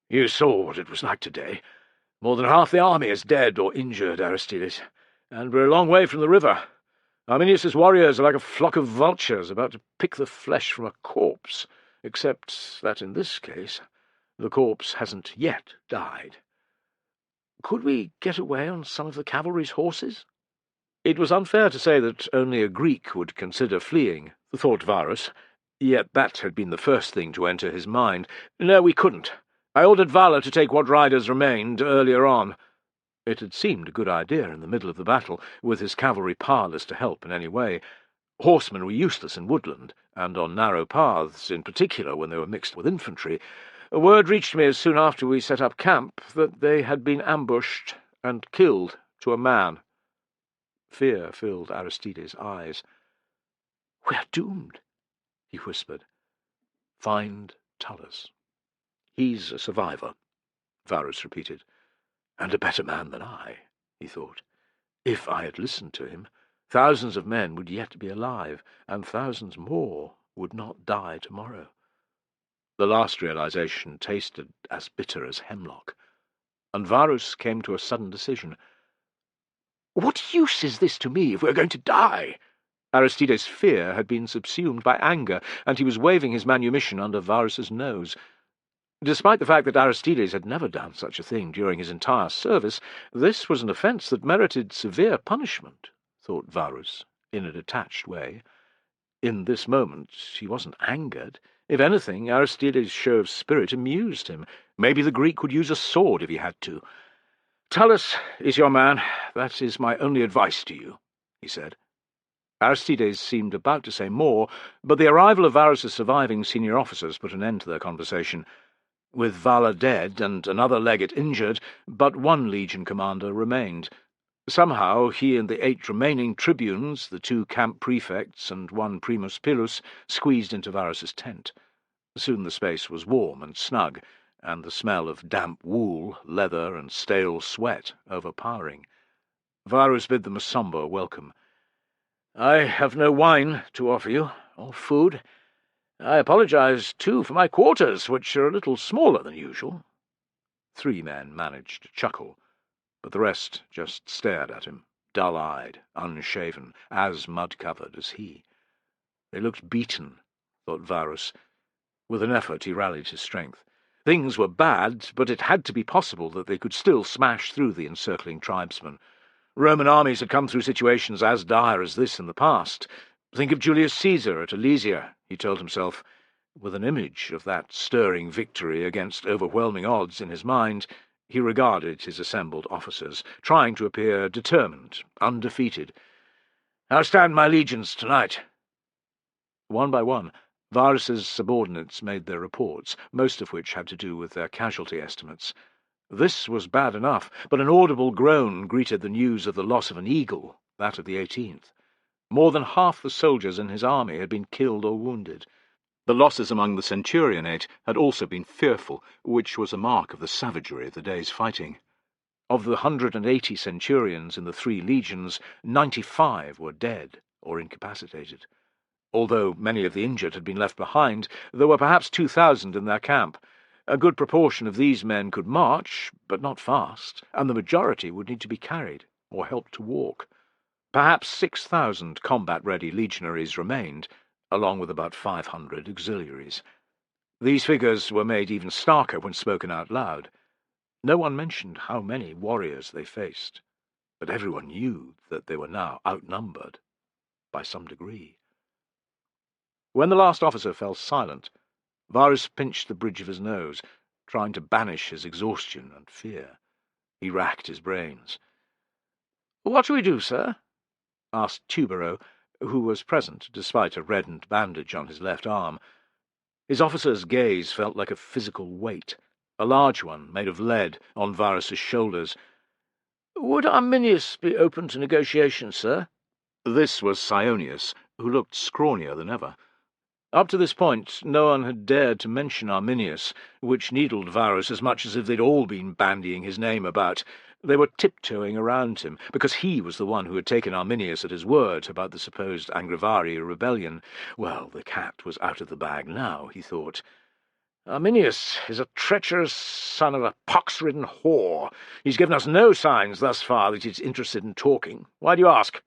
"You saw what it was like today. More than half the army is dead or injured, Aristides, and we're a long way from the river. Arminius's warriors are like a flock of vultures about to pick the flesh from a corpse, except that in this case the corpse hasn't yet died." "Could we get away on some of the cavalry's horses?" It was unfair to say that only a Greek would consider fleeing, thought Varus, yet that had been the first thing to enter his mind. "No, we couldn't. I ordered Vala to take what riders remained earlier on." It had seemed a good idea in the middle of the battle, with his cavalry powerless to help in any way. Horsemen were useless in woodland, and on narrow paths, in particular when they were mixed with infantry. A word reached me as soon after we set up camp that they had been ambushed and killed to a man. Fear filled Aristides' eyes. "We're doomed," he whispered. "Find Tullus." "He's a survivor," Varus repeated. "And a better man than I," he thought. "If I had listened to him, thousands of men would yet be alive, and thousands more would not die tomorrow." The last realization tasted as bitter as hemlock, and Varus came to a sudden decision. "What use is this to me if we're going to die?" Aristides' fear had been subsumed by anger, and he was waving his manumission under Varus's nose. Despite the fact that Aristides had never done such a thing during his entire service, this was an offence that merited severe punishment, thought Varus, in a detached way. In this moment he wasn't angered. If anything, Aristides' show of spirit amused him. Maybe the Greek would use a sword if he had to. "Tullus is your man. That is my only advice to you," he said. Aristides seemed about to say more, but the arrival of Varus's surviving senior officers put an end to their conversation. With Vala dead and another legate injured, but one legion commander remained. Somehow he and the 8 remaining tribunes, the 2 camp prefects and 1 primus pilus, squeezed into Varus's tent. Soon the space was warm and snug, and the smell of damp wool, leather, and stale sweat overpowering. Varus bid them a sombre welcome. "I have no wine to offer you, or food. I apologize, too, for my quarters, which are a little smaller than usual." 3 men managed to chuckle, but the rest just stared at him, dull-eyed, unshaven, as mud-covered as he. They looked beaten, thought Varus. With an effort he rallied his strength. Things were bad, but it had to be possible that they could still smash through the encircling tribesmen. Roman armies had come through situations as dire as this in the past. Think of Julius Caesar at Alesia, he told himself. With an image of that stirring victory against overwhelming odds in his mind, he regarded his assembled officers, trying to appear determined, undefeated. "How stand my legions tonight?" One by one, Varus's subordinates made their reports, most of which had to do with their casualty estimates. This was bad enough, but an audible groan greeted the news of the loss of an eagle, that of the 18th. More than half the soldiers in his army had been killed or wounded. The losses among the centurionate had also been fearful, which was a mark of the savagery of the day's fighting. Of the 180 centurions in the 3 legions, 95 were dead or incapacitated. Although many of the injured had been left behind, there were perhaps 2,000 in their camp. A good proportion of these men could march, but not fast, and the majority would need to be carried or helped to walk. Perhaps 6,000 combat-ready legionaries remained, along with about 500 auxiliaries. These figures were made even starker when spoken out loud. No one mentioned how many warriors they faced, but everyone knew that they were now outnumbered by some degree. When the last officer fell silent, Varus pinched the bridge of his nose, trying to banish his exhaustion and fear. He racked his brains. "What shall we do, sir?" asked Tubero, who was present, despite a reddened bandage on his left arm. His officer's gaze felt like a physical weight, a large one made of lead, on Varus's shoulders. "Would Arminius be open to negotiation, sir?" This was Sionius, who looked scrawnier than ever. Up to this point, no one had dared to mention Arminius, which needled Varus as much as if they'd all been bandying his name about. They were tiptoeing around him, because he was the one who had taken Arminius at his word about the supposed Angrivari rebellion. Well, the cat was out of the bag now, he thought. "Arminius is a treacherous son of a pox-ridden whore. He's given us no signs thus far that he's interested in talking. Why do you ask?"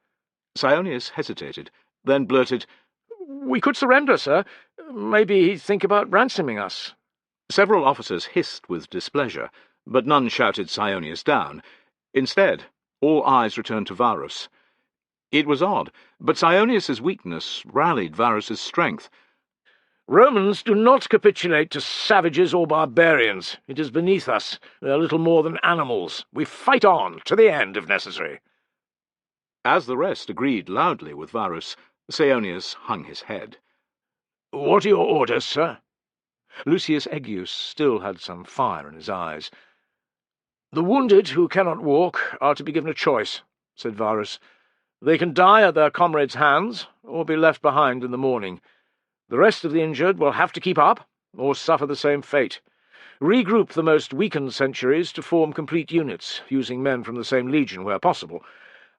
Sionius hesitated, then blurted, "We could surrender, sir. Maybe he'd think about ransoming us." Several officers hissed with displeasure, but none shouted Sionius down. Instead, all eyes returned to Varus. It was odd, but Sionius's weakness rallied Varus's strength. "Romans do not capitulate to savages or barbarians. It is beneath us. We are little more than animals. We fight on, to the end, if necessary." As the rest agreed loudly with Varus, Sionius hung his head. "What are your orders, sir?" Lucius Eggius still had some fire in his eyes. "The wounded who cannot walk are to be given a choice," said Varus. "They can die at their comrades' hands, or be left behind in the morning. The rest of the injured will have to keep up, or suffer the same fate. Regroup the most weakened centuries to form complete units, using men from the same legion where possible.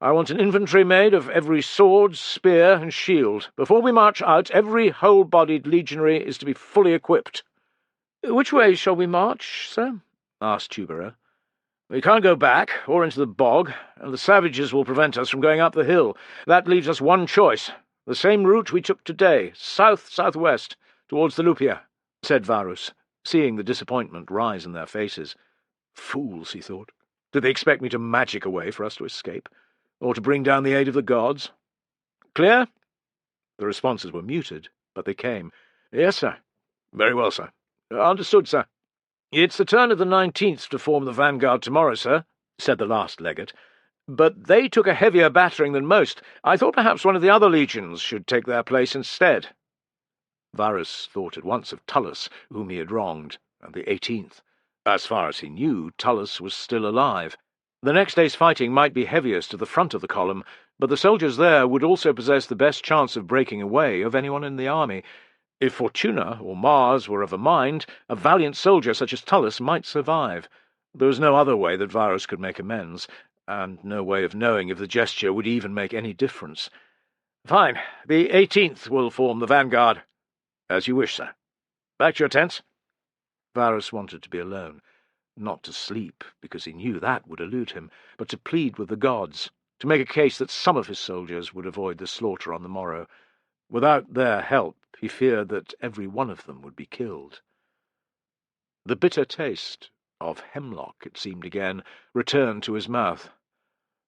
I want an inventory made of every sword, spear, and shield. Before we march out, every whole-bodied legionary is to be fully equipped." "Which way shall we march, sir?" asked Tubero. "We can't go back, or into the bog, and the savages will prevent us from going up the hill. That leaves us one choice. The same route we took today, south-southwest, towards the Lupia," said Varus, seeing the disappointment rise in their faces. Fools, he thought. Did they expect me to magic a way for us to escape? Or to bring down the aid of the gods? "Clear?" The responses were muted, but they came. "Yes, sir." "Very well, sir." "Understood, sir." "It's the turn of the 19th to form the vanguard tomorrow, sir," said the last legate. "But they took a heavier battering than most. I thought perhaps one of the other legions should take their place instead." Varus thought at once of Tullus, whom he had wronged, and the 18th. As far as he knew, Tullus was still alive. The next day's fighting might be heaviest at the front of the column, but the soldiers there would also possess the best chance of breaking away of anyone in the army. If Fortuna or Mars were of a mind, a valiant soldier such as Tullus might survive. There was no other way that Varus could make amends, and no way of knowing if the gesture would even make any difference. "Fine. The 18th will form the vanguard." "As you wish, sir." "Back to your tents." Varus wanted to be alone, not to sleep, because he knew that would elude him, but to plead with the gods, to make a case that some of his soldiers would avoid the slaughter on the morrow. Without their help, he feared that every one of them would be killed. The bitter taste of hemlock, it seemed again, returned to his mouth.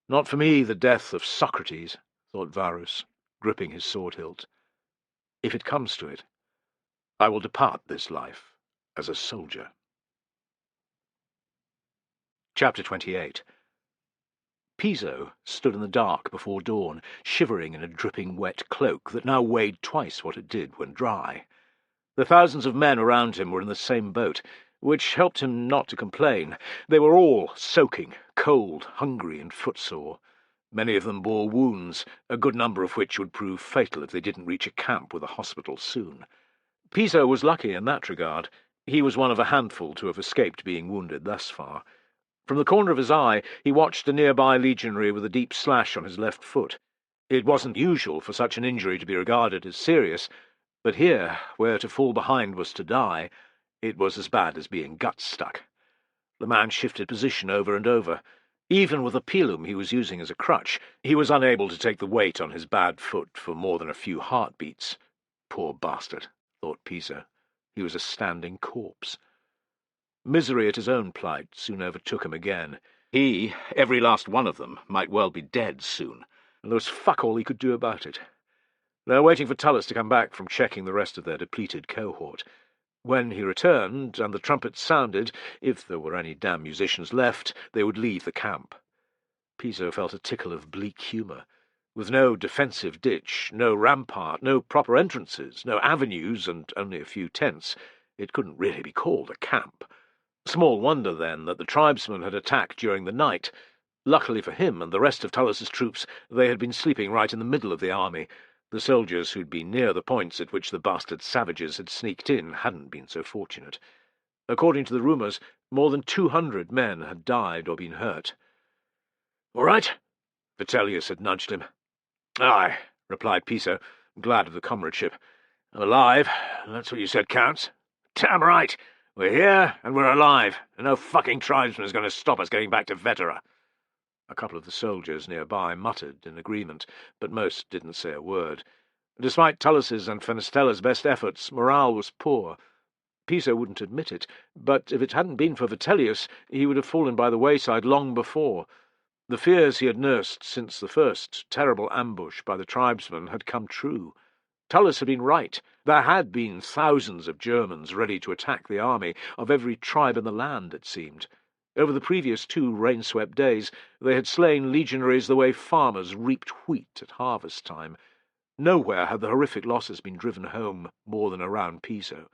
"Not for me the death of Socrates," thought Varus, gripping his sword hilt. "If it comes to it, I will depart this life as a soldier." Chapter 28. Piso stood in the dark before dawn, shivering in a dripping wet cloak that now weighed twice what it did when dry. The thousands of men around him were in the same boat, which helped him not to complain. They were all soaking, cold, hungry, and footsore. Many of them bore wounds, a good number of which would prove fatal if they didn't reach a camp with a hospital soon. Piso was lucky in that regard. He was one of a handful to have escaped being wounded thus far. From the corner of his eye, he watched a nearby legionary with a deep slash on his left foot. It wasn't usual for such an injury to be regarded as serious, but here, where to fall behind was to die, it was as bad as being gut-stuck. The man shifted position over and over. Even with the pilum he was using as a crutch, he was unable to take the weight on his bad foot for more than a few heartbeats. Poor bastard, thought Piso. He was a standing corpse. Misery at his own plight soon overtook him again. He, every last one of them, might well be dead soon, and there was fuck all he could do about it. They were waiting for Tullus to come back from checking the rest of their depleted cohort. When he returned, and the trumpets sounded, if there were any damn musicians left, they would leave the camp. Piso felt a tickle of bleak humour. With no defensive ditch, no rampart, no proper entrances, no avenues, and only a few tents, it couldn't really be called a camp. Small wonder, then, that the tribesmen had attacked during the night. Luckily for him and the rest of Tullus's troops, they had been sleeping right in the middle of the army. The soldiers who'd been near the points at which the bastard savages had sneaked in hadn't been so fortunate. According to the rumours, more than 200 men had died or been hurt. "All right?" Vitellius had nudged him. "Aye," replied Piso, glad of the comradeship. "I'm alive. That's what you said counts." "Damn right. We're here, and we're alive, and no fucking tribesman is going to stop us getting back to Vetera." A couple of the soldiers nearby muttered in agreement, but most didn't say a word. Despite Tullus's and Fenistella's best efforts, morale was poor. Piso wouldn't admit it, but if it hadn't been for Vitellius, he would have fallen by the wayside long before. The fears he had nursed since the first terrible ambush by the tribesmen had come true. Tullus had been right. There had been thousands of Germans ready to attack the army of every tribe in the land, it seemed. Over the previous 2 rain-swept days, they had slain legionaries the way farmers reaped wheat at harvest time. Nowhere had the horrific losses been driven home more than around Piso.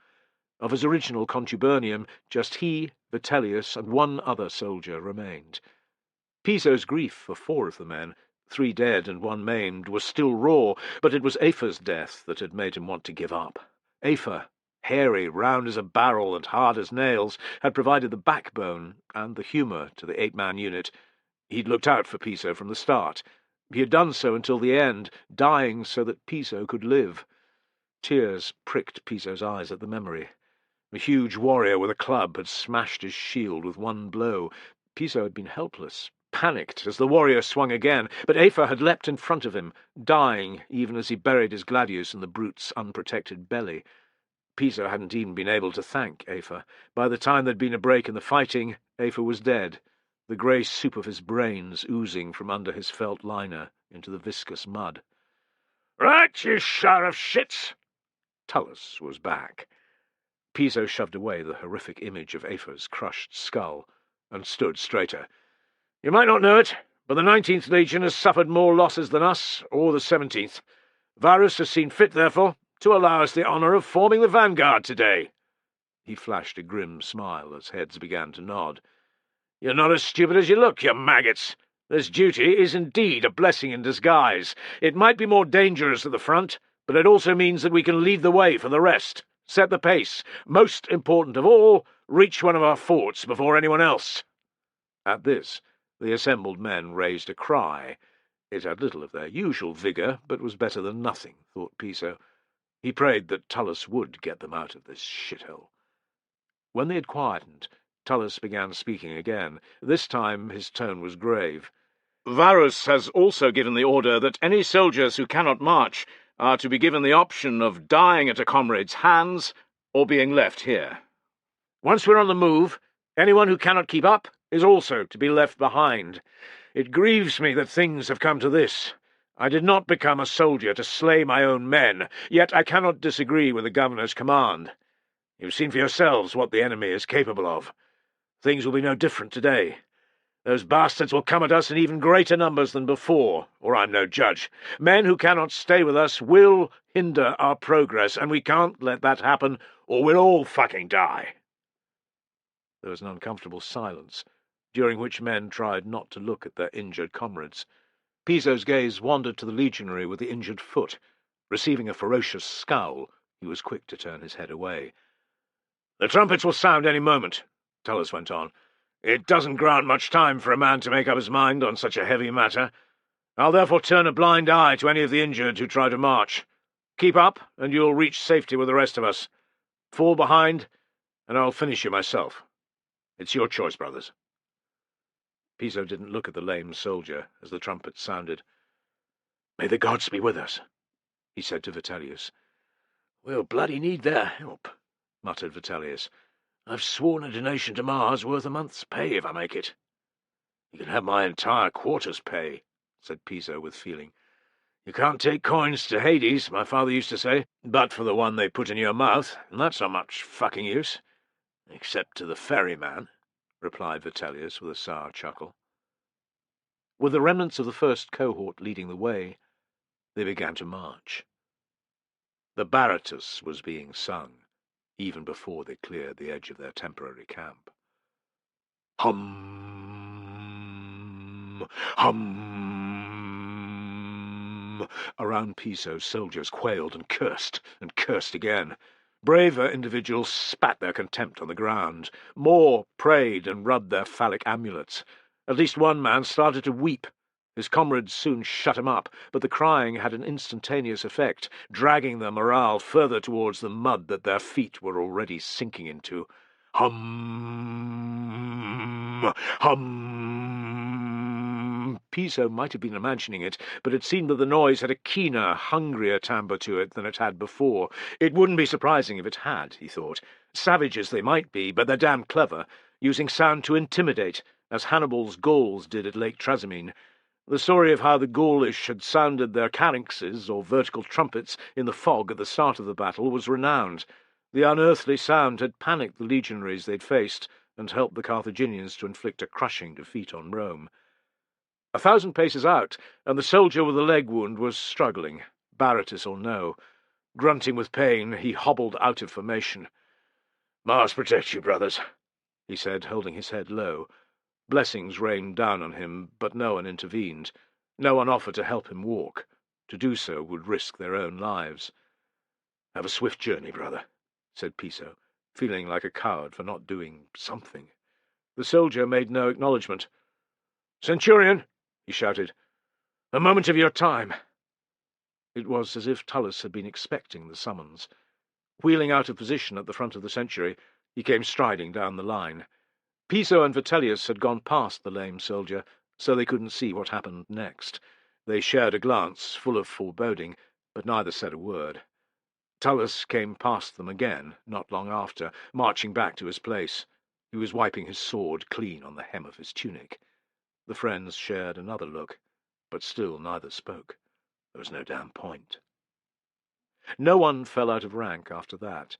Of his original contubernium, just he, Vitellius, and 1 other soldier remained. Piso's grief for 4 of the men, 3 dead and 1 maimed, was still raw, but it was Aefa's death that had made him want to give up. Aefa, hairy, round as a barrel and hard as nails, had provided the backbone and the humour to the 8-man unit. He'd looked out for Piso from the start. He had done so until the end, dying so that Piso could live. Tears pricked Piso's eyes at the memory. The huge warrior with a club had smashed his shield with 1 blow. Piso had been helpless, panicked as the warrior swung again, but Aefa had leapt in front of him, dying even as he buried his gladius in the brute's unprotected belly. Piso hadn't even been able to thank Aefa. By the time there'd been a break in the fighting, Aefa was dead, the grey soup of his brains oozing from under his felt liner into the viscous mud. "Right, you shower of shits!" Tullus was back. Piso shoved away the horrific image of Afer's crushed skull and stood straighter. "You might not know it, but the 19th Legion has suffered more losses than us, or the 17th. Varus has seen fit, therefore, to allow us the honour of forming the vanguard today." He flashed a grim smile as heads began to nod. "You're not as stupid as you look, you maggots. This duty is indeed a blessing in disguise. It might be more dangerous at the front, but it also means that we can lead the way for the rest, set the pace. Most important of all, reach one of our forts before anyone else." At this, the assembled men raised a cry. It had little of their usual vigour, but was better than nothing, thought Piso. He prayed that Tullus would get them out of this shithole. When they had quietened, Tullus began speaking again. This time his tone was grave. "Varus has also given the order that any soldiers who cannot march are to be given the option of dying at a comrade's hands or being left here. Once we're on the move, anyone who cannot keep up is also to be left behind. It grieves me that things have come to this. I did not become a soldier to slay my own men, yet I cannot disagree with the governor's command. You've seen for yourselves what the enemy is capable of. Things will be no different today. Those bastards will come at us in even greater numbers than before, or I'm no judge. Men who cannot stay with us will hinder our progress, and we can't let that happen, or we'll all fucking die." There was an uncomfortable silence, during which men tried not to look at their injured comrades. Piso's gaze wandered to the legionary with the injured foot. Receiving a ferocious scowl, he was quick to turn his head away. "The trumpets will sound any moment," Tullus went on. "It doesn't grant much time for a man to make up his mind on such a heavy matter. I'll therefore turn a blind eye to any of the injured who try to march. Keep up, and you'll reach safety with the rest of us. Fall behind, and I'll finish you myself. It's your choice, brothers." Piso didn't look at the lame soldier as the trumpets sounded. "May the gods be with us," he said to Vitellius. "We'll bloody need their help," muttered Vitellius. "I've sworn a donation to Mars worth a month's pay if I make it." "You can have my entire quarter's pay," said Piso with feeling. "You can't take coins to Hades, my father used to say, but for the one they put in your mouth, and that's not much fucking use." "Except to the ferryman," replied Vitellius with a sour chuckle. With the remnants of the first cohort leading the way, they began to march. The Baratus was being sung, even before they cleared the edge of their temporary camp. Hum, hum. Around Piso, soldiers quailed and cursed again. Braver individuals spat their contempt on the ground. More prayed and rubbed their phallic amulets. At least one man started to weep. His comrades soon shut him up, but the crying had an instantaneous effect, dragging their morale further towards the mud that their feet were already sinking into. Hum, hum. Piso might have been imagining it, but it seemed that the noise had a keener, hungrier timbre to it than it had before. It wouldn't be surprising if it had, he thought. Savages they might be, but they're damned clever, using sound to intimidate, as Hannibal's Gauls did at Lake Trasimene. The story of how the Gaulish had sounded their calyxes, or vertical trumpets, in the fog at the start of the battle was renowned. The unearthly sound had panicked the legionaries they'd faced, and helped the Carthaginians to inflict a crushing defeat on Rome. 1,000 paces out, and the soldier with the leg wound was struggling, Baratus or no. Grunting with pain, he hobbled out of formation. "Mars protect you, brothers," he said, holding his head low. Blessings rained down on him, but no one intervened. No one offered to help him walk. To do so would risk their own lives. "Have a swift journey, brother," said Piso, feeling like a coward for not doing something. The soldier made no acknowledgment. "Centurion," he shouted, "a moment of your time." It was as if Tullus had been expecting the summons. Wheeling out of position at the front of the century, he came striding down the line. Piso and Vitellius had gone past the lame soldier, so they couldn't see what happened next. They shared a glance, full of foreboding, but neither said a word. Tullus came past them again, not long after, marching back to his place. He was wiping his sword clean on the hem of his tunic. The friends shared another look, but still neither spoke. There was no damn point. No one fell out of rank after that,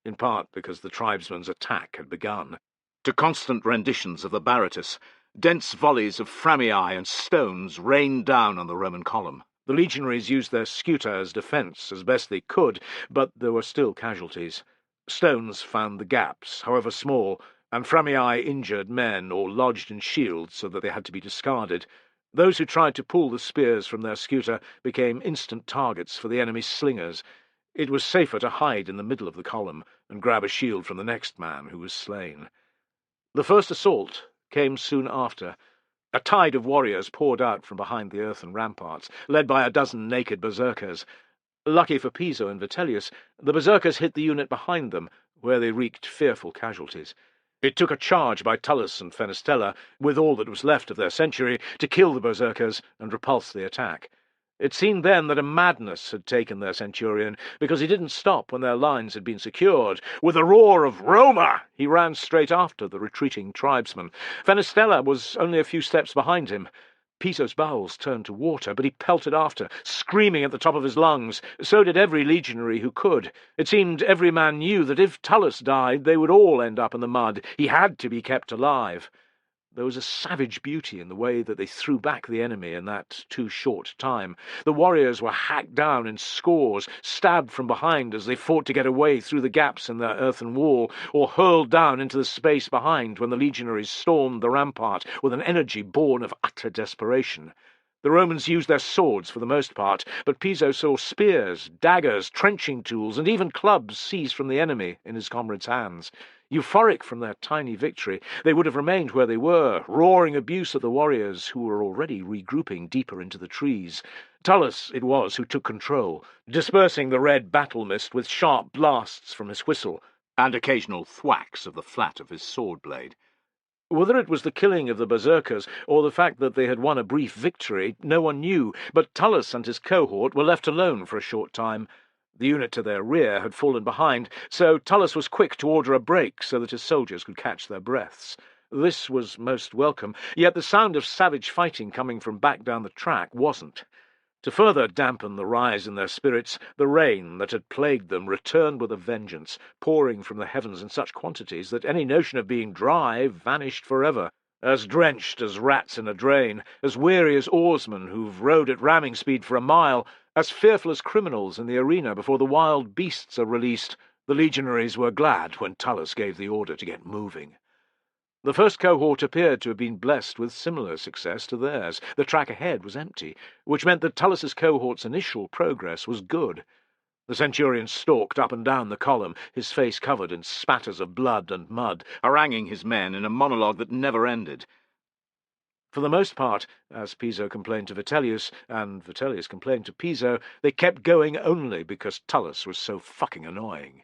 in part because the tribesmen's attack had begun. To constant renditions of the Baratus, dense volleys of framii and stones rained down on the Roman column. The legionaries used their scuta as defence as best they could, but there were still casualties. Stones found the gaps, however small, and framii injured men or lodged in shields so that they had to be discarded. Those who tried to pull the spears from their scuta became instant targets for the enemy's slingers. It was safer to hide in the middle of the column and grab a shield from the next man who was slain. The first assault came soon after. A tide of warriors poured out from behind the earthen ramparts, led by a dozen naked berserkers. Lucky for Piso and Vitellius, the berserkers hit the unit behind them, where they wreaked fearful casualties. It took a charge by Tullus and Fenestella, with all that was left of their century, to kill the berserkers and repulse the attack. It seemed then that a madness had taken their centurion, because he didn't stop when their lines had been secured. With a roar of "Roma!" he ran straight after the retreating tribesmen. Fenestella was only a few steps behind him. Piso's bowels turned to water, but he pelted after, screaming at the top of his lungs. So did every legionary who could. It seemed every man knew that if Tullus died, they would all end up in the mud. He had to be kept alive. There was a savage beauty in the way that they threw back the enemy in that too short time. The warriors were hacked down in scores, stabbed from behind as they fought to get away through the gaps in their earthen wall, or hurled down into the space behind when the legionaries stormed the rampart with an energy born of utter desperation. The Romans used their swords for the most part, but Piso saw spears, daggers, trenching tools, and even clubs seized from the enemy in his comrades' hands. Euphoric from their tiny victory, they would have remained where they were, roaring abuse at the warriors who were already regrouping deeper into the trees. Tullus it was who took control, dispersing the red battle mist with sharp blasts from his whistle, and occasional thwacks of the flat of his sword blade. Whether it was the killing of the berserkers or the fact that they had won a brief victory, no one knew, but Tullus and his cohort were left alone for a short time. The unit to their rear had fallen behind, so Tullus was quick to order a break so that his soldiers could catch their breaths. This was most welcome, yet the sound of savage fighting coming from back down the track wasn't. To further dampen the rise in their spirits, the rain that had plagued them returned with a vengeance, pouring from the heavens in such quantities that any notion of being dry vanished forever. As drenched as rats in a drain, as weary as oarsmen who've rowed at ramming speed for a mile, as fearful as criminals in the arena before the wild beasts are released, the legionaries were glad when Tullus gave the order to get moving. The first cohort appeared to have been blessed with similar success to theirs. The track ahead was empty, which meant that Tullus's cohort's initial progress was good. The centurion stalked up and down the column, his face covered in spatters of blood and mud, haranguing his men in a monologue that never ended. For the most part, as Piso complained to Vitellius, and Vitellius complained to Piso, they kept going only because Tullus was so fucking annoying.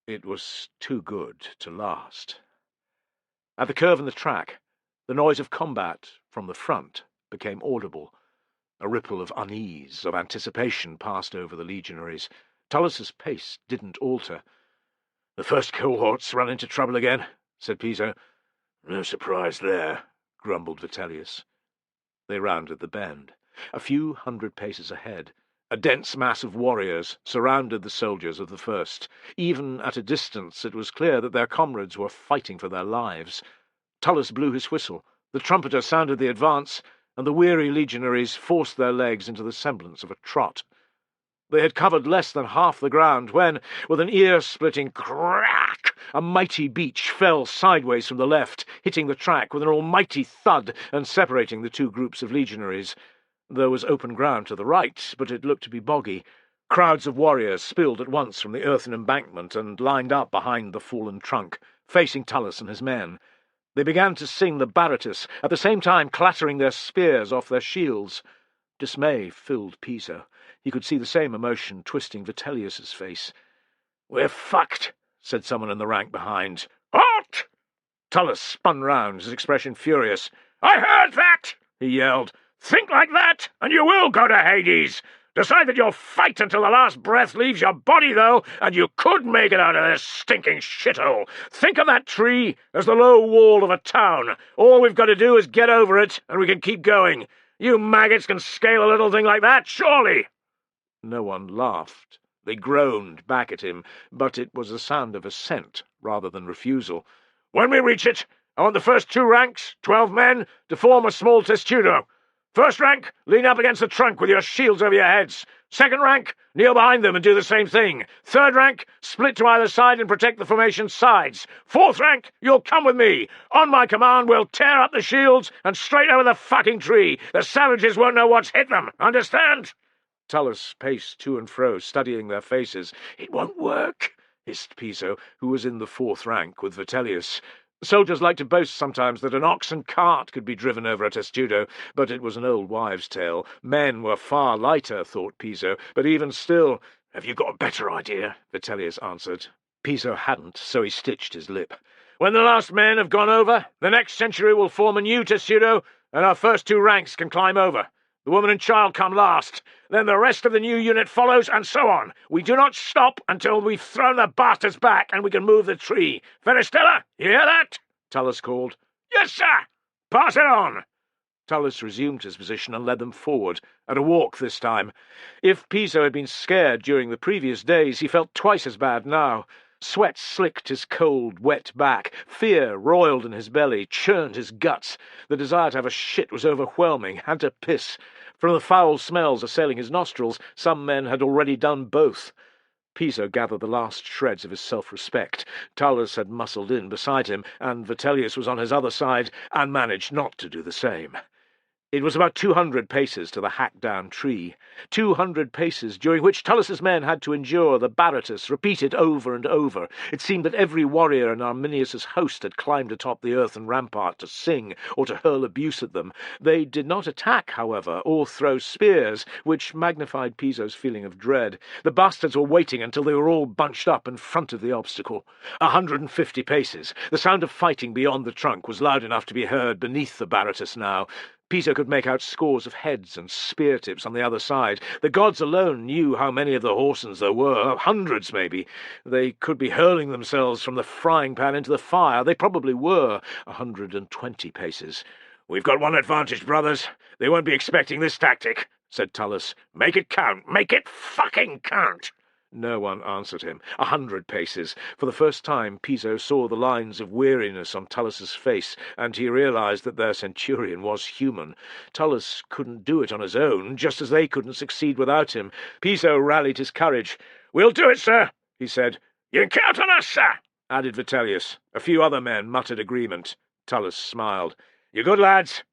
It was too good to last. At the curve in the track, the noise of combat from the front became audible. A ripple of unease, of anticipation passed over the legionaries. Tullus's pace didn't alter. "The first cohort's run into trouble again," said Piso. "No surprise there," grumbled Vitellius. They rounded the bend. A few hundred paces ahead, a dense mass of warriors surrounded the soldiers of the first. Even at a distance it was clear that their comrades were fighting for their lives. Tullus blew his whistle, the trumpeter sounded the advance, and the weary legionaries forced their legs into the semblance of a trot. They had covered less than half the ground when, with an ear-splitting crack, a mighty beach fell sideways from the left, hitting the track with an almighty thud and separating the two groups of legionaries. There was open ground to the right, but it looked to be boggy. Crowds of warriors spilled at once from the earthen embankment and lined up behind the fallen trunk, facing Tullus and his men. They began to sing the Baratus, at the same time clattering their spears off their shields. Dismay filled Piso. He could see the same emotion twisting Vitellius's face. "We're fucked," said someone in the rank behind. "Halt!" Tullus spun round, his expression furious. "I heard that!" he yelled. "Think like that, and you will go to Hades! Decide that you'll fight until the last breath leaves your body, though, and you could make it out of this stinking shithole. Think of that tree as the low wall of a town. All we've got to do is get over it, and we can keep going. You maggots can scale a little thing like that, surely!" No one laughed. They groaned back at him, but it was the sound of assent rather than refusal. "When we reach it, I want the first 2 ranks, 12 men, to form a small testudo. First rank, lean up against the trunk with your shields over your heads. Second rank, kneel behind them and do the same thing. Third rank, split to either side and protect the formation's sides. Fourth rank, you'll come with me. On my command, we'll tear up the shields and straight over the fucking tree. The savages won't know what's hit them. Understand?" Tullus paced to and fro, studying their faces. "It won't work," hissed Piso, who was in the 4th rank with Vitellius. Soldiers like to boast sometimes that an oxen cart could be driven over a testudo, but it was an old wives' tale. Men were far lighter, thought Piso, but even still— "Have you got a better idea?" Vitellius answered. Piso hadn't, so he stitched his lip. "When the last men have gone over, the next century will form a new testudo, and our first 2 ranks can climb over. The woman and child come last. Then the rest of the new unit follows, and so on. We do not stop until we've thrown the bastards back and we can move the tree. Ferestella, you hear that?" Tullus called. "Yes, sir. Pass it on." Tullus resumed his position and led them forward, at a walk this time. If Piso had been scared during the previous days, he felt twice as bad now. Sweat slicked his cold, wet back. Fear roiled in his belly, churned his guts. The desire to have a shit was overwhelming, and to piss. From the foul smells assailing his nostrils, some men had already done both. Piso gathered the last shreds of his self-respect. Tullus had muscled in beside him, and Vitellius was on his other side, and managed not to do the same. It was about 200 paces to the hacked-down tree. 200 paces, during which Tullus's men had to endure the Baratus repeated over and over. It seemed that every warrior in Arminius's host had climbed atop the earthen rampart to sing or to hurl abuse at them. They did not attack, however, or throw spears, which magnified Piso's feeling of dread. The bastards were waiting until they were all bunched up in front of the obstacle. 150 paces. The sound of fighting beyond the trunk was loud enough to be heard beneath the Baratus now. Piso could make out scores of heads and spear tips on the other side. The gods alone knew how many of the Horsens there were, hundreds maybe. They could be hurling themselves from the frying pan into the fire. They probably were. 120 paces. "We've got one advantage, brothers. They won't be expecting this tactic," said Tullus. "Make it count. Make it fucking count." No one answered him. 100 paces. For the first time, Piso saw the lines of weariness on Tullus's face, and he realized that their centurion was human. Tullus couldn't do it on his own, just as they couldn't succeed without him. Piso rallied his courage. "We'll do it, sir," he said. "You can count on us, sir," added Vitellius. A few other men muttered agreement. Tullus smiled. "You good, lads?"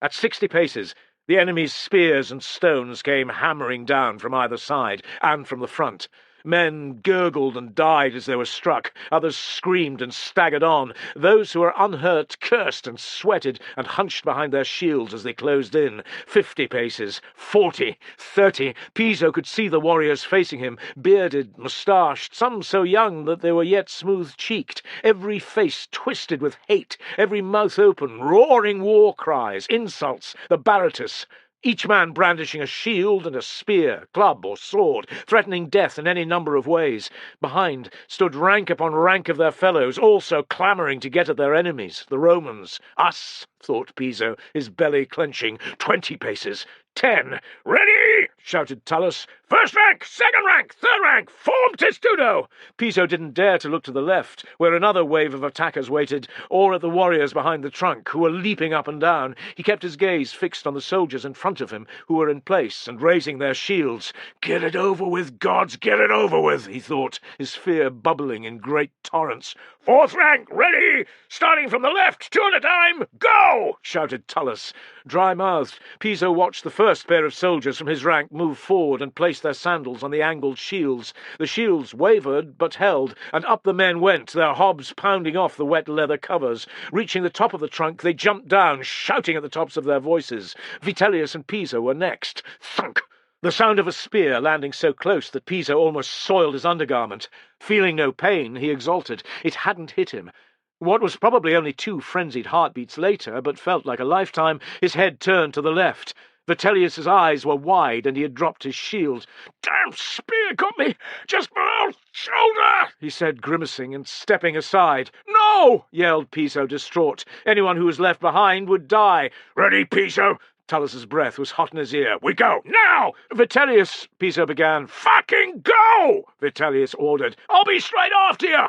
At 60 paces, the enemy's spears and stones came hammering down from either side and from the front. Men gurgled and died as they were struck. Others screamed and staggered on. Those who were unhurt cursed and sweated and hunched behind their shields as they closed in. 50 paces, 40, 30. Piso could see the warriors facing him, bearded, moustached, some so young that they were yet smooth-cheeked, every face twisted with hate, every mouth open, roaring war cries, insults, the Baratus. Each man brandishing a shield and a spear, club or sword, threatening death in any number of ways. Behind stood rank upon rank of their fellows, also clamouring to get at their enemies, the Romans. "Us," thought Piso, his belly clenching. 20 paces. 10. "Ready!" shouted Tullus. "First rank, second rank, third rank, form testudo!" Piso didn't dare to look to the left, where another wave of attackers waited, or at the warriors behind the trunk, who were leaping up and down. He kept his gaze fixed on the soldiers in front of him, who were in place and raising their shields. "Get it over with, gods, get it over with," he thought, his fear bubbling in great torrents. "Fourth rank, ready! Starting from the left, 2 at a time, go!" shouted Tullus. Dry-mouthed, Piso watched the first pair of soldiers from his rank move forward and place their sandals on the angled shields. The shields wavered, but held, and up the men went, their hobs pounding off the wet leather covers. Reaching the top of the trunk, they jumped down, shouting at the tops of their voices. Vitellius and Piso were next. Thunk! The sound of a spear landing so close that Piso almost soiled his undergarment. Feeling no pain, he exulted. It hadn't hit him. What was probably only 2 frenzied heartbeats later, but felt like a lifetime, his head turned to the left. Vitellius's eyes were wide, and he had dropped his shield. "Damn spear got me just below shoulder," he said, grimacing and stepping aside. "No!" yelled Piso, distraught. Anyone who was left behind would die. "Ready, Piso! Tullus's breath was hot in his ear. "We go, now!" "Vitellius," Piso began. "Fucking go!" Vitellius ordered. "I'll be straight after you!"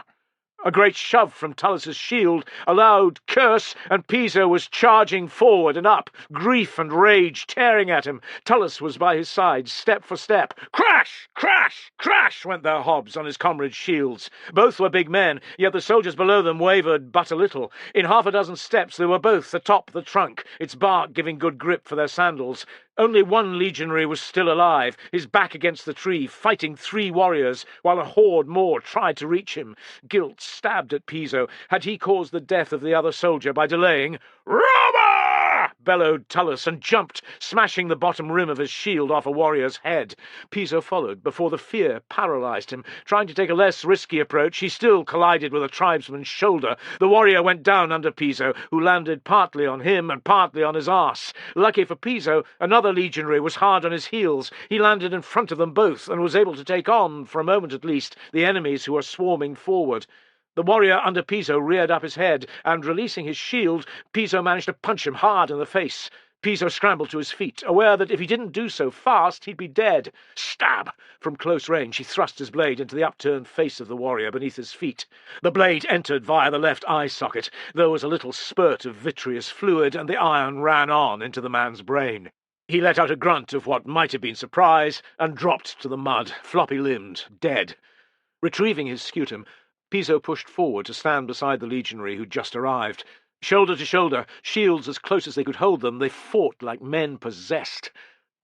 A great shove from Tullus's shield, a loud curse, and Piso was charging forward and up, grief and rage tearing at him. Tullus was by his side, step for step. Crash! Crash! Crash! Went their hobs on his comrades' shields. Both were big men, yet the soldiers below them wavered but a little. In half a dozen steps they were both atop the trunk, its bark giving good grip for their sandals. Only one legionary was still alive, his back against the tree, fighting 3 warriors, while a horde more tried to reach him. Guilt stabbed at Piso. Had he caused the death of the other soldier by delaying? "Robber!" bellowed Tullus, and jumped, smashing the bottom rim of his shield off a warrior's head. Piso followed, before the fear paralyzed him. Trying to take a less risky approach, he still collided with a tribesman's shoulder. The warrior went down under Piso, who landed partly on him and partly on his arse. Lucky for Piso, another legionary was hard on his heels. He landed in front of them both, and was able to take on, for a moment at least, the enemies who were swarming forward. The warrior under Piso reared up his head, and, releasing his shield, Piso managed to punch him hard in the face. Piso scrambled to his feet, aware that if he didn't do so fast, he'd be dead. Stab! From close range, he thrust his blade into the upturned face of the warrior beneath his feet. The blade entered via the left eye socket. There was a little spurt of vitreous fluid, and the iron ran on into the man's brain. He let out a grunt of what might have been surprise, and dropped to the mud, floppy-limbed, dead. Retrieving his scutum, Piso pushed forward to stand beside the legionary who'd just arrived. Shoulder to shoulder, shields as close as they could hold them, they fought like men possessed.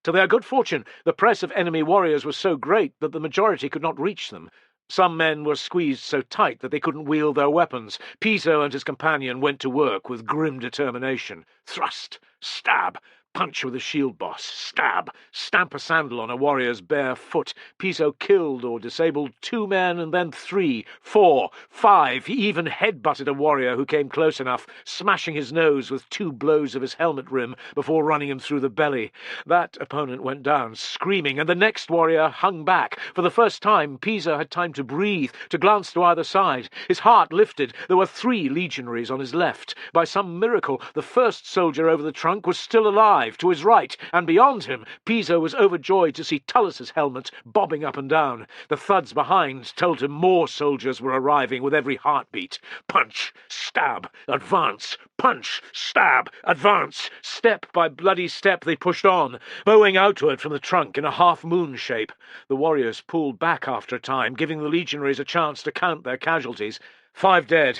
To their good fortune, the press of enemy warriors was so great that the majority could not reach them. Some men were squeezed so tight that they couldn't wield their weapons. Piso and his companion went to work with grim determination. Thrust, stab, punch with a shield boss, stab, stamp a sandal on a warrior's bare foot. Piso killed or disabled 2 men, and then 3, 4, 5. He even head-butted a warrior who came close enough, smashing his nose with 2 blows of his helmet rim before running him through the belly. That opponent went down, screaming, and the next warrior hung back. For the first time, Piso had time to breathe, to glance to either side. His heart lifted. There were 3 legionaries on his left. By some miracle, the first soldier over the trunk was still alive. To his right, and beyond him, Piso was overjoyed to see Tullus's helmet bobbing up and down. The thuds behind told him more soldiers were arriving with every heartbeat. Punch, stab, advance, punch, stab, advance. Step by bloody step they pushed on, bowing outward from the trunk in a half-moon shape. The warriors pulled back after a time, giving the legionaries a chance to count their casualties. 5 dead,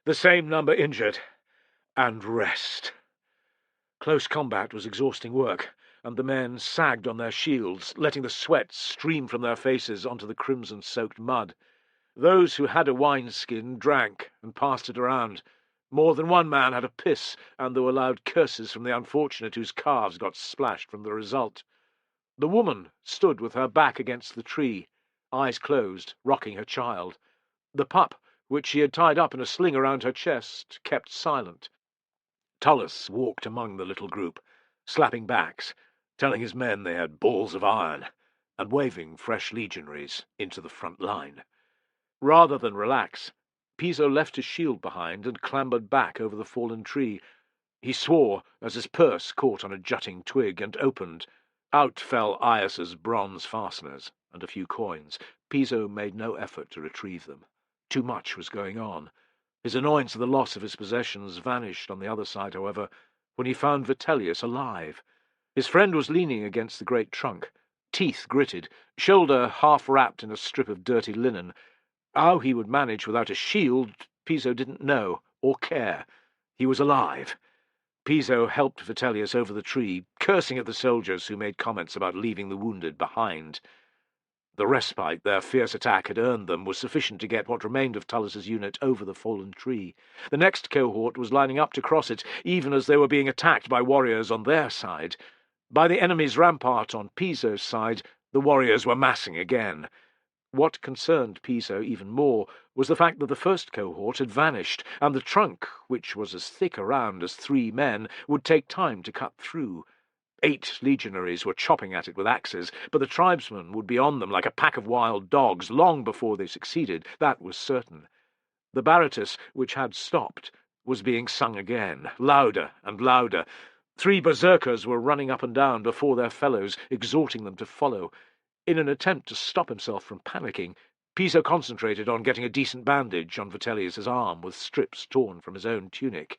the same number injured, and rest. Close combat was exhausting work, and the men sagged on their shields, letting the sweat stream from their faces onto the crimson-soaked mud. Those who had a wineskin drank and passed it around. More than one man had a piss, and there were loud curses from the unfortunate whose calves got splashed from the result. The woman stood with her back against the tree, eyes closed, rocking her child. The pup, which she had tied up in a sling around her chest, kept silent. Tullus walked among the little group, slapping backs, telling his men they had balls of iron, and waving fresh legionaries into the front line. Rather than relax, Piso left his shield behind and clambered back over the fallen tree. He swore as his purse caught on a jutting twig and opened. Out fell Aias's bronze fasteners and a few coins. Piso made no effort to retrieve them. Too much was going on. His annoyance at the loss of his possessions vanished on the other side, however, when he found Vitellius alive. His friend was leaning against the great trunk, teeth gritted, shoulder half wrapped in a strip of dirty linen. How he would manage without a shield, Piso didn't know or care. He was alive. Piso helped Vitellius over the tree, cursing at the soldiers who made comments about leaving the wounded behind. The respite their fierce attack had earned them was sufficient to get what remained of Tullus's unit over the fallen tree. The next cohort was lining up to cross it, even as they were being attacked by warriors on their side. By the enemy's rampart on Piso's side, the warriors were massing again. What concerned Piso even more was the fact that the first cohort had vanished, and the trunk, which was as thick around as 3 men, would take time to cut through. 8 legionaries were chopping at it with axes, but the tribesmen would be on them like a pack of wild dogs long before they succeeded, that was certain. The Baratus, which had stopped, was being sung again, louder and louder. 3 berserkers were running up and down before their fellows, exhorting them to follow. In an attempt to stop himself from panicking, Piso concentrated on getting a decent bandage on Vitellius's arm with strips torn from his own tunic.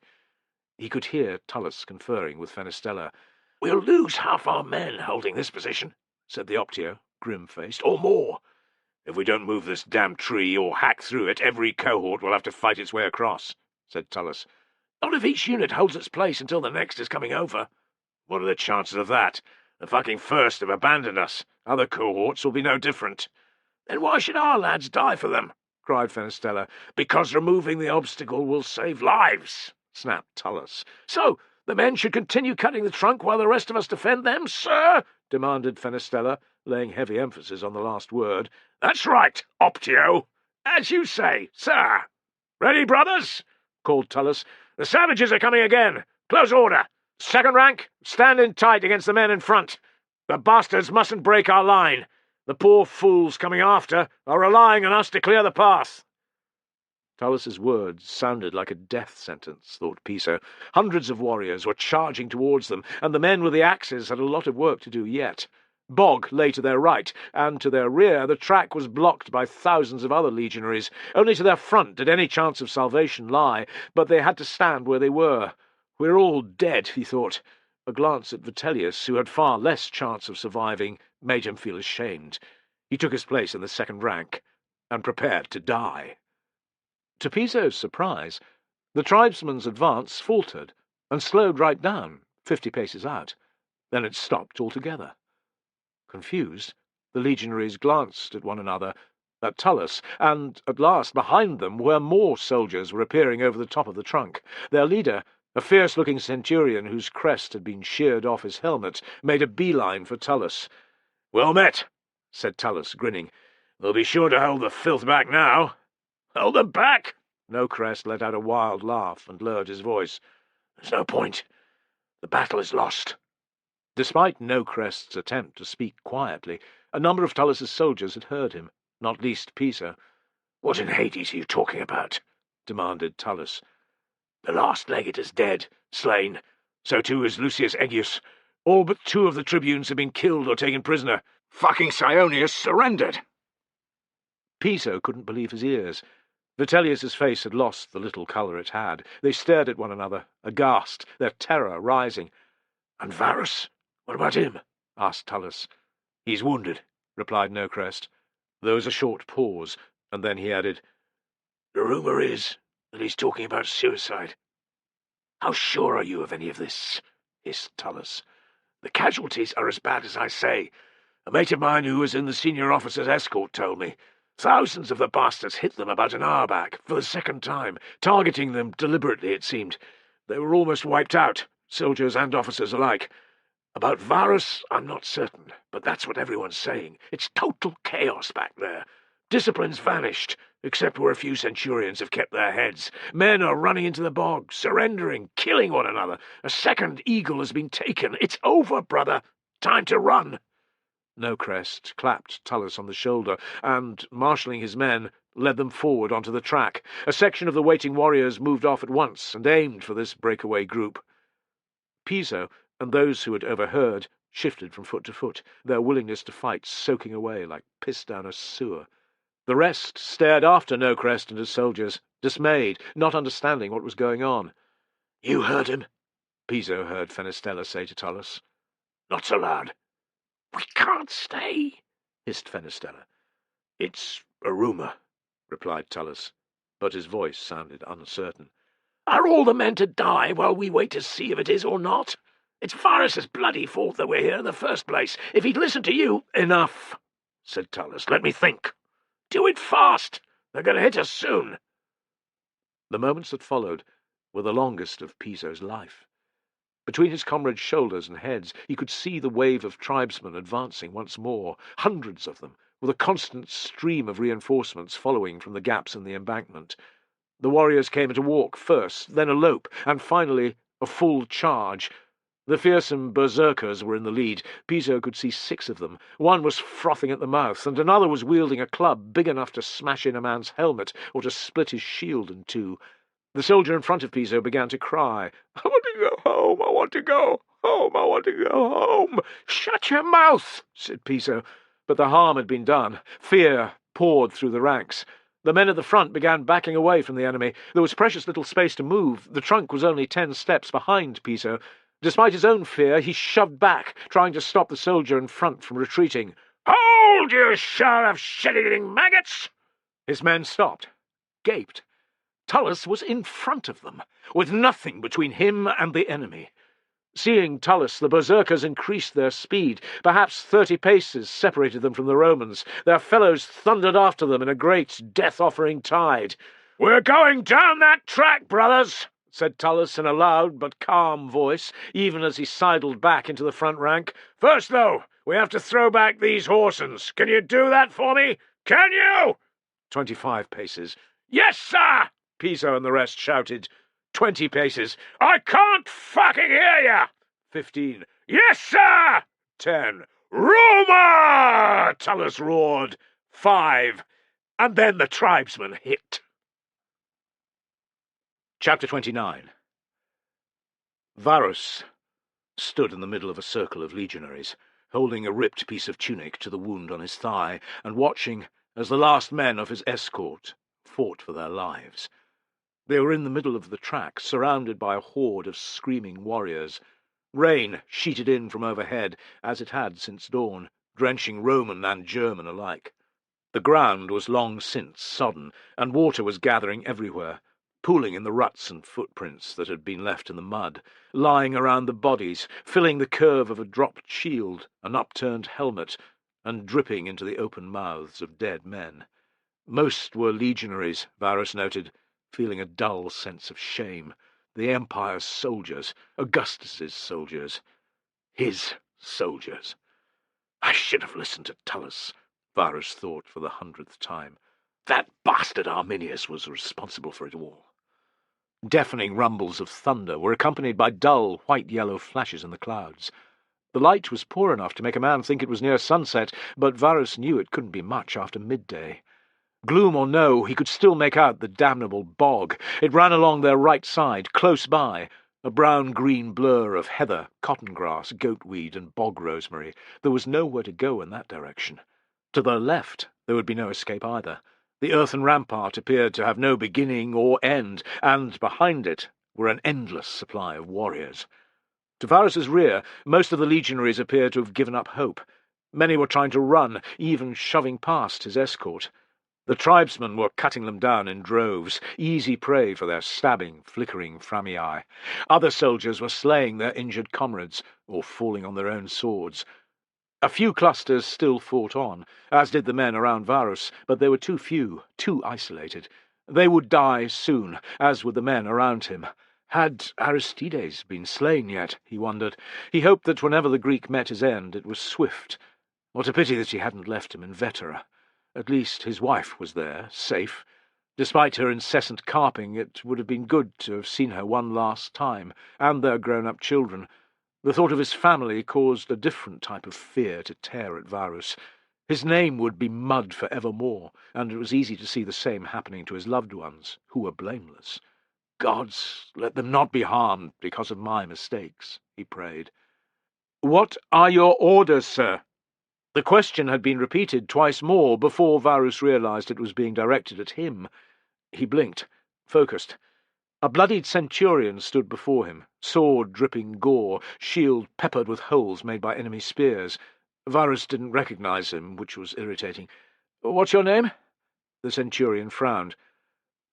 He could hear Tullus conferring with Fenestella. "We'll lose half our men holding this position," said the Optio, grim-faced, "or more. If we don't move this damn tree or hack through it, every cohort will have to fight its way across," said Tullus. "Not if each unit holds its place until the next is coming over." "What are the chances of that? The fucking first have abandoned us. Other cohorts will be no different." "Then why should our lads die for them?" cried Fenestella. "Because removing the obstacle will save lives," snapped Tullus. "So the men should continue cutting the trunk while the rest of us defend them, sir?" demanded Fenestella, laying heavy emphasis on the last word. "That's right, Optio. As you say, sir." "Ready, brothers?" called Tullus. "The savages are coming again. Close order. Second rank, stand in tight against the men in front. The bastards mustn't break our line. The poor fools coming after are relying on us to clear the path." Tullus's words sounded like a death sentence, thought Piso. Hundreds of warriors were charging towards them, and the men with the axes had a lot of work to do yet. Bog lay to their right, and to their rear the track was blocked by thousands of other legionaries. Only to their front did any chance of salvation lie, but they had to stand where they were. "We're all dead," he thought. A glance at Vitellius, who had far less chance of surviving, made him feel ashamed. He took his place in the second rank, and prepared to die. To Piso's surprise, the tribesmen's advance faltered, and slowed right down, 50 paces out. Then it stopped altogether. Confused, the legionaries glanced at one another, at Tullus, and at last behind them, where more soldiers were appearing over the top of the trunk. Their leader, a fierce-looking centurion whose crest had been sheared off his helmet, made a beeline for Tullus. "Well met," said Tullus, grinning. "They'll be sure to hold the filth back now." "Hold them back?" No Crest let out a wild laugh and lowered his voice. "There's no point. The battle is lost." Despite No Crest's attempt to speak quietly, a number of Tullus's soldiers had heard him, not least Piso. "What in Hades are you talking about?" demanded Tullus. "The last legate is dead, slain. So too is Lucius Eggius. All but 2 of the tribunes have been killed or taken prisoner. Fucking Sionius surrendered!" Piso couldn't believe his ears. Vitellius's face had lost the little colour it had. They stared at one another, aghast, their terror rising. "And Varus? What about him?" asked Tullus. "He's wounded," replied No Crest. There was a short pause, and then he added, "The rumour is that he's talking about suicide." "How sure are you of any of this?" hissed Tullus. "The casualties are as bad as I say. A mate of mine who was in the senior officer's escort told me. Thousands of the bastards hit them about an hour back, for the second time, targeting them deliberately, it seemed. They were almost wiped out, soldiers and officers alike. About Varus, I'm not certain, but that's what everyone's saying. It's total chaos back there. Discipline's vanished, except where a few centurions have kept their heads. Men are running into the bog, surrendering, killing one another. A second eagle has been taken. It's over, brother. Time to run." No Crest clapped Tullus on the shoulder, and, marshalling his men, led them forward onto the track. A section of the waiting warriors moved off at once and aimed for this breakaway group. Piso, and those who had overheard, shifted from foot to foot, their willingness to fight soaking away like piss down a sewer. The rest stared after No Crest and his soldiers, dismayed, not understanding what was going on. "You heard him?" Piso heard Fenestella say to Tullus. "Not so loud." "We can't stay," hissed Fenestella. "It's a rumour," replied Tullus, but his voice sounded uncertain. "Are all the men to die while we wait to see if it is or not? It's Varus's bloody fault that we're here in the first place. If he'd listened to you—" "Enough," said Tullus. "Let me think." "Do it fast. They're going to hit us soon." The moments that followed were the longest of Piso's life. Between his comrades' shoulders and heads he could see the wave of tribesmen advancing once more, hundreds of them, with a constant stream of reinforcements following from the gaps in the embankment. The warriors came into walk first, then a lope, and finally a full charge. The fearsome berserkers were in the lead. Piso could see 6 of them. One was frothing at the mouth, and another was wielding a club big enough to smash in a man's helmet or to split his shield in two. The soldier in front of Piso began to cry. "I want to go Home, I want to go. Home, I want to go home. Shut your mouth, said Piso. But the harm had been done. Fear poured through the ranks. The men at the front began backing away from the enemy. There was precious little space to move. The trunk was only 10 steps behind Piso. Despite his own fear, he shoved back, trying to stop the soldier in front from retreating. "Hold, you shower of shit-eating maggots!" His men stopped, gaped. Tullus was in front of them, with nothing between him and the enemy. Seeing Tullus, the berserkers increased their speed. Perhaps 30 paces separated them from the Romans. Their fellows thundered after them in a great death-offering tide. "We're going down that track, brothers," said Tullus in a loud but calm voice, even as he sidled back into the front rank. "First, though, we have to throw back these horsens. Can you do that for me? Can you?" 25 paces. "Yes, sir!" Piso and the rest shouted. 20 paces. "I can't fucking hear ya!" 15. "Yes, sir!" 10. "Roma!" Tullus roared. 5. And then the tribesmen hit. Chapter 29. Varus stood in the middle of a circle of legionaries, holding a ripped piece of tunic to the wound on his thigh, and watching as the last men of his escort fought for their lives. They were in the middle of the track, surrounded by a horde of screaming warriors. Rain sheeted in from overhead, as it had since dawn, drenching Roman and German alike. The ground was long since sodden, and water was gathering everywhere, pooling in the ruts and footprints that had been left in the mud, lying around the bodies, filling the curve of a dropped shield, an upturned helmet, and dripping into the open mouths of dead men. Most were legionaries, Varus noted, feeling a dull sense of shame. The Empire's soldiers, Augustus's soldiers, his soldiers. I should have listened to Tullus, Varus thought for the 100th time. That bastard Arminius was responsible for it all. Deafening rumbles of thunder were accompanied by dull, white-yellow flashes in the clouds. The light was poor enough to make a man think it was near sunset, but Varus knew it couldn't be much after midday. Gloom or no, he could still make out the damnable bog. It ran along their right side, close by, a brown-green blur of heather, cotton grass, goatweed, and bog rosemary. There was nowhere to go in that direction. To the left there would be no escape either. The earthen rampart appeared to have no beginning or end, and behind it were an endless supply of warriors. To Varus's rear, most of the legionaries appeared to have given up hope. Many were trying to run, even shoving past his escort. The tribesmen were cutting them down in droves, easy prey for their stabbing, flickering framii. Other soldiers were slaying their injured comrades, or falling on their own swords. A few clusters still fought on, as did the men around Varus, but they were too few, too isolated. They would die soon, as would the men around him. Had Aristides been slain yet, he wondered. He hoped that whenever the Greek met his end, it was swift. What a pity that he hadn't left him in Vetera. At least his wife was there, safe. Despite her incessant carping, it would have been good to have seen her one last time, and their grown-up children. The thought of his family caused a different type of fear to tear at Varus. His name would be mud for evermore, and it was easy to see the same happening to his loved ones, who were blameless. Gods, let them not be harmed because of my mistakes, he prayed. "What are your orders, sir?" The question had been repeated twice more before Varus realized it was being directed at him. He blinked, focused. A bloodied centurion stood before him, sword dripping gore, shield peppered with holes made by enemy spears. Varus didn't recognize him, which was irritating. "What's your name?" The centurion frowned.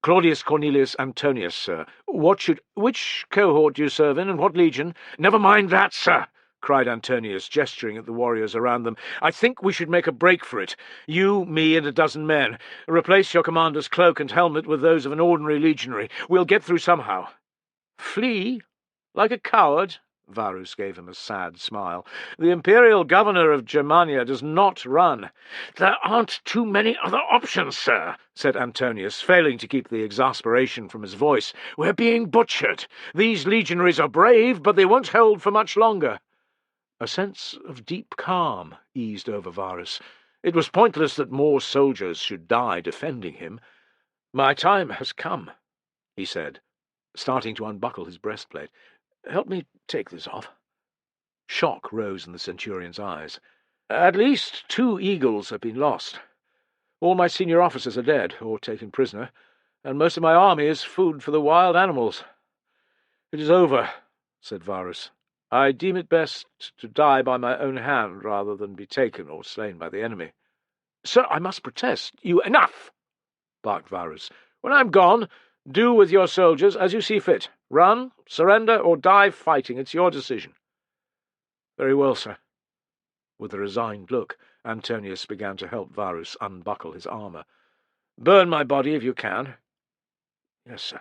"Claudius Cornelius Antonius, sir. Which cohort do you serve in, and what legion?" "Never mind that, sir," cried Antonius, gesturing at the warriors around them. "I think we should make a break for it. You, me, and a dozen men. Replace your commander's cloak and helmet with those of an ordinary legionary. We'll get through somehow." "Flee? Like a coward?" Varus gave him a sad smile. "The imperial governor of Germania does not run." "There aren't too many other options, sir," said Antonius, failing to keep the exasperation from his voice. "We're being butchered. These legionaries are brave, but they won't hold for much longer." A sense of deep calm eased over Varus. It was pointless that more soldiers should die defending him. "My time has come," he said, starting to unbuckle his breastplate. Help me take this off." Shock rose in the centurion's eyes. "At least 2 eagles have been lost. All my senior officers are dead, or taken prisoner, and most of my army is food for the wild animals." "It is over," said Varus. "I deem it best to die by my own hand rather than be taken or slain by the enemy." "Sir, I must protest. You—" "Enough!" barked Varus. "When I am gone, do with your soldiers as you see fit. Run, surrender, or die fighting. It's your decision." "Very well, sir." With a resigned look, Antonius began to help Varus unbuckle his armour. "Burn my body if you can." "Yes, sir."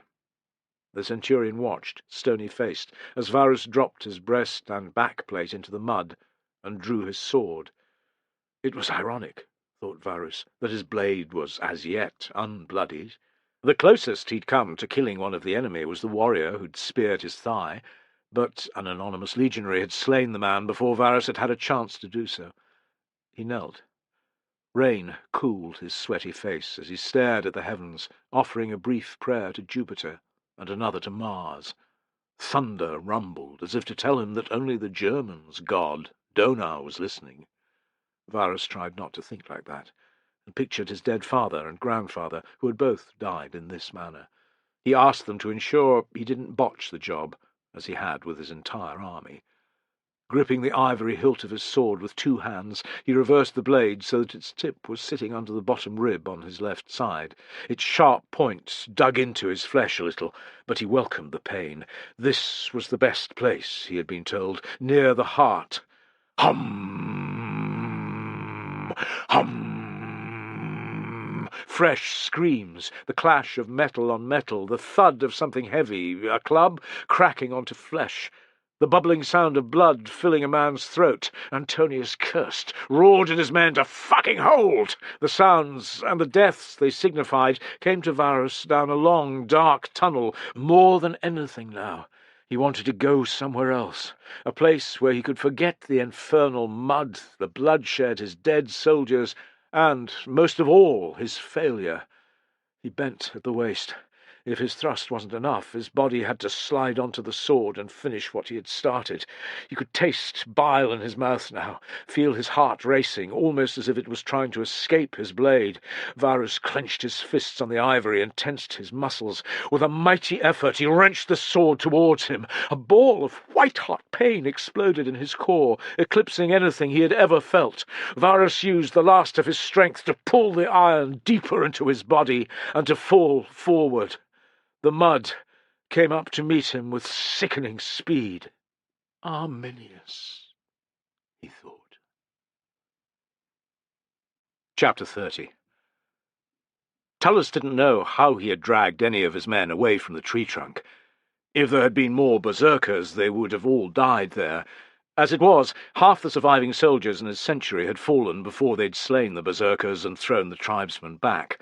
The centurion watched, stony-faced, as Varus dropped his breast and backplate into the mud and drew his sword. It was ironic, thought Varus, that his blade was as yet unbloodied. The closest he'd come to killing one of the enemy was the warrior who'd speared his thigh, but an anonymous legionary had slain the man before Varus had had a chance to do so. He knelt. Rain cooled his sweaty face as he stared at the heavens, offering a brief prayer to Jupiter and another to Mars. Thunder rumbled, as if to tell him that only the Germans' god, Donar, was listening. Varus tried not to think like that, and pictured his dead father and grandfather, who had both died in this manner. He asked them to ensure he didn't botch the job, as he had with his entire army. Gripping the ivory hilt of his sword with 2 hands, he reversed the blade so that its tip was sitting under the bottom rib on his left side. Its sharp point dug into his flesh a little, but he welcomed the pain. This was the best place, he had been told, near the heart. Hum! Hum! Fresh screams, the clash of metal on metal, the thud of something heavy, a club, cracking onto flesh. The bubbling sound of blood filling a man's throat. Antonius cursed, roared at his men to fucking hold. The sounds and the deaths they signified came to Varus down a long, dark tunnel. More than anything now, he wanted to go somewhere else, a place where he could forget the infernal mud, the bloodshed, his dead soldiers, and, most of all, his failure. He bent at the waist. If his thrust wasn't enough, his body had to slide onto the sword and finish what he had started. He could taste bile in his mouth now, feel his heart racing, almost as if it was trying to escape his blade. Varus clenched his fists on the ivory and tensed his muscles. With a mighty effort, he wrenched the sword towards him. A ball of white-hot pain exploded in his core, eclipsing anything he had ever felt. Varus used the last of his strength to pull the iron deeper into his body and to fall forward. The mud came up to meet him with sickening speed. Arminius, he thought. Chapter 30. Tullus didn't know how he had dragged any of his men away from the tree trunk. If there had been more berserkers, they would have all died there. As it was, half the surviving soldiers in his century had fallen before they'd slain the berserkers and thrown the tribesmen back.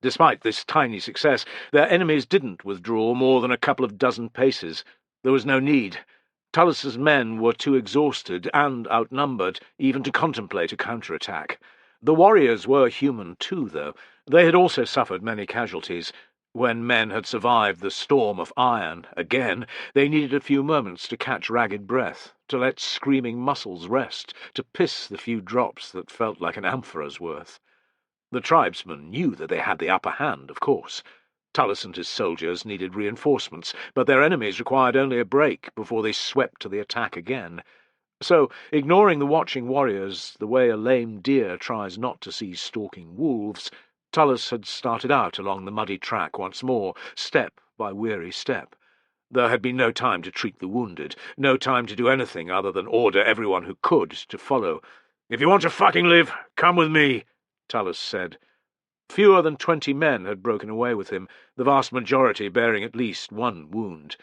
Despite this tiny success, their enemies didn't withdraw more than a couple of dozen paces. There was no need. Tullus's men were too exhausted and outnumbered even to contemplate a counterattack. The warriors were human too, though. They had also suffered many casualties. When men had survived the storm of iron again, they needed a few moments to catch ragged breath, to let screaming muscles rest, to piss the few drops that felt like an amphora's worth. The tribesmen knew that they had the upper hand, of course. Tullus and his soldiers needed reinforcements, but their enemies required only a break before they swept to the attack again. So, ignoring the watching warriors the way a lame deer tries not to see stalking wolves, Tullus had started out along the muddy track once more, step by weary step. There had been no time to treat the wounded, no time to do anything other than order everyone who could to follow. "If you want to fucking live, come with me," Tullus said. Fewer than 20 men had broken away with him, the vast majority bearing at least one wound.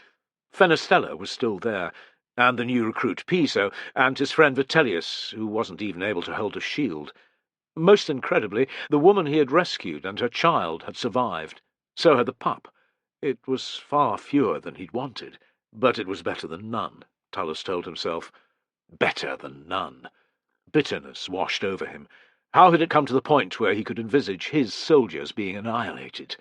Fenestella was still there, and the new recruit Piso, and his friend Vitellius, who wasn't even able to hold a shield. Most incredibly, the woman he had rescued and her child had survived. So had the pup. It was far fewer than he'd wanted, but it was better than none, Tullus told himself. Better than none. Bitterness washed over him. How had it come to the point where he could envisage his soldiers being annihilated?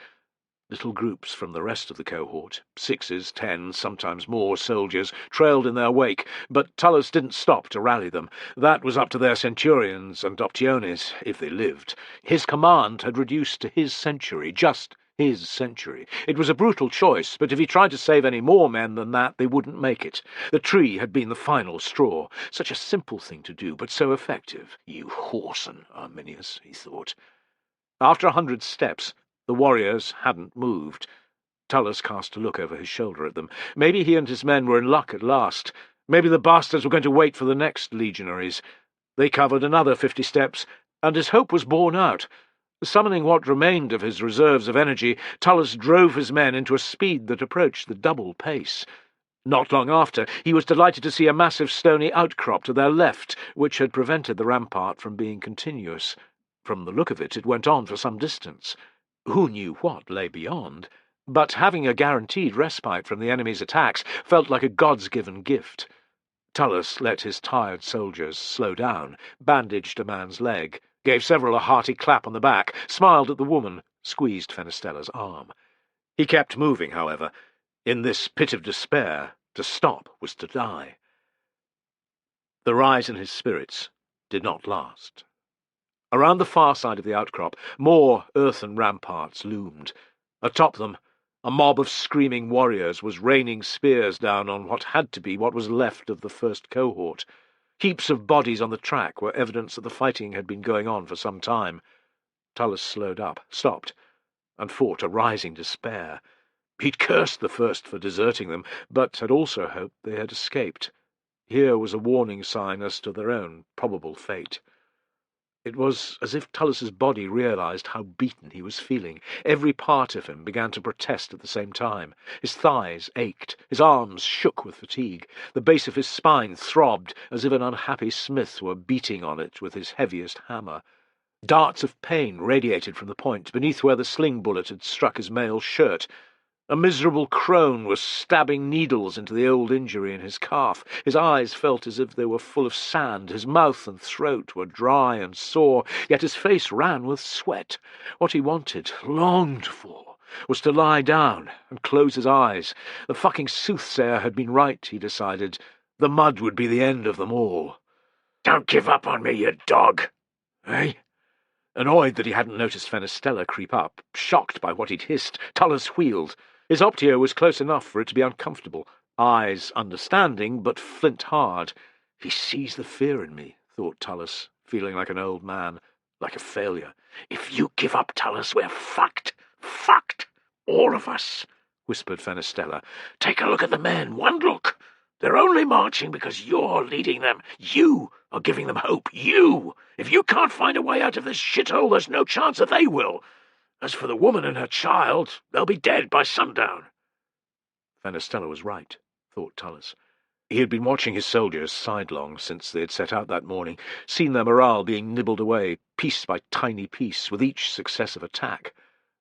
Little groups from the rest of the cohort, 6s, 10s, sometimes more soldiers, trailed in their wake, but Tullus didn't stop to rally them. That was up to their centurions and optiones, if they lived. His command had reduced to his century, just his century. It was a brutal choice, but if he tried to save any more men than that, they wouldn't make it. The tree had been the final straw. Such a simple thing to do, but so effective. You whoreson, Arminius, he thought. After 100 steps, the warriors hadn't moved. Tullus cast a look over his shoulder at them. Maybe he and his men were in luck at last. Maybe the bastards were going to wait for the next legionaries. They covered another 50 steps, and his hope was borne out. Summoning what remained of his reserves of energy, Tullus drove his men into a speed that approached the double pace. Not long after, he was delighted to see a massive stony outcrop to their left, which had prevented the rampart from being continuous. From the look of it, it went on for some distance. Who knew what lay beyond? But having a guaranteed respite from the enemy's attacks felt like a God's-given gift. Tullus let his tired soldiers slow down, bandaged a man's leg, gave several a hearty clap on the back, smiled at the woman, squeezed Fenistella's arm. He kept moving, however. In this pit of despair, to stop was to die. The rise in his spirits did not last. Around the far side of the outcrop, more earthen ramparts loomed. Atop them, a mob of screaming warriors was raining spears down on what had to be what was left of the first cohort. Heaps of bodies on the track were evidence that the fighting had been going on for some time. Tullus slowed up, stopped, and fought a rising despair. He'd cursed the first for deserting them, but had also hoped they had escaped. Here was a warning sign as to their own probable fate. It was as if Tullus's body realized how beaten he was feeling. Every part of him began to protest at the same time. His thighs ached, his arms shook with fatigue, the base of his spine throbbed as if an unhappy smith were beating on it with his heaviest hammer. Darts of pain radiated from the point beneath where the sling bullet had struck his mail shirt. A miserable crone was stabbing needles into the old injury in his calf. His eyes felt as if they were full of sand. His mouth and throat were dry and sore, yet his face ran with sweat. What he wanted, longed for, was to lie down and close his eyes. The fucking soothsayer had been right, he decided. The mud would be the end of them all. "Don't give up on me, you dog!" Eh? Annoyed that he hadn't noticed Fenestella creep up, shocked by what he'd hissed, Tullus wheeled. His optio was close enough for it to be uncomfortable, eyes understanding, but flint-hard. He sees the fear in me, thought Tullus, feeling like an old man, like a failure. "If you give up, Tullus, we're fucked. Fucked. All of us," whispered Fenestella. "Take a look at the men. One look. They're only marching because you're leading them. You are giving them hope. You! If you can't find a way out of this shithole, there's no chance that they will. As for the woman and her child, they'll be dead by sundown." Fenestella was right, thought Tullus. He had been watching his soldiers sidelong since they had set out that morning, seen their morale being nibbled away, piece by tiny piece, with each successive attack.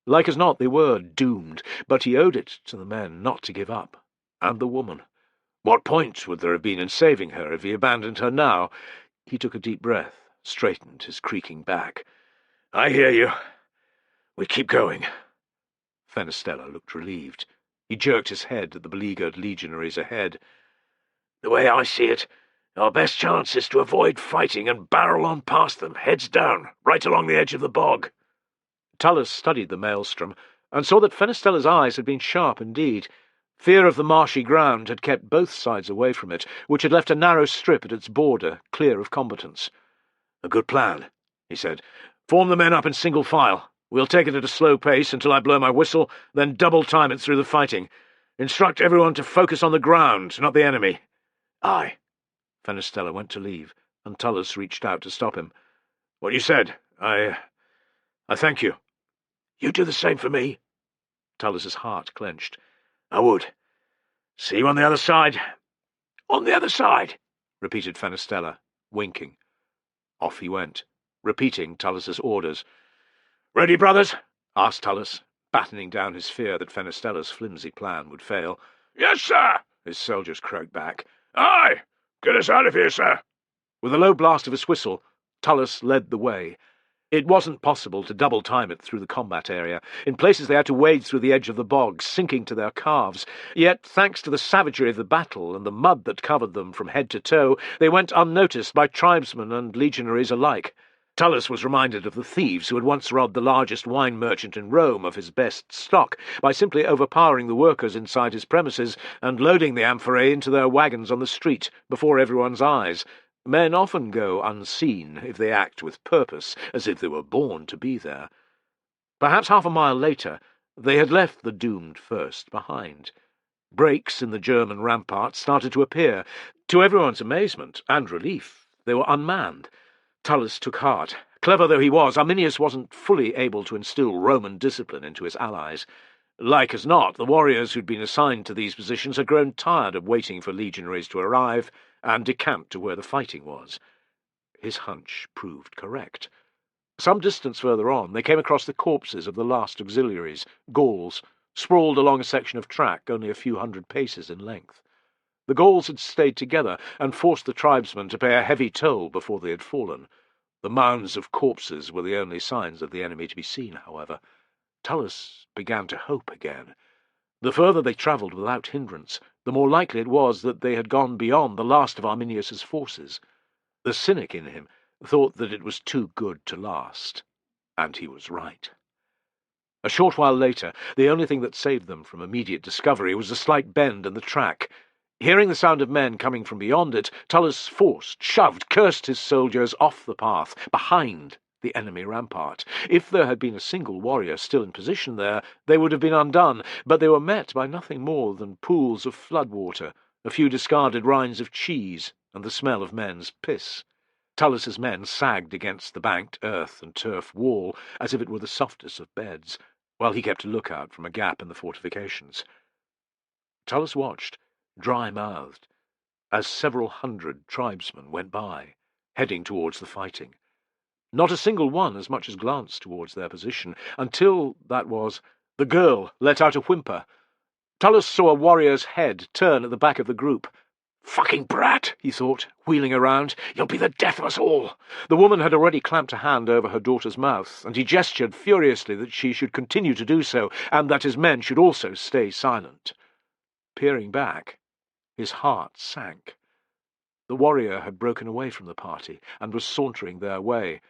Like as not, they were doomed, but he owed it to the men not to give up, and the woman. What point would there have been in saving her if he abandoned her now? He took a deep breath, straightened his creaking back. "I hear you. We keep going." Fenestella looked relieved. He jerked his head at the beleaguered legionaries ahead. "The way I see it, our best chance is to avoid fighting and barrel on past them, heads down, right along the edge of the bog." Tullus studied the maelstrom, and saw that Fenestella's eyes had been sharp indeed. Fear of the marshy ground had kept both sides away from it, which had left a narrow strip at its border clear of combatants. "A good plan," he said. "Form the men up in single file. We'll take it at a slow pace until I blow my whistle, then double-time it through the fighting. Instruct everyone to focus on the ground, not the enemy." "Aye." Fenestella went to leave, and Tullus reached out to stop him. "What you said, I thank you." "You do the same for me." Tullus's heart clenched. "I would. See you on the other side." "On the other side," repeated Fenestella, winking. Off he went, repeating Tullus's orders. "Ready, brothers?" asked Tullus, battening down his fear that Fenestella's flimsy plan would fail. "Yes, sir," his soldiers croaked back. "Aye! Get us out of here, sir." With a low blast of his whistle, Tullus led the way. It wasn't possible to double-time it through the combat area. In places they had to wade through the edge of the bog, sinking to their calves. Yet, thanks to the savagery of the battle and the mud that covered them from head to toe, they went unnoticed by tribesmen and legionaries alike. Tullus was reminded of the thieves who had once robbed the largest wine merchant in Rome of his best stock by simply overpowering the workers inside his premises and loading the amphorae into their wagons on the street before everyone's eyes. Men often go unseen if they act with purpose, as if they were born to be there. Perhaps half a mile later, they had left the doomed first behind. Breaks in the German ramparts started to appear. To everyone's amazement and relief, they were unmanned. Tullus took heart. Clever though he was, Arminius wasn't fully able to instill Roman discipline into his allies. Like as not, the warriors who'd been assigned to these positions had grown tired of waiting for legionaries to arrive and decamped to where the fighting was. His hunch proved correct. Some distance further on, they came across the corpses of the last auxiliaries, Gauls, sprawled along a section of track only a few hundred paces in length. The Gauls had stayed together and forced the tribesmen to pay a heavy toll before they had fallen. The mounds of corpses were the only signs of the enemy to be seen, however. Tullus began to hope again. The further they travelled without hindrance, the more likely it was that they had gone beyond the last of Arminius's forces. The cynic in him thought that it was too good to last, and he was right. A short while later, the only thing that saved them from immediate discovery was a slight bend in the track. Hearing the sound of men coming from beyond it, Tullus forced, shoved, cursed his soldiers off the path, behind the enemy rampart. If there had been a single warrior still in position there, they would have been undone, but they were met by nothing more than pools of flood-water, a few discarded rinds of cheese, and the smell of men's piss. Tullus's men sagged against the banked earth and turf wall as if it were the softest of beds, while he kept a lookout from a gap in the fortifications. Tullus watched, dry-mouthed, as several hundred tribesmen went by, heading towards the fighting. Not a single one as much as glanced towards their position, until, the girl let out a whimper. Tullus saw a warrior's head turn at the back of the group. "Fucking brat," he thought, wheeling around. "You'll be the death of us all." The woman had already clamped a hand over her daughter's mouth, and he gestured furiously that she should continue to do so, and that his men should also stay silent. Peering back, his heart sank. The warrior had broken away from the party, and was sauntering their way.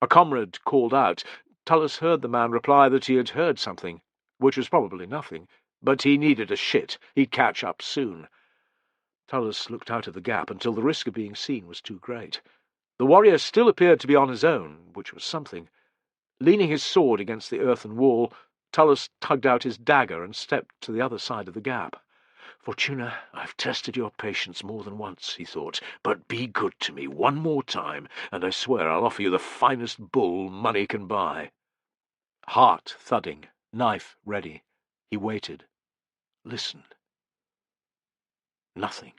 A comrade called out. Tullus heard the man reply that he had heard something, which was probably nothing, but he needed a shit. He'd catch up soon. Tullus looked out of the gap until the risk of being seen was too great. The warrior still appeared to be on his own, which was something. Leaning his sword against the earthen wall, Tullus tugged out his dagger and stepped to the other side of the gap. "Fortuna, I've tested your patience more than once," he thought, "but be good to me one more time, and I swear I'll offer you the finest bull money can buy." Heart thudding, knife ready, he waited, listened. Nothing.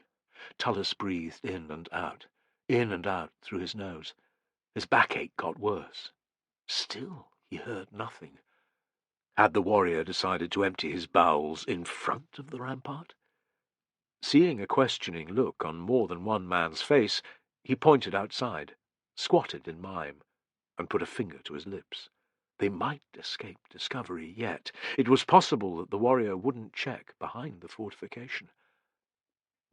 Tullus breathed in and out through his nose. His backache got worse. Still he heard nothing. Had the warrior decided to empty his bowels in front of the rampart? Seeing a questioning look on more than one man's face, he pointed outside, squatted in mime, and put a finger to his lips. They might escape discovery yet. It was possible that the warrior wouldn't check behind the fortification.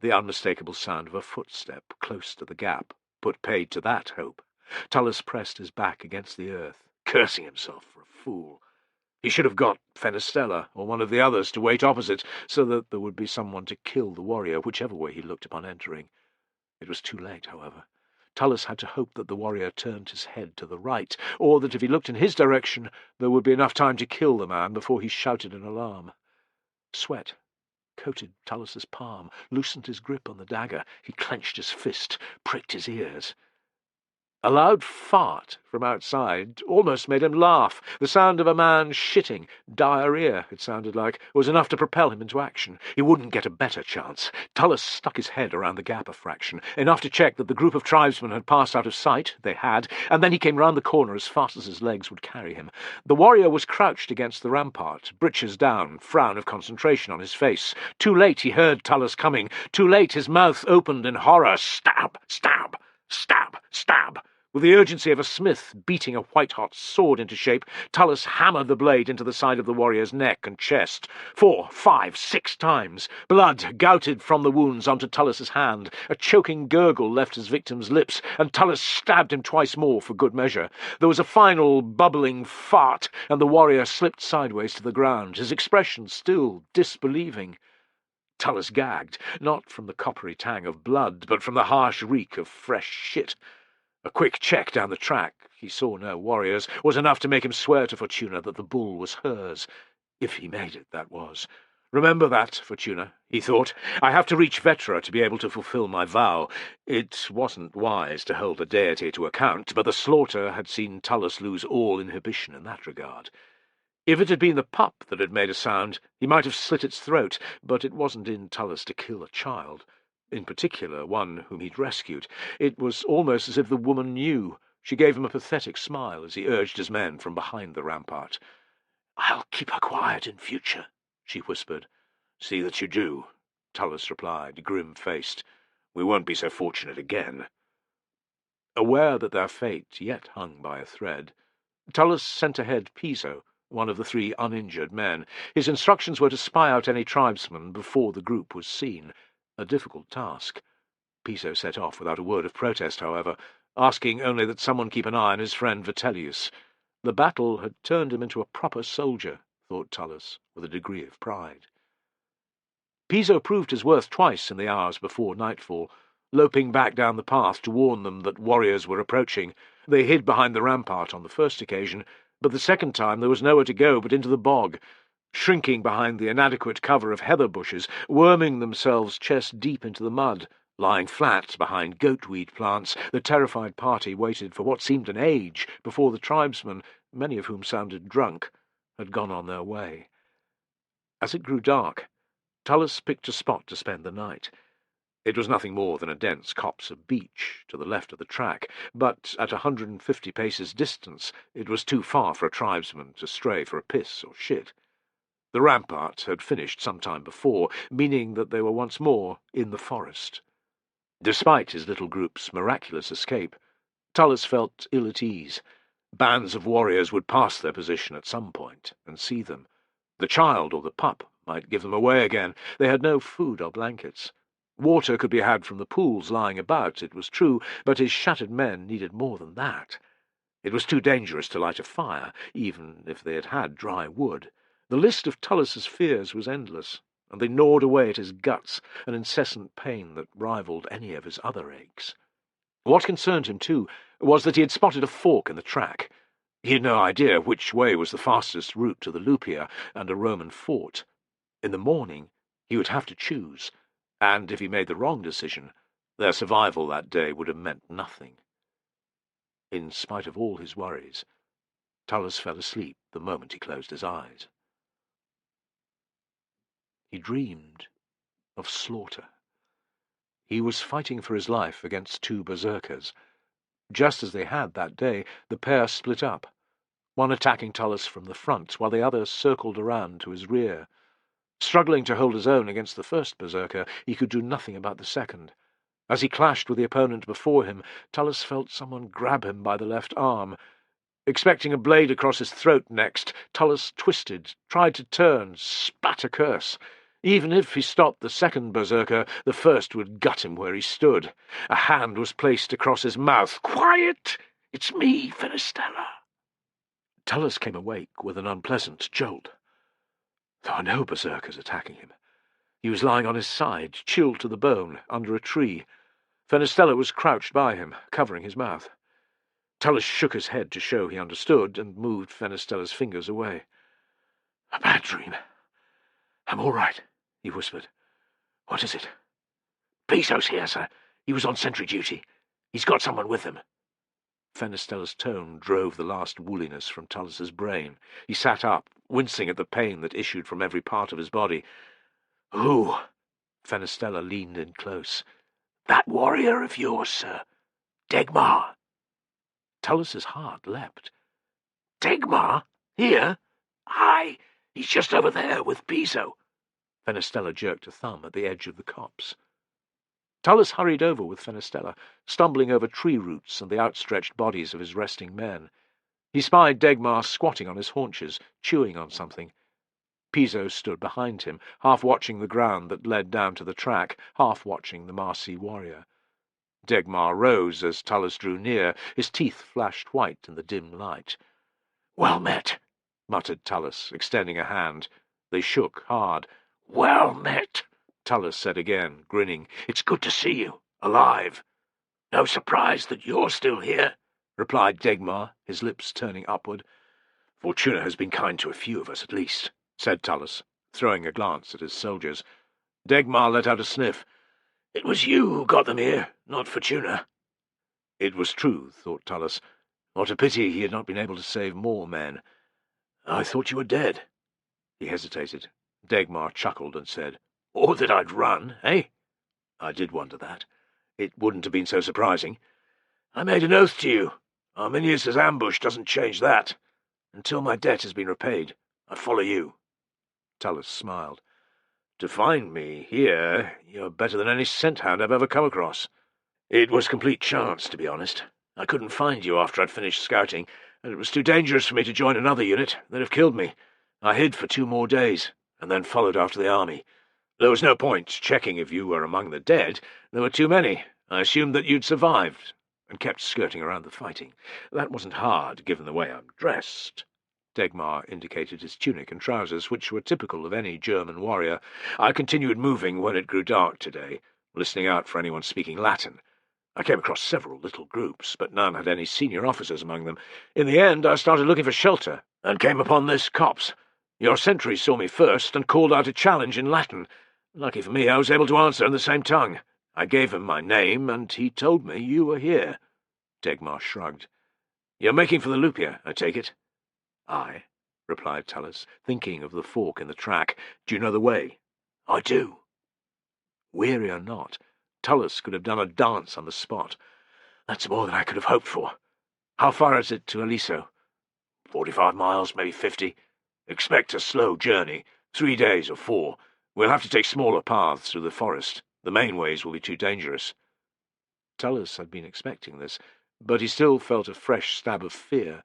The unmistakable sound of a footstep close to the gap put paid to that hope. Tullus pressed his back against the earth, cursing himself for a fool. He should have got Fenestella or one of the others to wait opposite, so that there would be someone to kill the warrior, whichever way he looked upon entering. It was too late, however. Tullus had to hope that the warrior turned his head to the right, or that if he looked in his direction, there would be enough time to kill the man before he shouted in alarm. Sweat coated Tullus's palm, loosened his grip on the dagger. He clenched his fist, pricked his ears. A loud fart from outside almost made him laugh. The sound of a man shitting, diarrhea, it sounded like, was enough to propel him into action. He wouldn't get a better chance. Tullus stuck his head around the gap a fraction, enough to check that the group of tribesmen had passed out of sight. They had, and then he came round the corner as fast as his legs would carry him. The warrior was crouched against the rampart, breeches down, frown of concentration on his face. Too late he heard Tullus coming. Too late his mouth opened in horror. Stab! Stab! Stab! Stab! With the urgency of a smith beating a white-hot sword into shape, Tullus hammered the blade into the side of the warrior's neck and chest 4, 5, 6 times. Blood gouted from the wounds onto Tullus's hand. A choking gurgle left his victim's lips, and Tullus stabbed him twice more for good measure. There was a final bubbling fart, and the warrior slipped sideways to the ground, his expression still disbelieving. Tullus gagged, not from the coppery tang of blood, but from the harsh reek of fresh shit. A quick check down the track, he saw no warriors, was enough to make him swear to Fortuna that the bull was hers. If he made it, that was. Remember that, Fortuna, he thought. I have to reach Vetra to be able to fulfill my vow. It wasn't wise to hold the deity to account, but the slaughter had seen Tullus lose all inhibition in that regard. If it had been the pup that had made a sound, he might have slit its throat, but it wasn't in Tullus to kill a child. In particular, one whom he'd rescued. It was almost as if the woman knew. She gave him a pathetic smile as he urged his men from behind the rampart. "I'll keep her quiet in future," she whispered. "See that you do," Tullus replied, grim-faced. "We won't be so fortunate again." Aware that their fate yet hung by a thread, Tullus sent ahead Piso, one of the 3 uninjured men. His instructions were to spy out any tribesmen before the group was seen. A difficult task. Piso set off without a word of protest, however, asking only that someone keep an eye on his friend Vitellius. The battle had turned him into a proper soldier, thought Tullus, with a degree of pride. Piso proved his worth twice in the hours before nightfall. Loping back down the path to warn them that warriors were approaching, they hid behind the rampart on the first occasion, but the second time there was nowhere to go but into the bog. Shrinking behind the inadequate cover of heather bushes, worming themselves chest-deep into the mud, lying flat behind goatweed plants, the terrified party waited for what seemed an age before the tribesmen, many of whom sounded drunk, had gone on their way. As it grew dark, Tullus picked a spot to spend the night. It was nothing more than a dense copse of beech to the left of the track, but at 150 paces distance it was too far for a tribesman to stray for a piss or shit. The rampart had finished some time before, meaning that they were once more in the forest. Despite his little group's miraculous escape, Tullus felt ill at ease. Bands of warriors would pass their position at some point and see them. The child or the pup might give them away again. They had no food or blankets. Water could be had from the pools lying about, it was true, but his shattered men needed more than that. It was too dangerous to light a fire, even if they had had dry wood. The list of Tullus's fears was endless, and they gnawed away at his guts, an incessant pain that rivaled any of his other aches. What concerned him, too, was that he had spotted a fork in the track. He had no idea which way was the fastest route to the Lupia and a Roman fort. In the morning he would have to choose, and if he made the wrong decision, their survival that day would have meant nothing. In spite of all his worries, Tullus fell asleep the moment he closed his eyes. He dreamed of slaughter. He was fighting for his life against 2 berserkers. Just as they had that day, the pair split up, one attacking Tullus from the front, while the other circled around to his rear. Struggling to hold his own against the first berserker, he could do nothing about the second. As he clashed with the opponent before him, Tullus felt someone grab him by the left arm. Expecting a blade across his throat next, Tullus twisted, tried to turn, spat a curse. Even if he stopped the second berserker, the first would gut him where he stood. A hand was placed across his mouth. "Quiet! It's me, Fenestella." Tullus came awake with an unpleasant jolt. There were no berserkers attacking him. He was lying on his side, chilled to the bone, under a tree. Fenestella was crouched by him, covering his mouth. Tullus shook his head to show he understood, and moved Fenestella's fingers away. "A bad dream. I'm all right," he whispered. "What is it?" "Piso's here, sir. He was on sentry duty. He's got someone with him." Fenestella's tone drove the last woolliness from Tullus's brain. He sat up, wincing at the pain that issued from every part of his body. "Who?" Fenestella leaned in close. "That warrior of yours, sir. Degmar." Tullus's heart leapt. "Degmar? Here? Aye, he's just over there with Piso." Fenestella jerked a thumb at the edge of the copse. Tullus hurried over with Fenestella, stumbling over tree roots and the outstretched bodies of his resting men. He spied Degmar squatting on his haunches, chewing on something. Piso stood behind him, half watching the ground that led down to the track, half watching the Marsi warrior. Degmar rose as Tullus drew near. His teeth flashed white in the dim light. "Well met," muttered Tullus, extending a hand. They shook hard. "Well met," Tullus said again, grinning. "It's good to see you, alive." "No surprise that you're still here," replied Degmar, his lips turning upward. "Fortuna has been kind to a few of us, at least," said Tullus, throwing a glance at his soldiers. Degmar let out a sniff. "It was you who got them here, not Fortuna." It was true, thought Tullus. What a pity he had not been able to save more men. "I thought you were dead." He hesitated. Degmar chuckled and said, "Or that I'd run, eh?" "I did wonder that. It wouldn't have been so surprising. I made an oath to you. Arminius's ambush doesn't change that. Until my debt has been repaid, I follow you." Tullus smiled. "To find me here, you're better than any scent-hound I've ever come across." "It was complete chance, to be honest. I couldn't find you after I'd finished scouting, and it was too dangerous for me to join another unit. They'd have killed me. I hid for 2 more days, and then followed after the army. There was no point checking if you were among the dead. There were too many. I assumed that you'd survived, and kept skirting around the fighting. That wasn't hard, given the way I'm dressed." Degmar indicated his tunic and trousers, which were typical of any German warrior. "I continued moving when it grew dark today, listening out for anyone speaking Latin. I came across several little groups, but none had any senior officers among them. In the end, I started looking for shelter, and came upon this copse. Your sentry saw me first, and called out a challenge in Latin. Lucky for me, I was able to answer in the same tongue. I gave him my name, and he told me you were here." Degmar shrugged. "You're making for the Lupia, I take it?" "Aye," replied Tullus, thinking of the fork in the track. "Do you know the way?" "I do." Weary or not, Tullus could have done a dance on the spot. "That's more than I could have hoped for. How far is it to Aliso?" 45 miles, maybe 50. Expect a slow journey, 3 days or 4. We'll have to take smaller paths through the forest. The main ways will be too dangerous." Tullus had been expecting this, but he still felt a fresh stab of fear.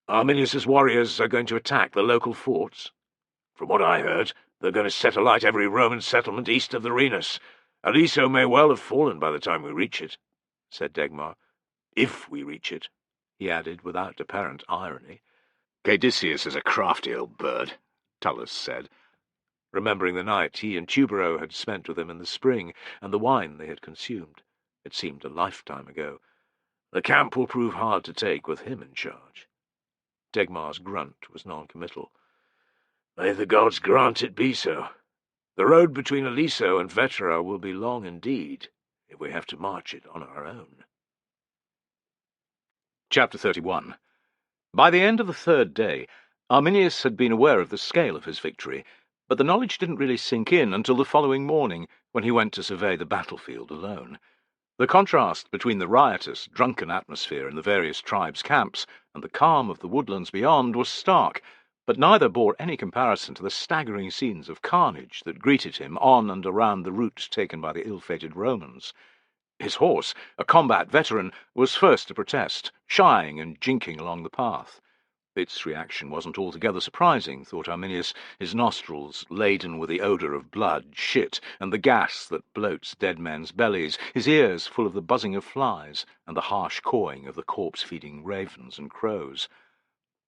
"Arminius's warriors are going to attack the local forts?" "From what I heard, they're going to set alight every Roman settlement east of the Rhenus. Aliso may well have fallen by the time we reach it," said Degmar. "If we reach it," he added without apparent irony. "Caedicius is a crafty old bird," Tullus said, remembering the night he and Tubero had spent with him in the spring, and the wine they had consumed. It seemed a lifetime ago. "The camp will prove hard to take with him in charge." Degmar's grunt was non-committal. "May the gods grant it be so. The road between Aliso and Vetera will be long indeed, if we have to march it on our own." Chapter 31. By the end of the 3rd day, Arminius had been aware of the scale of his victory, but the knowledge didn't really sink in until the following morning, when he went to survey the battlefield alone. The contrast between the riotous, drunken atmosphere in the various tribes' camps and the calm of the woodlands beyond was stark, but neither bore any comparison to the staggering scenes of carnage that greeted him on and around the route taken by the ill-fated Romans. His horse, a combat veteran, was first to protest, shying and jinking along the path. Its reaction wasn't altogether surprising, thought Arminius, his nostrils laden with the odour of blood, shit, and the gas that bloats dead men's bellies, his ears full of the buzzing of flies and the harsh cawing of the corpse-feeding ravens and crows.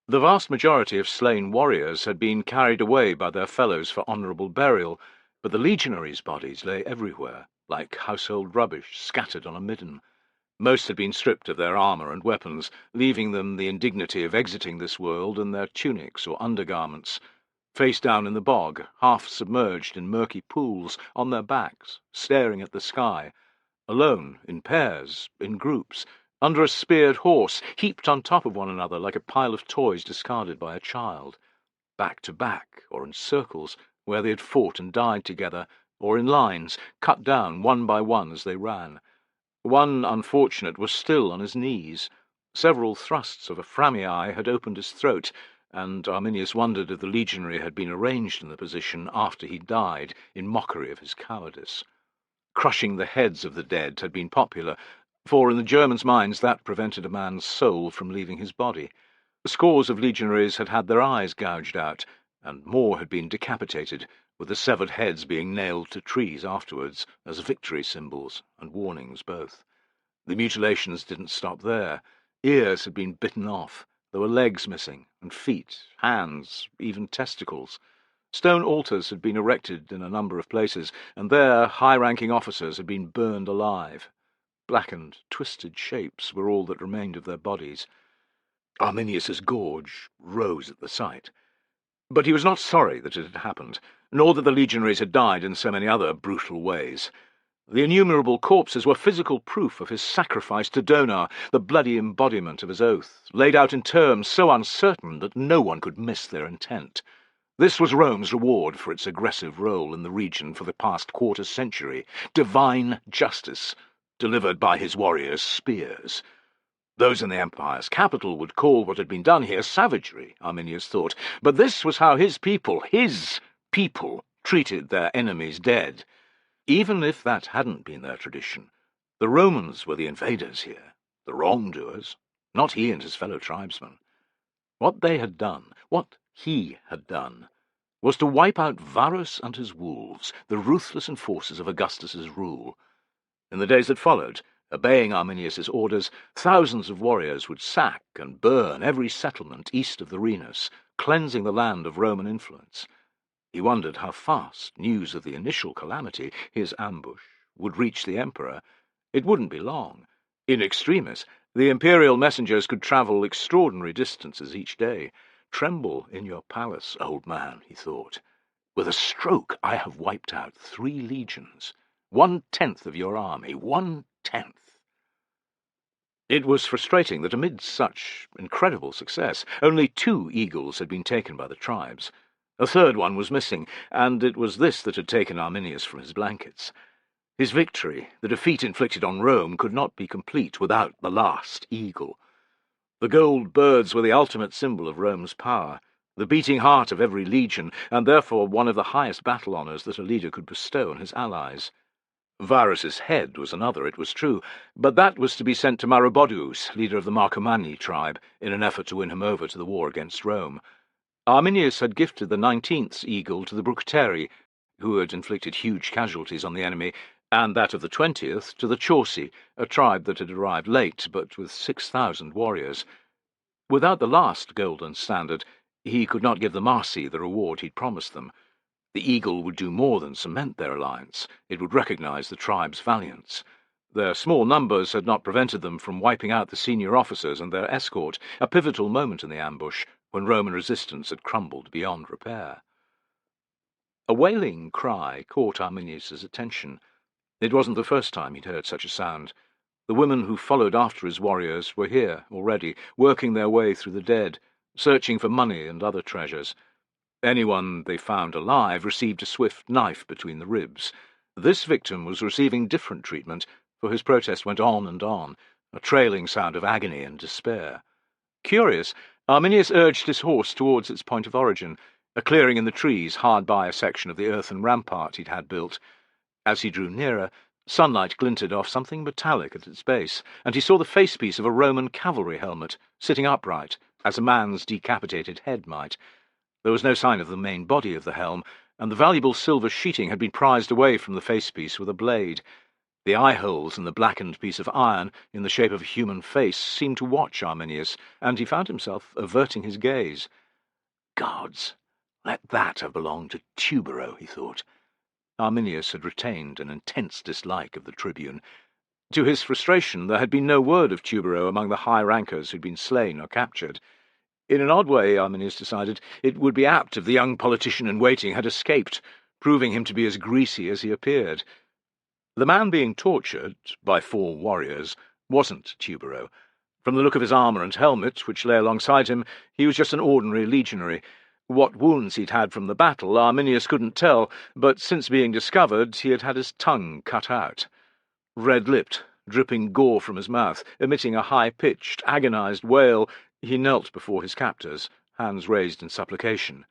The vast majority of slain warriors had been carried away by their fellows for honourable burial, but the legionaries' bodies lay everywhere, like household rubbish scattered on a midden. Most had been stripped of their armour and weapons, leaving them the indignity of exiting this world in their tunics or undergarments, face down in the bog, half submerged in murky pools, on their backs, staring at the sky, alone, in pairs, in groups, under a speared horse, heaped on top of one another like a pile of toys discarded by a child, back to back, or in circles, where they had fought and died together, or in lines, cut down one by one as they ran. One unfortunate was still on his knees. Several thrusts of a framii had opened his throat, and Arminius wondered if the legionary had been arranged in the position after he died, in mockery of his cowardice. Crushing the heads of the dead had been popular, for in the Germans' minds that prevented a man's soul from leaving his body. Scores of legionaries had had their eyes gouged out, and more had been decapitated, with the severed heads being nailed to trees afterwards, as victory symbols and warnings both. The mutilations didn't stop there. Ears had been bitten off, there were legs missing, and feet, hands, even testicles. Stone altars had been erected in a number of places, and there high-ranking officers had been burned alive. Blackened, twisted shapes were all that remained of their bodies. Arminius's gorge rose at the sight. But he was not sorry that it had happened, nor that the legionaries had died in so many other brutal ways. The innumerable corpses were physical proof of his sacrifice to Donar, the bloody embodiment of his oath, laid out in terms so uncertain that no one could miss their intent. This was Rome's reward for its aggressive role in the region for the past quarter-century, divine justice, delivered by his warriors' spears. Those in the Empire's capital would call what had been done here savagery, Arminius thought, but this was how his people, treated their enemies' dead. Even if that hadn't been their tradition, the Romans were the invaders here, the wrongdoers, not he and his fellow tribesmen. What they had done, what he had done, was to wipe out Varus and his wolves, the ruthless enforcers of Augustus's rule. In the days that followed, obeying Arminius's orders, thousands of warriors would sack and burn every settlement east of the Rhenus, cleansing the land of Roman influence. He wondered how fast news of the initial calamity, his ambush, would reach the emperor. It wouldn't be long. In extremis, the imperial messengers could travel extraordinary distances each day. "Tremble in your palace, old man," he thought. "With a stroke I have wiped out 3 legions. 1/10 of your army, 1/10. It was frustrating that amid such incredible success, only 2 eagles had been taken by the tribes. A third one was missing, and it was this that had taken Arminius from his blankets. His victory, the defeat inflicted on Rome, could not be complete without the last eagle. The gold birds were the ultimate symbol of Rome's power, the beating heart of every legion, and therefore one of the highest battle honours that a leader could bestow on his allies. Varus's head was another, it was true, but that was to be sent to Maroboduus, leader of the Marcomanni tribe, in an effort to win him over to the war against Rome. Arminius had gifted the 19th eagle to the Bructeri, who had inflicted huge casualties on the enemy, and that of the 20th to the Chauci, a tribe that had arrived late, but with 6,000 warriors. Without the last golden standard, he could not give the Marsi the reward he'd promised them. The eagle would do more than cement their alliance. It would recognize the tribe's valiance. Their small numbers had not prevented them from wiping out the senior officers and their escort, a pivotal moment in the ambush, when Roman resistance had crumbled beyond repair. A wailing cry caught Arminius's attention. It wasn't the first time he'd heard such a sound. The women who followed after his warriors were here already, working their way through the dead, searching for money and other treasures. Anyone they found alive received a swift knife between the ribs. This victim was receiving different treatment, for his protest went on and on, a trailing sound of agony and despair. Curious, Arminius urged his horse towards its point of origin, a clearing in the trees hard by a section of the earthen rampart he'd had built. As he drew nearer, sunlight glinted off something metallic at its base, and he saw the facepiece of a Roman cavalry helmet, sitting upright, as a man's decapitated head might. There was no sign of the main body of the helm, and the valuable silver sheeting had been prized away from the facepiece with a blade. The eye-holes in the blackened piece of iron, in the shape of a human face, seemed to watch Arminius, and he found himself averting his gaze. Gods! Let that have belonged to Tubero, he thought. Arminius had retained an intense dislike of the tribune. To his frustration, there had been no word of Tubero among the high rankers who'd been slain or captured. In an odd way, Arminius decided, it would be apt if the young politician-in-waiting had escaped, proving him to be as greasy as he appeared. The man being tortured, by 4 warriors, wasn't Tubero. From the look of his armour and helmet, which lay alongside him, he was just an ordinary legionary. What wounds he'd had from the battle, Arminius couldn't tell, but since being discovered, he had had his tongue cut out. Red-lipped, dripping gore from his mouth, emitting a high-pitched, agonized wail, he knelt before his captors, hands raised in supplication.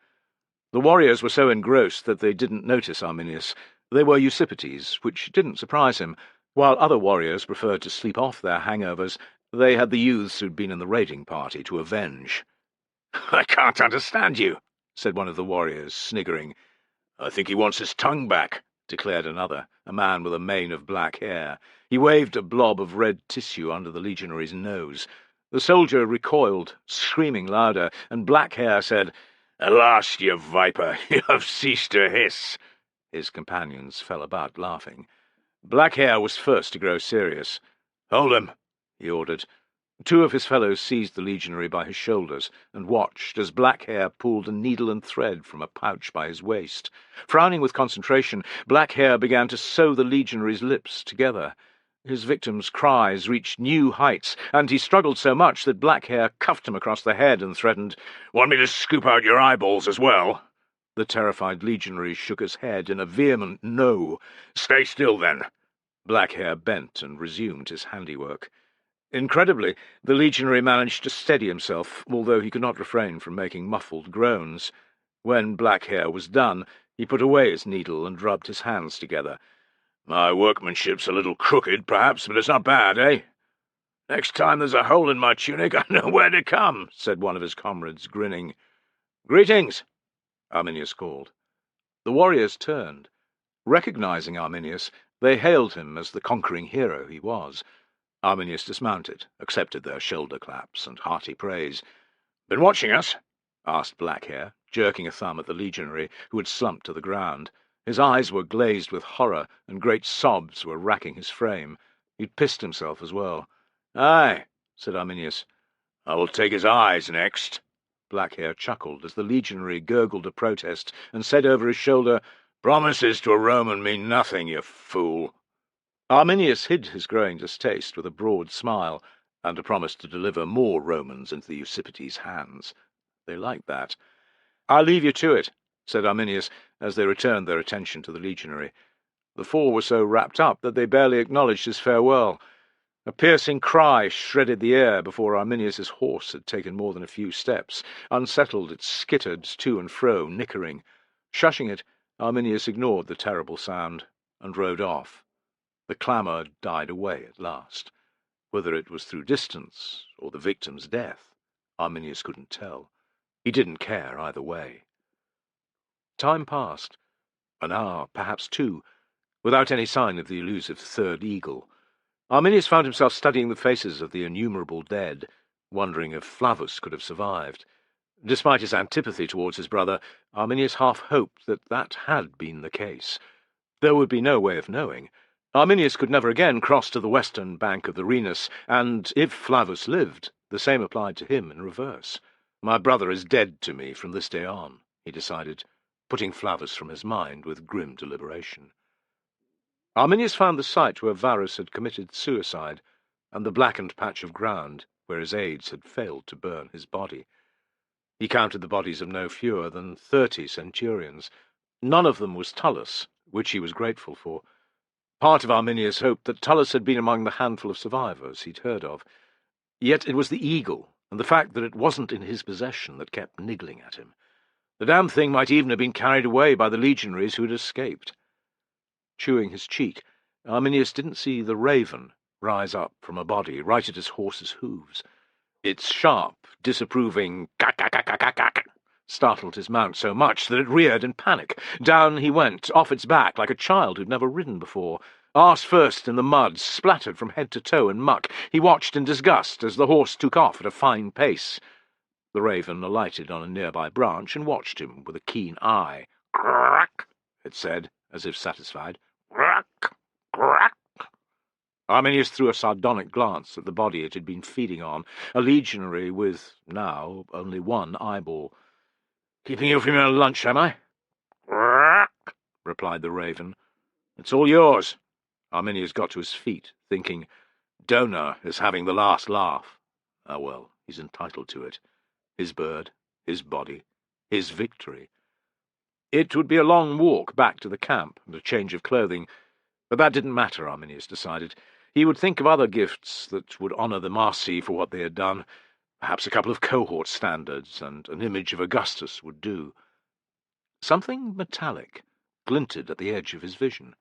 The warriors were so engrossed that they didn't notice Arminius. They were Eusippites, which didn't surprise him. While other warriors preferred to sleep off their hangovers, they had the youths who'd been in the raiding party to avenge. "I can't understand you," said one of the warriors, sniggering. "I think he wants his tongue back," declared another, a man with a mane of black hair. He waved a blob of red tissue under the legionary's nose. The soldier recoiled, screaming louder, and Black Hair said, "At last, you viper, you have ceased to hiss." His companions fell about, laughing. Black Hair was first to grow serious. "Hold him," he ordered. Two of his fellows seized the legionary by his shoulders and watched as Black Hair pulled a needle and thread from a pouch by his waist. Frowning with concentration, Black Hair began to sew the legionary's lips together. His victim's cries reached new heights, and he struggled so much that Black Hair cuffed him across the head and threatened, "Want me to scoop out your eyeballs as well?" The terrified legionary shook his head in a vehement no. "Stay still, then." Black Hair bent and resumed his handiwork. Incredibly, the legionary managed to steady himself, although he could not refrain from making muffled groans. When Black Hair was done, he put away his needle and rubbed his hands together. "My workmanship's a little crooked, perhaps, but it's not bad, eh?" "Next time there's a hole in my tunic, I know where to come," said one of his comrades, grinning. "Greetings," Arminius called. The warriors turned. Recognizing Arminius, they hailed him as the conquering hero he was. Arminius dismounted, accepted their shoulder-claps and hearty praise. "Been watching us?" asked Black Hair, jerking a thumb at the legionary, who had slumped to the ground. His eyes were glazed with horror, and great sobs were racking his frame. He'd pissed himself as well. "Aye," said Arminius. "I will take his eyes next." Black Hair chuckled as the legionary gurgled a protest and said over his shoulder, "Promises to a Roman mean nothing, you fool." Arminius hid his growing distaste with a broad smile and a promise to deliver more Romans into the Eusippites' hands. They liked that. "I'll leave you to it," said Arminius, as they returned their attention to the legionary. The four were so wrapped up that they barely acknowledged his farewell. A piercing cry shredded the air before Arminius's horse had taken more than a few steps. Unsettled, it skittered to and fro, nickering. Shushing it, Arminius ignored the terrible sound and rode off. The clamour died away at last. Whether it was through distance or the victim's death, Arminius couldn't tell. He didn't care either way. Time passed. An hour, perhaps two, without any sign of the elusive third eagle. Arminius found himself studying the faces of the innumerable dead, wondering if Flavus could have survived. Despite his antipathy towards his brother, Arminius half hoped that that had been the case. There would be no way of knowing. Arminius could never again cross to the western bank of the Rhenus, and if Flavus lived, the same applied to him in reverse. "My brother is dead to me from this day on," he decided, putting Flavus from his mind with grim deliberation. Arminius found the site where Varus had committed suicide, and the blackened patch of ground where his aides had failed to burn his body. He counted the bodies of no fewer than 30 centurions. None of them was Tullus, which he was grateful for. Part of Arminius hoped that Tullus had been among the handful of survivors he'd heard of. Yet it was the eagle, and the fact that it wasn't in his possession, that kept niggling at him. The damn thing might even have been carried away by the legionaries who'd escaped. Chewing his cheek, Arminius didn't see the raven rise up from a body right at his horse's hooves. Its sharp, disapproving cack startled his mount so much that it reared in panic. Down he went, off its back like a child who'd never ridden before. Arse first in the mud, splattered from head to toe in muck, he watched in disgust as the horse took off at a fine pace. The raven alighted on a nearby branch and watched him with a keen eye. "Crack," it said, as if satisfied. "Crack, crack." Arminius threw a sardonic glance at the body it had been feeding on, a legionary with, now, only one eyeball. "Keeping you from your lunch, am I?" "Crack," replied the raven. "It's all yours." Arminius got to his feet, thinking, Donor is having the last laugh. Ah well, he's entitled to it. His bird, his body, his victory. It would be a long walk back to the camp and a change of clothing, but that didn't matter, Arminius decided. He would think of other gifts that would honour the Marsi for what they had done. Perhaps a couple of cohort standards and an image of Augustus would do. Something metallic, glinted at the edge of his vision.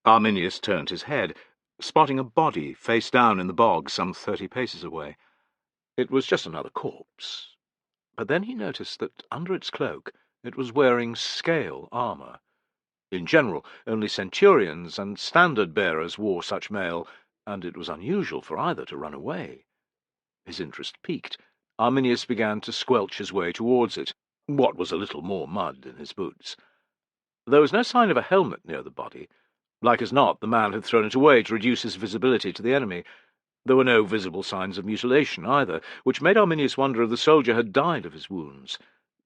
Arminius turned his head, spotting a body face down in the bog some 30 paces away. It was just another corpse, but then he noticed that under its cloak it was wearing scale armour. In general, only centurions and standard-bearers wore such mail, and it was unusual for either to run away. His interest piqued. Arminius began to squelch his way towards it, what was a little more mud in his boots. There was no sign of a helmet near the body. Like as not, the man had thrown it away to reduce his visibility to the enemy. There were no visible signs of mutilation either, which made Arminius wonder if the soldier had died of his wounds.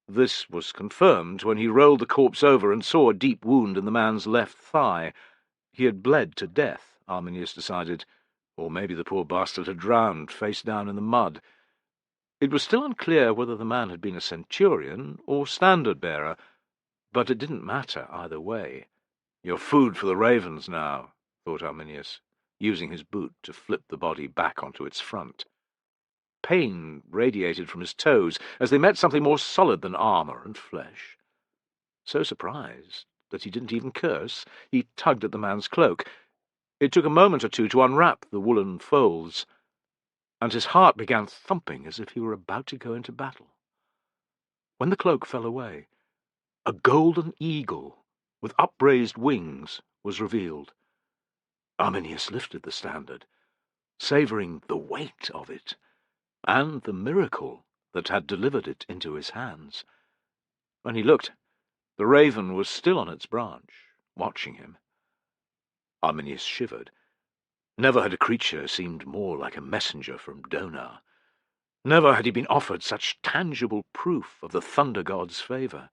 This was confirmed when he rolled the corpse over and saw a deep wound in the man's left thigh. He had bled to death, Arminius decided, or maybe the poor bastard had drowned, face down in the mud. It was still unclear whether the man had been a centurion or standard-bearer, but it didn't matter either way. "You're food for the ravens now," thought Arminius, using his boot to flip the body back onto its front. Pain radiated from his toes as they met something more solid than armour and flesh. So surprised that he didn't even curse, he tugged at the man's cloak. It took a moment or two to unwrap the woolen folds, and his heart began thumping as if he were about to go into battle. When the cloak fell away, a golden eagle with upraised wings was revealed. Arminius lifted the standard, savouring the weight of it, and the miracle that had delivered it into his hands. When he looked, the raven was still on its branch, watching him. Arminius shivered. Never had a creature seemed more like a messenger from Donar. Never had he been offered such tangible proof of the thunder god's favour.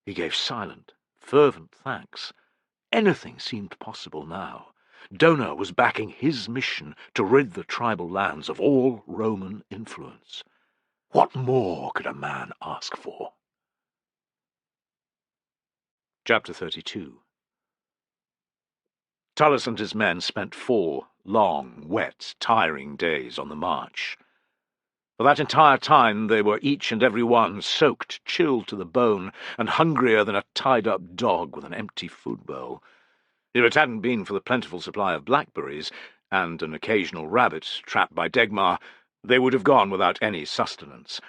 He gave silent, fervent thanks. Anything seemed possible now. Donar was backing his mission to rid the tribal lands of all Roman influence. What more could a man ask for? Chapter 32. Tullus and his men spent 4 long, wet, tiring days on the march. For that entire time they were each and every one soaked, chilled to the bone, and hungrier than a tied-up dog with an empty food bowl. If it hadn't been for the plentiful supply of blackberries and an occasional rabbit trapped by Degmar, they would have gone without any sustenance.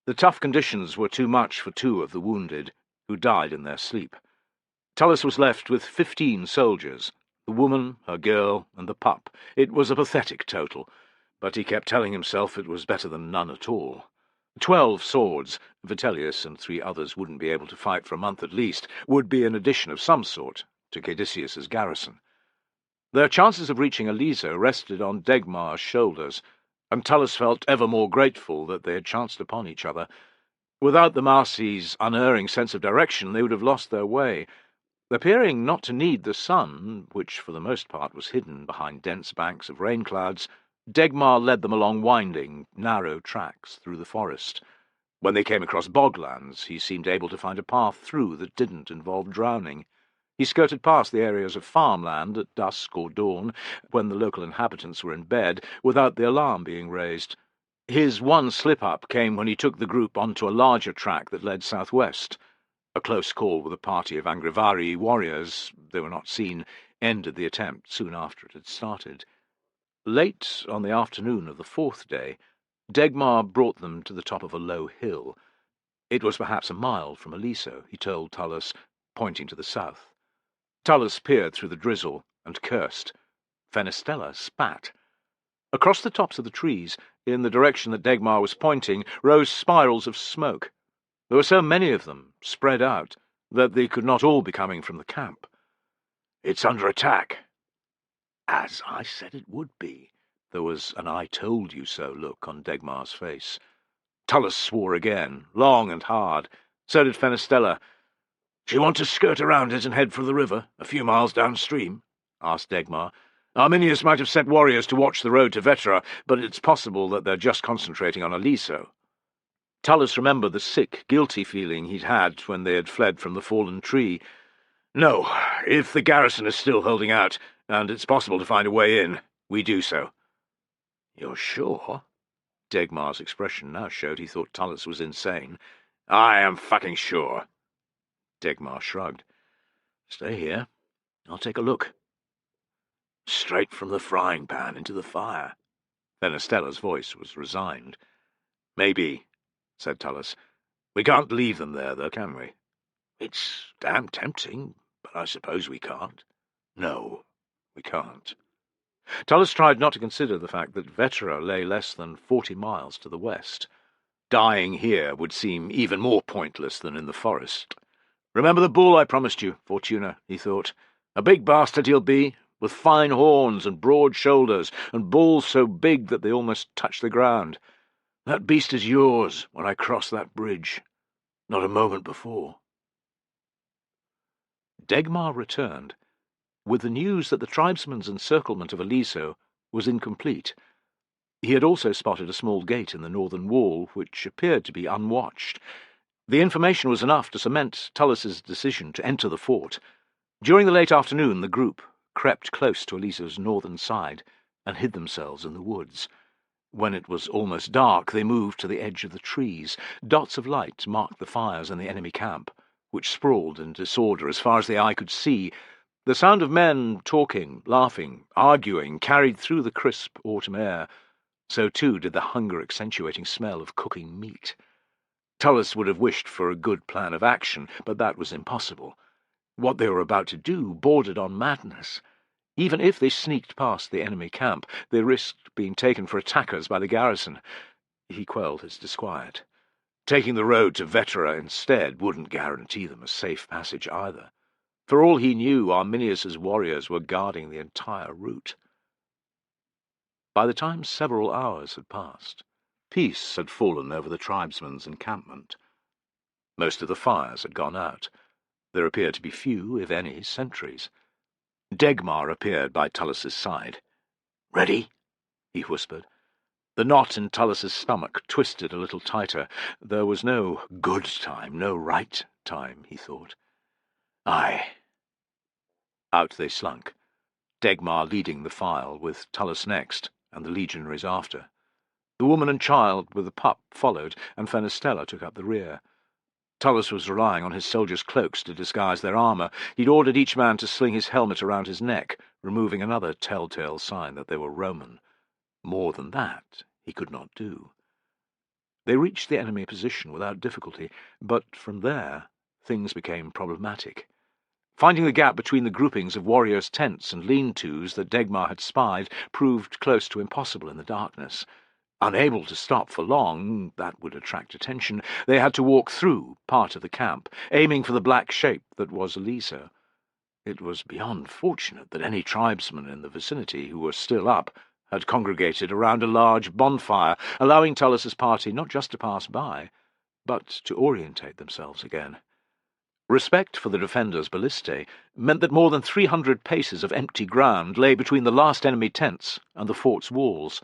The tough conditions were too much for 2 of the wounded, who died in their sleep. Tullus was left with 15 soldiers, the woman, her girl, and the pup. It was a pathetic total, but he kept telling himself it was better than none at all. 12 swords, Vitellius and 3 others wouldn't be able to fight for a month at least, would be an addition of some sort to Caedicius's garrison. Their chances of reaching Aliso rested on Degmar's shoulders, and Tullus felt ever more grateful that they had chanced upon each other. Without the Marsi's unerring sense of direction, they would have lost their way. Appearing not to need the sun, which for the most part was hidden behind dense banks of rain clouds, Degmar led them along winding, narrow tracks through the forest. When they came across boglands, he seemed able to find a path through that didn't involve drowning. He skirted past the areas of farmland at dusk or dawn, when the local inhabitants were in bed, without the alarm being raised. His one slip-up came when he took the group onto a larger track that led southwest. A close call with a party of Angrivari warriors, they were not seen, ended the attempt soon after it had started. Late on the afternoon of the 4th day, Degmar brought them to the top of a low hill. It was perhaps a mile from Aliso, he told Tullus, pointing to the south. Tullus peered through the drizzle and cursed. Fenestella spat. Across the tops of the trees, in the direction that Degmar was pointing, rose spirals of smoke. There were so many of them, spread out, that they could not all be coming from the camp. "It's under attack." As I said it would be. There was an I-told-you-so look on Degmar's face. Tullus swore again, long and hard. So did Fenestella. "Do you want to skirt around it and head for the river, a few miles downstream?" asked Degmar. "Arminius might have sent warriors to watch the road to Vetra, but it's possible that they're just concentrating on Aliso." Tullus remembered the sick, guilty feeling he'd had when they had fled from the fallen tree. "No, if the garrison is still holding out, and it's possible to find a way in, we do so." "You're sure?" Degmar's expression now showed he thought Tullus was insane. "I am fucking sure." Degmar shrugged. Stay here. I'll take a look. Straight from the frying pan into the fire. Fenestella's voice was resigned. Maybe, said Tullus. We can't leave them there, though, can we? It's damn tempting, but I suppose we can't. No, we can't. Tullus tried not to consider the fact that Vetera lay less than 40 miles to the west. Dying here would seem even more pointless than in the forest. Remember the bull I promised you, Fortuna, he thought. A big bastard he'll be, with fine horns and broad shoulders, and balls so big that they almost touch the ground. That beast is yours when I cross that bridge. Not a moment before. Degmar returned, with the news that the tribesmen's encirclement of Aliso was incomplete. He had also spotted a small gate in the northern wall, which appeared to be unwatched. The information was enough to cement Tullus's decision to enter the fort. During the late afternoon, the group crept close to Aliso's northern side and hid themselves in the woods. When it was almost dark, they moved to the edge of the trees. Dots of light marked the fires in the enemy camp, which sprawled in disorder as far as the eye could see. The sound of men talking, laughing, arguing carried through the crisp autumn air. So too did the hunger-accentuating smell of cooking meat. Tullus would have wished for a good plan of action, but that was impossible. What they were about to do bordered on madness. Even if they sneaked past the enemy camp, they risked being taken for attackers by the garrison. He quelled his disquiet. Taking the road to Vetera instead wouldn't guarantee them a safe passage either. For all he knew, Arminius's warriors were guarding the entire route. By the time several hours had passed, peace had fallen over the tribesmen's encampment. Most of the fires had gone out. There appeared to be few, if any, sentries. Degmar appeared by Tullus's side. "Ready?" he whispered. The knot in Tullus's stomach twisted a little tighter. There was no good time, no right time, he thought. Aye. Out they slunk, Degmar leading the file, with Tullus next, and the legionaries after. The woman and child with the pup followed, and Fenestella took up the rear. Tullus was relying on his soldiers' cloaks to disguise their armour. He'd ordered each man to sling his helmet around his neck, removing another telltale sign that they were Roman. More than that he could not do. They reached the enemy position without difficulty, but from there things became problematic. Finding the gap between the groupings of warriors' tents and lean-tos that Degmar had spied proved close to impossible in the darkness. Unable to stop for long, that would attract attention, they had to walk through part of the camp, aiming for the black shape that was Aliso. It was beyond fortunate that any tribesmen in the vicinity who were still up had congregated around a large bonfire, allowing Tullus's party not just to pass by, but to orientate themselves again. Respect for the defenders' ballistae meant that more than 300 paces of empty ground lay between the last enemy tents and the fort's walls.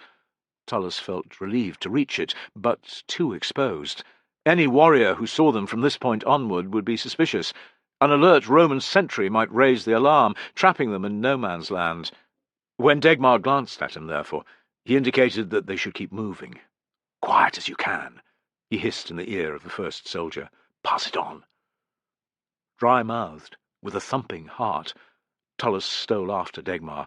Tullus felt relieved to reach it, but too exposed. Any warrior who saw them from this point onward would be suspicious. An alert Roman sentry might raise the alarm, trapping them in no-man's land. When Degmar glanced at him, therefore, he indicated that they should keep moving. "Quiet as you can," he hissed in the ear of the first soldier. "Pass it on." Dry-mouthed, with a thumping heart, Tullus stole after Degmar.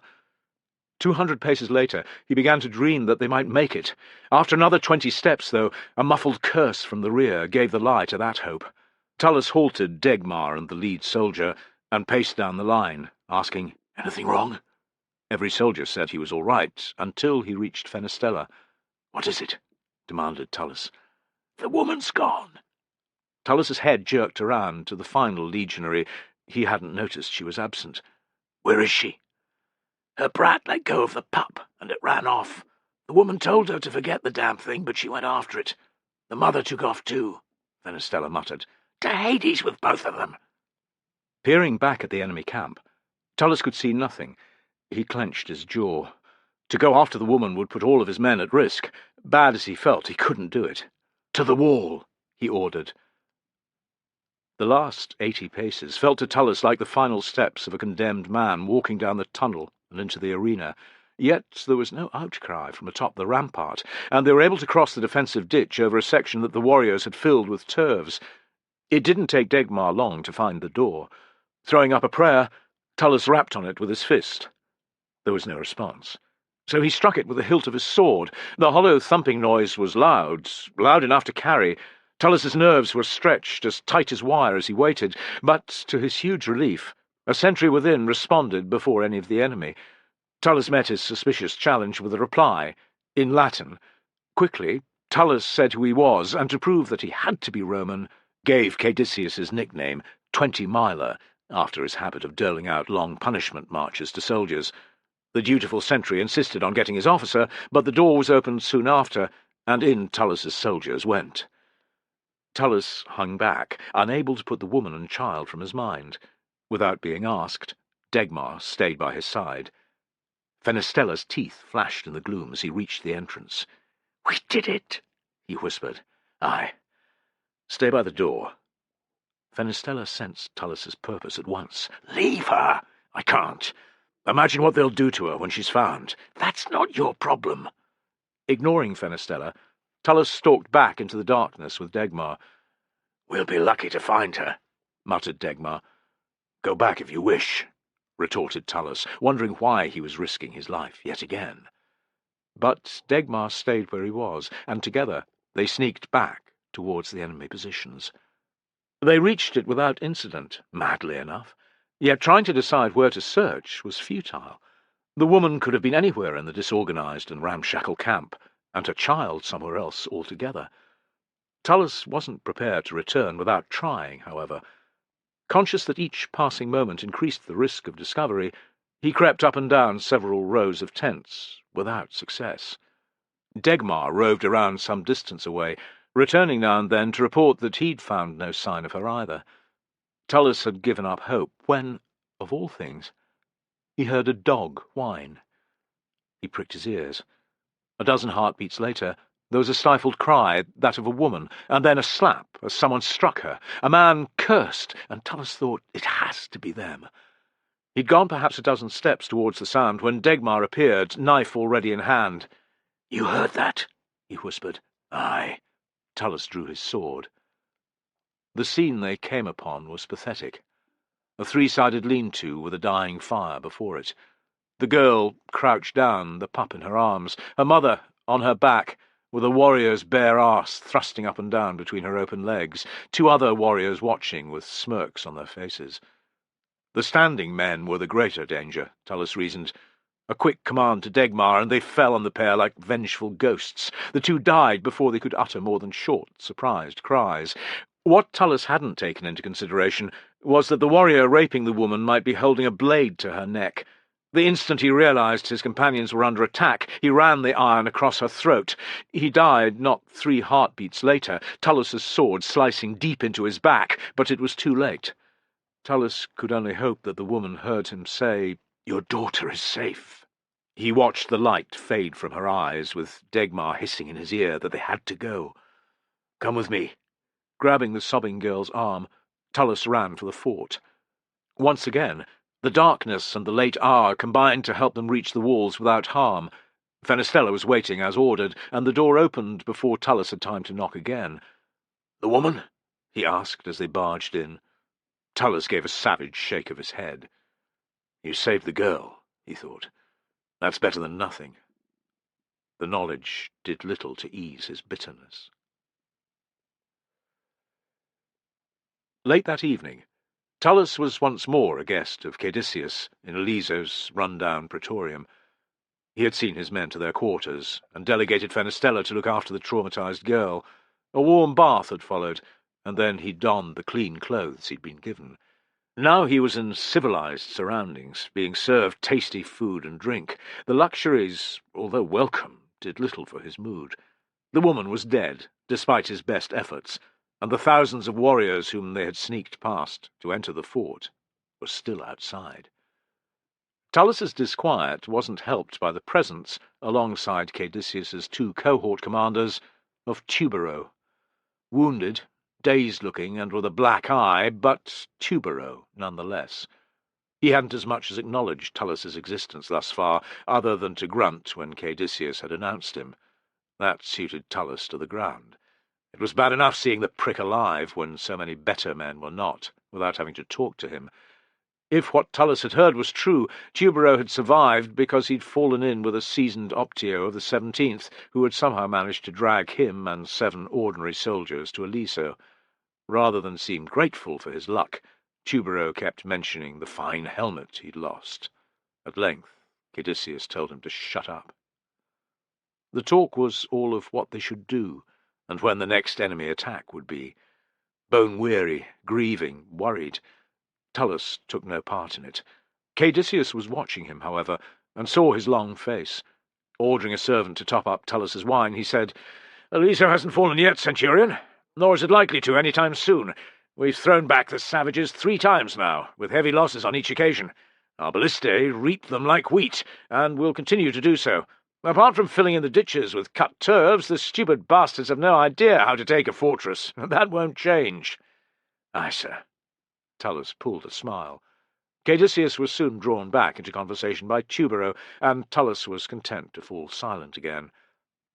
200 paces later, he began to dream that they might make it. After another 20 steps, though, a muffled curse from the rear gave the lie to that hope. Tullus halted Degmar and the lead soldier, and paced down the line, asking, "Anything wrong?" Every soldier said he was all right, until he reached Fenestella. "What is it?" demanded Tullus. "The woman's gone." Tullus's head jerked around to the final legionary. He hadn't noticed she was absent. "Where is she?" "Her brat let go of the pup, and it ran off. The woman told her to forget the damn thing, but she went after it. The mother took off too," Fenestella muttered. "To Hades with both of them." Peering back at the enemy camp, Tullus could see nothing. He clenched his jaw. To go after the woman would put all of his men at risk. Bad as he felt, he couldn't do it. "To the wall," he ordered. The last 80 paces felt to Tullus like the final steps of a condemned man walking down the tunnel and into the arena. Yet there was no outcry from atop the rampart, and they were able to cross the defensive ditch over a section that the warriors had filled with turves. It didn't take Degmar long to find the door. Throwing up a prayer, Tullus rapped on it with his fist. There was no response. So he struck it with the hilt of his sword. The hollow thumping noise was loud enough to carry. Tullus's nerves were stretched as tight as wire as he waited, but, to his huge relief, a sentry within responded before any of the enemy. Tullus met his suspicious challenge with a reply, in Latin. Quickly, Tullus said who he was, and to prove that he had to be Roman, gave Caedicius his nickname, 20-miler, after his habit of doling out long punishment marches to soldiers. The dutiful sentry insisted on getting his officer, but the door was opened soon after, and in Tullus's soldiers went. Tullus hung back, unable to put the woman and child from his mind. Without being asked, Degmar stayed by his side. Fenistella's teeth flashed in the gloom as he reached the entrance. "We did it," he whispered. "Aye. Stay by the door." Fenistella sensed Tullus's purpose at once. "Leave her!" "I can't. Imagine what they'll do to her when she's found." "That's not your problem." Ignoring Fenistella, Tullus stalked back into the darkness with Degmar. "We'll be lucky to find her," muttered Degmar. "Go back if you wish," retorted Tullus, wondering why he was risking his life yet again. But Degmar stayed where he was, and together they sneaked back towards the enemy positions. They reached it without incident, madly enough, yet trying to decide where to search was futile. The woman could have been anywhere in the disorganized and ramshackle camp, and her child somewhere else altogether. Tullus wasn't prepared to return without trying, however. Conscious that each passing moment increased the risk of discovery, he crept up and down several rows of tents, without success. Degmar roved around some distance away, returning now and then to report that he'd found no sign of her either. Tullus had given up hope when, of all things, he heard a dog whine. He pricked his ears. A dozen heartbeats later, there was a stifled cry, that of a woman, and then a slap as someone struck her. A man cursed, and Tullus thought, it has to be them. He'd gone perhaps a dozen steps towards the sound when Degmar appeared, knife already in hand. "You heard that?" he whispered. "Aye." Tullus drew his sword. The scene they came upon was pathetic. A three-sided lean-to with a dying fire before it. The girl crouched down, the pup in her arms, her mother on her back, with a warrior's bare arse thrusting up and down between her open legs, two other warriors watching with smirks on their faces. The standing men were the greater danger, Tullus reasoned. A quick command to Degmar, and they fell on the pair like vengeful ghosts. The two died before they could utter more than short, surprised cries. What Tullus hadn't taken into consideration was that the warrior raping the woman might be holding a blade to her neck. The instant he realized his companions were under attack, he ran the iron across her throat. He died not 3 heartbeats later, Tullus's sword slicing deep into his back, but it was too late. Tullus could only hope that the woman heard him say, "Your daughter is safe." He watched the light fade from her eyes, with Degmar hissing in his ear that they had to go. "Come with me." Grabbing the sobbing girl's arm, Tullus ran for the fort. Once again, the darkness and the late hour combined to help them reach the walls without harm. Fenistella was waiting as ordered, and the door opened before Tullus had time to knock again. "The woman?" he asked as they barged in. Tullus gave a savage shake of his head. "You saved the girl," he thought. "That's better than nothing." The knowledge did little to ease his bitterness. Late that evening, Tullus was once more a guest of Caedicius in Eliso's run-down praetorium. He had seen his men to their quarters, and delegated Fenistella to look after the traumatized girl. A warm bath had followed, and then he donned the clean clothes he'd been given. Now he was in civilized surroundings, being served tasty food and drink. The luxuries, although welcome, did little for his mood. The woman was dead, despite his best efforts, and the thousands of warriors whom they had sneaked past to enter the fort were still outside. Tullus's disquiet wasn't helped by the presence, alongside Caedicius's 2 cohort commanders, of Tubero. Wounded, dazed-looking, and with a black eye, but Tubero nonetheless. He hadn't as much as acknowledged Tullus's existence thus far, other than to grunt when Caedicius had announced him. That suited Tullus to the ground. It was bad enough seeing the prick alive when so many better men were not, without having to talk to him. If what Tullus had heard was true, Tubero had survived because he'd fallen in with a seasoned optio of the 17th, who had somehow managed to drag him and 7 ordinary soldiers to Aliso. Rather than seem grateful for his luck, Tubero kept mentioning the fine helmet he'd lost. At length, Caedicius told him to shut up. The talk was all of what they should do, and when the next enemy attack would be. Bone-weary, grieving, worried, Tullus took no part in it. Caedicius was watching him, however, and saw his long face. Ordering a servant to top up Tullus's wine, he said, "Aliso hasn't fallen yet, Centurion, nor is it likely to any time soon. We've thrown back the savages 3 times now, with heavy losses on each occasion. Our ballistae reaped them like wheat, and will continue to do so. Apart from filling in the ditches with cut turves, the stupid bastards have no idea how to take a fortress. That won't change." "Aye, sir." Tullus pulled a smile. Caedicius was soon drawn back into conversation by Tubero, and Tullus was content to fall silent again.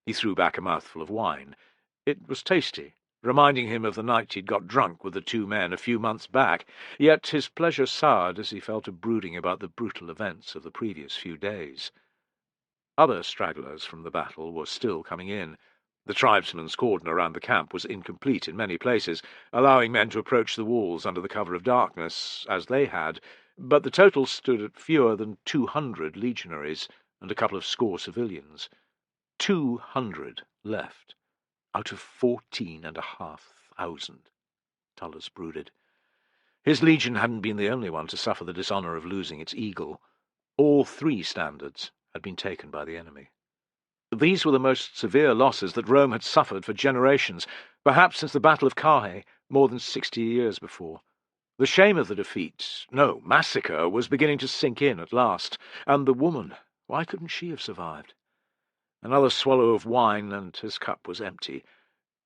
He threw back a mouthful of wine. It was tasty, reminding him of the night he'd got drunk with the 2 men a few months back, yet his pleasure soured as he fell to brooding about the brutal events of the previous few days. Other stragglers from the battle were still coming in. The tribesmen's cordon around the camp was incomplete in many places, allowing men to approach the walls under the cover of darkness, as they had, but the total stood at fewer than 200 legionaries and a couple of score civilians. 200 left, out of 14,500, Tullus brooded. His legion hadn't been the only one to suffer the dishonour of losing its eagle. All 3 standards had been taken by the enemy. These were the most severe losses that Rome had suffered for generations, perhaps since the Battle of Carrhae, more than 60 years before. The shame of the defeat, no, massacre, was beginning to sink in at last, and the woman, why couldn't she have survived? Another swallow of wine, and his cup was empty.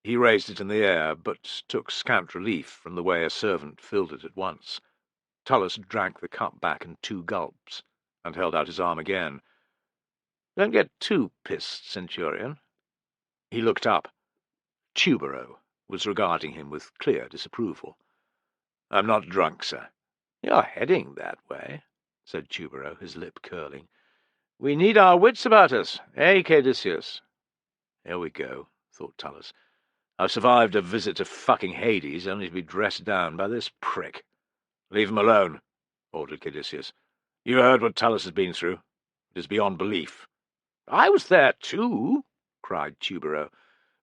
He raised it in the air, but took scant relief from the way a servant filled it at once. Tullus drank the cup back in 2 gulps, and held out his arm again. "Don't get too pissed, Centurion." He looked up. Tubero was regarding him with clear disapproval. "I'm not drunk, sir." "You're heading that way," said Tubero, his lip curling. "We need our wits about us, eh, Caedicius?" "Here we go," thought Tullus. "I've survived a visit to fucking Hades, only to be dressed down by this prick." "Leave him alone," ordered Caedicius. "You heard what Tullus has been through. It is beyond belief." "I was there too," cried Tubero.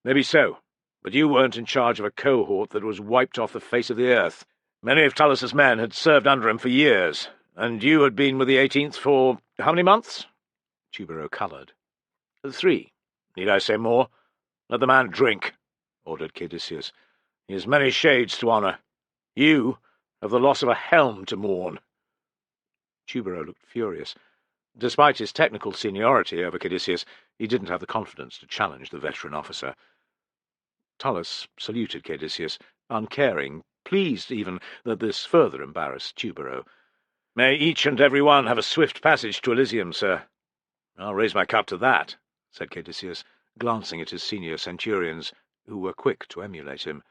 "Maybe so, but you weren't in charge of a cohort that was wiped off the face of the earth. Many of Tullus's men had served under him for years, and you had been with the 18th for how many months?" Tubero coloured. 3. Need I say more? Let the man drink," ordered Caedicius. "He has many shades to honour. You have the loss of a helm to mourn." Tubero looked furious. Despite his technical seniority over Caedicius, he didn't have the confidence to challenge the veteran officer. Tullus saluted Caedicius, uncaring, pleased even that this further embarrassed Tubero. "May each and every one have a swift passage to Elysium, sir." "I'll raise my cup to that," said Caedicius, glancing at his senior centurions, who were quick to emulate him.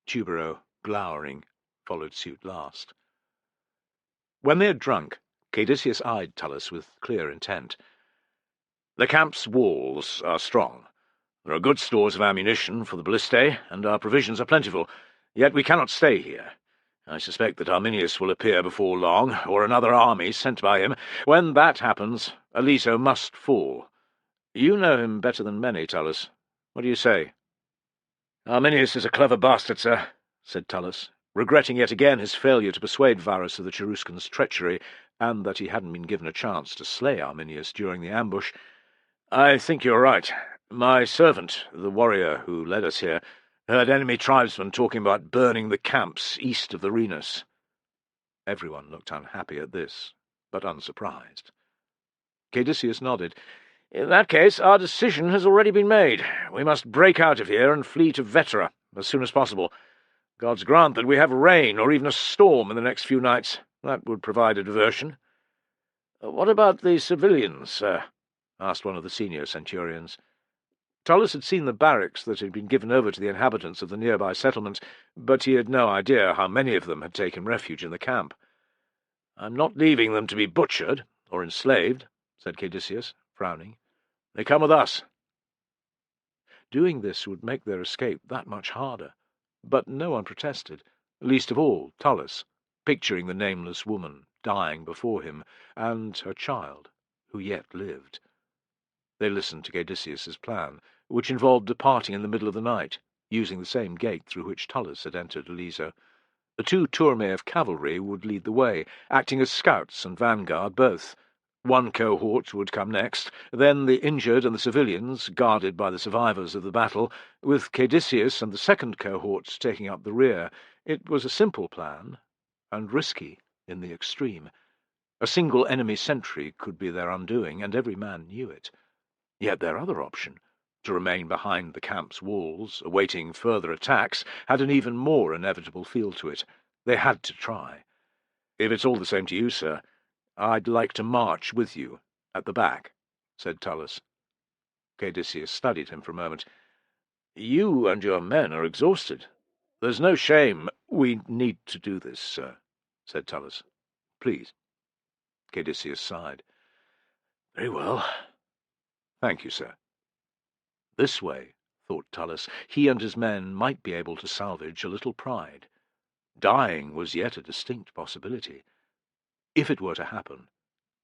Tubero, glowering, followed suit last. When they had drunk, Caedicius eyed Tullus with clear intent. "The camp's walls are strong. There are good stores of ammunition for the ballistae, and our provisions are plentiful. Yet we cannot stay here. I suspect that Arminius will appear before long, or another army sent by him. When that happens, Aliso must fall. You know him better than many, Tullus. What do you say?" "Arminius is a clever bastard, sir," said Tullus, regretting yet again his failure to persuade Varus of the Cheruscan's treachery, and that he hadn't been given a chance to slay Arminius during the ambush. "I think you're right. My servant, the warrior who led us here, heard enemy tribesmen talking about burning the camps east of the Renus." Everyone looked unhappy at this, but unsurprised. Caedicius nodded. "In that case, our decision has already been made. We must break out of here and flee to Vetera as soon as possible. Gods grant that we have rain or even a storm in the next few nights. That would provide a diversion." "What about the civilians, sir?" asked one of the senior centurions. Tullus had seen the barracks that had been given over to the inhabitants of the nearby settlement, but he had no idea how many of them had taken refuge in the camp. "I'm not leaving them to be butchered or enslaved," said Caedicius, frowning. "They come with us." Doing this would make their escape that much harder, but no one protested, least of all Tullus, picturing the nameless woman dying before him, and her child, who yet lived. They listened to Caedicius's plan, which involved departing in the middle of the night, using the same gate through which Tullus had entered Aliso. The 2 turmae of cavalry would lead the way, acting as scouts and vanguard both. One cohort would come next, then the injured and the civilians, guarded by the survivors of the battle, with Caedicius and the second cohort taking up the rear. It was a simple plan, and risky in the extreme. A single enemy sentry could be their undoing, and every man knew it. Yet their other option, to remain behind the camp's walls, awaiting further attacks, had an even more inevitable feel to it. They had to try. "If it's all the same to you, sir, I'd like to march with you, at the back," said Tullus. Caedicius studied him for a moment. "You and your men are exhausted. There's no shame—" "We need to do this, sir," said Tullus. "Please." Caedicius sighed. "Very well. Thank you, sir." This way, thought Tullus, he and his men might be able to salvage a little pride. Dying was yet a distinct possibility. If it were to happen,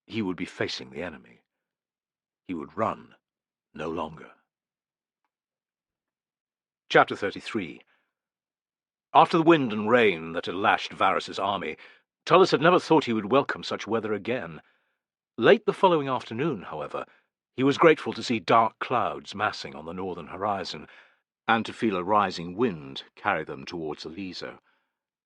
he would be facing the enemy. He would run no longer. Chapter 33. After the wind and rain that had lashed Varus's army, Tullus had never thought he would welcome such weather again. Late the following afternoon, however, he was grateful to see dark clouds massing on the northern horizon, and to feel a rising wind carry them towards Aliso.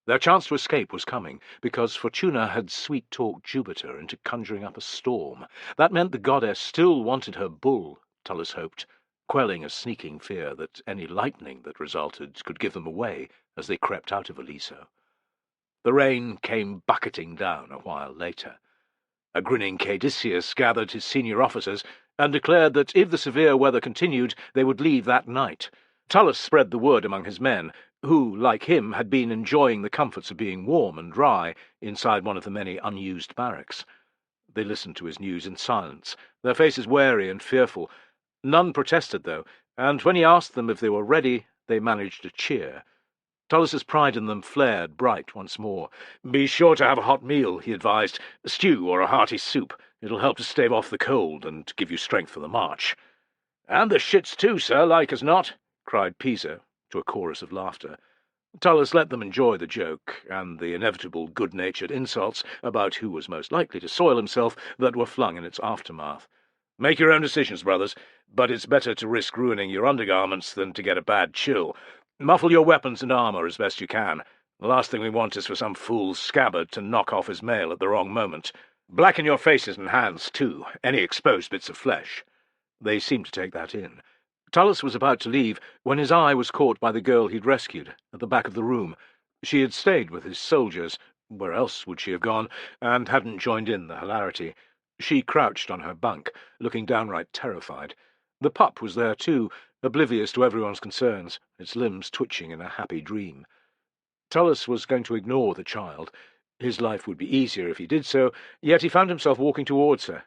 Their chance to escape was coming, because Fortuna had sweet-talked Jupiter into conjuring up a storm. That meant the goddess still wanted her bull, Tullus hoped, quelling a sneaking fear that any lightning that resulted could give them away as they crept out of Aliso. The rain came bucketing down a while later. A grinning Caedicius gathered his senior officers and declared that if the severe weather continued, they would leave that night. Tullus spread the word among his men, who, like him, had been enjoying the comforts of being warm and dry inside one of the many unused barracks. They listened to his news in silence, their faces wary and fearful. None protested, though, and when he asked them if they were ready, they managed to cheer. Tullus's pride in them flared bright once more. "Be sure to have a hot meal," he advised. "A stew or a hearty soup. It'll help to stave off the cold and give you strength for the march." "And the shits too, sir, like as not," cried Pisa, to a chorus of laughter. Tullus let them enjoy the joke, and the inevitable good-natured insults about who was most likely to soil himself that were flung in its aftermath. "Make your own decisions, brothers, but it's better to risk ruining your undergarments than to get a bad chill. Muffle your weapons and armour as best you can. The last thing we want is for some fool's scabbard to knock off his mail at the wrong moment. Blacken your faces and hands, too, any exposed bits of flesh." They seemed to take that in. Tullus was about to leave when his eye was caught by the girl he'd rescued at the back of the room. She had stayed with his soldiers, where else would she have gone, and hadn't joined in the hilarity. She crouched on her bunk, looking downright terrified. The pup was there too, oblivious to everyone's concerns, its limbs twitching in a happy dream. Tullus was going to ignore the child. His life would be easier if he did so, yet he found himself walking towards her.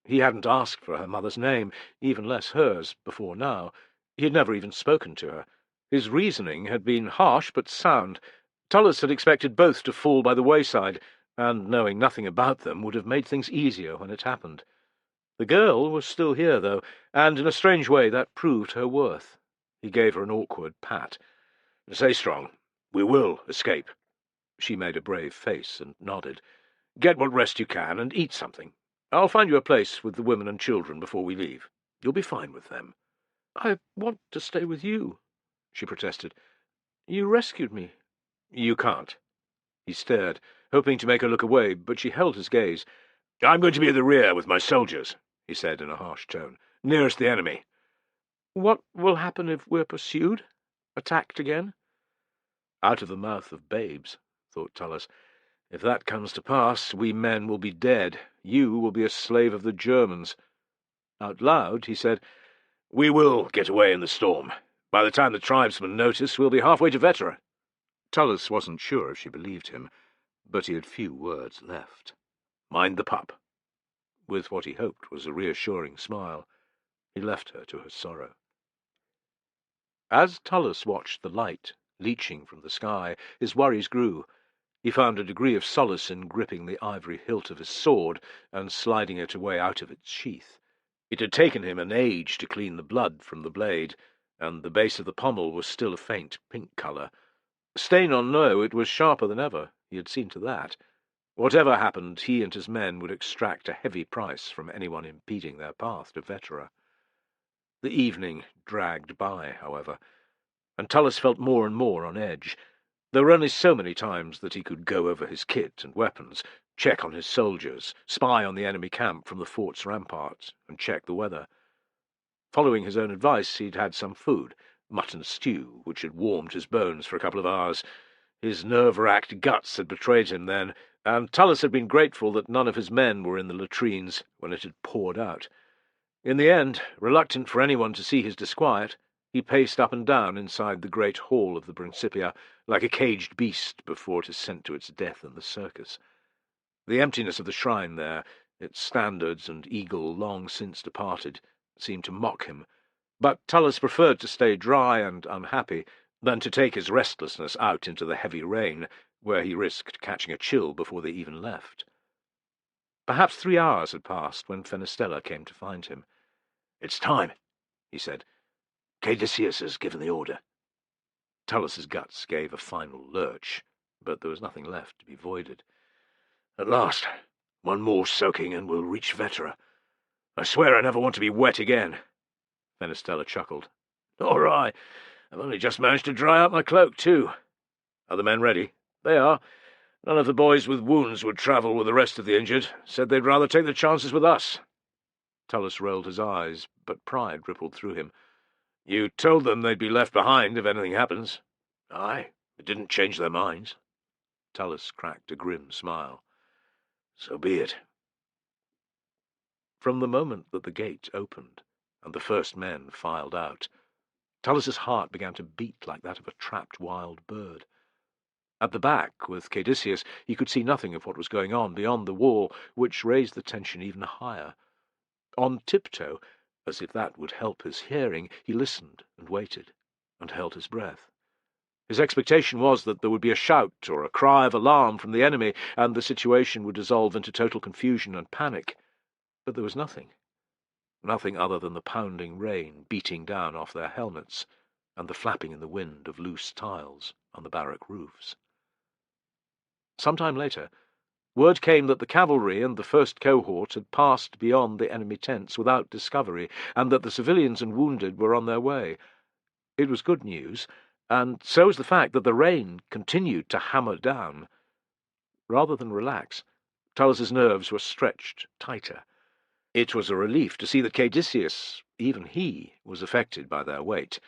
He hadn't asked for her mother's name, even less hers, before now. He had never even spoken to her. His reasoning had been harsh but sound. Tullus had expected both to fall by the wayside, and knowing nothing about them would have made things easier when it happened. The girl was still here, though, and in a strange way that proved her worth. He gave her an awkward pat. "Stay strong. We will escape." She made a brave face and nodded. "Get what rest you can, and eat something. I'll find you a place with the women and children before we leave. You'll be fine with them." "I want to stay with you," she protested. "You rescued me." "You can't." He stared, hoping to make her look away, but she held his gaze. "I'm going to be at the rear with my soldiers," he said in a harsh tone, "nearest the enemy." "What will happen if we're pursued? Attacked again?" Out of the mouth of babes, thought Tullus. If that comes to pass, we men will be dead. You will be a slave of the Germans. Out loud he said, "We will get away in the storm. By the time the tribesmen notice, we'll be halfway to Vetera." Tullus wasn't sure if she believed him, but he had few words left. Mind the pup." With what he hoped was a reassuring smile, he left her to her sorrow. As Tullus watched the light leaching from the sky, his worries grew. He found a degree of solace in gripping the ivory hilt of his sword and sliding it away out of its sheath. It had taken him an age to clean the blood from the blade, and the base of the pommel was still a faint pink colour. Stain or no, it was sharper than ever. He had seen to that. Whatever happened, he and his men would extract a heavy price from anyone impeding their path to Vetera. The evening dragged by, however, and Tullus felt more and more on edge. There were only so many times that he could go over his kit and weapons, check on his soldiers, spy on the enemy camp from the fort's ramparts, and check the weather. Following his own advice, he'd had some food, mutton stew, which had warmed his bones for a couple of hours. His nerve-racked guts had betrayed him then, and Tullus had been grateful that none of his men were in the latrines when it had poured out. In the end, reluctant for anyone to see his disquiet, he paced up and down inside the great hall of the Principia, like a caged beast before it is sent to its death in the circus. The emptiness of the shrine there, its standards and eagle long since departed, seemed to mock him, but Tullus preferred to stay dry and unhappy than to take his restlessness out into the heavy rain, where he risked catching a chill before they even left. Perhaps 3 hours had passed when Fenestella came to find him. "It's time," he said. "Caedicius has given the order." Tullus's guts gave a final lurch, but there was nothing left to be voided. "At last, one more soaking and we'll reach Vetera. I swear I never want to be wet again." Fenestella chuckled. "Nor I. I've only just managed to dry out my cloak, too. Are the men ready?" "They are. None of the boys with wounds would travel with the rest of the injured. Said they'd rather take the chances with us." Tullus rolled his eyes, but pride rippled through him. "You told them they'd be left behind if anything happens." "Aye, it didn't change their minds." Tullus cracked a grim smile. "So be it." From the moment that the gate opened and the first men filed out, Tullus's heart began to beat like that of a trapped wild bird. At the back, with Caedicius, he could see nothing of what was going on beyond the wall, which raised the tension even higher. On tiptoe, as if that would help his hearing, he listened and waited, and held his breath. His expectation was that there would be a shout or a cry of alarm from the enemy, and the situation would dissolve into total confusion and panic. But there was nothing. Nothing other than the pounding rain beating down off their helmets, and the flapping in the wind of loose tiles on the barrack roofs. Some time later, word came that the cavalry and the first cohort had passed beyond the enemy tents without discovery, and that the civilians and wounded were on their way. It was good news, and so was the fact that the rain continued to hammer down. Rather than relax, Tullus's nerves were stretched tighter. It was a relief to see that Caedicius, even he, was affected by their weight.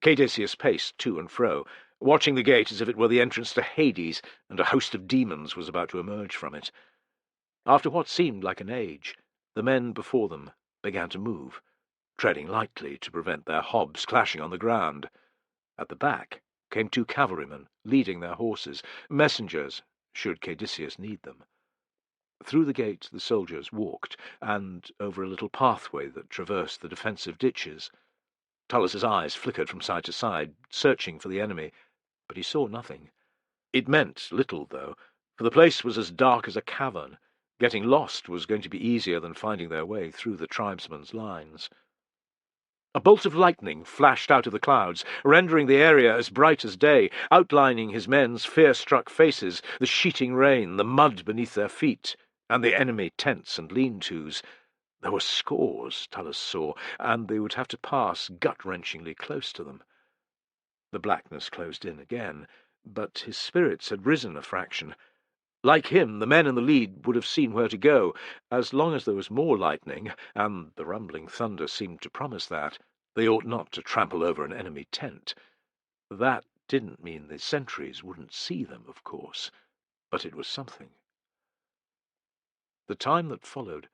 Caedicius paced to and fro, watching the gate as if it were the entrance to Hades, and a host of demons was about to emerge from it. After what seemed like an age, the men before them began to move, treading lightly to prevent their hobs clashing on the ground. At the back came 2 cavalrymen, leading their horses, messengers, should Caedicius need them. Through the gate the soldiers walked, and over a little pathway that traversed the defensive ditches. Tullus's eyes flickered from side to side, searching for the enemy, but he saw nothing. It meant little, though, for the place was as dark as a cavern. Getting lost was going to be easier than finding their way through the tribesmen's lines. A bolt of lightning flashed out of the clouds, rendering the area as bright as day, outlining his men's fear-struck faces, the sheeting rain, the mud beneath their feet, and the enemy tents and lean-tos. There were scores, Tullus saw, and they would have to pass gut-wrenchingly close to them. The blackness closed in again, but his spirits had risen a fraction. Like him, the men in the lead would have seen where to go. As long as there was more lightning, and the rumbling thunder seemed to promise that, they ought not to trample over an enemy tent. That didn't mean the sentries wouldn't see them, of course, but it was something. The time that followed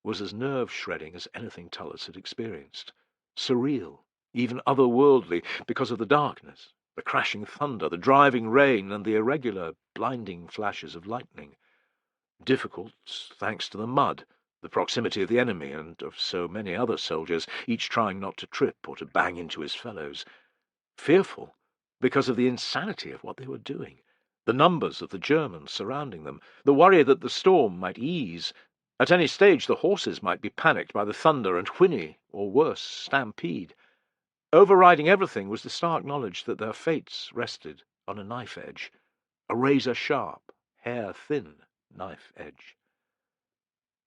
was as nerve-shredding as anything Tullus had experienced. Surreal, even otherworldly, because of the darkness, the crashing thunder, the driving rain, and the irregular, blinding flashes of lightning. Difficult, thanks to the mud, the proximity of the enemy, and of so many other soldiers, each trying not to trip or to bang into his fellows. Fearful, because of the insanity of what they were doing, the numbers of the Germans surrounding them, the worry that the storm might ease. At any stage the horses might be panicked by the thunder and whinny, or worse, stampede. Overriding everything was the stark knowledge that their fates rested on a knife edge, a razor-sharp, hair-thin knife edge.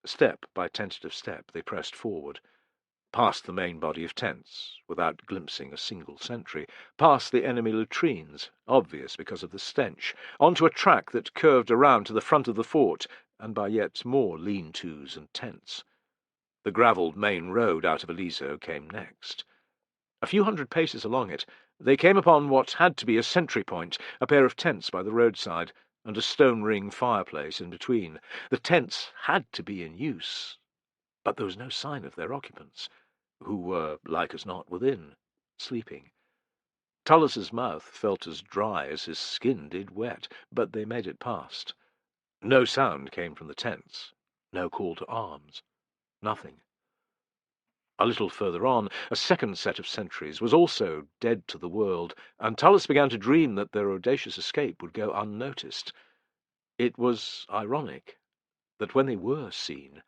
Step by tentative step they pressed forward, past the main body of tents, without glimpsing a single sentry, past the enemy latrines, obvious because of the stench, onto a track that curved around to the front of the fort, and by yet more lean-tos and tents. The gravelled main road out of Aliso came next. A few hundred paces along it, they came upon what had to be a sentry point, a pair of tents by the roadside, and a stone ring fireplace in between. The tents had to be in use, but there was no sign of their occupants, who were, like as not, within, sleeping. Tullis's mouth felt as dry as his skin did wet, but they made it past. No sound came from the tents, no call to arms, nothing. A little further on, a second set of sentries was also dead to the world, and Tullis began to dream that their audacious escape would go unnoticed. It was ironic that when they were seen,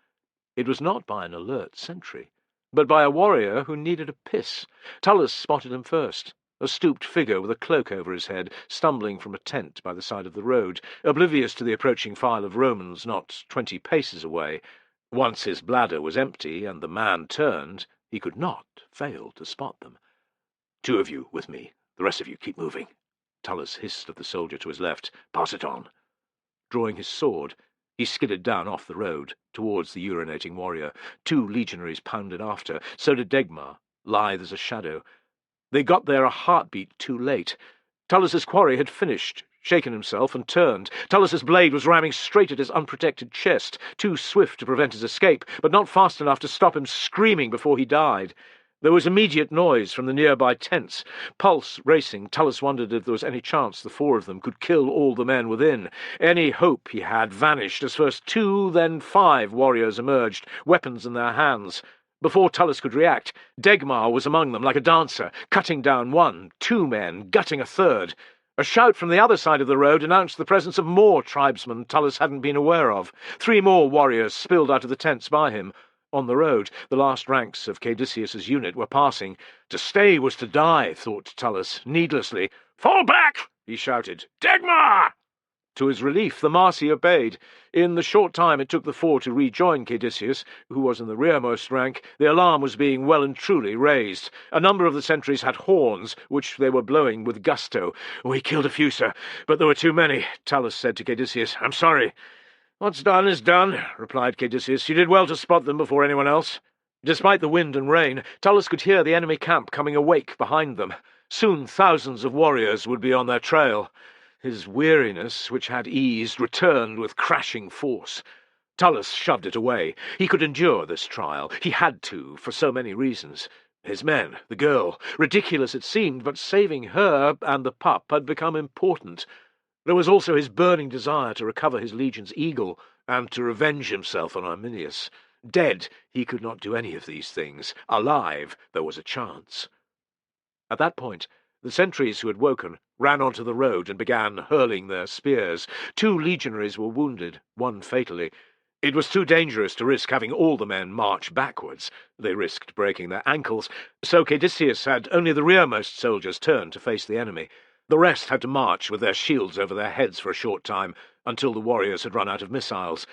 it was not by an alert sentry, but by a warrior who needed a piss. Tullis spotted him first, a stooped figure with a cloak over his head, stumbling from a tent by the side of the road, oblivious to the approaching file of Romans not 20 paces away. Once his bladder was empty and the man turned, he could not fail to spot them. "2 of you with me. The rest of you keep moving." Tullis hissed at the soldier to his left. "Pass it on." Drawing his sword, he skidded down off the road, towards the urinating warrior. 2 legionaries pounded after. So did Degmar, lithe as a shadow. They got there a heartbeat too late. Tullis's quarry had finished, shaken himself, and turned. Tullis's blade was ramming straight at his unprotected chest, too swift to prevent his escape, but not fast enough to stop him screaming before he died. There was immediate noise from the nearby tents. Pulse racing, Tullis wondered if there was any chance the 4 of them could kill all the men within. Any hope he had vanished as first 2, then 5 warriors emerged, weapons in their hands. Before Tullis could react, Degmar was among them like a dancer, cutting down 1, 2 men, gutting a 3rd. A shout from the other side of the road announced the presence of more tribesmen Tullis hadn't been aware of. 3 more warriors spilled out of the tents by him. On the road, the last ranks of Caedicius's unit were passing. To stay was to die, thought Tullis, needlessly. "Fall back!" he shouted. "Degmar!" To his relief, the Marsi obeyed. In the short time it took the 4 to rejoin Caedicius, who was in the rearmost rank, the alarm was being well and truly raised. A number of the sentries had horns, which they were blowing with gusto. "We killed a few, sir, but there were too many," Tullis said to Caedicius. "I'm sorry." "What's done is done," replied Caedicius. "You did well to spot them before anyone else." Despite the wind and rain, Tullis could hear the enemy camp coming awake behind them. Soon thousands of warriors would be on their trail. His weariness, which had eased, returned with crashing force. Tullis shoved it away. He could endure this trial. He had to, for so many reasons. His men, the girl. Ridiculous it seemed, but saving her and the pup had become important. There was also his burning desire to recover his legion's eagle, and to revenge himself on Arminius. Dead, he could not do any of these things. Alive, there was a chance. At that point, the sentries who had woken ran onto the road and began hurling their spears. 2 legionaries were wounded, 1 fatally. It was too dangerous to risk having all the men march backwards. They risked breaking their ankles, so Caedicius had only the rearmost soldiers turn to face the enemy. The rest had to march with their shields over their heads for a short time, until the warriors had run out of missiles.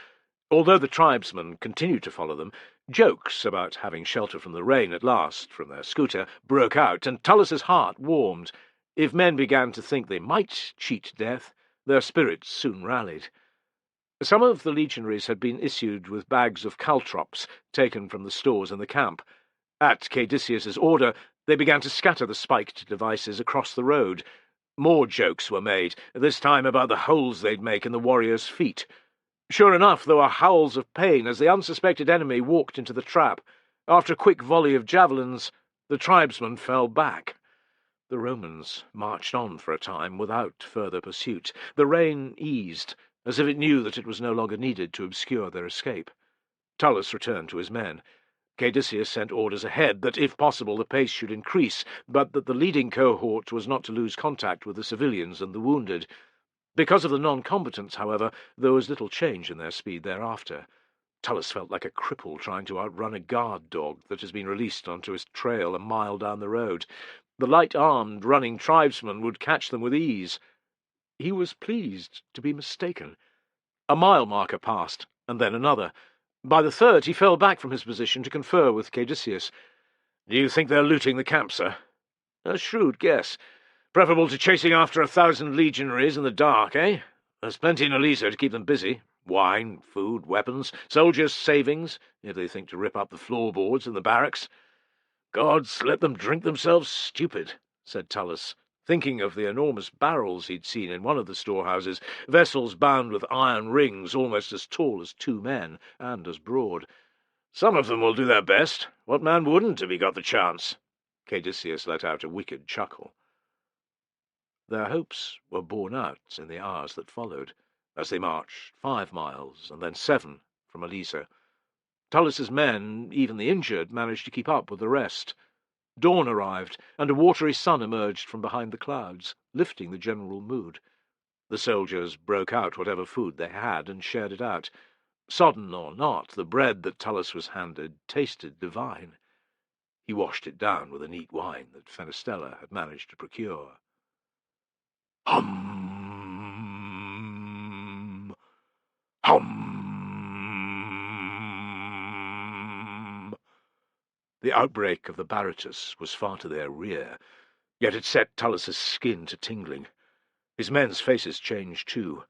Although the tribesmen continued to follow them, jokes about having shelter from the rain at last from their scooter broke out, and Tullis's heart warmed. If men began to think they might cheat death, their spirits soon rallied. Some of the legionaries had been issued with bags of caltrops taken from the stores in the camp. At Caedicius's order, they began to scatter the spiked devices across the road. More jokes were made, this time about the holes they'd make in the warriors' feet. Sure enough, there were howls of pain as the unsuspected enemy walked into the trap. After a quick volley of javelins, the tribesmen fell back. The Romans marched on for a time without further pursuit. The rain eased, as if it knew that it was no longer needed to obscure their escape. Tullus returned to his men. Caedicius sent orders ahead that, if possible, the pace should increase, but that the leading cohort was not to lose contact with the civilians and the wounded. Because of the non-combatants, however, there was little change in their speed thereafter. Tullus felt like a cripple trying to outrun a guard dog that has been released onto his trail a mile down the road. The light-armed, running tribesmen would catch them with ease. He was pleased to be mistaken. A mile marker passed, and then another. By the third, he fell back from his position to confer with Caedicius. "Do you think they're looting the camp, sir?" "A shrewd guess. Preferable to chasing after 1,000 legionaries in the dark, eh? There's plenty in Elisa to keep them busy. Wine, food, weapons, soldiers' savings, if they think to rip up the floorboards in the barracks." "Gods, let them drink themselves stupid," said Tullus, thinking of the enormous barrels he'd seen in one of the storehouses, vessels bound with iron rings almost as tall as 2 men, and as broad. "Some of them will do their best. What man wouldn't if he got the chance?" Caedicius let out a wicked chuckle. Their hopes were borne out in the hours that followed, as they marched 5 miles and then 7 from Elisa. Tullus's men, even the injured, managed to keep up with the rest. Dawn arrived, and a watery sun emerged from behind the clouds, lifting the general mood. The soldiers broke out whatever food they had and shared it out. Sodden or not, the bread that Tullus was handed tasted divine. He washed it down with a neat wine that Fenestella had managed to procure. Hum! Hum! The outbreak of the Baratus was far to their rear, yet it set Tullus's skin to tingling. His men's faces changed too.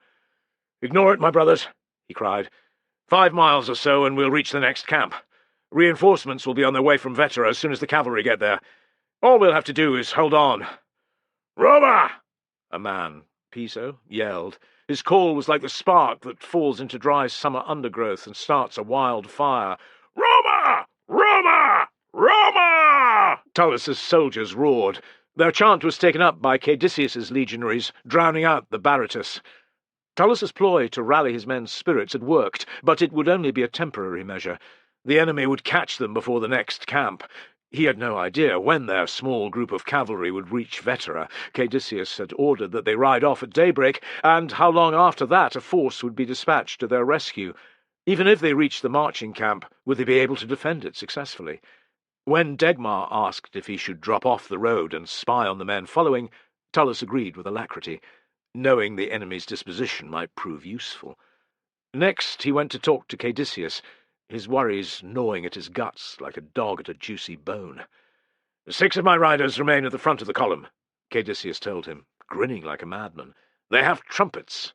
"Ignore it, my brothers," he cried. 5 miles or so, and we'll reach the next camp. Reinforcements will be on their way from Vetera as soon as the cavalry get there. All we'll have to do is hold on." "Roma!" a man, Piso, yelled. His call was like the spark that falls into dry summer undergrowth and starts a wild fire. "Roma! Roma! Roma!" Tullus's soldiers roared. Their chant was taken up by Caedicius's legionaries, drowning out the Baratus. Tullus's ploy to rally his men's spirits had worked, but it would only be a temporary measure. The enemy would catch them before the next camp. He had no idea when their small group of cavalry would reach Vetera. Caedicius had ordered that they ride off at daybreak, and how long after that a force would be dispatched to their rescue. Even if they reached the marching camp, would they be able to defend it successfully? When Degmar asked if he should drop off the road and spy on the men following, Tullus agreed with alacrity, knowing the enemy's disposition might prove useful. Next he went to talk to Caedicius, his worries gnawing at his guts like a dog at a juicy bone. 6 of my riders remain at the front of the column, Caedicius told him, grinning like a madman. "They have trumpets."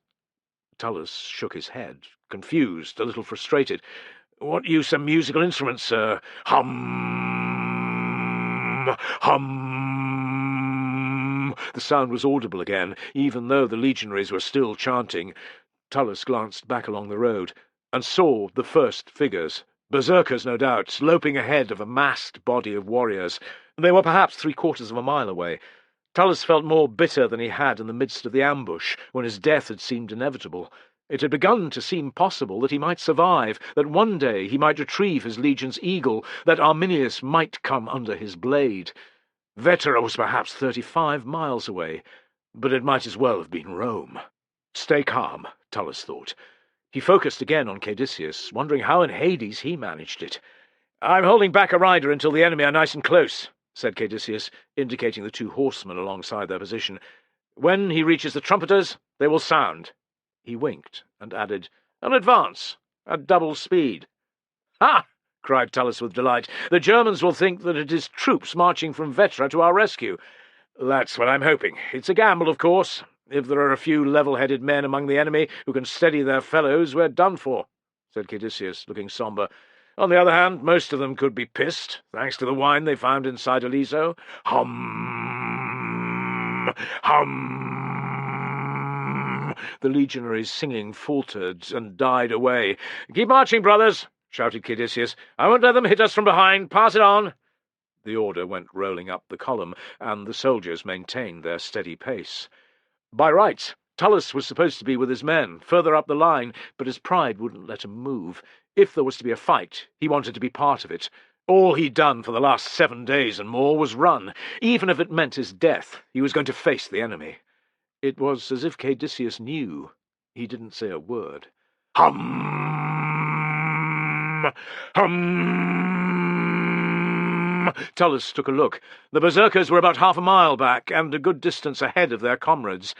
Tullus shook his head, confused, a little frustrated. "What use are musical instruments, sir?" "Hum! Hum!" The sound was audible again, even though the legionaries were still chanting. Tullus glanced back along the road, and saw the first figures, berserkers no doubt, loping ahead of a massed body of warriors. They were perhaps 3/4 of a mile away. Tullus felt more bitter than he had in the midst of the ambush, when his death had seemed inevitable. It had begun to seem possible that he might survive, that one day he might retrieve his legion's eagle, that Arminius might come under his blade. Vetera was perhaps 35 miles away, but it might as well have been Rome. Stay calm, Tullus thought. He focused again on Caedicius, wondering how in Hades he managed it. "I'm holding back a rider until the enemy are nice and close," said Caedicius, indicating the 2 horsemen alongside their position. "When he reaches the trumpeters, they will sound." He winked, and added, "An advance, at double speed." "Ha!" cried Tullus with delight. "The Germans will think that it is troops marching from Vetera to our rescue." "That's what I'm hoping. It's a gamble, of course. If there are a few level-headed men among the enemy who can steady their fellows, we're done for," said Caedicius, looking sombre. "On the other hand, most of them could be pissed, thanks to the wine they found inside Eliso. Hum! Hum!" The legionaries' singing faltered and died away. "Keep marching, brothers!" shouted Caedicius. "I won't let them hit us from behind. Pass it on!" The order went rolling up the column, and the soldiers maintained their steady pace. By rights, Tullus was supposed to be with his men, further up the line, but his pride wouldn't let him move. If there was to be a fight, he wanted to be part of it. All he'd done for the last 7 days and more was run. Even if it meant his death, he was going to face the enemy. It was as if Caedicius knew. He didn't say a word. Hum! Hum! Tullus took a look. The berserkers were about half a mile back, and a good distance ahead of their comrades.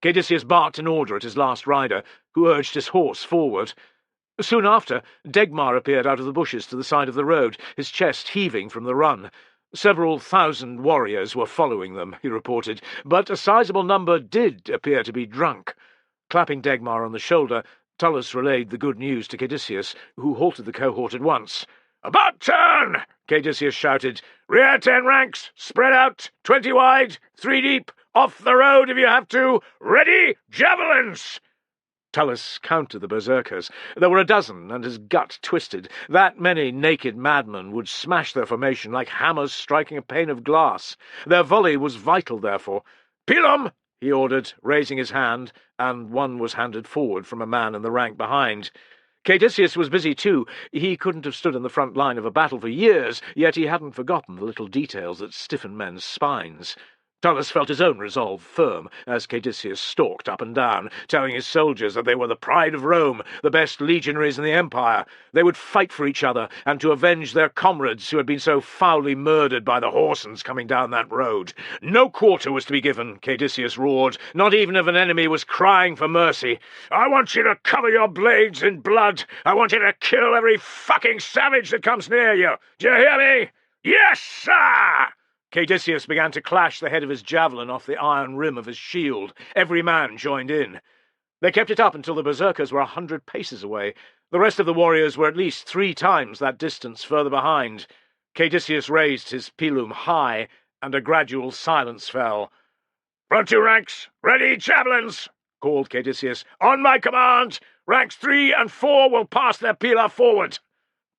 Caedicius barked an order at his last rider, who urged his horse forward. Soon after, Degmar appeared out of the bushes to the side of the road, his chest heaving from the run. Several thousand warriors were following them, he reported, but a sizable number did appear to be drunk. Clapping Degmar on the shoulder, Tullus relayed the good news to Caedicius, who halted the cohort at once. "About turn!" Caedicius shouted. "Rear 10 ranks, spread out, 20 wide, 3 deep, off the road if you have to. Ready, javelins!" Tullus counted the berserkers. There were a dozen, and his gut twisted. That many naked madmen would smash their formation like hammers striking a pane of glass. Their volley was vital, therefore. "Pilum!" he ordered, raising his hand, and one was handed forward from a man in the rank behind. Caedicius was busy too. He couldn't have stood in the front line of a battle for years, yet he hadn't forgotten the little details that stiffen men's spines. Tullus felt his own resolve firm as Caedicius stalked up and down, telling his soldiers that they were the pride of Rome, the best legionaries in the empire. They would fight for each other and to avenge their comrades who had been so foully murdered by the Horsens coming down that road. No quarter was to be given, Caedicius roared, not even if an enemy was crying for mercy. "I want you to cover your blades in blood. I want you to kill every fucking savage that comes near you. Do you hear me? Yes, sir!" Caedicius began to clash the head of his javelin off the iron rim of his shield. Every man joined in. They kept it up until the berserkers were 100 paces away. The rest of the warriors were at least 3 times that distance further behind. Caedicius raised his pilum high, and a gradual silence fell. "Front 2 ranks, ready, javelins!" called Caedicius. "On my command! Ranks 3 and 4 will pass their pila forward."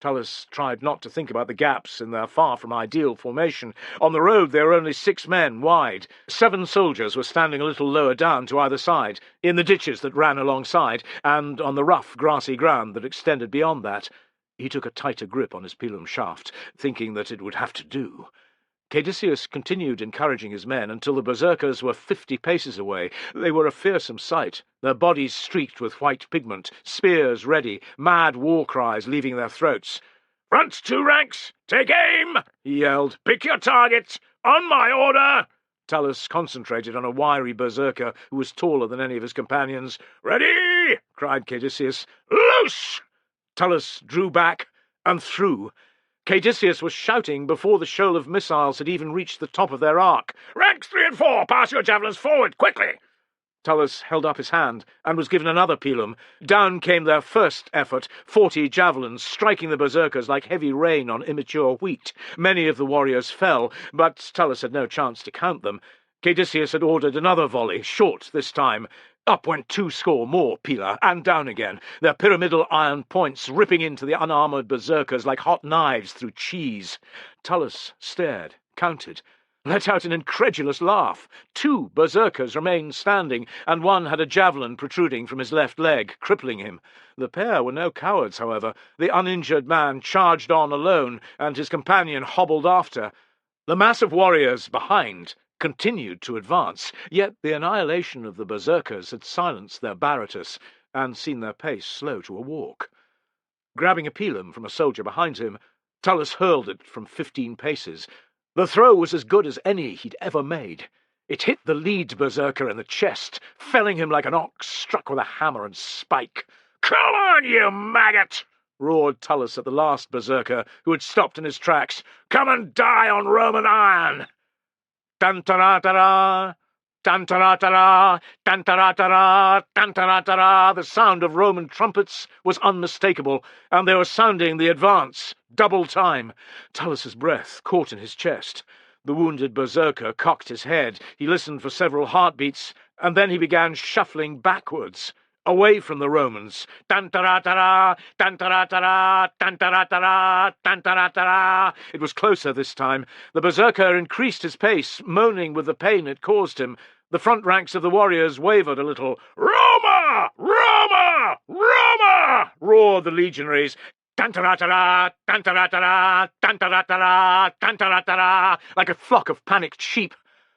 Tullus tried not to think about the gaps in their far-from-ideal formation. On the road there were only 6 men wide. 7 soldiers were standing a little lower down to either side, in the ditches that ran alongside, and on the rough, grassy ground that extended beyond that. He took a tighter grip on his pilum shaft, thinking that it would have to do. Caedicius continued encouraging his men until the berserkers were 50 paces away. They were a fearsome sight, their bodies streaked with white pigment, spears ready, mad war cries leaving their throats. "Front 2 ranks! Take aim!" he yelled. "Pick your target! On my order!" Tullus concentrated on a wiry berserker who was taller than any of his companions. "Ready!" cried Caedicius. "Loose!" Tullus drew back and threw. Caedicius was shouting before the shoal of missiles had even reached the top of their arc. "Ranks 3 and 4, pass your javelins forward, quickly!" Tullus held up his hand and was given another pilum. Down came their first effort, 40 javelins, striking the berserkers like heavy rain on immature wheat. Many of the warriors fell, but Tullus had no chance to count them. Caedicius had ordered another volley, short this time. Up went 2 score more pila, and down again, their pyramidal iron points ripping into the unarmoured berserkers like hot knives through cheese. Tullus stared, counted, let out an incredulous laugh. 2 berserkers remained standing, and one had a javelin protruding from his left leg, crippling him. The pair were no cowards, however. The uninjured man charged on alone, and his companion hobbled after. The mass of warriors behind continued to advance, yet the annihilation of the berserkers had silenced their baratus and seen their pace slow to a walk. Grabbing a pilum from a soldier behind him, Tullus hurled it from 15 paces. The throw was as good as any he'd ever made. It hit the lead berserker in the chest, felling him like an ox struck with a hammer and spike. "Come on, you maggot!" roared Tullus at the last berserker, who had stopped in his tracks. "Come and die on Roman iron!" Tan-ta-ra-ta-ra! Tan-ta-ra-ta-ra! Tan-ta-ra-ta-ra! Tan-ta-ra-ta-ra! The sound of Roman trumpets was unmistakable, and they were sounding the advance, double time. Tullus's breath caught in his chest. The wounded berserker cocked his head. He listened for several heartbeats, and then he began shuffling backwards, away from the Romans. Tan-ta-ra-ta-ra! Tan-ta-ra-ta-ra! Tan-ta-ra-ta-ra! Tan-ta-ra-ta-ra! It was closer this time. The berserker increased his pace, moaning with the pain it caused him. The front ranks of the warriors wavered a little. "Roma! Roma! Roma!" roared the legionaries. "Tantaratara! Tantaratara! Tantaratara! Tantaratara!" like a flock of panicked sheep.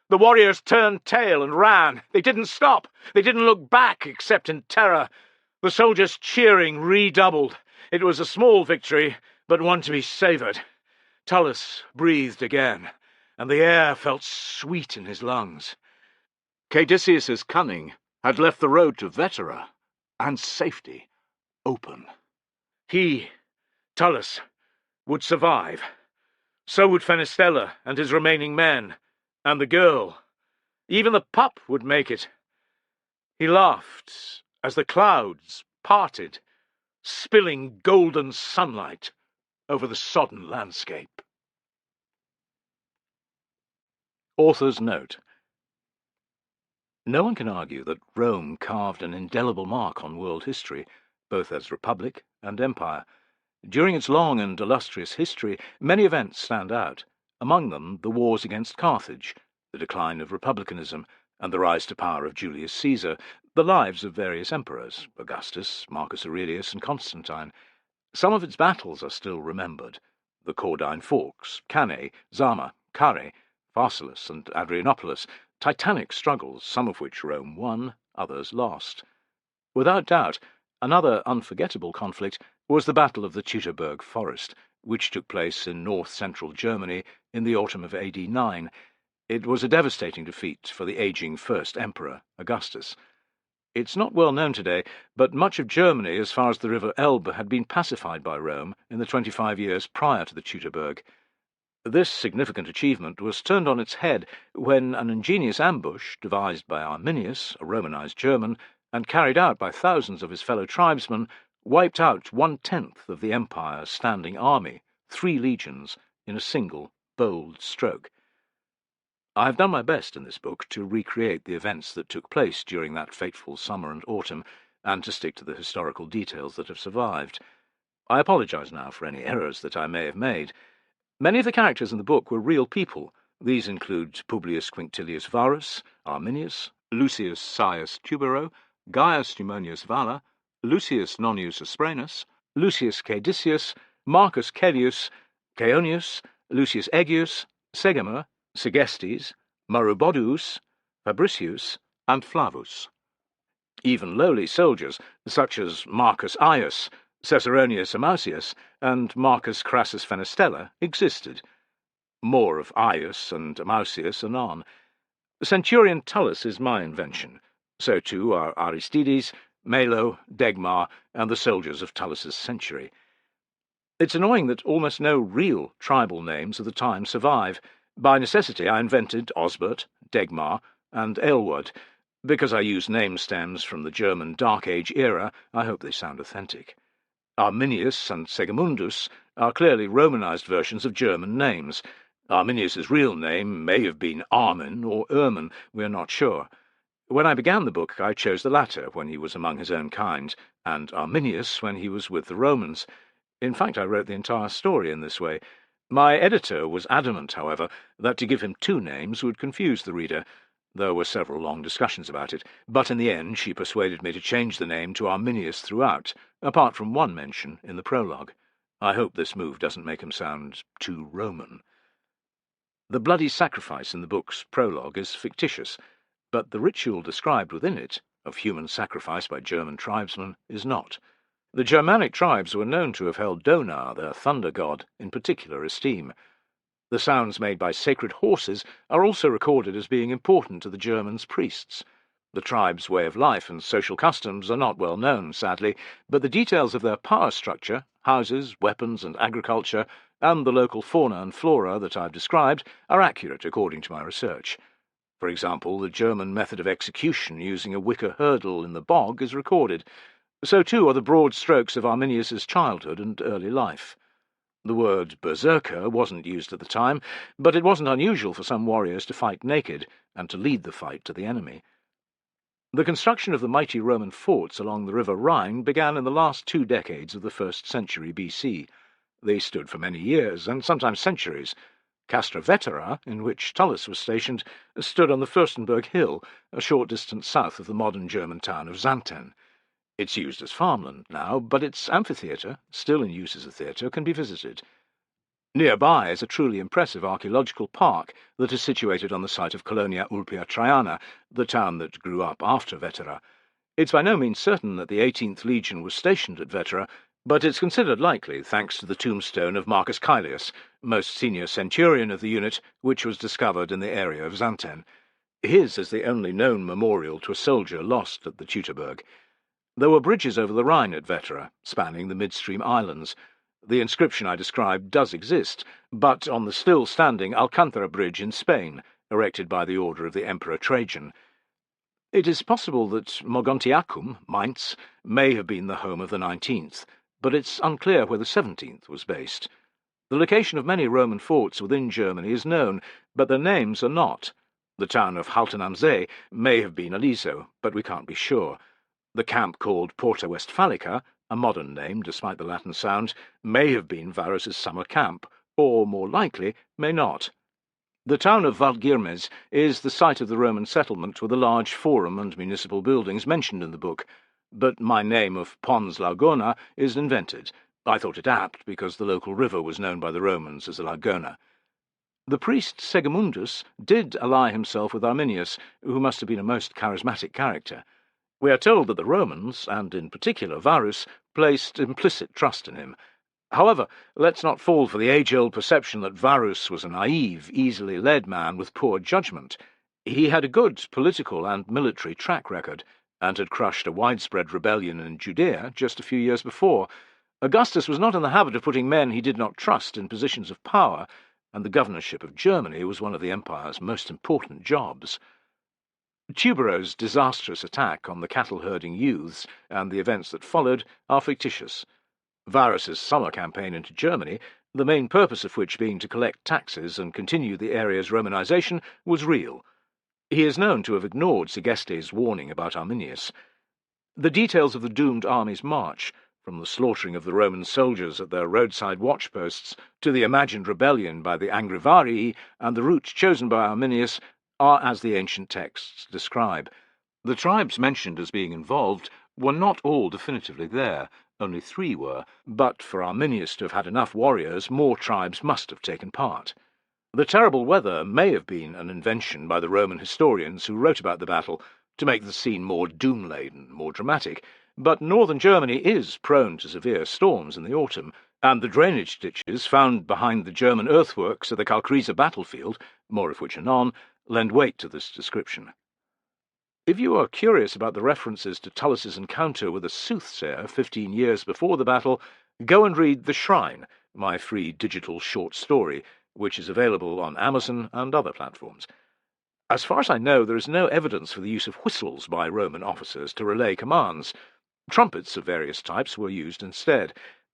The warriors turned tail and ran. They didn't stop. They didn't look back, except in terror. The soldiers' cheering redoubled. It was a small victory, but one to be savoured. Tullus breathed again, and the air felt sweet in his lungs. Caedicius's cunning had left the road to Vetera and safety open. He, Tullus, would survive. So would Fenestella and his remaining men, and the girl. Even the pup would make it. He laughed as the clouds parted, spilling golden sunlight over the sodden landscape. Author's note. No one can argue that Rome carved an indelible mark on world history, both as republic and empire. During its long and illustrious history, many events stand out, among them the wars against Carthage, the decline of republicanism, and the rise to power of Julius Caesar, the lives of various emperors, Augustus, Marcus Aurelius, and Constantine. Some of its battles are still remembered: the Caudine Forks, Cannae, Zama, Carrhae, Pharsalus, and Adrianopolis, titanic struggles, some of which Rome won, others lost. Without doubt, another unforgettable conflict was the Battle of the Teutoburg Forest, which took place in north-central Germany in the autumn of AD 9. It was a devastating defeat for the aging first emperor, Augustus. It's not well known today, but much of Germany as far as the river Elbe had been pacified by Rome in the 25 years prior to the Teutoburg. This significant achievement was turned on its head when an ingenious ambush, devised by Arminius, a Romanized German, and carried out by thousands of his fellow tribesmen, wiped out 1/10 of the empire's standing army, 3 legions, in a single, bold stroke. I have done my best in this book to recreate the events that took place during that fateful summer and autumn, and to stick to the historical details that have survived. I apologize now for any errors that I may have made. Many of the characters in the book were real people. These include Publius Quinctilius Varus, Arminius, Lucius Saius Tubero, Gaius Pneumonius Valla, Lucius Nonius Asprenas, Lucius Caedicius, Marcus Caelius, Caonius, Lucius Eggius, Segamer, Segestes, Maroboduus, Fabricius, and Flavus. Even lowly soldiers, such as Marcus Aius, Caesaronius Amausius, and Marcus Crassus Fenestella, existed. More of Aius and Amausius anon. Centurion Tullus is my invention. So too are Aristides, Melo, Degmar, and the soldiers of Tullus's century. It's annoying that almost no real tribal names of the time survive. By necessity I invented Osbert, Degmar, and Aelward. Because I use name stems from the German Dark Age era, I hope they sound authentic. Arminius and Segamundus are clearly Romanized versions of German names. Arminius's real name may have been Armin or Erman, we are not sure. When I began the book, I chose the latter when he was among his own kind, and Arminius when he was with the Romans. In fact, I wrote the entire story in this way. My editor was adamant, however, that to give him 2 names would confuse the reader. There were several long discussions about it, but in the end she persuaded me to change the name to Arminius throughout, apart from one mention in the prologue. I hope this move doesn't make him sound too Roman. The bloody sacrifice in the book's prologue is fictitious, but the ritual described within it, of human sacrifice by German tribesmen, is not. The Germanic tribes were known to have held Donar, their thunder god, in particular esteem. The sounds made by sacred horses are also recorded as being important to the Germans' priests. The tribe's way of life and social customs are not well known, sadly, but the details of their power structure, houses, weapons, and agriculture, and the local fauna and flora that I've described are accurate according to my research. For example, the German method of execution using a wicker hurdle in the bog is recorded. So too are the broad strokes of Arminius's childhood and early life. The word berserker wasn't used at the time, but it wasn't unusual for some warriors to fight naked and to lead the fight to the enemy. The construction of the mighty Roman forts along the river Rhine began in the last 2 decades of the 1st century BC. They stood for many years, and sometimes centuries. Castra Vetera, in which Tullus was stationed, stood on the Fürstenberg Hill, a short distance south of the modern German town of Xanten. It's used as farmland now, but its amphitheatre, still in use as a theatre, can be visited. Nearby is a truly impressive archaeological park that is situated on the site of Colonia Ulpia Traiana, the town that grew up after Vetera. It's by no means certain that the 18th Legion was stationed at Vetera, but it's considered likely thanks to the tombstone of Marcus Caelius, most senior centurion of the unit, which was discovered in the area of Xanten. His is the only known memorial to a soldier lost at the Teutoburg. There were bridges over the Rhine at Vetera, spanning the midstream islands. The inscription I described does exist, but on the still-standing Alcantara Bridge in Spain, erected by the order of the Emperor Trajan. It is possible that Mogontiacum, Mainz, may have been the home of the 19th, but it's unclear where the 17th was based. The location of many Roman forts within Germany is known, but their names are not. The town of Halten am See may have been Aliso, but we can't be sure. The camp called Porta Westphalica, a modern name despite the Latin sound, may have been Varus's summer camp, or, more likely, may not. The town of Valdgirmes is the site of the Roman settlement with a large forum and municipal buildings mentioned in the book, but my name of Pons Laugona is invented. I thought it apt because the local river was known by the Romans as the Lagona. The priest Segimundus did ally himself with Arminius, who must have been a most charismatic character. We are told that the Romans, and in particular Varus, placed implicit trust in him. However, let's not fall for the age-old perception that Varus was a naive, easily led man with poor judgment. He had a good political and military track record, and had crushed a widespread rebellion in Judea just a few years before. Augustus was not in the habit of putting men he did not trust in positions of power, and the governorship of Germany was one of the empire's most important jobs. Tubero's disastrous attack on the cattle-herding youths and the events that followed are fictitious. Varus's summer campaign into Germany, the main purpose of which being to collect taxes and continue the area's Romanization, was real. He is known to have ignored Segestes' warning about Arminius. The details of the doomed army's march, from the slaughtering of the Roman soldiers at their roadside watchposts to the imagined rebellion by the Angrivarii and the route chosen by Arminius, are as the ancient texts describe. The tribes mentioned as being involved were not all definitively there. Only 3 were, but for Arminius to have had enough warriors, more tribes must have taken part. The terrible weather may have been an invention by the Roman historians who wrote about the battle to make the scene more doom-laden, more dramatic, but northern Germany is prone to severe storms in the autumn, and the drainage ditches found behind the German earthworks at the Kalkriese battlefield, more of which anon, lend weight to this description. If you are curious about the references to Tullus's encounter with a soothsayer 15 years before the battle, go and read The Shrine, my free digital short story, which is available on Amazon and other platforms. As far as I know, there is no evidence for the use of whistles by Roman officers to relay commands. Trumpets of various types were used instead.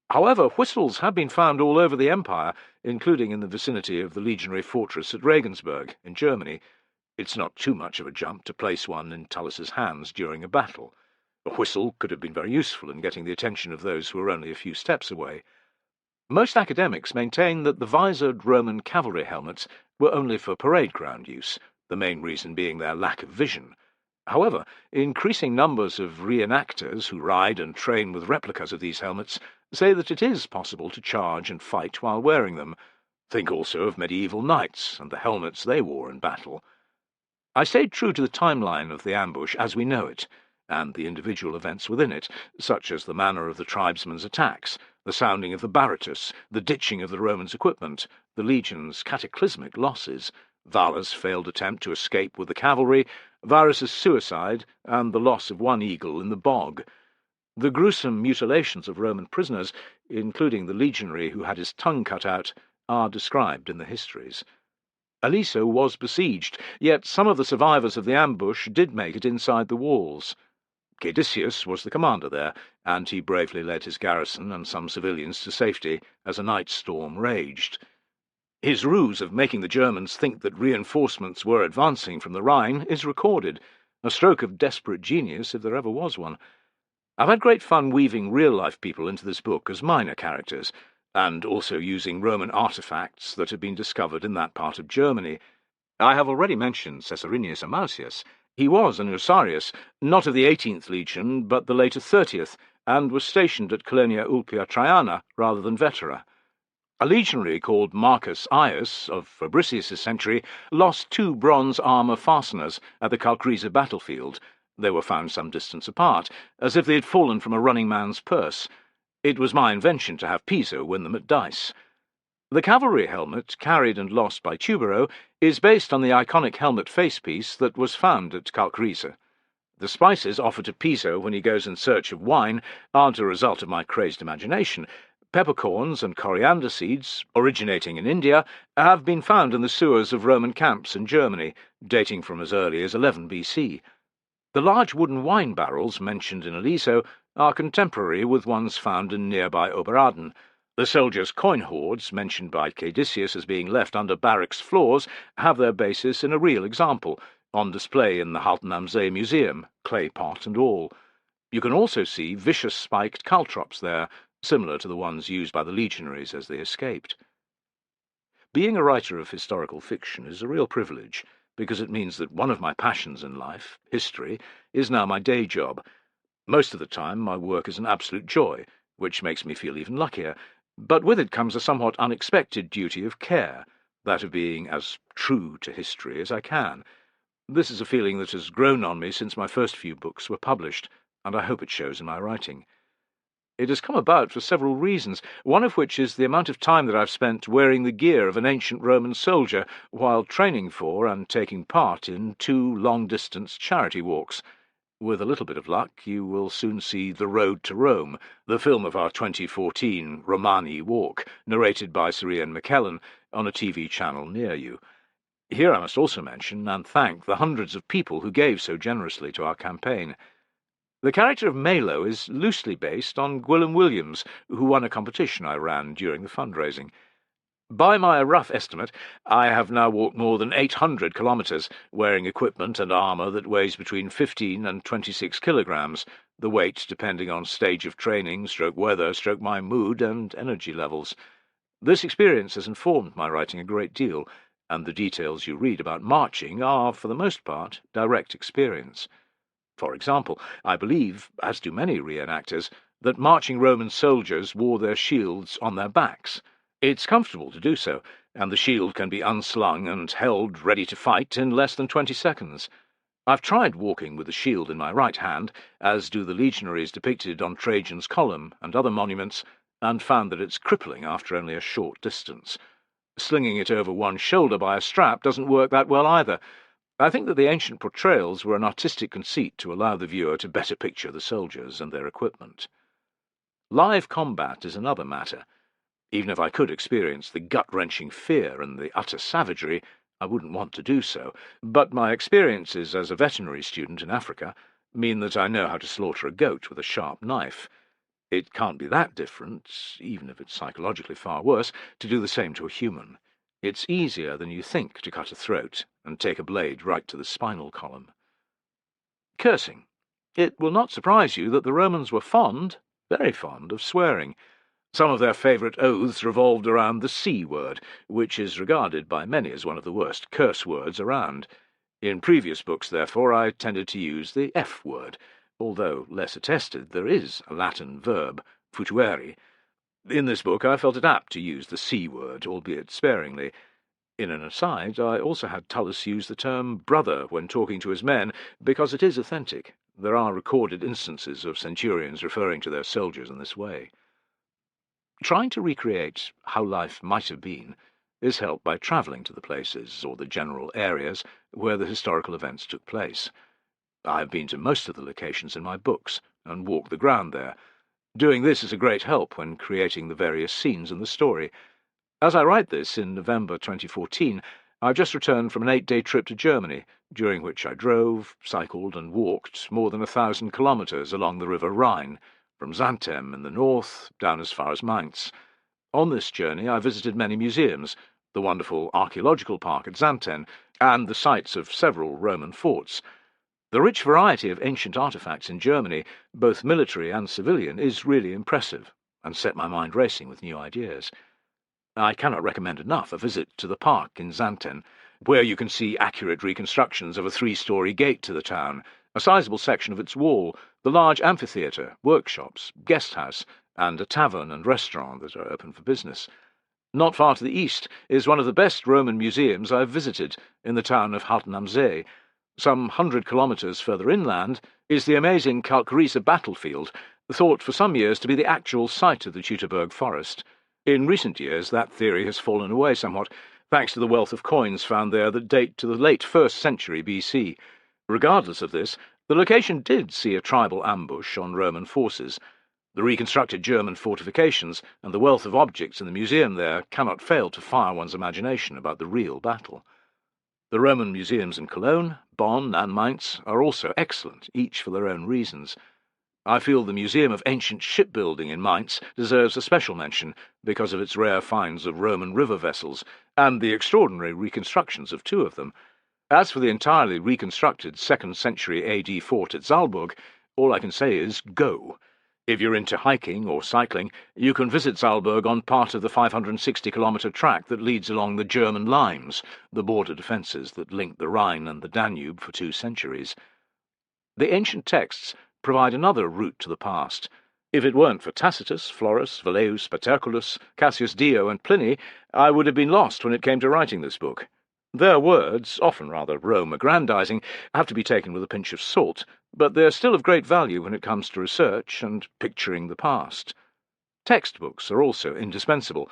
However, whistles have been found all over the empire, including in the vicinity of the legionary fortress at Regensburg, in Germany. It's not too much of a jump to place one in Tullus's hands during a battle. A whistle could have been very useful in getting the attention of those who were only a few steps away. Most academics maintain that the visored Roman cavalry helmets were only for parade ground use, the main reason being their lack of vision. However, increasing numbers of reenactors who ride and train with replicas of these helmets say that it is possible to charge and fight while wearing them. Think also of medieval knights and the helmets they wore in battle. I stayed true to the timeline of the ambush as we know it, and the individual events within it, such as the manner of the tribesmen's attacks, the sounding of the Baratus, the ditching of the Romans' equipment, the legion's cataclysmic losses, Vala's failed attempt to escape with the cavalry, Varus's suicide, and the loss of one eagle in the bog. The gruesome mutilations of Roman prisoners, including the legionary who had his tongue cut out, are described in the histories. Aliso was besieged, yet some of the survivors of the ambush did make it inside the walls. Caedicius was the commander there, and he bravely led his garrison and some civilians to safety as a night storm raged. His ruse of making the Germans think that reinforcements were advancing from the Rhine is recorded, a stroke of desperate genius if there ever was one. I've had great fun weaving real-life people into this book as minor characters. and also using Roman artefacts that had been discovered in that part of Germany. I have already mentioned Caesarinius Amalcius. He was an Ussarius, not of the 18th Legion, but the later 30th, and was stationed at Colonia Ulpia Traiana rather than Vetera. A legionary called Marcus Aius, of Fabricius' century, lost 2 bronze armour fasteners at the Calcresa battlefield. They were found some distance apart, as if they had fallen from a running man's purse. It was my invention to have Piso win them at dice. The cavalry helmet, carried and lost by Tubero, is based on the iconic helmet facepiece that was found at Calcresa. The spices offered to Piso when he goes in search of wine aren't a result of my crazed imagination. Peppercorns and coriander seeds, originating in India, have been found in the sewers of Roman camps in Germany, dating from as early as 11 BC. The large wooden wine barrels mentioned in Aliso are contemporary with ones found in nearby Oberaden. The soldiers' coin hoards, mentioned by Caedicius as being left under barracks floors, have their basis in a real example, on display in the Halten am See Museum, clay pot and all. You can also see vicious spiked caltrops there, similar to the ones used by the legionaries as they escaped. Being a writer of historical fiction is a real privilege, because it means that one of my passions in life, history, is now my day job. Most of the time my work is an absolute joy, which makes me feel even luckier, but with it comes a somewhat unexpected duty of care, that of being as true to history as I can. This is a feeling that has grown on me since my first few books were published, and I hope it shows in my writing. It has come about for several reasons, one of which is the amount of time that I've spent wearing the gear of an ancient Roman soldier while training for and taking part in 2 long-distance charity walks. With a little bit of luck, you will soon see The Road to Rome, the film of our 2014 Romani walk, narrated by Sir Ian McKellen, on a TV channel near you. Here I must also mention and thank the hundreds of people who gave so generously to our campaign. The character of Malo is loosely based on Gwilym Williams, who won a competition I ran during the fundraising. By my rough estimate, I have now walked more than 800 kilometres, wearing equipment and armour that weighs between 15 and 26 kilograms, the weight depending on stage of training, stroke weather, stroke my mood and energy levels. This experience has informed my writing a great deal, and the details you read about marching are, for the most part, direct experience. For example, I believe, as do many reenactors, that marching Roman soldiers wore their shields on their backs. It's comfortable to do so, and the shield can be unslung and held ready to fight in less than 20 seconds. I've tried walking with the shield in my right hand, as do the legionaries depicted on Trajan's column and other monuments, and found that it's crippling after only a short distance. Slinging it over one shoulder by a strap doesn't work that well either. I think that the ancient portrayals were an artistic conceit to allow the viewer to better picture the soldiers and their equipment. Live combat is another matter. Even if I could experience the gut-wrenching fear and the utter savagery, I wouldn't want to do so, but my experiences as a veterinary student in Africa mean that I know how to slaughter a goat with a sharp knife. It can't be that different, even if it's psychologically far worse, to do the same to a human. It's easier than you think to cut a throat and take a blade right to the spinal column. Cursing. It will not surprise you that the Romans were fond, very fond, of swearing. Some of their favourite oaths revolved around the C word, which is regarded by many as one of the worst curse words around. In previous books, therefore, I tended to use the F word, although less attested there is a Latin verb, futuere. In this book I felt it apt to use the C word, albeit sparingly. In an aside, I also had Tullus use the term brother when talking to his men, because it is authentic. There are recorded instances of centurions referring to their soldiers in this way. Trying to recreate how life might have been is helped by travelling to the places, or the general areas, where the historical events took place. I have been to most of the locations in my books, and walked the ground there. Doing this is a great help when creating the various scenes in the story. As I write this in November 2014, I've just returned from an 8-day trip to Germany, during which I drove, cycled and walked more than 1,000 kilometres along the River Rhine, from Zantem in the north down as far as Mainz. On this journey I visited many museums, the wonderful archaeological park at Zanten, and the sites of several Roman forts. The rich variety of ancient artefacts in Germany, both military and civilian, is really impressive. and set my mind racing with new ideas. I cannot recommend enough a visit to the park in Xanten, where you can see accurate reconstructions of a 3-story gate to the town, a sizable section of its wall, the large amphitheatre, workshops, guest house, and a tavern and restaurant that are open for business. Not far to the east is one of the best Roman museums I have visited, in the town of Halten am See. Some 100 kilometres further inland is the amazing Kalkriese battlefield, thought for some years to be the actual site of the Teutoburg forest. In recent years that theory has fallen away somewhat, thanks to the wealth of coins found there that date to the late 1st century BC. Regardless of this, the location did see a tribal ambush on Roman forces. The reconstructed German fortifications and the wealth of objects in the museum there cannot fail to fire one's imagination about the real battle. The Roman museums in Cologne, Bonn, and Mainz are also excellent, each for their own reasons. I feel the Museum of Ancient Shipbuilding in Mainz deserves a special mention because of its rare finds of Roman river vessels and the extraordinary reconstructions of 2 of them. As for the entirely reconstructed 2nd century AD fort at Zalburg, all I can say is go. If you're into hiking or cycling, you can visit Zalburg on part of the 560-kilometre track that leads along the German Limes, the border defences that linked the Rhine and the Danube for 2 centuries. The ancient texts provide another route to the past. If it weren't for Tacitus, Florus, Velleius, Paterculus, Cassius Dio, and Pliny, I would have been lost when it came to writing this book. Their words, often rather Rome-aggrandizing, have to be taken with a pinch of salt, but they're still of great value when it comes to research and picturing the past. Textbooks are also indispensable.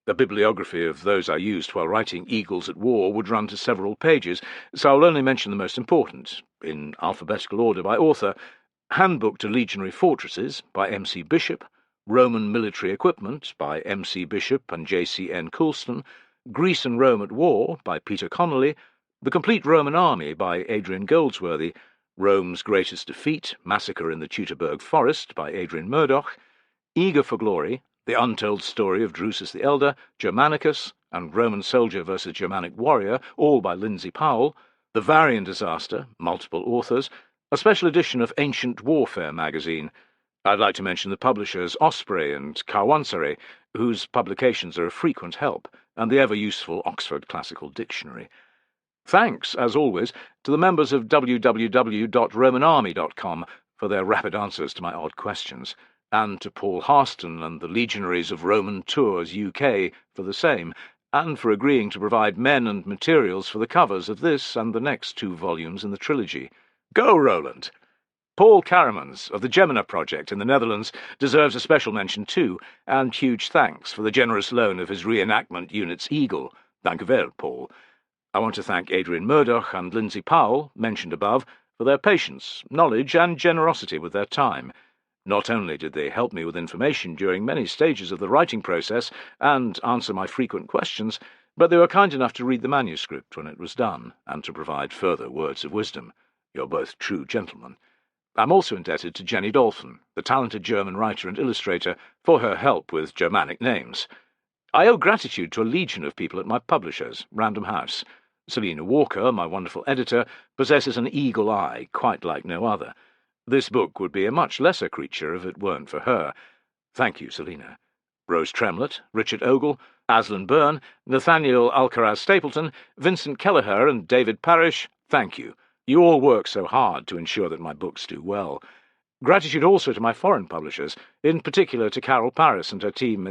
A bibliography of those I used while writing Eagles at War would run to several pages, so I'll only mention the most important, in alphabetical order by author: Handbook to Legionary Fortresses by M.C. Bishop, Roman Military Equipment by M.C. Bishop and J.C.N. Coulston, Greece and Rome at War by Peter Connolly, The Complete Roman Army by Adrian Goldsworthy, Rome's Greatest Defeat, Massacre in the Teutoburg Forest by Adrian Murdoch, Eager for Glory, The Untold Story of Drusus the Elder, Germanicus, and Roman Soldier versus Germanic Warrior, all by Lindsay Powell, The Varian Disaster, multiple authors, a special edition of Ancient Warfare magazine. I'd like to mention the publishers Osprey and Carwansary, whose publications are a frequent help, and the ever-useful Oxford Classical Dictionary. Thanks, as always, to the members of www.romanarmy.com for their rapid answers to my odd questions, and to Paul Harston and the Legionaries of Roman Tours UK for the same, and for agreeing to provide men and materials for the covers of this and the next 2 volumes in the trilogy. Go, Roland! Paul Karamans of the Gemina Project in the Netherlands deserves a special mention too, and huge thanks for the generous loan of his reenactment unit's Eagle. Dank u wel, Paul. I want to thank Adrian Murdoch and Lindsay Powell, mentioned above, for their patience, knowledge, and generosity with their time. Not only did they help me with information during many stages of the writing process and answer my frequent questions, but they were kind enough to read the manuscript when it was done, and to provide further words of wisdom. You're both true gentlemen. I'm also indebted to Jenny Dolphin, the talented German writer and illustrator, for her help with Germanic names. I owe gratitude to a legion of people at my publishers, Random House. Selina Walker, my wonderful editor, possesses an eagle eye quite like no other. This book would be a much lesser creature if it weren't for her. Thank you, Selina. Rose Tremlett, Richard Ogle, Aslan Byrne, Nathaniel Alcaraz Stapleton, Vincent Kelleher, and David Parrish, thank you. You all work so hard to ensure that my books do well. Gratitude also to my foreign publishers, in particular to Carol Paris and her team